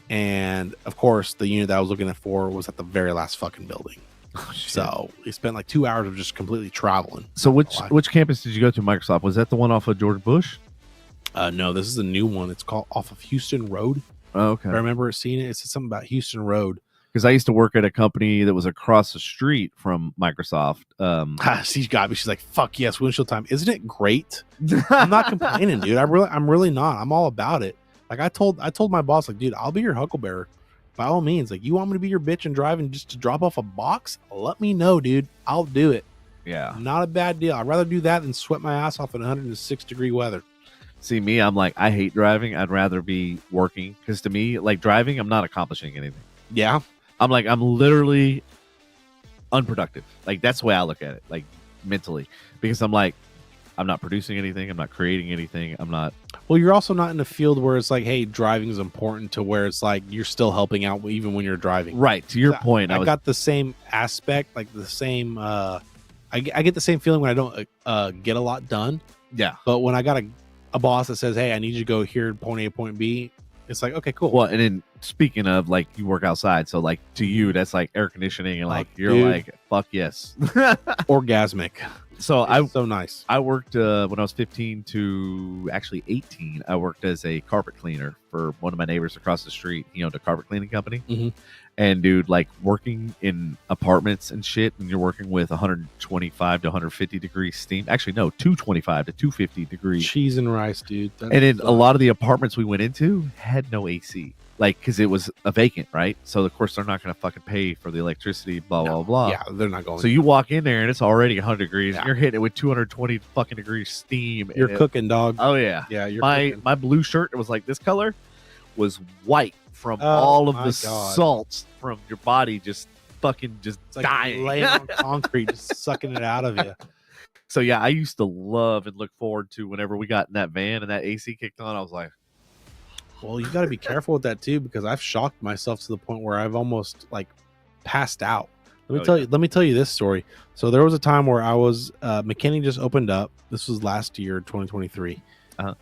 And of course, the unit that I was looking for was at the very last fucking building. Oh, so we spent like 2 hours of just completely traveling. So which campus did you go to, Microsoft? Was that the one off of George Bush? No, this is a new one. It's called off of Houston Road. Oh, okay. I remember seeing it. It said something about Houston Road. Because I used to work at a company that was across the street from Microsoft. She got me. She's like, "Fuck yes, windshield time. Isn't it great?" I'm not complaining, dude. I'm really not. I'm all about it. Like I told my boss, like, dude, I'll be your hucklebearer by all means. Like, you want me to be your bitch and drive and just to drop off a box? Let me know, dude. I'll do it. Yeah, not a bad deal. I'd rather do that than sweat my ass off in 106-degree weather. See me, I'm like, I hate driving. I'd rather be working because to me, like driving, I'm not accomplishing anything. Yeah. I'm literally unproductive. Like that's the way I look at it, like mentally, because I'm like, I'm not producing anything. I'm not creating anything. I'm not. Well, you're also not in a field where it's like, hey, driving is important to where it's like you're still helping out even when you're driving. Right. To your point, I got the same aspect, like the same. I get the same feeling when I don't get a lot done. Yeah. But when I got a boss that says, hey, I need you to go here, point A, point B. It's like, okay, cool. Well, and then speaking of like you work outside, so like to you that's like air conditioning and like you're dude. Like fuck yes, orgasmic. So it's so nice. I worked when I was 15 to actually 18. I worked as a carpet cleaner for one of my neighbors across the street. He owned a carpet cleaning company. Mm-hmm. And dude, like working in apartments and shit, and you're working with 125 to 150 degree steam. Actually, no, 225 to 250 degrees. Cheese and rice, dude. And then a lot of the apartments we went into had no AC, like because it was a vacant, right? So of course they're not going to fucking pay for the electricity, blah blah. Yeah, they're not going. So you walk in there and it's already 100 degrees. Yeah. And you're hitting it with 220 fucking degrees steam. You're cooking, dog. Oh yeah, yeah. You're my blue shirt. It was like this color was white from all of the salts from your body just fucking just it's like dying. Laying on concrete, just sucking it out of you. So yeah, I used to love and look forward to whenever we got in that van and that AC kicked on. I was like, well, you got to be careful with that too, because I've shocked myself to the point where I've almost like passed out. Let me tell you this story. So there was a time where I was McKinney just opened up. This was last year, 2023,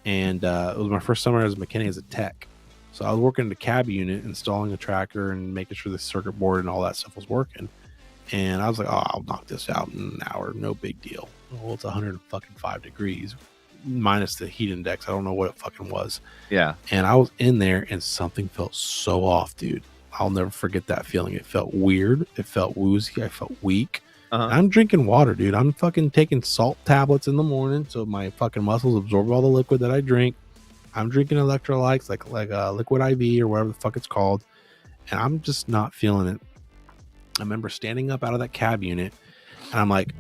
and it was my first summer as McKinney as a tech. So I was working in the cab unit, installing a tracker and making sure the circuit board and all that stuff was working. And I was like, oh, I'll knock this out in an hour. No big deal. Well, it's 105 degrees minus the heat index. I don't know what it fucking was. Yeah. And I was in there and something felt so off, dude. I'll never forget that feeling. It felt weird. It felt woozy. I felt weak. I'm drinking water, dude. I'm fucking taking salt tablets in the morning so my fucking muscles absorb all the liquid that I drink. I'm drinking electrolytes like liquid IV or whatever the fuck it's called, and I'm just not feeling it. I remember standing up out of that cab unit, and I'm like,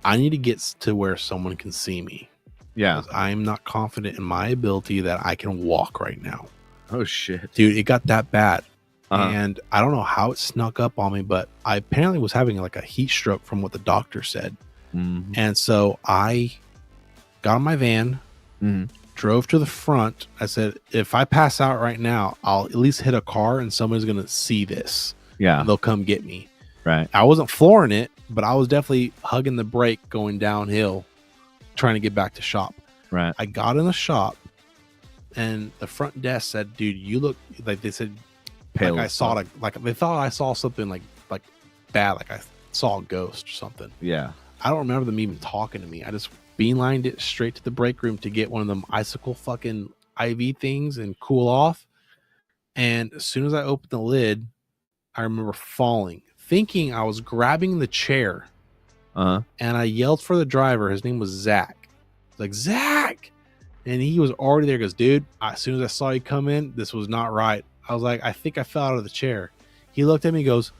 I need to get to where someone can see me. Yeah, I'm not confident in my ability that I can walk right now. Oh shit, dude, it got that bad, and I don't know how it snuck up on me, but I apparently was having like a heat stroke from what the doctor said, and so I got on my van. Drove to the front. I said, if I pass out right now, I'll at least hit a car and somebody's going to see this. Yeah. And they'll come get me. Right. I wasn't flooring it, but I was definitely hugging the brake going downhill, trying to get back to shop. Right. I got in the shop and the front desk said, dude, you look like they said, pale. Like I saw it, like they thought I saw something like bad, like I saw a ghost or something. Yeah. I don't remember them even talking to me. I just beelined it straight to the break room to get one of them icicle fucking IV things and cool off. And as soon as I opened the lid, I remember falling, thinking I was grabbing the chair. And I yelled for the driver. His name was Zach. Like, Zach! And he was already there. He goes, dude, as soon as I saw you come in, this was not right. I was like, I think I fell out of the chair. He looked at me and goes,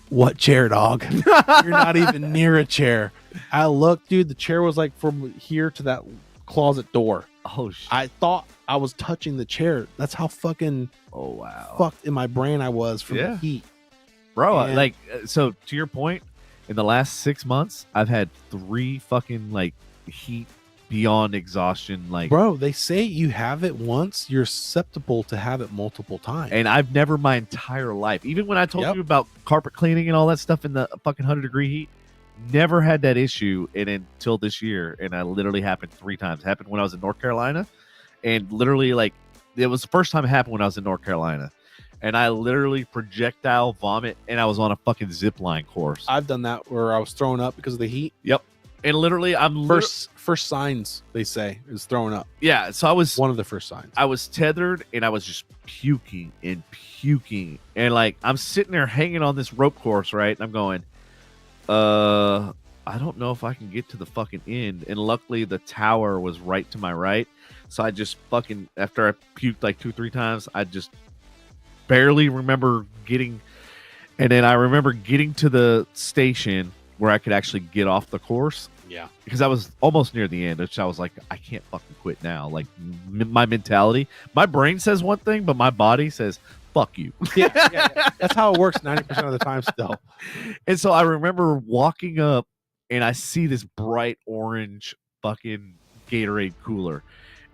what chair, dog? You're not even near a chair. I looked, dude, the chair was like from here to that closet door. Oh shit. I thought I was touching the chair. That's how fucking fucked in my brain I was from the heat. Bro, and like, so to your point, in the last 6 months, I've had 3 fucking like heat beyond exhaustion. Like, bro, they say you have it once, you're susceptible to have it multiple times. And I've never my entire life, even when I told you about carpet cleaning and all that stuff in the fucking 100-degree heat, never had that issue until this year. And I literally happened 3 times. It happened when I was in North Carolina, and literally like it was the first time it happened when I was in North Carolina, and I literally projectile vomit, and I was on a fucking zip line course. I've done that where I was throwing up because of the heat. Yep. And literally, first signs they say is throwing up. Yeah, so I was one of the first signs. I was tethered and I was just puking, and like I'm sitting there hanging on this rope course, right? And I'm going, I don't know if I can get to the fucking end. And luckily, the tower was right to my right, so I just fucking after I puked like 2-3 times, I just barely remember getting, and then I remember getting to the station where I could actually get off the course. Yeah. Because I was almost near the end, which I was like, I can't fucking quit now. Like, my mentality, my brain says one thing, but my body says, fuck you. Yeah. That's how it works 90% of the time still. And so I remember walking up, and I see this bright orange fucking Gatorade cooler.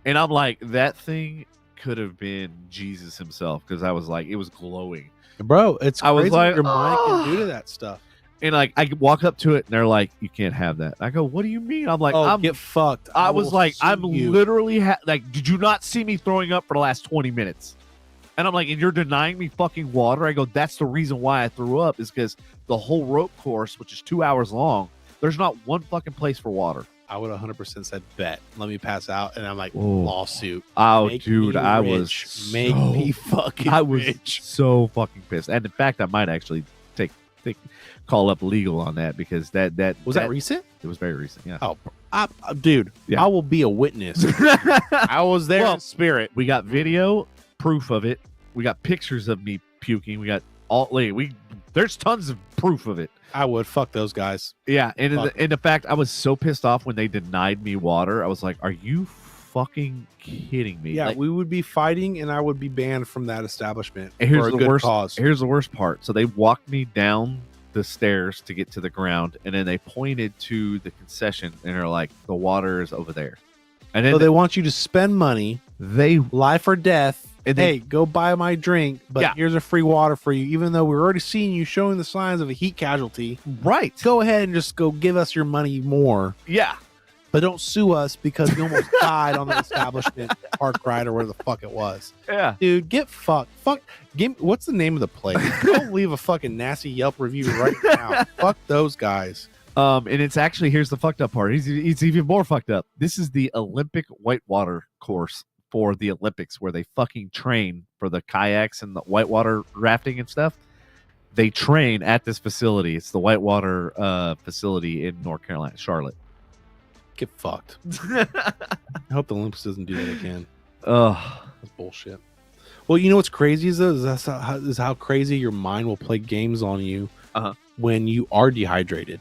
And I'm like, that thing could have been Jesus himself, because I was like, it was glowing. Bro, it's crazy I was like, what your mind can do to that stuff. And like I walk up to it, and they're like, "You can't have that." I go, "What do you mean?" I'm like, "I'm get fucked." I was like, "I'm literally like, did you not see me throwing up for the last 20 minutes?" And I'm like, "And you're denying me fucking water?" I go, "That's the reason why I threw up is because the whole rope course, which is 2 hours long, there's not one fucking place for water." I would 100% said, "Bet, let me pass out," and I'm like, "Lawsuit." Oh, dude, I was make me fucking. I was rich. so fucking pissed, and in fact, I might actually call up legal on that, because that was that recent. It was very recent. Yeah. Oh, dude, yeah. I will be a witness. I was there in spirit. We got video proof of it. We got pictures of me puking. We got there's tons of proof of it. I would fuck those guys. Yeah, and in the fact, I was so pissed off when they denied me water. I was like, "Are you fucking kidding me?" Yeah, like, we would be fighting, and I would be banned from that establishment. Here's for a the good worst cause. Here's the worst part. So they walked me down the stairs to get to the ground, and then they pointed to the concession, and they're like, "The water is over there." And then so they want you to spend money, life or death. And hey, go buy my drink, but here's a free water for you, even though we're already seeing you showing the signs of a heat casualty. Right. Go ahead and just go give us your money more. Yeah. But don't sue us because you almost died on the establishment park ride or where the fuck it was. Yeah. Dude, get fucked. What's the name of the place? Don't leave a fucking nasty Yelp review right now. Fuck those guys. And it's actually, here's the fucked up part. It's even more fucked up. This is the Olympic whitewater course for the Olympics, where they fucking train for the kayaks and the whitewater rafting and stuff. They train at this facility. It's the whitewater facility in North Carolina, Charlotte. Get fucked. I hope the Olympics doesn't do that again. That's bullshit. Well, you know what's crazy is how crazy your mind will play games on you when you are dehydrated.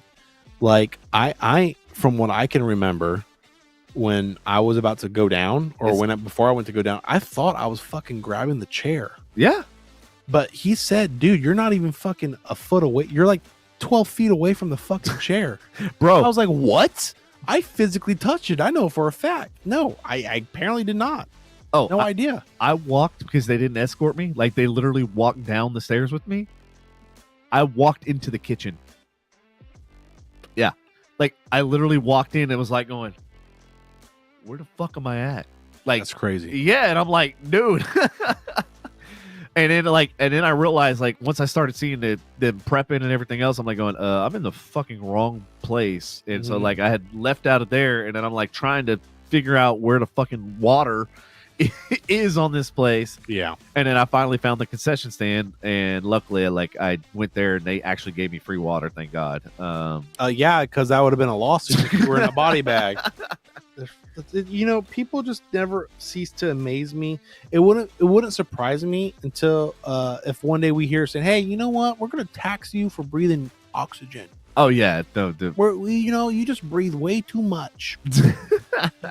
Like I from what I can remember, when I was about to go down, or before I went to go down, I thought I was fucking grabbing the chair. Yeah. But he said, dude, you're not even fucking a foot away. You're like 12 feet away from the fucking chair. Bro. I was like, what? I physically touched it. I know for a fact. No, I apparently did not. Oh, no idea. I walked because they didn't escort me. Like, they literally walked down the stairs with me. I walked into the kitchen. Yeah. Like, I literally walked in and was like going, where the fuck am I at? Like, that's crazy. Yeah. And I'm like, dude. And then I realized, like, once I started seeing the prepping and everything else, I'm like going, I'm in the fucking wrong place. And so, like, I had left out of there, and then I'm like trying to figure out where the fucking water is on this place. Yeah. And then I finally found the concession stand, and luckily, like, I went there and they actually gave me free water. Thank God. Yeah, because that would have been a lawsuit if you were in a body bag. You know, people just never cease to amaze me. It wouldn't surprise me until if one day we hear saying, "Hey, you know what? We're going to tax you for breathing oxygen." Oh yeah, you just breathe way too much.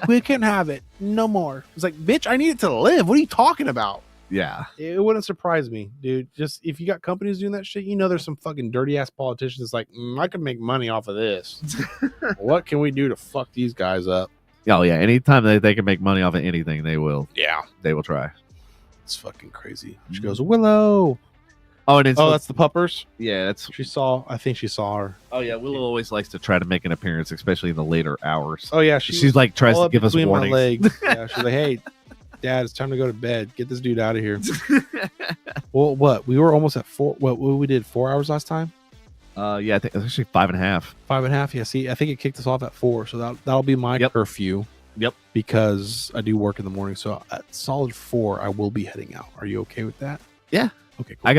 We can't have it no more. It's like, bitch, I need it to live. What are you talking about? Yeah, it wouldn't surprise me, dude. Just if you got companies doing that shit, you know, there's some fucking dirty ass politicians that's like, I can make money off of this. What can we do to fuck these guys up? Oh yeah, anytime they can make money off of anything, they will. Yeah, they will try. It's fucking crazy. She goes, Willow. Oh, and that's the puppers. Yeah, I think she saw her. Oh yeah, Willow always likes to try to make an appearance, especially in the later hours. Oh yeah, she's like tries to give us warnings. My legs. Yeah, she's like, hey, Dad, it's time to go to bed. Get this dude out of here. Well, what? We were almost at 4. What we did 4 hours last time? Yeah, I think it's actually 5.5. 5.5. Yeah. See, I think it kicked us off at 4, so that'll be my curfew. Yep. Because I do work in the morning, so at solid 4, I will be heading out. Are you okay with that? Yeah. Okay. Cool.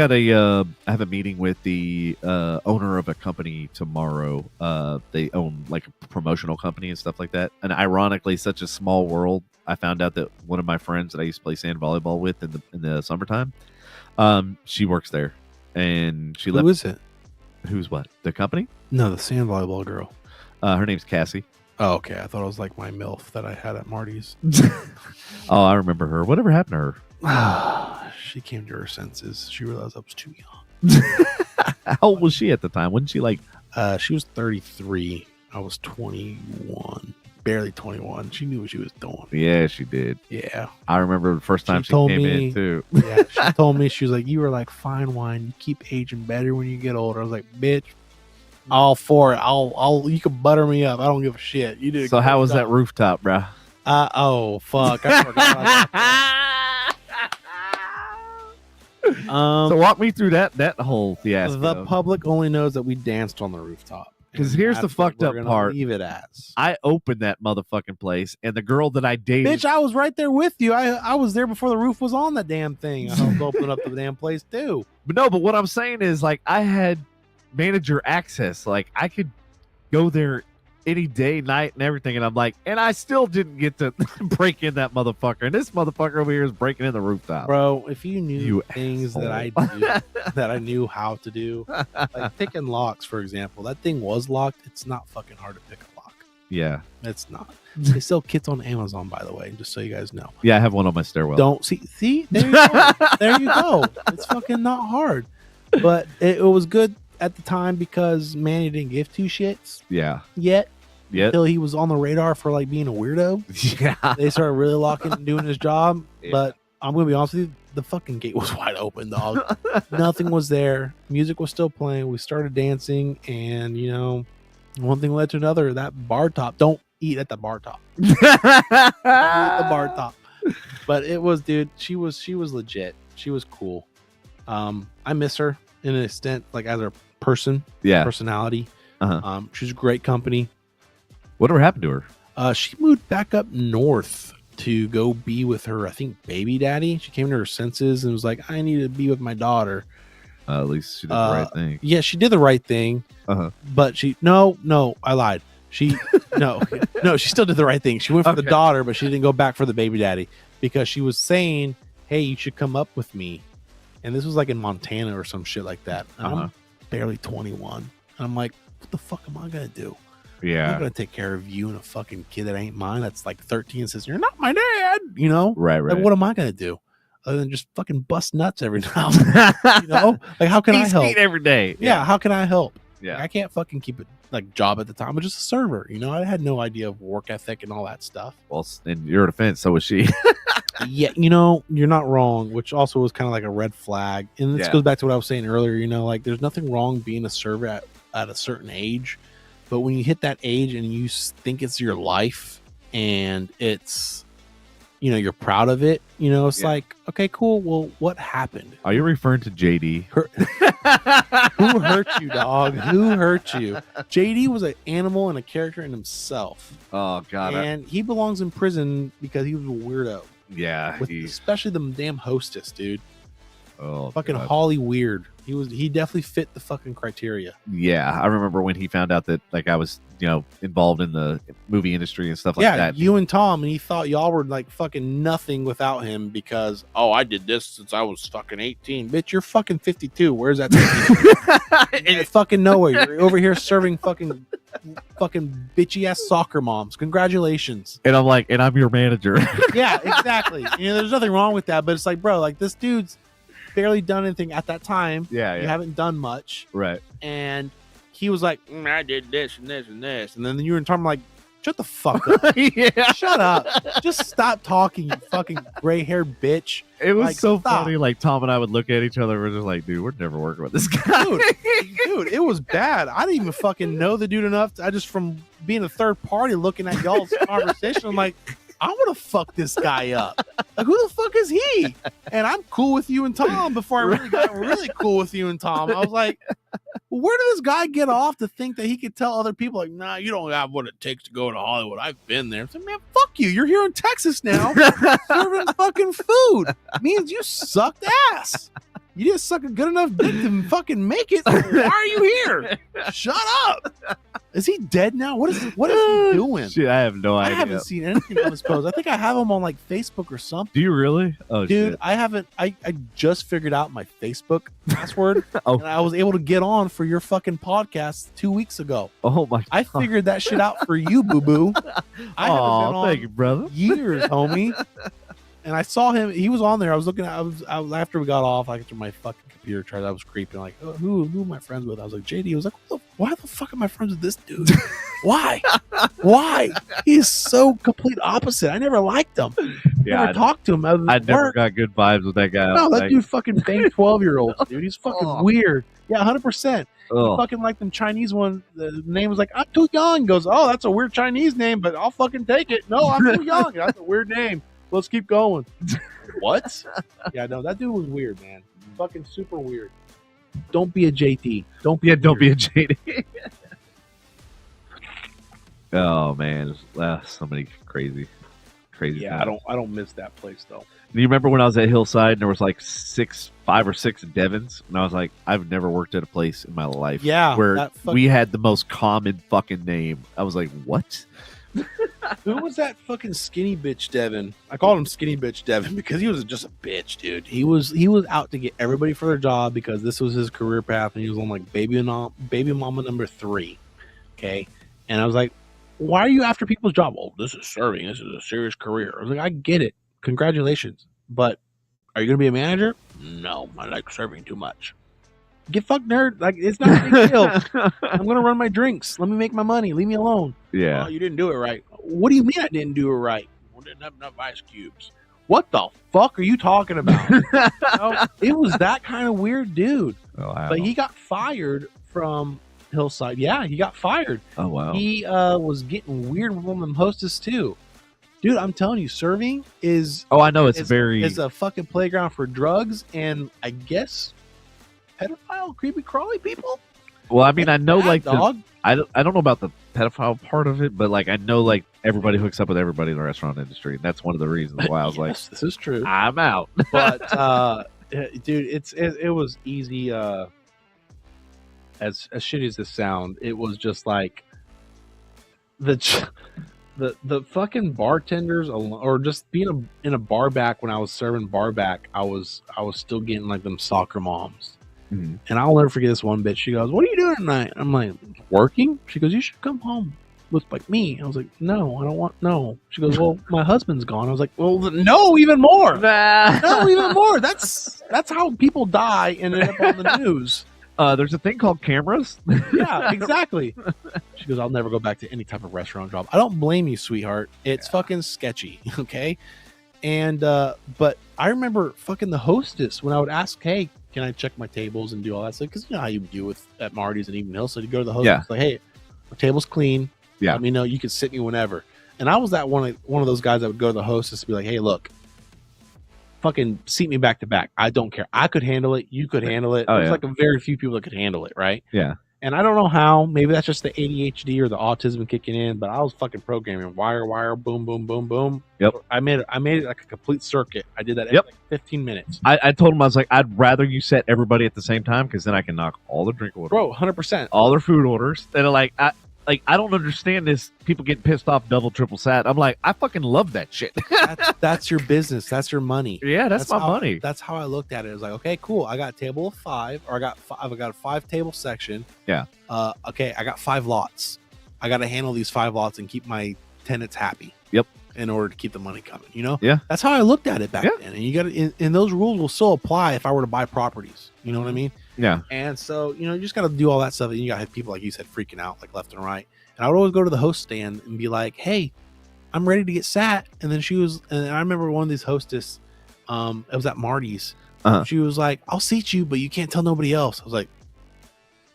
I have a meeting with the owner of a company tomorrow. They own like a promotional company and stuff like that. And ironically, such a small world. I found out that one of my friends that I used to play sand volleyball with in the summertime, she works there, and she left. Who is it? Who's what? The company? No, the sand volleyball girl. Her name's Cassie. Oh, okay. I thought it was like my MILF that I had at Marty's. Oh, I remember her. Whatever happened to her? She came to her senses. She realized I was too young. How old was she at the time? Wasn't she like? She was 33. I was 21. Barely 21. She knew what she was doing. Yeah, she did. Yeah. I remember the first time she came in too. Yeah, she told me, she was like, you were like fine wine. You keep aging better when you get older. I was like, bitch, all for it. I'll you can butter me up. I don't give a shit. You did. So how was that rooftop, bro? Oh fuck. I forgot. So walk me through that whole fiasco. The public only knows that we danced on the rooftop. Because here's the fucked up part. Leave it as I opened that motherfucking place, and the girl that I dated. Bitch, I was right there with you. I was there before the roof was on that damn thing. I helped open up the damn place too. But what I'm saying is, like, I had manager access. Like, I could go there any day, night, and everything. And I'm like, and I still didn't get to break in that motherfucker. And this motherfucker over here is breaking in the rooftop. Bro, if you knew things that I do, that I knew how to do, like picking locks, for example, that thing was locked. It's not fucking hard to pick a lock. Yeah. It's not. They sell kits on Amazon, by the way, just so you guys know. Yeah, I have one on my stairwell. Don't see, there you go. There you go. It's fucking not hard. But it was good at the time because Manny didn't give two shits. Yeah. Yet. Yep. Until he was on the radar for like being a weirdo. Yeah. They started really locking and doing his job. Yeah. But I'm gonna be honest with you, the fucking gate was wide open, dog. Nothing was there. Music was still playing. We started dancing, and you know, one thing led to another. That bar top. Don't eat at the bar top. Don't eat at the bar top. But it was, dude, she was legit. She was cool. I miss her in an extent, like as a person, personality. She's a great company. Whatever happened to her? She moved back up north to go be with her, I think, baby daddy. She came to her senses and was like, I need to be with my daughter. At least she did the right thing. Yeah, she did the right thing. But no, I lied. She she still did the right thing. She went for the daughter, but she didn't go back for the baby daddy because she was saying, hey, you should come up with me. And this was like in Montana or some shit like that. And I'm barely 21. And I'm like, what the fuck am I going to do? Yeah. I'm not going to take care of you and a fucking kid that ain't mine. That's like 13 and says, you're not my dad. You know? Right. Like, what am I going to do? Other than just fucking bust nuts every now and then. You know? Like, how can I help? Every day. Yeah. How can I help? Yeah. Like, I can't fucking keep it like job at the time. I'm just a server. You know? I had no idea of work ethic and all that stuff. Well, in your defense, so was she. Yeah. You know, you're not wrong, which also was kind of like a red flag. And this goes back to what I was saying earlier. You know, like there's nothing wrong being a server at a certain age. But when you hit that age and you think it's your life and it's, you know, you're proud of it, you know, it's like, okay, cool. Well, what happened? Are you referring to JD? Who hurt you, dog? Who hurt you? JD was an animal and a character in himself. Oh, God. And he belongs in prison because he was a weirdo. Yeah. Especially the damn hostess, dude. Oh, fucking God. Holly Weird. He definitely fit the fucking criteria. Yeah, I remember when he found out that like I was, you know, involved in the movie industry and stuff like that. Yeah, you and Tom, and he thought y'all were like fucking nothing without him because I did this since I was fucking 18. Bitch, you're fucking 52. Where's that? In fucking nowhere. You're over here serving fucking bitchy ass soccer moms. Congratulations. And I'm like, and I'm your manager. Yeah, exactly. You know, there's nothing wrong with that, but it's like, bro, like this dude's barely done anything at that time. You haven't done much, right? And he was like, I did this and this and this, and then you were in time like, shut the fuck up. Shut up. Just stop talking, you fucking gray-haired bitch. It was like, so funny. Like Tom and I would look at each other. We're just like, dude, we're never working with this guy. Dude, it was bad. I didn't even fucking know the dude enough. I just from being a third party looking at y'all's conversation, I'm like, I want to fuck this guy up. Like, who the fuck is he? And I'm cool with you and Tom before I really got really cool with you and Tom. I was like, where did this guy get off to think that he could tell other people, like, nah, you don't have what it takes to go to Hollywood. I've been there. So, man, fuck you. You're here in Texas now serving fucking food. Means you sucked ass. You didn't suck a good enough dick to fucking make it. Why are you here? Shut up. Is he dead now? What is he doing? Shit, I have no idea. I haven't seen anything on his post. I think I have him on like Facebook or something. Do you really? Oh, dude, shit. I haven't. I just figured out my Facebook password, and I was able to get on for your fucking podcast 2 weeks ago. Oh my! God. I figured that shit out for you, boo boo. I haven't been on thank you, brother. Years, homie. And I saw him. He was on there. I was looking. I was after we got off. Like after my fucking computer tried. I was creeping. Like, oh, who am I friends with? I was like, JD. I was like, why the fuck am I friends with this dude? Why? He's so complete opposite. I never liked him. Yeah, never talked to him. I never got good vibes with that guy. No, that dude fucking banged 12-year-olds, dude. He's fucking weird. Yeah, 100%. He fucking like them Chinese one. The name was like, I'm too young. He goes, oh, that's a weird Chinese name, but I'll fucking take it. No, I'm too young. That's a weird name. Let's keep going. What? Yeah, no, that dude was weird, man. Fucking super weird. Don't be a JT. Don't be a JT. Oh man, so many crazy. Yeah, times. I don't miss that place though. Do you remember when I was at Hillside and there was like 5 or 6 Devons, and I was like, I've never worked at a place in my life. Yeah, where we had the most common fucking name. I was like, what? Who was that fucking skinny bitch Devin? I called him skinny bitch Devin because he was just a bitch, dude. He was out to get everybody for their job because this was his career path, and he was on like baby mama number 3. Okay, and I was like, why are you after people's job? Oh, this is serving. This is a serious career. I was like, I get it. Congratulations, but are you gonna be a manager? No, I like serving too much. Get fucked, nerd. Like, it's not a big deal. I'm gonna run my drinks. Let me make my money. Leave me alone. Yeah. Oh, you didn't do it right. What do you mean I didn't do it right? I didn't have enough ice cubes. What the fuck are you talking about? It was that kind of weird dude. Oh, wow. But he got fired from Hillside. Yeah, he got fired. Oh, wow. He was getting weird with one of them hostess too. Dude, I'm telling you, serving is... Oh, I know. It's a fucking playground for drugs and, I guess, pedophile, creepy crawly people. Well, I mean, I know, like, dog. I don't know about the pedophile part of it, but like, I know, like, everybody hooks up with everybody in the restaurant industry, and that's one of the reasons why I was like, this is true. I'm out. But, dude, it was easy. As shitty as this sound, it was just like the fucking bartenders, or just being in a bar back when I was serving bar back, I was still getting like them soccer moms. Mm-hmm. And I'll never forget this one bitch. She goes, "What are you doing tonight?" I'm like, "Working." She goes, "You should come home with like me." I was like, "No, I don't want." No. She goes, "Well, my husband's gone." I was like, "Well, no, even more." No, even more. That's how people die and end up on the news. There's a thing called cameras. Yeah, exactly. She goes, "I'll never go back to any type of restaurant job." I don't blame you, sweetheart. It's fucking sketchy, okay? And but I remember fucking the hostess when I would ask, "Hey, can I check my tables and do all that stuff?" Because you know how you do at Marty's and even Hillside. You go to the hostess, like, "Hey, my table's clean. Yeah, let me know. You can sit me whenever." And I was that one of those guys that would go to the hostess and be like, "Hey, look, fucking seat me back to back. I don't care. I could handle it. You could handle it." There's like a very few people that could handle it, right? Yeah. And I don't know how. Maybe that's just the ADHD or the autism kicking in. But I was fucking programming wire, boom, boom, boom, boom. Yep. I made it like a complete circuit. I did that every like 15 minutes. I told him, I was like, I'd rather you set everybody at the same time because then I can knock all the drink orders, bro, 100%, all their food orders. And I don't understand this. People getting pissed off, double, triple sat. I'm like, I fucking love that shit. That's your business. That's your money. Yeah, that's my money. That's how I looked at it. It was like, okay, cool. I got a table of 5, or I got a 5 table section. Yeah. Okay, I got 5 lots. I got to handle these 5 lots and keep my tenants happy. Yep. In order to keep the money coming, you know. Yeah. That's how I looked at it back then. And you got to, and those rules will still apply if I were to buy properties. You know what I mean? Yeah. And so, you know, you just got to do all that stuff. And you got to have people, like you said, freaking out like left and right. And I would always go to the host stand and be like, "Hey, I'm ready to get sat." And then and I remember one of these hostess, it was at Marty's. Uh-huh. She was like, "I'll seat you, but you can't tell nobody else." I was like,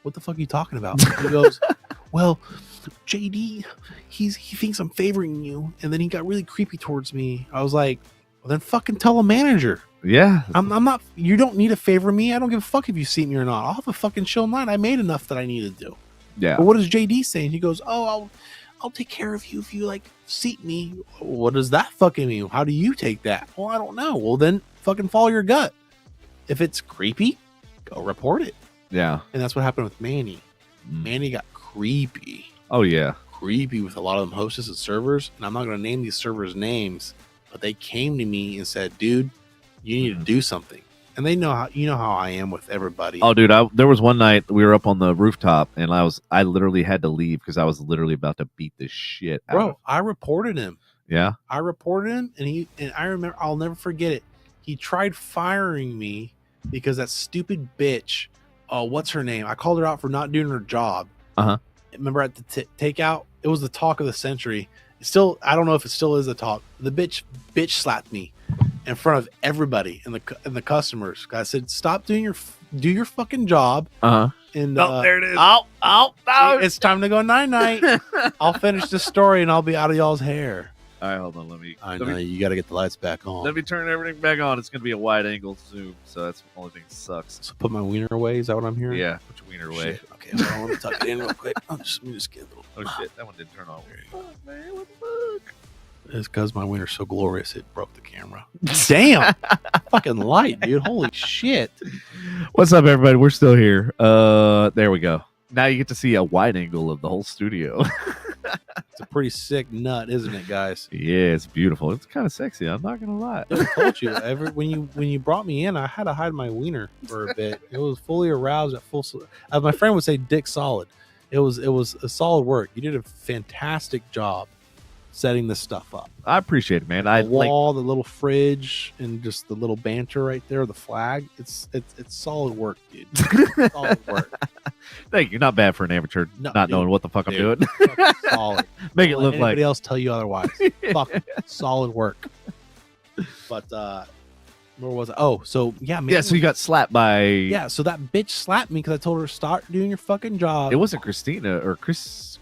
"What the fuck are you talking about?" He goes, "Well, JD, he thinks I'm favoring you." And then he got really creepy towards me. I was like, "Well, then fucking tell a manager." Yeah. I'm not. You don't need to favor me. I don't give a fuck if you seat me or not. I'll have a fucking chill night. I made enough that I need to do. Yeah. But what does JD say? He goes, "Oh, I'll take care of you if you like seat me." What does that fucking mean? How do you take that? Well, I don't know. Well, then fucking follow your gut. If it's creepy, go report it. Yeah. And that's what happened with Manny. Manny got creepy. Oh yeah. Creepy with a lot of them hostess and servers. And I'm not going to name these servers names, but they came to me and said, "Dude, you need to do something." And they know how, you know how I am with everybody. Oh, dude, there was one night we were up on the rooftop, and I literally had to leave because I was literally about to beat the shit out of him. I reported him. Yeah, I reported him, and I remember, I'll never forget it. He tried firing me because that stupid bitch. Oh, what's her name? I called her out for not doing her job. Remember at the takeout, it was the talk of the century. Still, I don't know if it still is the talk. The bitch slapped me in front of everybody and the customers. I said, "Stop do your fucking job." And there it is. Oh, it's time to go night. I'll finish this story and I'll be out of y'all's hair. All right, hold on. I know you got to get the lights back on. Let me turn everything back on. It's gonna be a wide angle zoom, so that's the only thing that sucks. So put my wiener away. Is that what I'm hearing? Yeah, put your wiener away. Shit. Okay, hold on, let me tuck it in real quick. Let me just get a little. Oh shit, that one didn't turn on. Fuck, man, what the fuck? It's because my wiener's so glorious it broke the camera. Damn, fucking light, dude. Holy shit. What's up, everybody? We're still here. There we go. Now you get to see a wide angle of the whole studio. It's a pretty sick nut, isn't it, guys? Yeah, it's beautiful. It's kind of sexy. I'm not gonna lie. I told you. When you brought me in, I had to hide my wiener for a bit. It was fully aroused at full. As my friend would say, "Dick solid." It was a solid work. You did a fantastic job setting this stuff up. I appreciate it, man. The wall, the little fridge, and just the little banter right there, the flag. It's solid work, dude. Solid work. Thank you. Not bad for an amateur, knowing what the fuck I'm doing. Solid. Make it look like anybody else tell you otherwise. Fuck, solid work. But where was I? Oh, so yeah, man. Yeah. So you got slapped by. Yeah. So that bitch slapped me because I told her to start doing your fucking job. It wasn't Christina or Chrissy.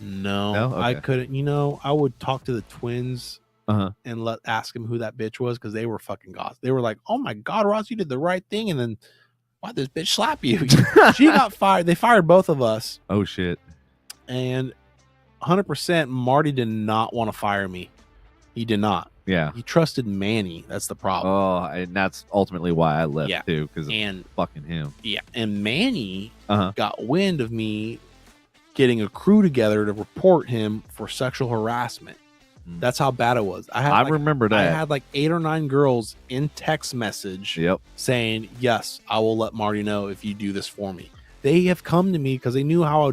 No, Okay. I couldn't. I would talk to the twins and ask them who that bitch was because they were fucking gods. They were like, "Oh my god, Ross, you did the right thing," and then why this bitch slap you? She got fired. They fired both of us. Oh shit. And 100% Marty did not want to fire me. He did not. Yeah. He trusted Manny. That's the problem. Oh, and that's ultimately why I left too, because of fucking him. Yeah. And Manny got wind of me getting a crew together to report him for sexual harassment. That's how bad it was. I remember that. I had like 8 or 9 girls in text message saying, "Yes, I will let Marty know if you do this for me." They have come to me because they knew how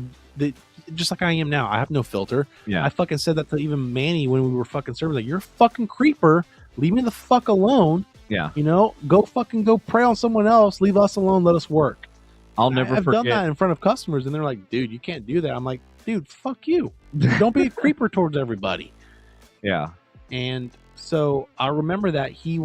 just like I am now. I have no filter. Yeah. I fucking said that to even Manny when we were fucking serving. Like, "You're a fucking creeper. Leave me the fuck alone." Yeah. Go prey on someone else. Leave us alone. Let us work. I've done that in front of customers, and they're like, "Dude, you can't do that." I'm like, "Dude, fuck you. Don't be a creeper towards everybody." Yeah. And so I remember that he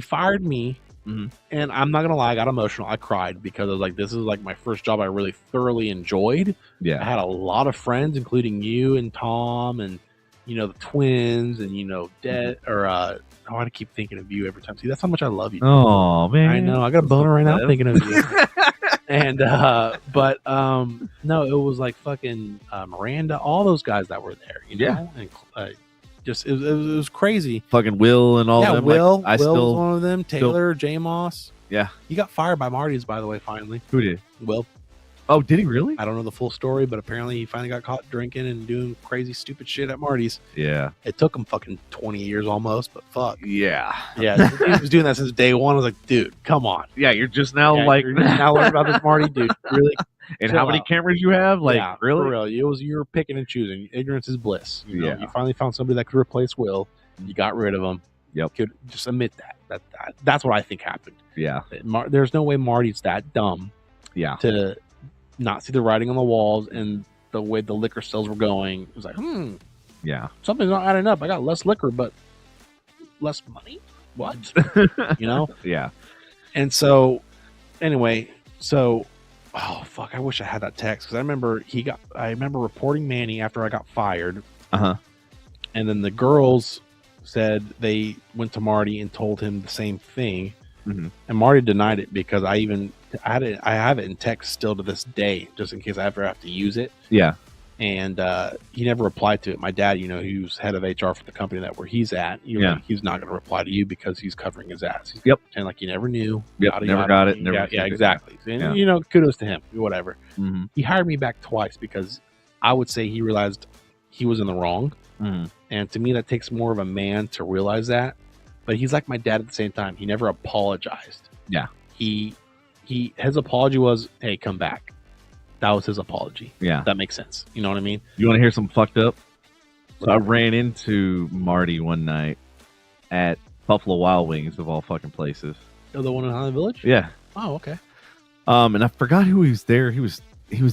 fired me, and I'm not gonna lie, I got emotional. I cried because I was like, this is like my first job I really thoroughly enjoyed. Yeah. I had a lot of friends, including you and Tom and the twins and I want to keep thinking of you every time. See, that's how much I love you. Oh man. I know. I got a boner right now thinking of you. And but no, it was like fucking Miranda, all those guys that were there, and it was crazy. Fucking Will and all them. Will was one of them. Taylor, J Moss. Yeah, he got fired by Marty's, by the way. Finally, who did? Will. Oh, did he really? I don't know the full story, but apparently he finally got caught drinking and doing crazy, stupid shit at Marty's. Yeah, it took him fucking 20 years almost, but fuck. Yeah, he was doing that since day one. I was like, dude, come on. Yeah, you're just now you're now learning about this Marty, dude. Really? And how many cameras you have? Like, really? For real. You're picking and choosing. Ignorance is bliss. You finally found somebody that could replace Will. You got rid of him. Yep. Could just admit that's what I think happened. Yeah. There's no way Marty's that dumb. Yeah. To not see the writing on the walls and the way the liquor sales were going. It was like, yeah, something's not adding up. I got less liquor, but less money. What? Yeah. And so, anyway, oh fuck! I wish I had that text because I remember reporting Manny after I got fired. And then the girls said they went to Marty and told him the same thing, Mhm. and Marty denied it because I have it in text still to this day, just in case I ever have to use it. Yeah. And he never replied to it. My dad, he was head of HR for the company where he's at. Like, he's not going to reply to you because he's covering his ass. He's pretending like you never knew. Yep, never got it. Yeah, exactly. And kudos to him. Whatever. Mm-hmm. He hired me back twice because I would say he realized he was in the wrong. Mm-hmm. And to me, that takes more of a man to realize that. But he's like my dad at the same time. He never apologized. Yeah. His apology was, "Hey, come back." That was his apology. Yeah. That makes sense. You know what I mean? You want to hear something fucked up? So I ran into Marty one night at Buffalo Wild Wings, of all fucking places. Oh, the one in Highland Village? Yeah. Oh, okay. And I forgot who he was there. He was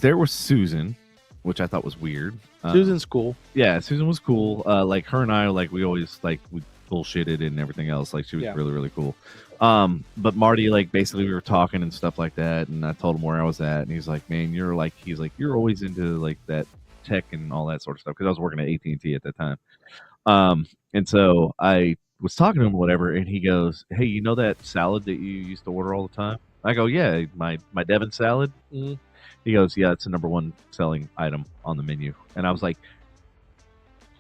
there with Susan, which I thought was weird. Susan's cool. Yeah, Susan was cool. Like her and I, we always we bullshitted and everything else. Like she was really, really cool. But Marty, basically we were talking and stuff like that, and I told him where I was at, and he's like, "Man, you're you're always into that tech and all that sort of stuff," because I was working at AT&T at that time. And so I was talking to him, whatever, and he goes, "Hey, you know that salad that you used to order all the time?" I go, "Yeah, my Devon salad." Mm-hmm. He goes, "Yeah, it's the #1 selling item on the menu," and I was like,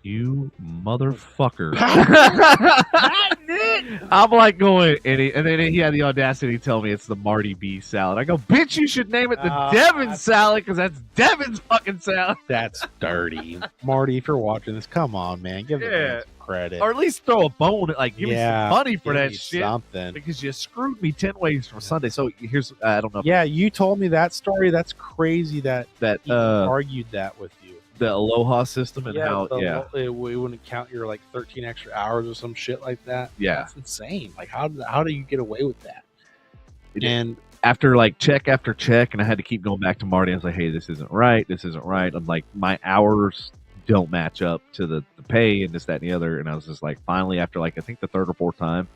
"You motherfucker." I'm going, and then he had the audacity to tell me it's the Marty B salad. I go, "Bitch, you should name it the Devon salad because that's Devon's fucking salad." That's dirty. Marty, if you're watching this, come on, man. Give the man some credit. Or at least throw a bone, give me some money for that shit. Something. Because you screwed me 10 ways from Sunday. So here's, I don't know. Yeah, you told me that story. That's crazy that he argued that with you. The Aloha system and how we wouldn't count your 13 extra hours or some shit like that. Yeah, that's insane. How do you get away with that? And after check after check, and I had to keep going back to Marty. I was like, "Hey, this isn't right. This isn't right." I'm like, my hours don't match up to the pay and this, that, and the other. And I was just finally, after I think the third or fourth time,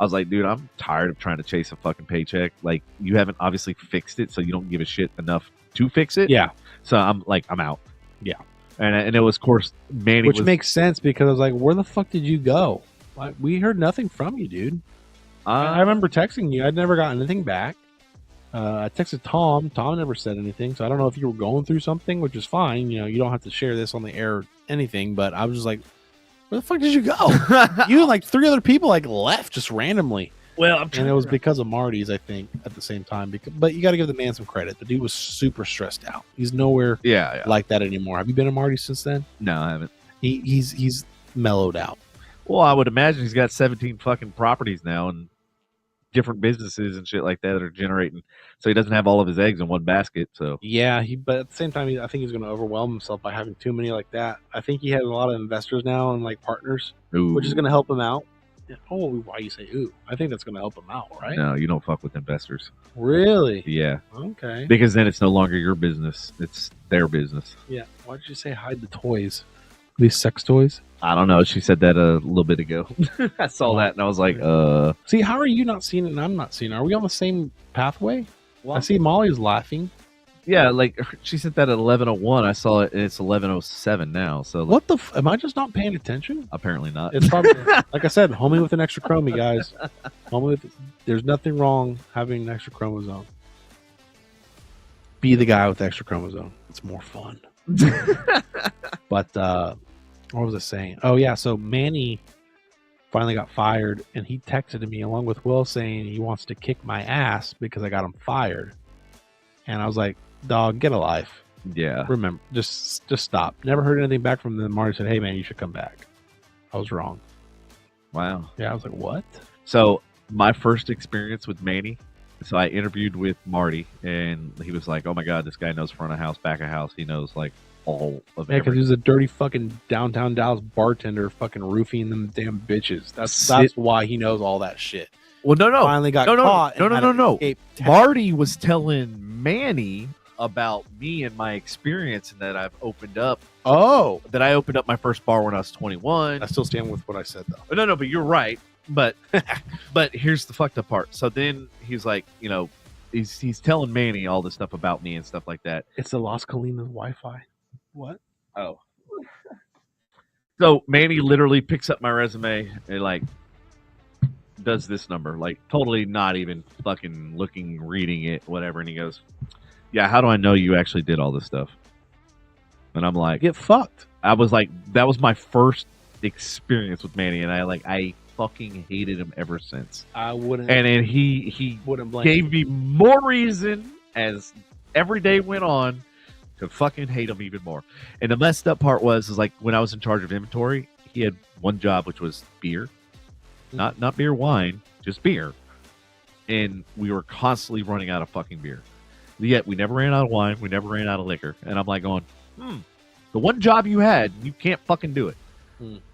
I was like, "Dude, I'm tired of trying to chase a fucking paycheck. You haven't obviously fixed it, so you don't give a shit enough to fix it." Yeah. So I'm out. Yeah. And it was, of course, Manny. Which makes sense because I was like, "Where the fuck did you go? We heard nothing from you, dude." I remember texting you. I'd never gotten anything back. I texted Tom. Tom never said anything. So I don't know if you were going through something, which is fine. You don't have to share this on the air or anything. But I was just like, "Where the fuck did you go?" You and 3 other people left just randomly. Well, and it was because of Marty's, I think, at the same time. But you got to give the man some credit. The dude was super stressed out. He's nowhere like that anymore. Have you been to Marty's since then? No, I haven't. He's mellowed out. Well, I would imagine he's got 17 fucking properties now and different businesses and shit like that are generating. So he doesn't have all of his eggs in one basket. So yeah, but at the same time, I think he's going to overwhelm himself by having too many like that. I think he has a lot of investors now and partners, which is going to help him out. Oh, why you say ooh? I think that's going to help them out, right? No, you don't fuck with investors. Really? Yeah. Okay. Because then it's no longer your business; it's their business. Yeah. Why did you say hide the toys? These sex toys? I don't know. She said that a little bit ago. I saw that and I was like, See, how are you not seeing it and I'm not seeing it? Are we on the same pathway? Well, I see Molly's laughing. Yeah, she said that at 11:01. I saw it, and it's 11:07 now. So what the? Am I just not paying attention? Apparently not. It's probably like I said, homie with an extra chromie, guys. There's nothing wrong having an extra chromosome. Be the guy with the extra chromosome. It's more fun. But what was I saying? Oh yeah, so Manny finally got fired, and he texted me along with Will saying he wants to kick my ass because I got him fired. And I was like, "Dog, get a life." Yeah. Remember, just stop. Never heard anything back from them. Marty said, "Hey man, you should come back." I was wrong. Wow. Yeah, I was like, "What?" So my first experience with Manny. So I interviewed with Marty, and he was like, "Oh my god, this guy knows front of house, back of house. He knows all of because he was a dirty fucking downtown Dallas bartender, fucking roofing them damn bitches. That's why he knows all that shit." Well, no. Finally got caught. No. Marty was telling Manny about me and my experience, and that I've opened up. Oh, that I opened up my first bar when I was 21. I still stand with what I said, though. No, but you're right. But here's the fucked up part. So then he's like, he's telling Manny all this stuff about me and stuff like that. It's the Las Colinas Wi-Fi. What? Oh. So Manny literally picks up my resume and like does this number, like totally not even fucking looking, reading it, whatever. And he goes, "Yeah, how do I know you actually did all this stuff?" And I'm like, Get fucked. I was like, that was my first experience with Manny, and I fucking hated him ever since. I wouldn't. And then he wouldn't blame gave me more reason as every day went on to fucking hate him even more. And the messed up part was like when I was in charge of inventory, he had one job, which was beer, not beer, wine, just beer. And we were constantly running out of fucking beer. Yet we never ran out of wine. We never ran out of liquor. And I'm like going, the one job you had, you can't fucking do it.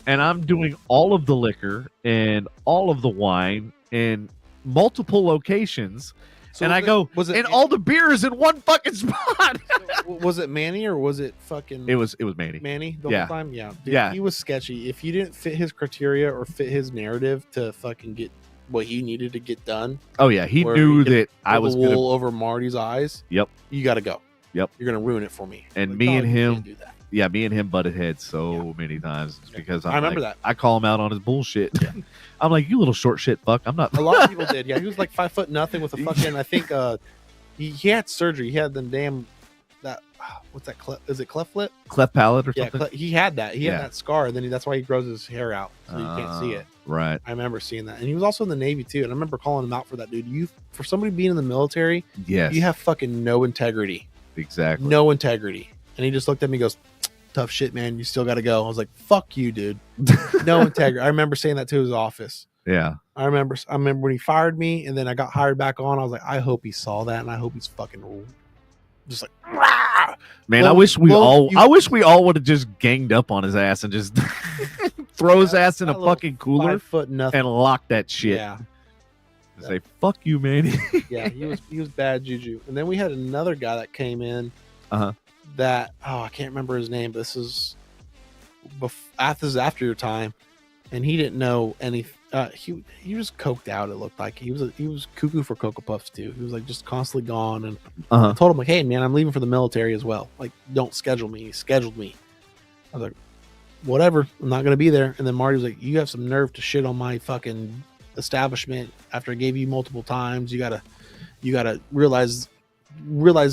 And I'm doing all of the liquor and all of the wine in multiple locations. So and I go, and all the beer is in one fucking spot. Was it Manny or was it fucking? It was Manny. Manny the whole time? Yeah. Dude, yeah. He was sketchy. If you didn't fit his criteria or fit his narrative to fucking get what he needed to get done. Oh, yeah. He knew that I was going to wool over Marty's eyes. Yep. You got to go. Yep. You're going to ruin it for me. And like, me and him. Yeah, me and him butted heads so many times because I remember that. I call him out on his bullshit. Yeah. I'm like, you little short shit fuck. I'm not. A lot of people did. Yeah, he was like 5'0" with a fucking. I think he had surgery. He had them damn what's that? Is it cleft lip? Cleft palate or something? He had that. He had that scar. And then that's why he grows his hair out so you can't see it. Right. I remember seeing that, and he was also in the Navy too. And I remember calling him out for that, dude. For somebody being in the military, yes, you have fucking no integrity. Exactly. No integrity. And he just looked at me and goes, "Tough shit, man. You still got to go." I was like, "Fuck you, dude." No integrity. I remember saying that to his office. Yeah. I remember when he fired me, and then I got hired back on. I was like, I hope he saw that, and I hope he's fucking just like, rah! Man. I wish we all would have just ganged up on his ass and just throw his ass in a fucking cooler and lock that shit. Yeah. And say, "Fuck you, man." Yeah, he was bad juju. And then we had another guy that came in. That I can't remember his name, but this is after your time, and he didn't know any. He was coked out. It looked like he was cuckoo for Cocoa Puffs too. He was like just constantly gone. And I told him like, "Hey man, I'm leaving for the military as well. Like, don't schedule me." He scheduled me. I was like, "Whatever, I'm not gonna be there." And then Marty was like, "You have some nerve to shit on my fucking establishment after I gave you multiple times. You gotta realize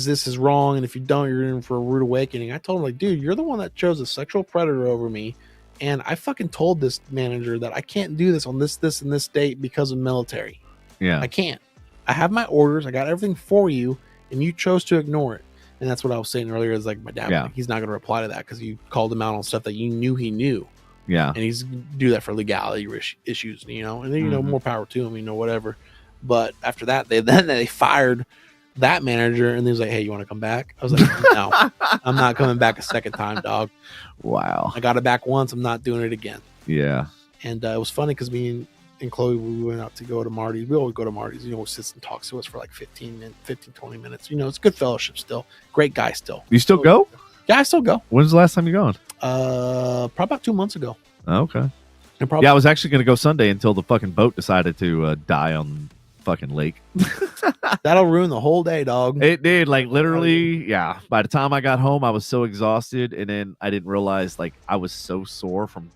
this is wrong, and if you don't, you're in for a rude awakening." I told him like, "Dude, you're the one that chose a sexual predator over me, and I fucking told this manager that I can't do this on this and this date because of military. Yeah, I can't. I have my orders. I got everything for you, and you chose to ignore it." And that's what I was saying earlier. Is like my dad, like, he's not going to reply to that because you called him out on stuff that you knew he knew. Yeah, and he's do that for legality issues, and then more power to him, whatever. But after that, they fired that manager, and he was like, "Hey, you want to come back?" I was like, "No, I'm not coming back a second time, dog." Wow. I got it back once. I'm not doing it again. Yeah. And it was funny because me and Chloe, we went out to go to Marty's. We always go to Marty's, sits and talks to us for like 15, 20 minutes. It's good fellowship still. Great guy still. You still go? Yeah, I still go. When's the last time you gone? Probably about 2 months ago. Okay. I was actually going to go Sunday until the fucking boat decided to die on fucking lake. That'll ruin the whole day, dog. It did, like literally. Yeah, by the time I got home I was so exhausted, and then I didn't realize like I was so sore from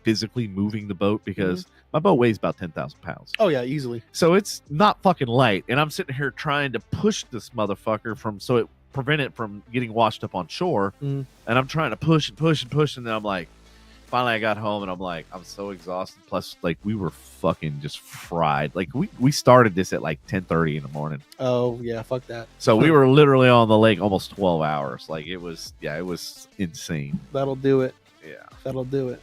physically moving the boat because my boat weighs about 10,000 pounds. Oh yeah, easily. So it's not fucking light, and I'm sitting here trying to push this motherfucker so it prevent it from getting washed up on shore. And I'm trying to push and push and push, and then I'm like, finally I got home, and I'm like, I'm so exhausted. Plus, like, we were fucking just fried. Like, we started this at like 10:30 in the morning. Oh yeah, fuck that. So we were literally on the lake almost 12 hours. Like, it was insane. That'll do it. Yeah, that'll do it.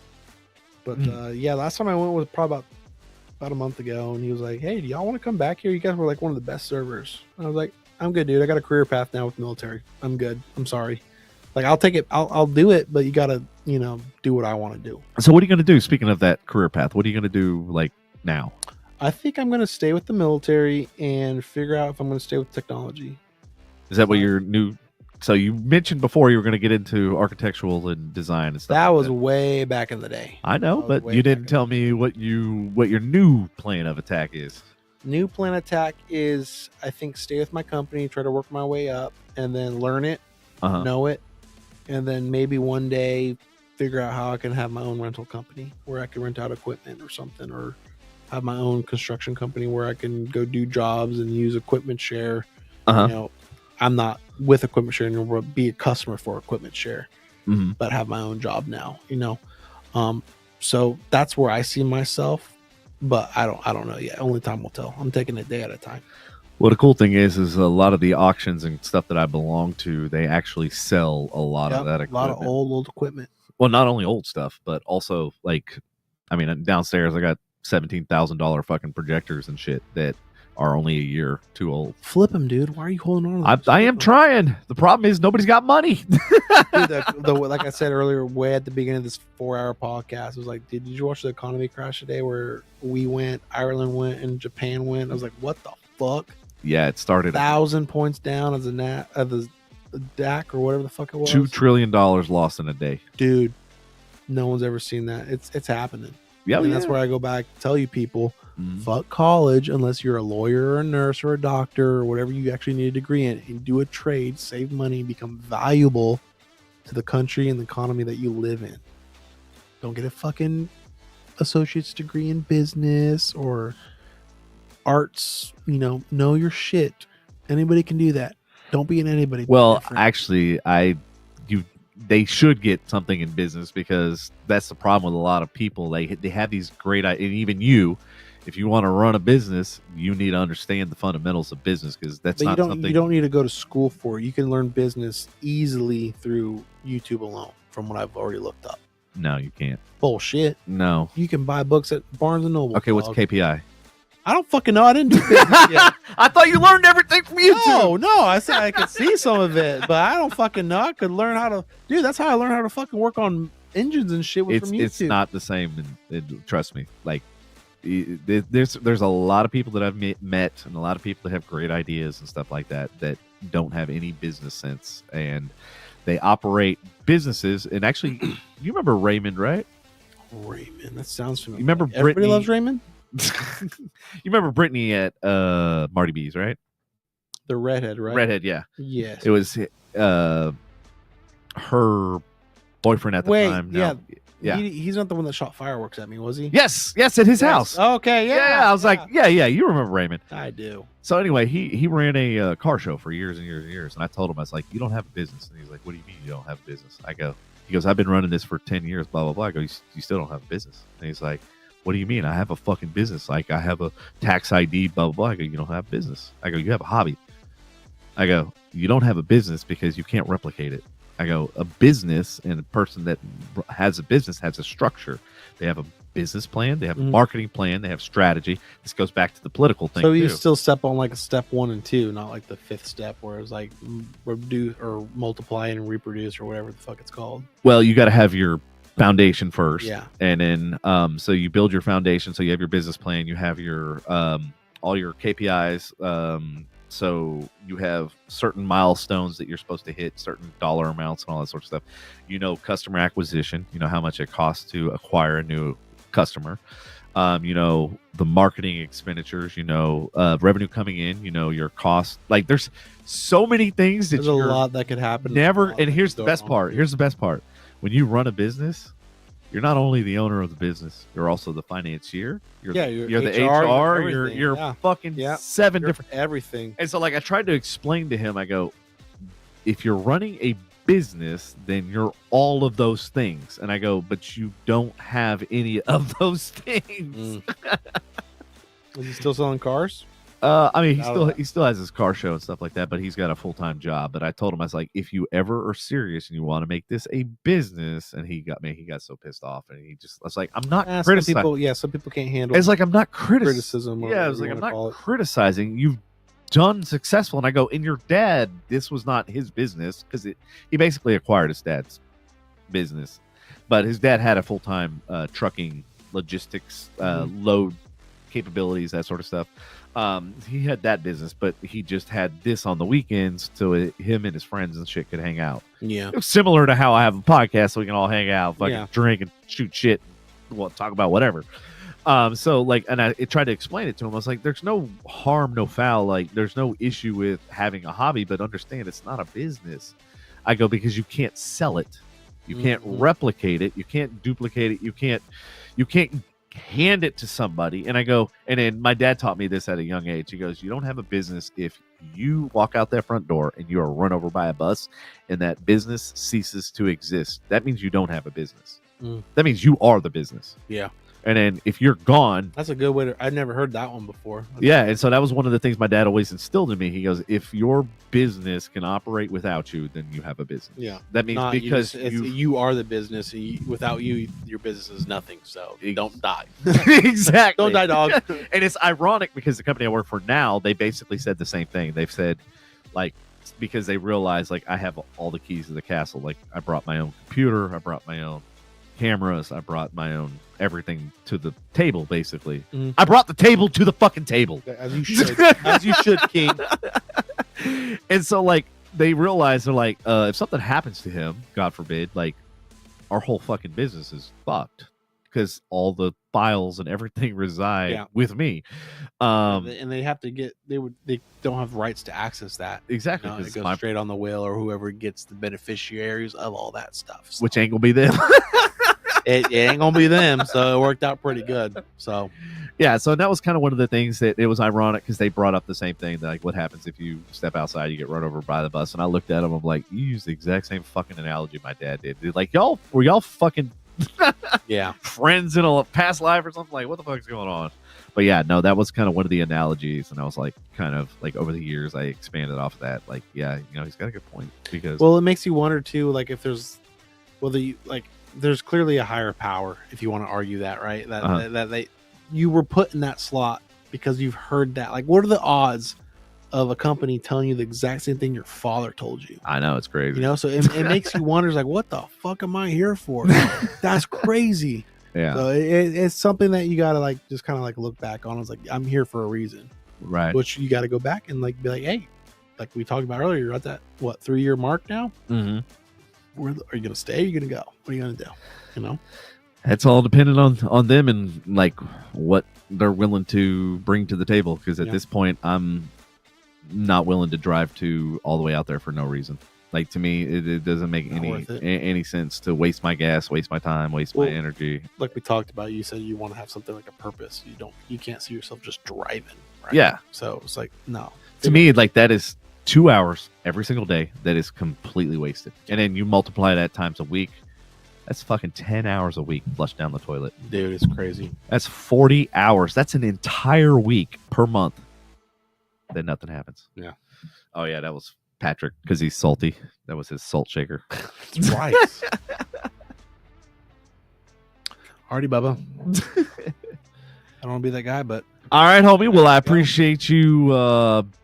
But last time I went was probably about a month ago, and he was like, "Hey, do y'all want to come back here? You guys were like one of the best servers." And I was like, "I'm good, dude. I got a career path now with military. I'm good. I'm sorry. Like, I'll take it. I'll do it, but you gotta, do what I want to do." So what are you gonna do? Speaking of that career path, what are you gonna do like now? I think I'm gonna stay with the military and figure out if I'm gonna stay with technology. Is that what your new? So you mentioned before you were gonna get into architectural and design and stuff. That was way back in the day. I know, but you didn't tell me what your new plan of attack is. New plan attack is, I think, stay with my company, try to work my way up, and then learn it, know it, and then maybe one day figure out how I can have my own rental company where I can rent out equipment or something, or have my own construction company where I can go do jobs and use equipment share. I'm not with equipment share anymore, but be a customer for equipment share, but have my own job now, so that's where I see myself, but I don't know yet. Only time will tell. I'm taking it day at a time. Well, the cool thing is a lot of the auctions and stuff that I belong to, they actually sell a lot of that equipment. A lot of old equipment. Well, not only old stuff, but also downstairs I got $17,000 fucking projectors and shit that are only a year too old. Flip them, dude. Why are you holding on? I am trying. The problem is nobody's got money. Dude, like I said earlier, way at the beginning of this 4-hour podcast, it was like, did you watch the economy crash today where we went, Ireland went, and Japan went? I was like, what the fuck? Yeah, it started 1,000 points down as the DAC or whatever the fuck it was. $2 trillion lost in a day. Dude, no one's ever seen that. It's happening. Yeah, that's where I go back to tell you people, fuck college unless you're a lawyer or a nurse or a doctor or whatever you actually need a degree in, and do a trade, save money, become valuable to the country and the economy that you live in. Don't get a fucking associate's degree in business or arts. Know your shit. Anybody can do that. Don't be an anybody. Well, actually, they should get something in business, because that's the problem with a lot of people. They have these great ideas, and even you, if you want to run a business, you need to understand the fundamentals of business, because something you don't need to go to school for. You can learn business easily through YouTube alone, from what I've already looked up. No, you can't. Bullshit. No. You can buy books at Barnes and Noble. Okay, what's KPI? I don't fucking know. I didn't do business yet. I thought you learned everything from YouTube. No. I said I could see some of it, but I don't fucking know. I could learn how to. Dude, that's how I learned how to fucking work on engines and shit from YouTube. It's not the same. Trust me. Like, there's a lot of people that I've met, and a lot of people that have great ideas and stuff like that don't have any business sense, and they operate businesses. And actually, you remember Raymond, right? Raymond, that sounds familiar. You remember Everybody Brittany? loves Raymond. You remember Brittany at Marty B's, right? The redhead, right? Redhead, yeah. Yes. It was her boyfriend at the time. No. Yeah. He's not the one that shot fireworks at me, was he? Yes, at his house. Okay, yeah. I was like, yeah, you remember Raymond. I do. So anyway, he ran a car show for years and years and years. And I told him, I was like, you don't have a business. And he's like, what do you mean you don't have a business? He goes, I've been running this for 10 years, blah, blah, blah. I go, you still don't have a business. And he's like, what do you mean? I have a fucking business. Like, I have a tax ID, blah, blah, blah. I go, you don't have business. I go, you have a hobby. I go, you don't have a business because you can't replicate it. I go, a business and a person that has a business has a structure. They have a business plan. They have a marketing plan. They have strategy. This goes back to the political thing. So you still step on like a step 1 and 2, not like the 5th step where it's like reduce or multiply and reproduce or whatever the fuck it's called. Well, you got to have your foundation first. Yeah. And then, so you build your foundation. So you have your business plan. You have your, all your KPIs. So you have certain milestones that you're supposed to hit, certain dollar amounts and all that sort of stuff. Customer acquisition, how much it costs to acquire a new customer. The marketing expenditures, revenue coming in, your cost. Like, there's so many things there's a lot that could happen. And here's the best part. Here's the best part. When you run a business, you're not only the owner of the business, you're also the financier. You're the HR. You're fucking 7 different everything. And so, like, I tried to explain to him, I go, if you're running a business, then you're all of those things. And I go, but you don't have any of those things. Is he still selling cars? He still has his car show and stuff like that, but he's got a full-time job. But I told him, I was like, if you ever are serious and you want to make this a business, and he got so pissed off, and I was like, I'm not criticizing. Some people can't handle. It's like, I'm not criticism. Yeah, I was like, I'm not criticizing. You've done successful, and I go, and your dad, this was not his business, because he basically acquired his dad's business, but his dad had a full-time trucking logistics load capabilities, that sort of stuff. He had that business, but he just had this on the weekends so him and his friends and shit could hang out. Yeah. It was similar to how I have a podcast so we can all hang out, fucking drink and shoot shit, talk about whatever. So, like, and I tried to explain it to him. I was like, there's no harm, no foul. Like, there's no issue with having a hobby, but understand it's not a business. I go, because you can't sell it. You can't replicate it. You can't duplicate it. You can't hand it to somebody. And I go, and then my dad taught me this at a young age. He goes, you don't have a business if you walk out that front door and you are run over by a bus and that business ceases to exist. That means you don't have a business. That means you are the business. Yeah. And then if you're gone, that's a good way to. I'd never heard that one before. And so that was one of the things my dad always instilled in me. He goes, if your business can operate without you, then you have a business. Yeah, that means because you are the business. Without you, your business is nothing. So don't die. Exactly. Don't die, dog. And it's ironic because the company I work for now, they basically said the same thing. They've said, like, because they realize, like, I have all the keys to the castle. Like, I brought my own computer, I brought my own cameras, I brought my own everything to the table. Basically, I brought the table to the fucking table, as you should, as you should, King. And so, like, they realize, they're like, if something happens to him, God forbid, like, our whole fucking business is fucked because all the files and everything reside with me. And they have to get they don't have rights to access that. Exactly. It goes straight on the will, or whoever gets the beneficiaries of all that stuff. So. Which ain't gonna be them. It ain't gonna be them, so it worked out pretty good. So so that was kind of one of the things that it was ironic because they brought up the same thing, like, what happens if you step outside, you get run over by the bus. And I looked at them, I'm like, you used the exact same fucking analogy my dad did. Dude, like, were y'all fucking friends in a past life or something? Like, what the fuck is going on? But yeah, no, that was kind of one of the analogies, and I was like, kind of like, over the years I expanded off of that. Like, yeah, he's got a good point, because it makes you wonder too, like, if there's there's clearly a higher power, if you want to argue that, right? That you were put in that slot because you've heard that. Like, what are the odds of a company telling you the exact same thing your father told you? I know, it's crazy. So it makes you wonder, like, what the fuck am I here for? That's crazy. Yeah. So it's something that you gotta, like, just kind of like look back on. It's like, I'm here for a reason, right? Which you got to go back and, like, be like, hey, like we talked about earlier, you're at that 3-year mark now. Mm-hmm. Are you gonna stay? Are you gonna go? What are you gonna do? It's all dependent on them and, like, what they're willing to bring to the table. Because at this point, I'm not willing to drive all the way out there for no reason. Like, to me, it doesn't make any sense to waste my gas, waste my time, waste my energy. Like we talked about, you said you want to have something like a purpose. You can't see yourself just driving. Right? Yeah. So it's like, no. To me, like, that is 2 hours every single day that is completely wasted. And then you multiply that times a week. That's fucking 10 hours a week flushed down the toilet. Dude, it's crazy. That's 40 hours. That's an entire week per month that nothing happens. Yeah. Oh, yeah, that was Patrick because he's salty. That was his salt shaker. That's right. Alrighty, Bubba. I don't want to be that guy, but. All right, homie. Well, I appreciate you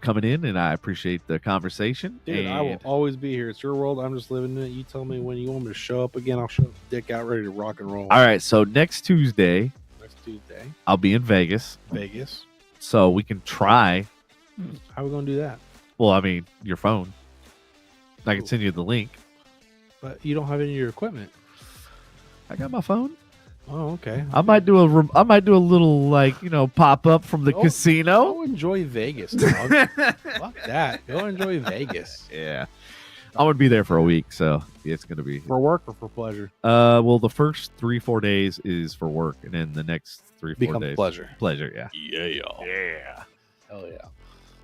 coming in, and I appreciate the conversation. Dude, I will always be here. It's your world. I'm just living in it. You tell me when you want me to show up again. I'll show up, dick out, ready to rock and roll. All right. So next Tuesday, I'll be in Vegas. So we can try. How are we going to do that? Well, I mean, your phone. I can send you the link. But you don't have any of your equipment. I got my phone. Oh, okay. I might do a little, like, pop up from the casino. Go enjoy Vegas, dog. Fuck that. Go enjoy Vegas. Yeah, I'm gonna be there for a week, so it's gonna be for work or for pleasure. Well, the first 3-4 days is for work, and then the next 3-4 days pleasure. Yeah. Yeah. Hell yeah.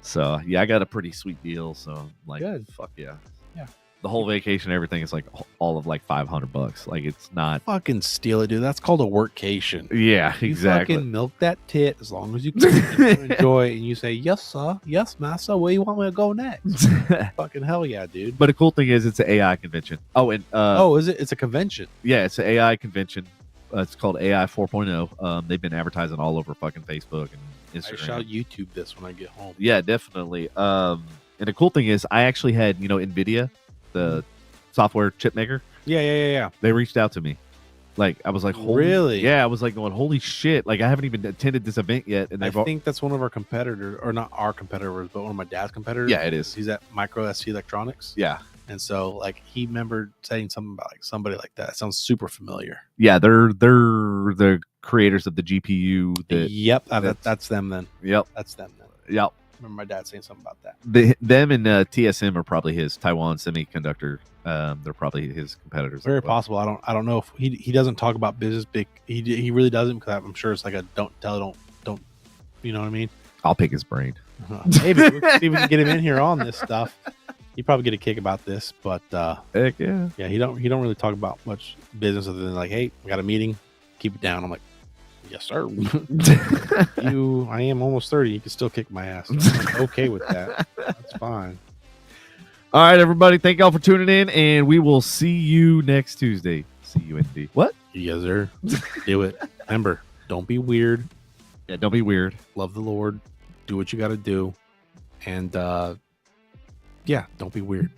So yeah, I got a pretty sweet deal. So, like, good. Fuck yeah. Yeah. The whole vacation, everything is like all of like $500. Like, it's not fucking steal it, dude. That's called a workcation. Yeah, exactly. You fucking milk that tit as long as you can enjoy, and you say, yes, sir. Yes, master. Where you want me to go next? Fucking hell yeah, dude. But the cool thing is, it's an AI convention. Oh, and is it? It's a convention. Yeah, it's an AI convention. It's called AI 4.0. They've been advertising all over fucking Facebook and Instagram. I shall YouTube this when I get home. Yeah, definitely. And the cool thing is, I actually had, NVIDIA, the software chip maker. Yeah. They reached out to me. Like, I was like, really? Yeah, I was like going, holy shit. Like, I haven't even attended this event yet. And I think that's one of our competitors, or not our competitors, but one of my dad's competitors. Yeah, it is. He's at Micro ST Electronics. Yeah. And so, like, he remembered saying something about, like, somebody like that. It sounds super familiar. Yeah, they're the creators of the GPU. Yep, that's them then. Yep. That's them then. Yep. remember my dad saying something about that. Them and TSM are probably his Taiwan Semiconductor. They're probably his competitors. Very possible. I don't know if he doesn't talk about business big. He really doesn't, because I'm sure it's like a don't. You know what I mean? I'll pick his brain. Maybe see if we can get him in here on this stuff. He'd probably get a kick about this, but heck yeah. Yeah, he don't really talk about much business other than like, hey, we got a meeting, keep it down. I'm like, yes, sir. I am almost 30. You can still kick my ass. I'm okay with that. That's fine. All right, everybody. Thank y'all for tuning in, and we will see you next Tuesday. CUND. What? Yes, sir. Do it. Remember, don't be weird. Yeah, don't be weird. Love the Lord. Do what you got to do. And yeah, don't be weird.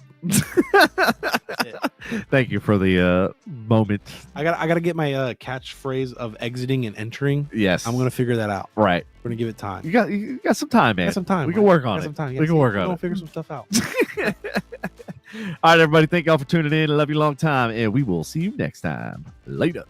Thank you for the moment. I got to get my catchphrase of exiting and entering. Yes, I'm gonna figure that out. Right, we're gonna give it time. You got some time, man. Got some time. We can work on it. Some time. We can work on it. We'll figure some stuff out. All right, everybody. Thank y'all for tuning in. I love you long time, and we will see you next time. Later.